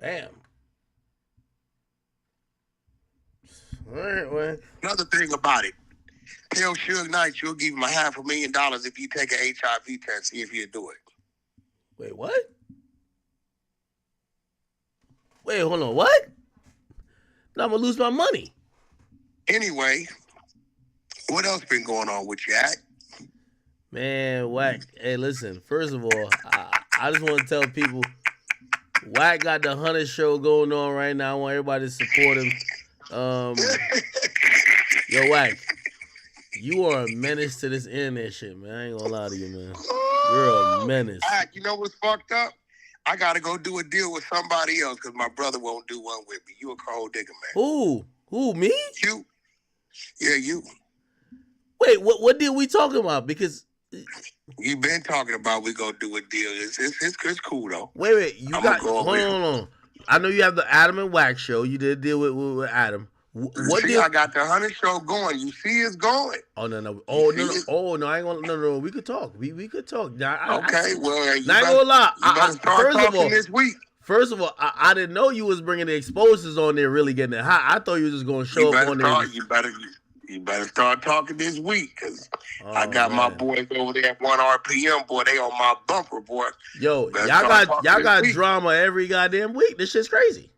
Damn. All right, well. Another thing about it, tell Suge Knight you'll give him $500,000 if you take an HIV test, see if he'll do it. Wait, what? Wait, hold on, what? Now I'm going to lose my money. Anyway, what else been going on with you, Act? Man, Wack. Hey, listen, first of all, I just want to tell people, Wack got the 100 show going on right now. I want everybody to support him. Yo, Wack, you are a menace to this internet shit, man. I ain't gonna lie to you, man. You're a menace. Act, you know what's fucked up? I got to go do a deal with somebody else because my brother won't do one with me. You a cold digger, man. Who, me? You. Yeah, you. Wait, what deal we talking about? Because you've been talking about we gonna do a deal. It's cool though. Wait, you got hold on. I know you have the Adam and Wack show. You did a deal with Adam. What see, deal? I got the 100 show going. You see it's going. Oh no. Oh no. Oh no. I ain't gonna. No. We could talk. We could talk. Now, okay. Well, not gonna lie. You better start talking this week. First of all, I didn't know you was bringing the explosives on there, really getting it hot. I thought you was just gonna show up on there. You better start talking this week, because I got my boys over there at 1 RPM, boy. They on my bumper, boy. Yo, y'all got drama every goddamn week. This shit's crazy.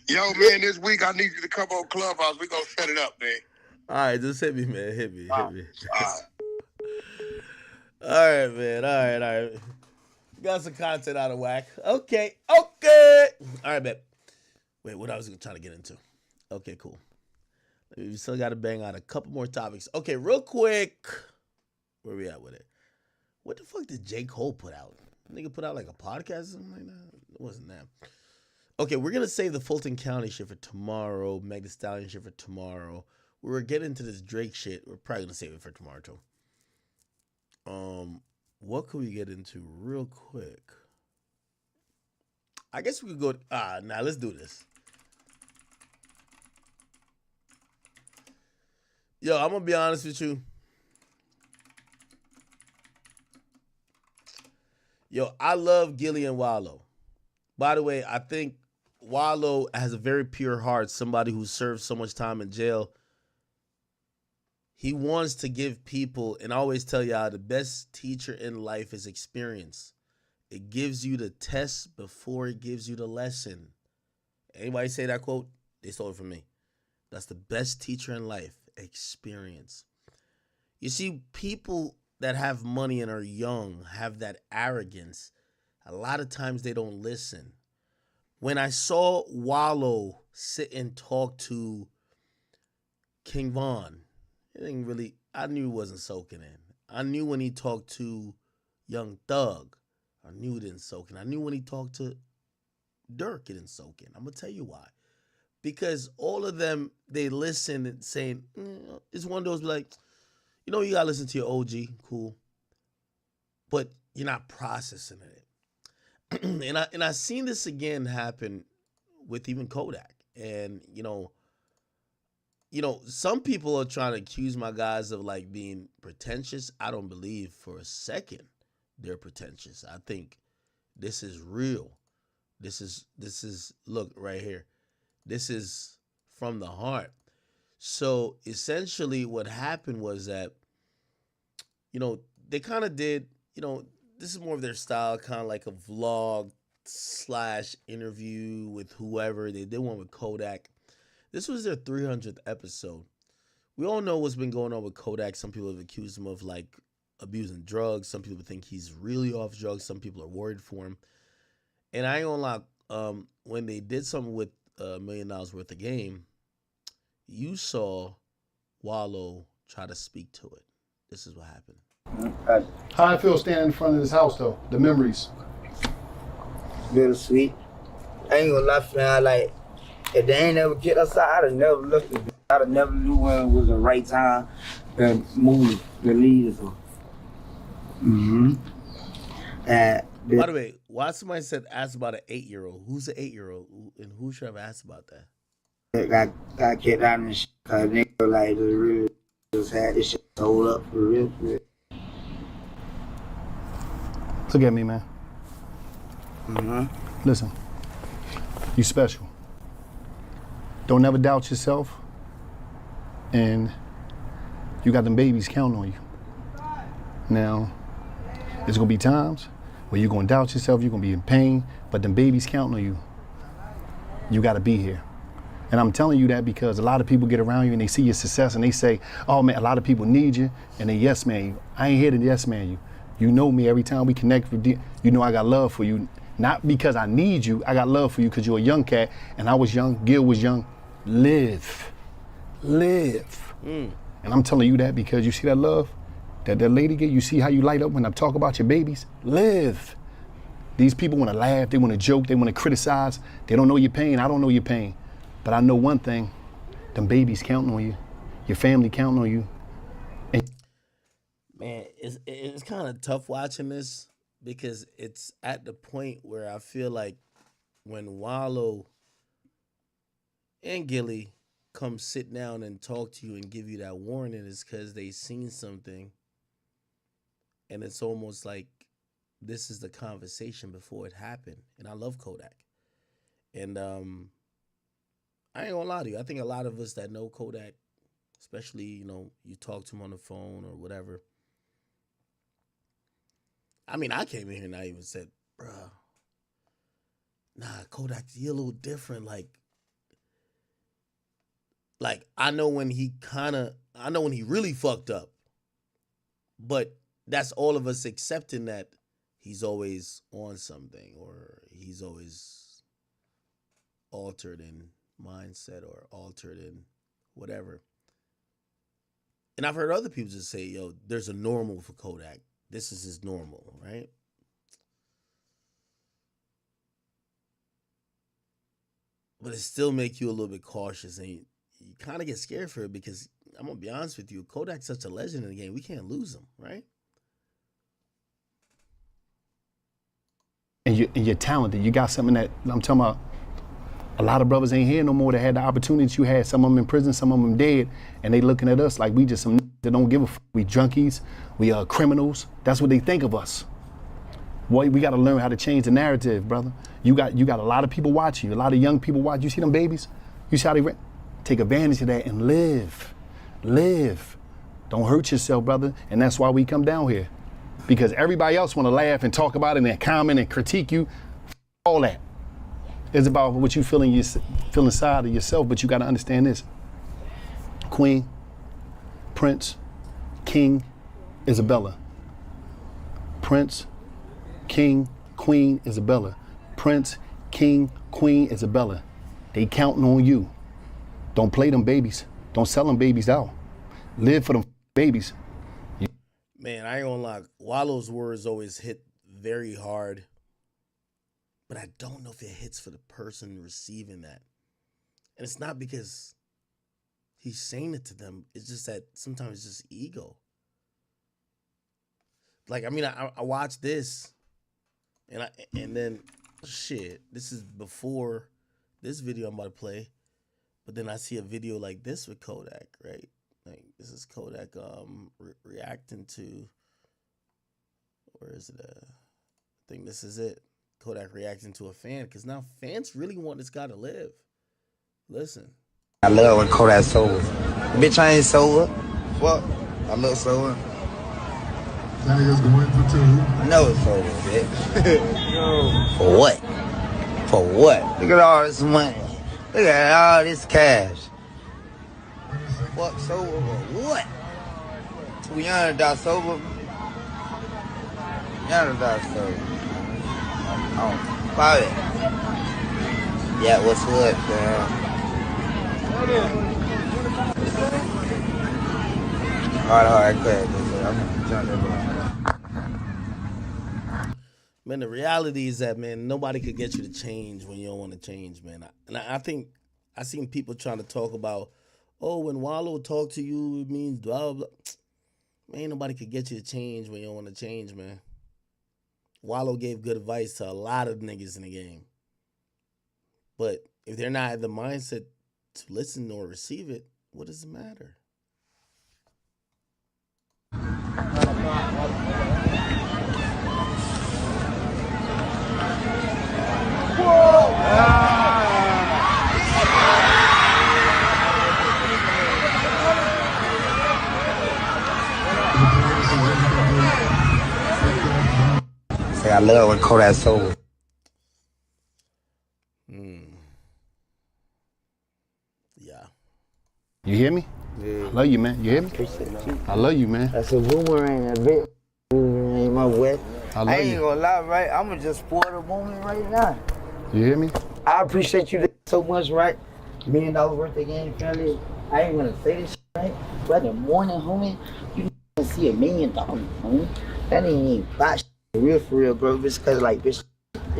Yo, man, this week I need you to come on Clubhouse. We gonna set it up, man. All right, just hit me, man. Hit me. All right, man. All right. Got some content out of Wack. Okay. All right, man. Wait, what I was trying to get into? Okay, cool. We still got to bang out a couple more topics. Okay, real quick. Where we at with it? What the fuck did J. Cole put out? Nigga put out like a podcast or something like that? It wasn't that. Okay, we're going to save the Fulton County shit for tomorrow. Meg Thee Stallion shit for tomorrow. We're getting into this Drake shit. We're probably going to save it for tomorrow, too. What could we get into real quick? I guess we could go... let's do this. Yo, I'm going to be honest with you. Yo, I love Gilly and Wallow. By the way, I think Wallow has a very pure heart, somebody who served so much time in jail. He wants to give people, and I always tell y'all, the best teacher in life is experience. It gives you the test before it gives you the lesson. Anybody say that quote? They stole it from me. That's the best teacher in life, experience. You see, people that have money and are young have that arrogance. A lot of times they don't listen. When I saw Wallow sit and talk to King Von, I knew it wasn't soaking in. I knew when he talked to Young Thug, I knew it didn't soak in. I knew when he talked to Durk, it didn't soak in. I'm going to tell you why. Because all of them, they listen and saying, it's one of those like, you got to listen to your OG, cool. But you're not processing it. and I seen this again happen with even Kodak. And, some people are trying to accuse my guys of like being pretentious. I don't believe for a second they're pretentious. I think this is real. This is look right here. This is from the heart. So essentially what happened was that, they kind of did, this is more of their style, kind of like a vlog / interview with whoever. They did one with Kodak. This was their 300th episode. We all know what's been going on with Kodak. Some people have accused him of like abusing drugs. Some people think he's really off drugs. Some people are worried for him. And I ain't gonna lie, when they did something with $1 million worth of game, you saw Wallow try to speak to it. This is what happened. How I feel standing in front of this house though, the memories. Bittersweet. I ain't gonna lie, fam. Like, if they ain't never get us out, I'd have never looked at it. I'd have never knew when it was the right time to move, to leave. By the way, why somebody said ask about an 8-year-old? Who's an 8-year-old, and who should have asked about that? Got kicked out and shit, cause nigga like really just had this shit sold up for real. Look at me, man. Listen, you special. Don't never doubt yourself. And you got them babies counting on you. Now, there's gonna be times where you're gonna doubt yourself, you're gonna be in pain, but them babies counting on you. You gotta be here. And I'm telling you that because a lot of people get around you and they see your success and they say, oh man, a lot of people need you, and they yes man you. I ain't here to yes man you. You know me, every time we connect with you, you know I got love for you. Not because I need you, I got love for you because you're a young cat and I was young, Gil was young. Live. And I'm telling you that because you see that love that lady get, you see how you light up when I talk about your babies? Live. These people want to laugh, they want to joke, they want to criticize. They don't know your pain, I don't know your pain. But I know one thing, them babies counting on you, your family counting on you. Man, it's kind of tough watching this because it's at the point where I feel like when Wallow and Gilly come sit down and talk to you and give you that warning is because they seen something, and it's almost like this is the conversation before it happened. And I love Kodak. And I ain't gonna lie to you, I think a lot of us that know Kodak, especially, you know, you talk to him on the phone or whatever. I mean, I came in here and I even said, bruh, nah, Kodak, you're a little different. Like I know when he really fucked up, but that's all of us accepting that he's always on something or he's always altered in mindset or altered in whatever. And I've heard other people just say, yo, there's a normal for Kodak. This is his normal, right? But it still make you a little bit cautious and you kind of get scared for it because I'm going to be honest with you, Kodak's such a legend in the game. We can't lose him, right? And you're talented. You got something that, I'm talking about, a lot of brothers ain't here no more that had the opportunities you had. Some of them in prison, some of them dead, and they looking at us like we just some that don't give a fuck. We junkies, we are criminals. That's what they think of us. Boy, we got to learn how to change the narrative, brother. You got a lot of people watching you, a lot of young people watching. You see them babies? You see how they take advantage of that and live. Don't hurt yourself, brother. And that's why we come down here, because everybody else want to laugh and talk about it and comment and critique you. All that. It's about what you feel inside of yourself, but you got to understand this. Queen, Prince, King, Isabella. Prince, King, Queen, Isabella. Prince, King, Queen, Isabella. They counting on you. Don't play them babies. Don't sell them babies out. Live for them babies. Man, I ain't gonna lie. Wallow's words always hit very hard. But I don't know if it hits for the person receiving that. And it's not because he's saying it to them. It's just that sometimes it's just ego. Like, I mean, I watched this and then shit, this is before this video I'm about to play. But then I see a video like this with Kodak, right? Like, this is Kodak reacting to, where is it? I think this is it. Kodak reacting to a fan, because now fans really want this guy to live. Listen. I love when Kodak's sober. Bitch, I ain't sober. Fuck. I look sober. That nigga's going for 2. I know it's sober, bitch. For what? For what? Look at all this money. Look at all this cash. Fuck sober or what? Too young to die sober. Young to die sober. Oh, about it. Yeah, what's what, man? Hard, crack. I'm trying to. Man, the reality is that, man, nobody could get you to change when you don't want to change, man. I think I seen people trying to talk about, oh, when Wallow talk to you, it means blah, blah. Man, ain't nobody could get you to change when you don't want to change, man. Wallow gave good advice to a lot of niggas in the game. But if they're not in the mindset to listen or receive it, what does it matter? Say I love when Kodak sober. Yeah. You hear me? Yeah. I love you, man. You hear me? I love you, man. That's a boomerang, a big boomerang, my way. I ain't you. gonna lie, right? I'ma just spoil the moment right now. You hear me? I appreciate you so much, right? $1 million birthday game, family. I ain't gonna say this shit, right? But in the morning, homie, you can see $1 million, homie. That ain't even buy shit. For real, bro. Just cause like this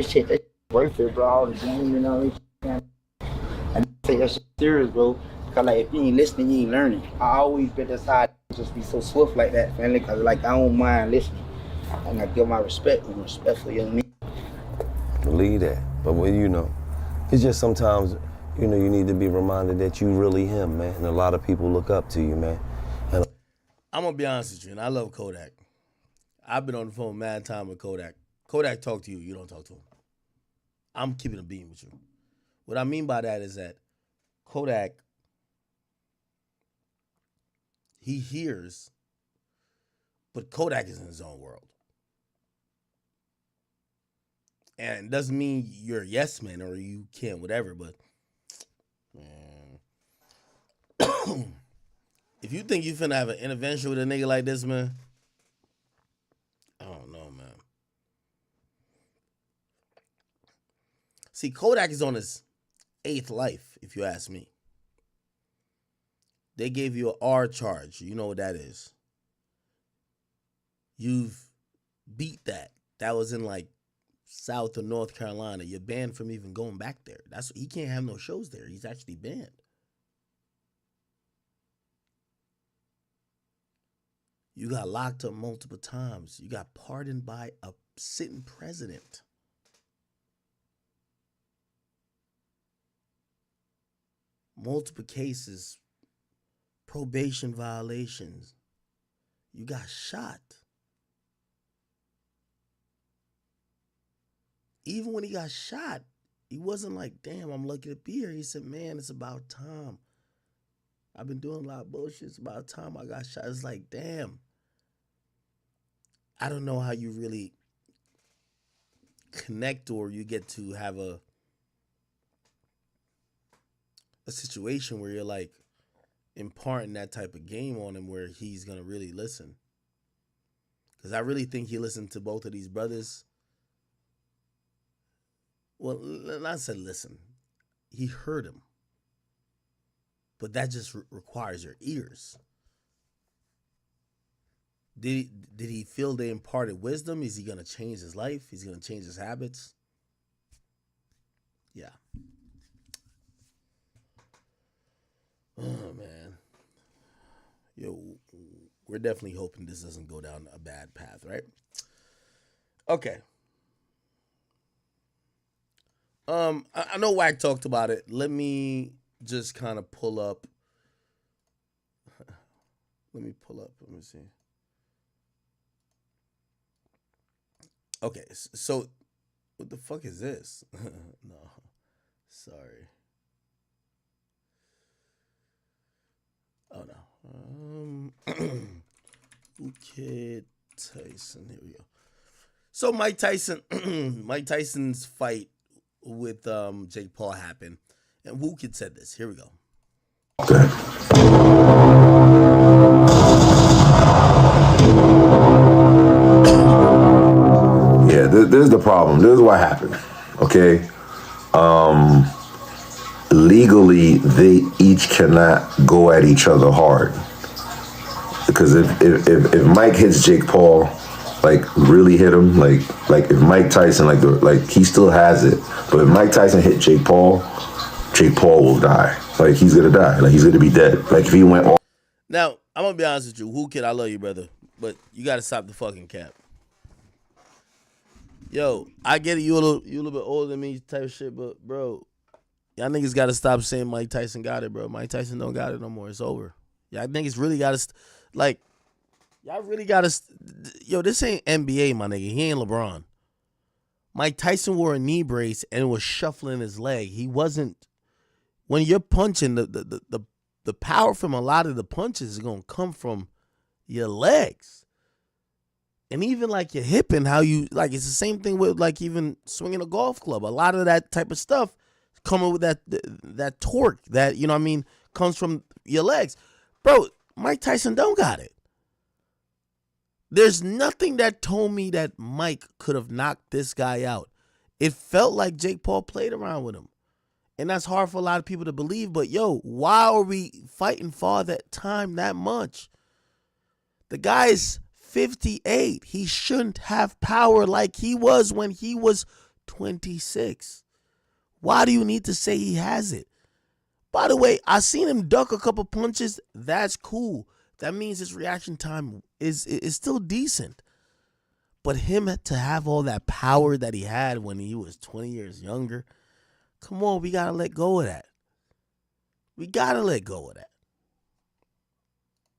shit, that worth it, bro. All the game and all this shit. I take that shit serious, bro. Cause like if you ain't listening, you ain't learning. I always been this side just be so swift like that, family. Cause like I don't mind listening. And I give my respect and respect for young men. Believe that. But well, you know, it's just sometimes, you know, you need to be reminded that you really him, man. And a lot of people look up to you, man. And I'm gonna be honest with you, and I love Kodak. I've been on the phone mad time with Kodak. Kodak talk to you, you don't talk to him. I'm keeping a beam with you. What I mean by that is that Kodak, he hears, but Kodak is in his own world. And it doesn't mean you're a yes man or you can't whatever, but man, if you think you finna have an intervention with a nigga like this, man, I don't know, man. See, Kodak is on his 8th life, if you ask me. They gave you an R charge. You know what that is. You've beat that. That was in like South or North Carolina. You're banned from even going back there. He can't have no shows there. He's actually banned. You got locked up multiple times. You got pardoned by a sitting president. Multiple cases, probation violations. You got shot. Even when he got shot, he wasn't like, damn, I'm lucky to be here. He said, man, it's about time. I've been doing a lot of bullshit. It's about time I got shot. It's like, damn. I don't know how you really connect or you get to have a situation where you're like imparting that type of game on him where he's going to really listen. Because I really think he listened to both of these brothers. Well, not said listen. He heard him. But that just requires your ears. Did he feel they imparted wisdom? Is he going to change his life? Is he going to change his habits? Yeah. Oh, man. Yo, we're definitely hoping this doesn't go down a bad path, right? Okay. I know Wack talked about it. Let me just kind of pull up. Let me see. Okay, so what the fuck is this? No, sorry. Oh no. Okay, Tyson. Here we go. So Mike Tyson's fight with Jake Paul happened, And Wu Kid said this. Here we go. Yeah, this is the problem. This is what happened. Okay. Legally, they each cannot go at each other hard. Because if Mike hits Jake Paul, like really hit him, like if Mike Tyson, like he still has it. But if Mike Tyson hit Jake Paul will die. Like he's gonna die. Like he's gonna be dead. Like if he went all. Now, I'm gonna be honest with you. Wu Kid, I love you, brother. But you gotta stop the fucking cap. Yo, I get it, you a little bit older than me type of shit, but bro, y'all niggas gotta stop saying Mike Tyson got it, bro. Mike Tyson don't got it no more. It's over. Y'all niggas really gotta, y'all really gotta, yo, this ain't NBA, my nigga. He ain't LeBron. Mike Tyson wore a knee brace and was shuffling his leg. He wasn't, when you're punching, the power from a lot of the punches is gonna come from your legs. And even like your hip and how you, like, it's the same thing with like even swinging a golf club. A lot of that type of stuff coming with that torque that, you know what I mean, comes from your legs. Bro, Mike Tyson don't got it. There's nothing that told me that Mike could have knocked this guy out. It felt like Jake Paul played around with him. And that's hard for a lot of people to believe. But, yo, why are we fighting for that time that much? The guy's 58. He shouldn't have power like he was when he was 26. Why do you need to say he has it? By the way, I seen him duck a couple punches. That's cool. That means his reaction time is still decent. But him to have all that power that he had when he was 20 years younger, come on, we got to let go of that. We got to let go of that.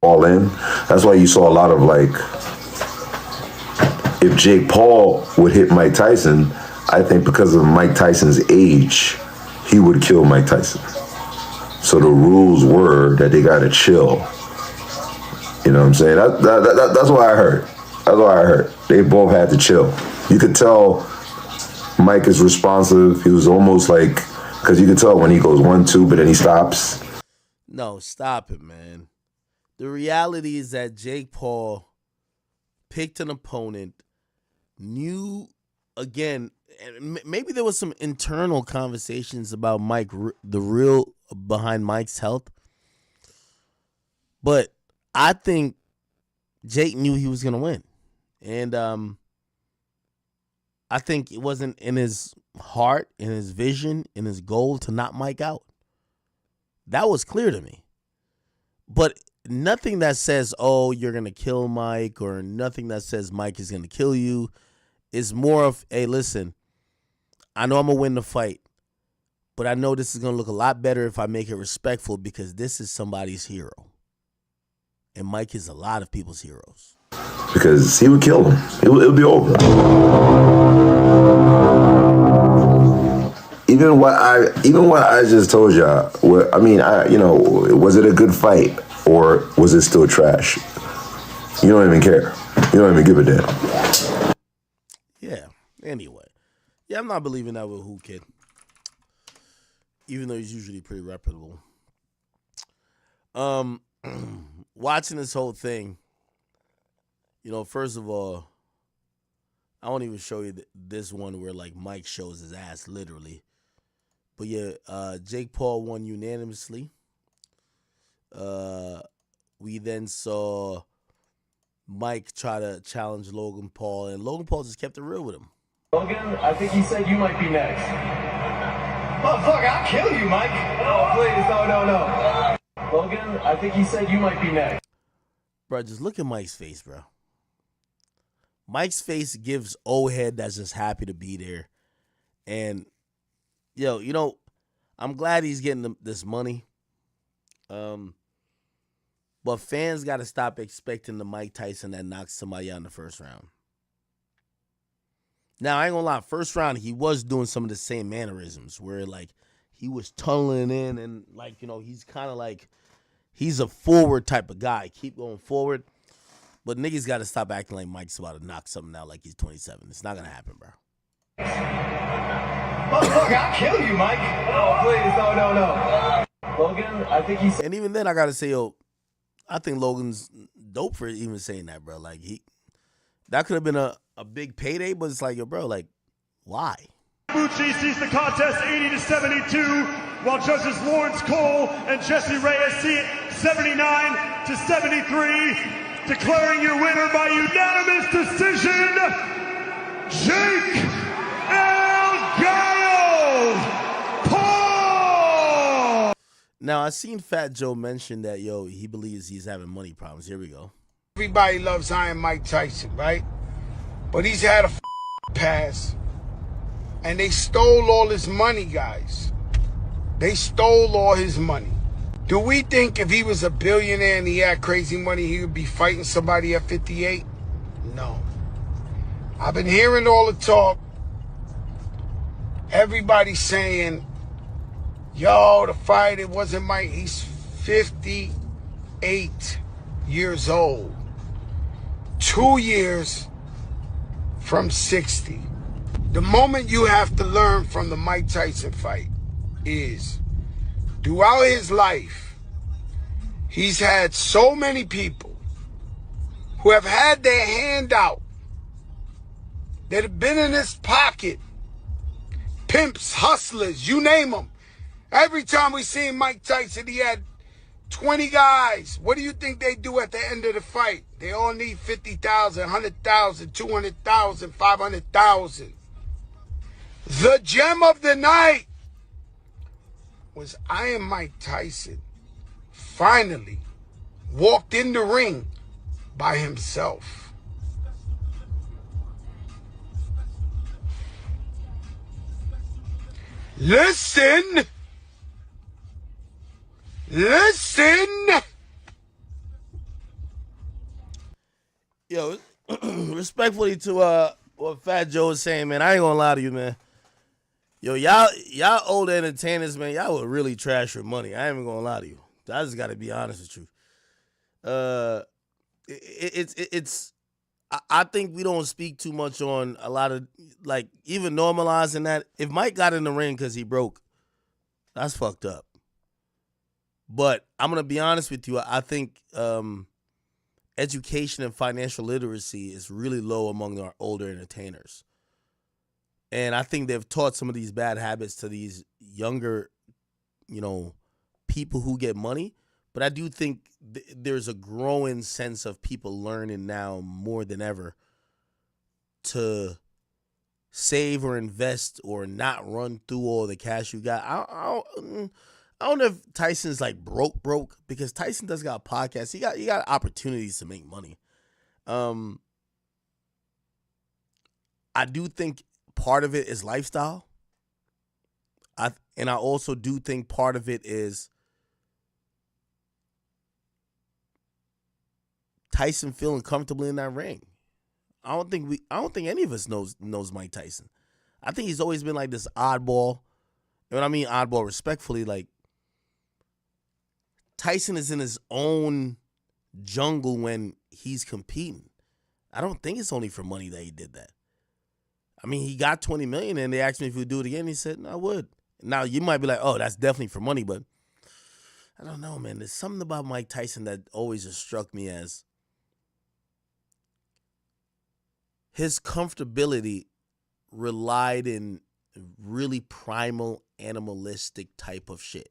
All in. That's why you saw a lot of like, if Jake Paul would hit Mike Tyson, I think because of Mike Tyson's age, he would kill Mike Tyson. So the rules were that they gotta chill. You know what I'm saying? That's what I heard. That's what I heard. They both had to chill. You could tell Mike is responsive. He was almost like, because you could tell when he goes 1-2, but then he stops. No, stop it, man. The reality is that Jake Paul picked an opponent, knew, again, and maybe there was some internal conversations about Mike, the real behind Mike's health. But I think Jake knew he was going to win. And I think it wasn't in his heart, in his vision, in his goal to knock Mike out. That was clear to me. But nothing that says, oh, you're going to kill Mike, or nothing that says Mike is going to kill you, is more of, hey, listen, I know I'm going to win the fight, but I know this is going to look a lot better if I make it respectful, because this is somebody's hero. And Mike is a lot of people's heroes. Because he would kill him. It'll be over. Even what I just told y'all, was it a good fight or was it still trash? You don't even care. You don't even give a damn. Yeah. Anyway. Yeah, I'm not believing that with Who Kid. Even though he's usually pretty reputable. Watching this whole thing, first of all, I won't even show you this one where like Mike shows his ass literally. But yeah, Jake Paul won unanimously. We then saw Mike try to challenge Logan Paul, and Logan Paul just kept it real with him. Logan, I think he said you might be next. Oh, fuck, I'll kill you, Mike. Oh, please, no. Logan, I think he said you might be next. Bro, just look at Mike's face, bro. Mike's face gives old head that's just happy to be there. And, I'm glad he's getting this money. But fans got to stop expecting the Mike Tyson that knocks somebody out in the first round. Now, I ain't gonna lie, first round, he was doing some of the same mannerisms where, like, he was tunneling in and, like, he's kind of like, he's a forward type of guy. Keep going forward. But niggas got to stop acting like Mike's about to knock something out like he's 27. It's not going to happen, bro. Oh, fuck, fuck, I'll kill you, Mike. Oh, please, no. Logan, I think he's... And even then, I gotta say, yo, I think Logan's dope for even saying that, bro. Like, that could have been a big payday, but it's like, yo, bro, like, why? Bucci sees the contest 80-72, while judges Lawrence Cole and Jesse Reyes see it 79-73. Declaring your winner by unanimous decision, Jake El Gallo Paul! Now, I seen Fat Joe mention that, yo, he believes he's having money problems. Here we go. Everybody loves Iron Mike Tyson, right? But he's had a past. And they stole all his money, guys. They stole all his money. Do we think if he was a billionaire and he had crazy money, he would be fighting somebody at 58? No. I've been hearing all the talk. Everybody saying, yo, the fight, it wasn't Mike. He's 58 years old. 2 years from 60. The moment you have to learn from the Mike Tyson fight is, throughout his life, he's had so many people who have had their hand out, that have been in his pocket, pimps, hustlers, you name them. Every time we seen Mike Tyson, he had 20 guys. What do you think they do at the end of the fight? They all need 50,000, 100,000, 200,000, 500,000. The gem of the night was Iron Mike Tyson finally walked in the ring by himself. Listen. Yo, respectfully to what Fat Joe was saying, man, I ain't gonna lie to you, man. Yo, y'all old entertainers, man, y'all would really trash your money. I ain't even gonna lie to you. I just gotta be honest with you. I think we don't speak too much on a lot of, like, even normalizing that. If Mike got in the ring because he broke, that's fucked up. But I'm going to be honest with you. I think education and financial literacy is really low among our older entertainers. And I think they've taught some of these bad habits to these younger, people who get money. But I do think there's a growing sense of people learning now more than ever to save or invest or not run through all the cash you got. I don't know if Tyson's like broke, because Tyson does got podcasts. He got opportunities to make money. I do think part of it is lifestyle. I also do think part of it is Tyson feeling comfortable in that ring. I don't think any of us knows Mike Tyson. I think he's always been like this oddball. And when I mean oddball respectfully, like, Tyson is in his own jungle when he's competing. I don't think it's only for money that he did that. I mean, he got $20 million and they asked me if he would do it again. He said, no, I would. Now, you might be like, oh, that's definitely for money, but I don't know, man. There's something about Mike Tyson that always just struck me as his comfortability relied in really primal, animalistic type of shit.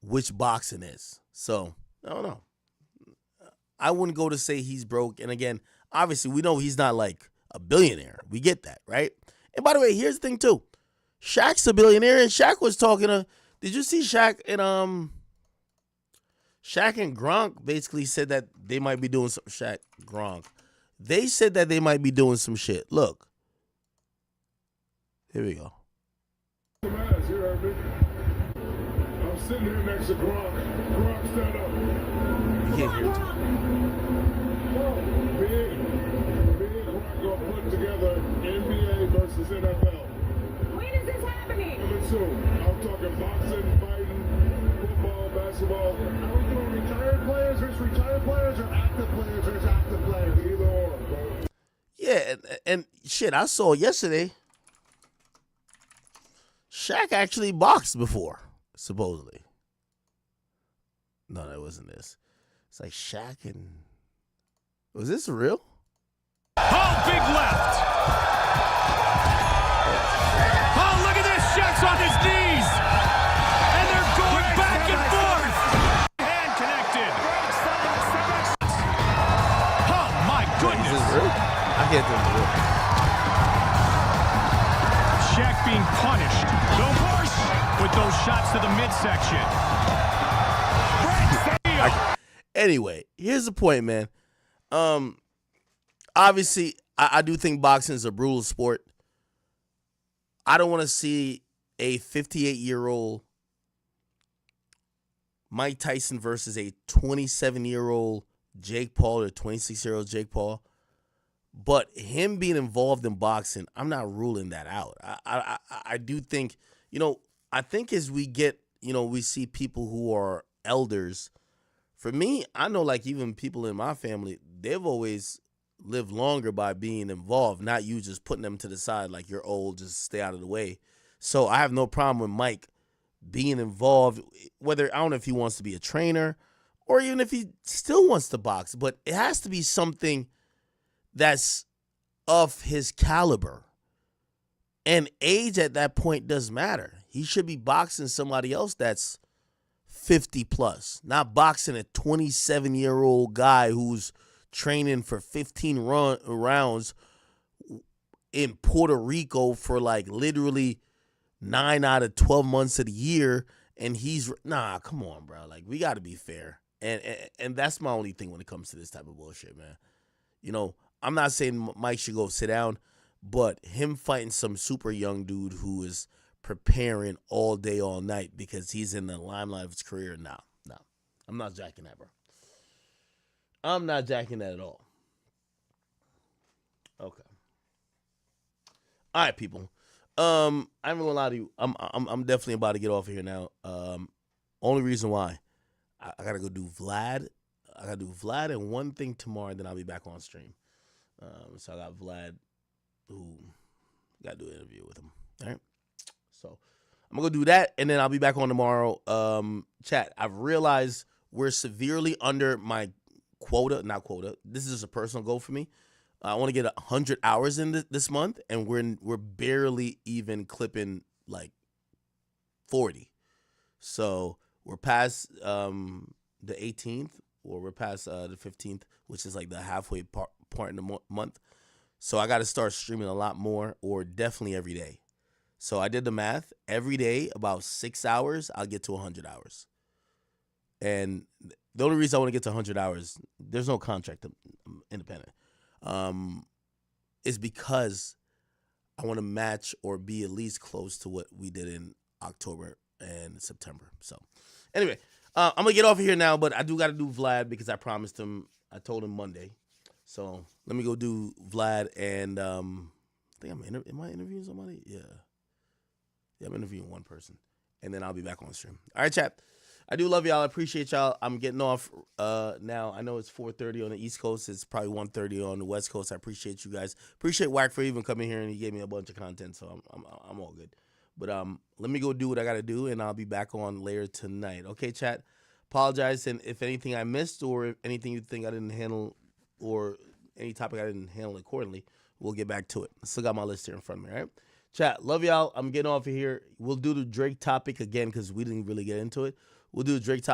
Which boxing is. So, I don't know. I wouldn't go to say he's broke. And again, obviously, we know he's not like a billionaire. We get that, right? And by the way, here's the thing, too. Shaq's a billionaire, and Shaq was talking to... Did you see Shaq and Gronk basically said that they might be doing some... Gronk. They said that they might be doing some shit. Look. Here we go. I'm sitting here next to Gronk. Gronk, stand up. You can't hear it. Me and Gronk gonna put together NBA versus NFL. When is this happening? Coming soon. I'm talking boxing, fighting, football, basketball. Are we doing retired players versus retired players or active players versus active players? Either or, bro. Yeah, and shit, I saw yesterday. Shaq actually boxed before, supposedly. No, that wasn't this. It's like Shaq and... Was this real? Oh, big left. Oh, look at this. Shaq's on his knees. And they're going back and forth. Hand connected. Oh, my goodness. Is this real? I can't think of it. Shaq being punished. Go push with those shots to the midsection. Anyway, here's the point, man. Obviously, I do think boxing is a brutal sport. I don't want to see a 58-year-old Mike Tyson versus a 27-year-old Jake Paul or 26-year-old Jake Paul. But him being involved in boxing, I'm not ruling that out. I do think, I think as we get, we see people who are elders. For me, I know like even people in my family, they've always lived longer by being involved, not you just putting them to the side like you're old, just stay out of the way. So I have no problem with Mike being involved, whether, I don't know if he wants to be a trainer or even if he still wants to box, but it has to be something that's of his caliber. And age at that point doesn't matter. He should be boxing somebody else that's 50 plus, not boxing a 27-year-old guy who's training for 15 rounds in Puerto Rico for like literally 9 out of 12 months of the year. And come on, bro. Like, we got to be fair. And that's my only thing when it comes to this type of bullshit, man. I'm not saying Mike should go sit down, but him fighting some super young dude who is preparing all day, all night because he's in the limelight of his career. No. I'm not jacking that, bro. I'm not jacking that at all. Okay. All right, people. I'm gonna lie to you. I'm definitely about to get off of here now. Only reason why I gotta go do Vlad. I gotta do Vlad and one thing tomorrow, and then I'll be back on stream. So I got Vlad, who gotta do an interview with him. All right. So I'm gonna go do that, and then I'll be back on tomorrow. Chat. I've realized we're severely under my quota. Not quota. This is a personal goal for me. I want to get 100 hours in this month, and we're barely even clipping like 40. So we're past the 18th, or we're past the 15th, which is like the halfway part in the month. So I got to start streaming a lot more, or definitely every day. So I did the math. Every day, about 6 hours, I'll get to 100 hours. And the only reason I want to get to 100 hours, there's no contract. I'm independent. Is because I want to match or be at least close to what we did in October and September. So anyway, I'm going to get off of here now, but I do got to do Vlad because I promised him. I told him Monday. So let me go do Vlad, and I think am I interviewing somebody? Yeah, I'm interviewing one person, and then I'll be back on stream. All right, chat. I do love y'all. I appreciate y'all. I'm getting off now. I know it's 4:30 on the East Coast. It's probably 1:30 on the West Coast. I appreciate you guys. Appreciate Wack for even coming here, and he gave me a bunch of content, so I'm all good. But let me go do what I got to do, and I'll be back on later tonight. Okay, chat? Apologize, and if anything I missed or if anything you think I didn't handle or any topic I didn't handle accordingly, we'll get back to it. I still got my list here in front of me, all right? Chat, love y'all. I'm getting off of here. We'll do the Drake topic again because we didn't really get into it. We'll do the Drake topic.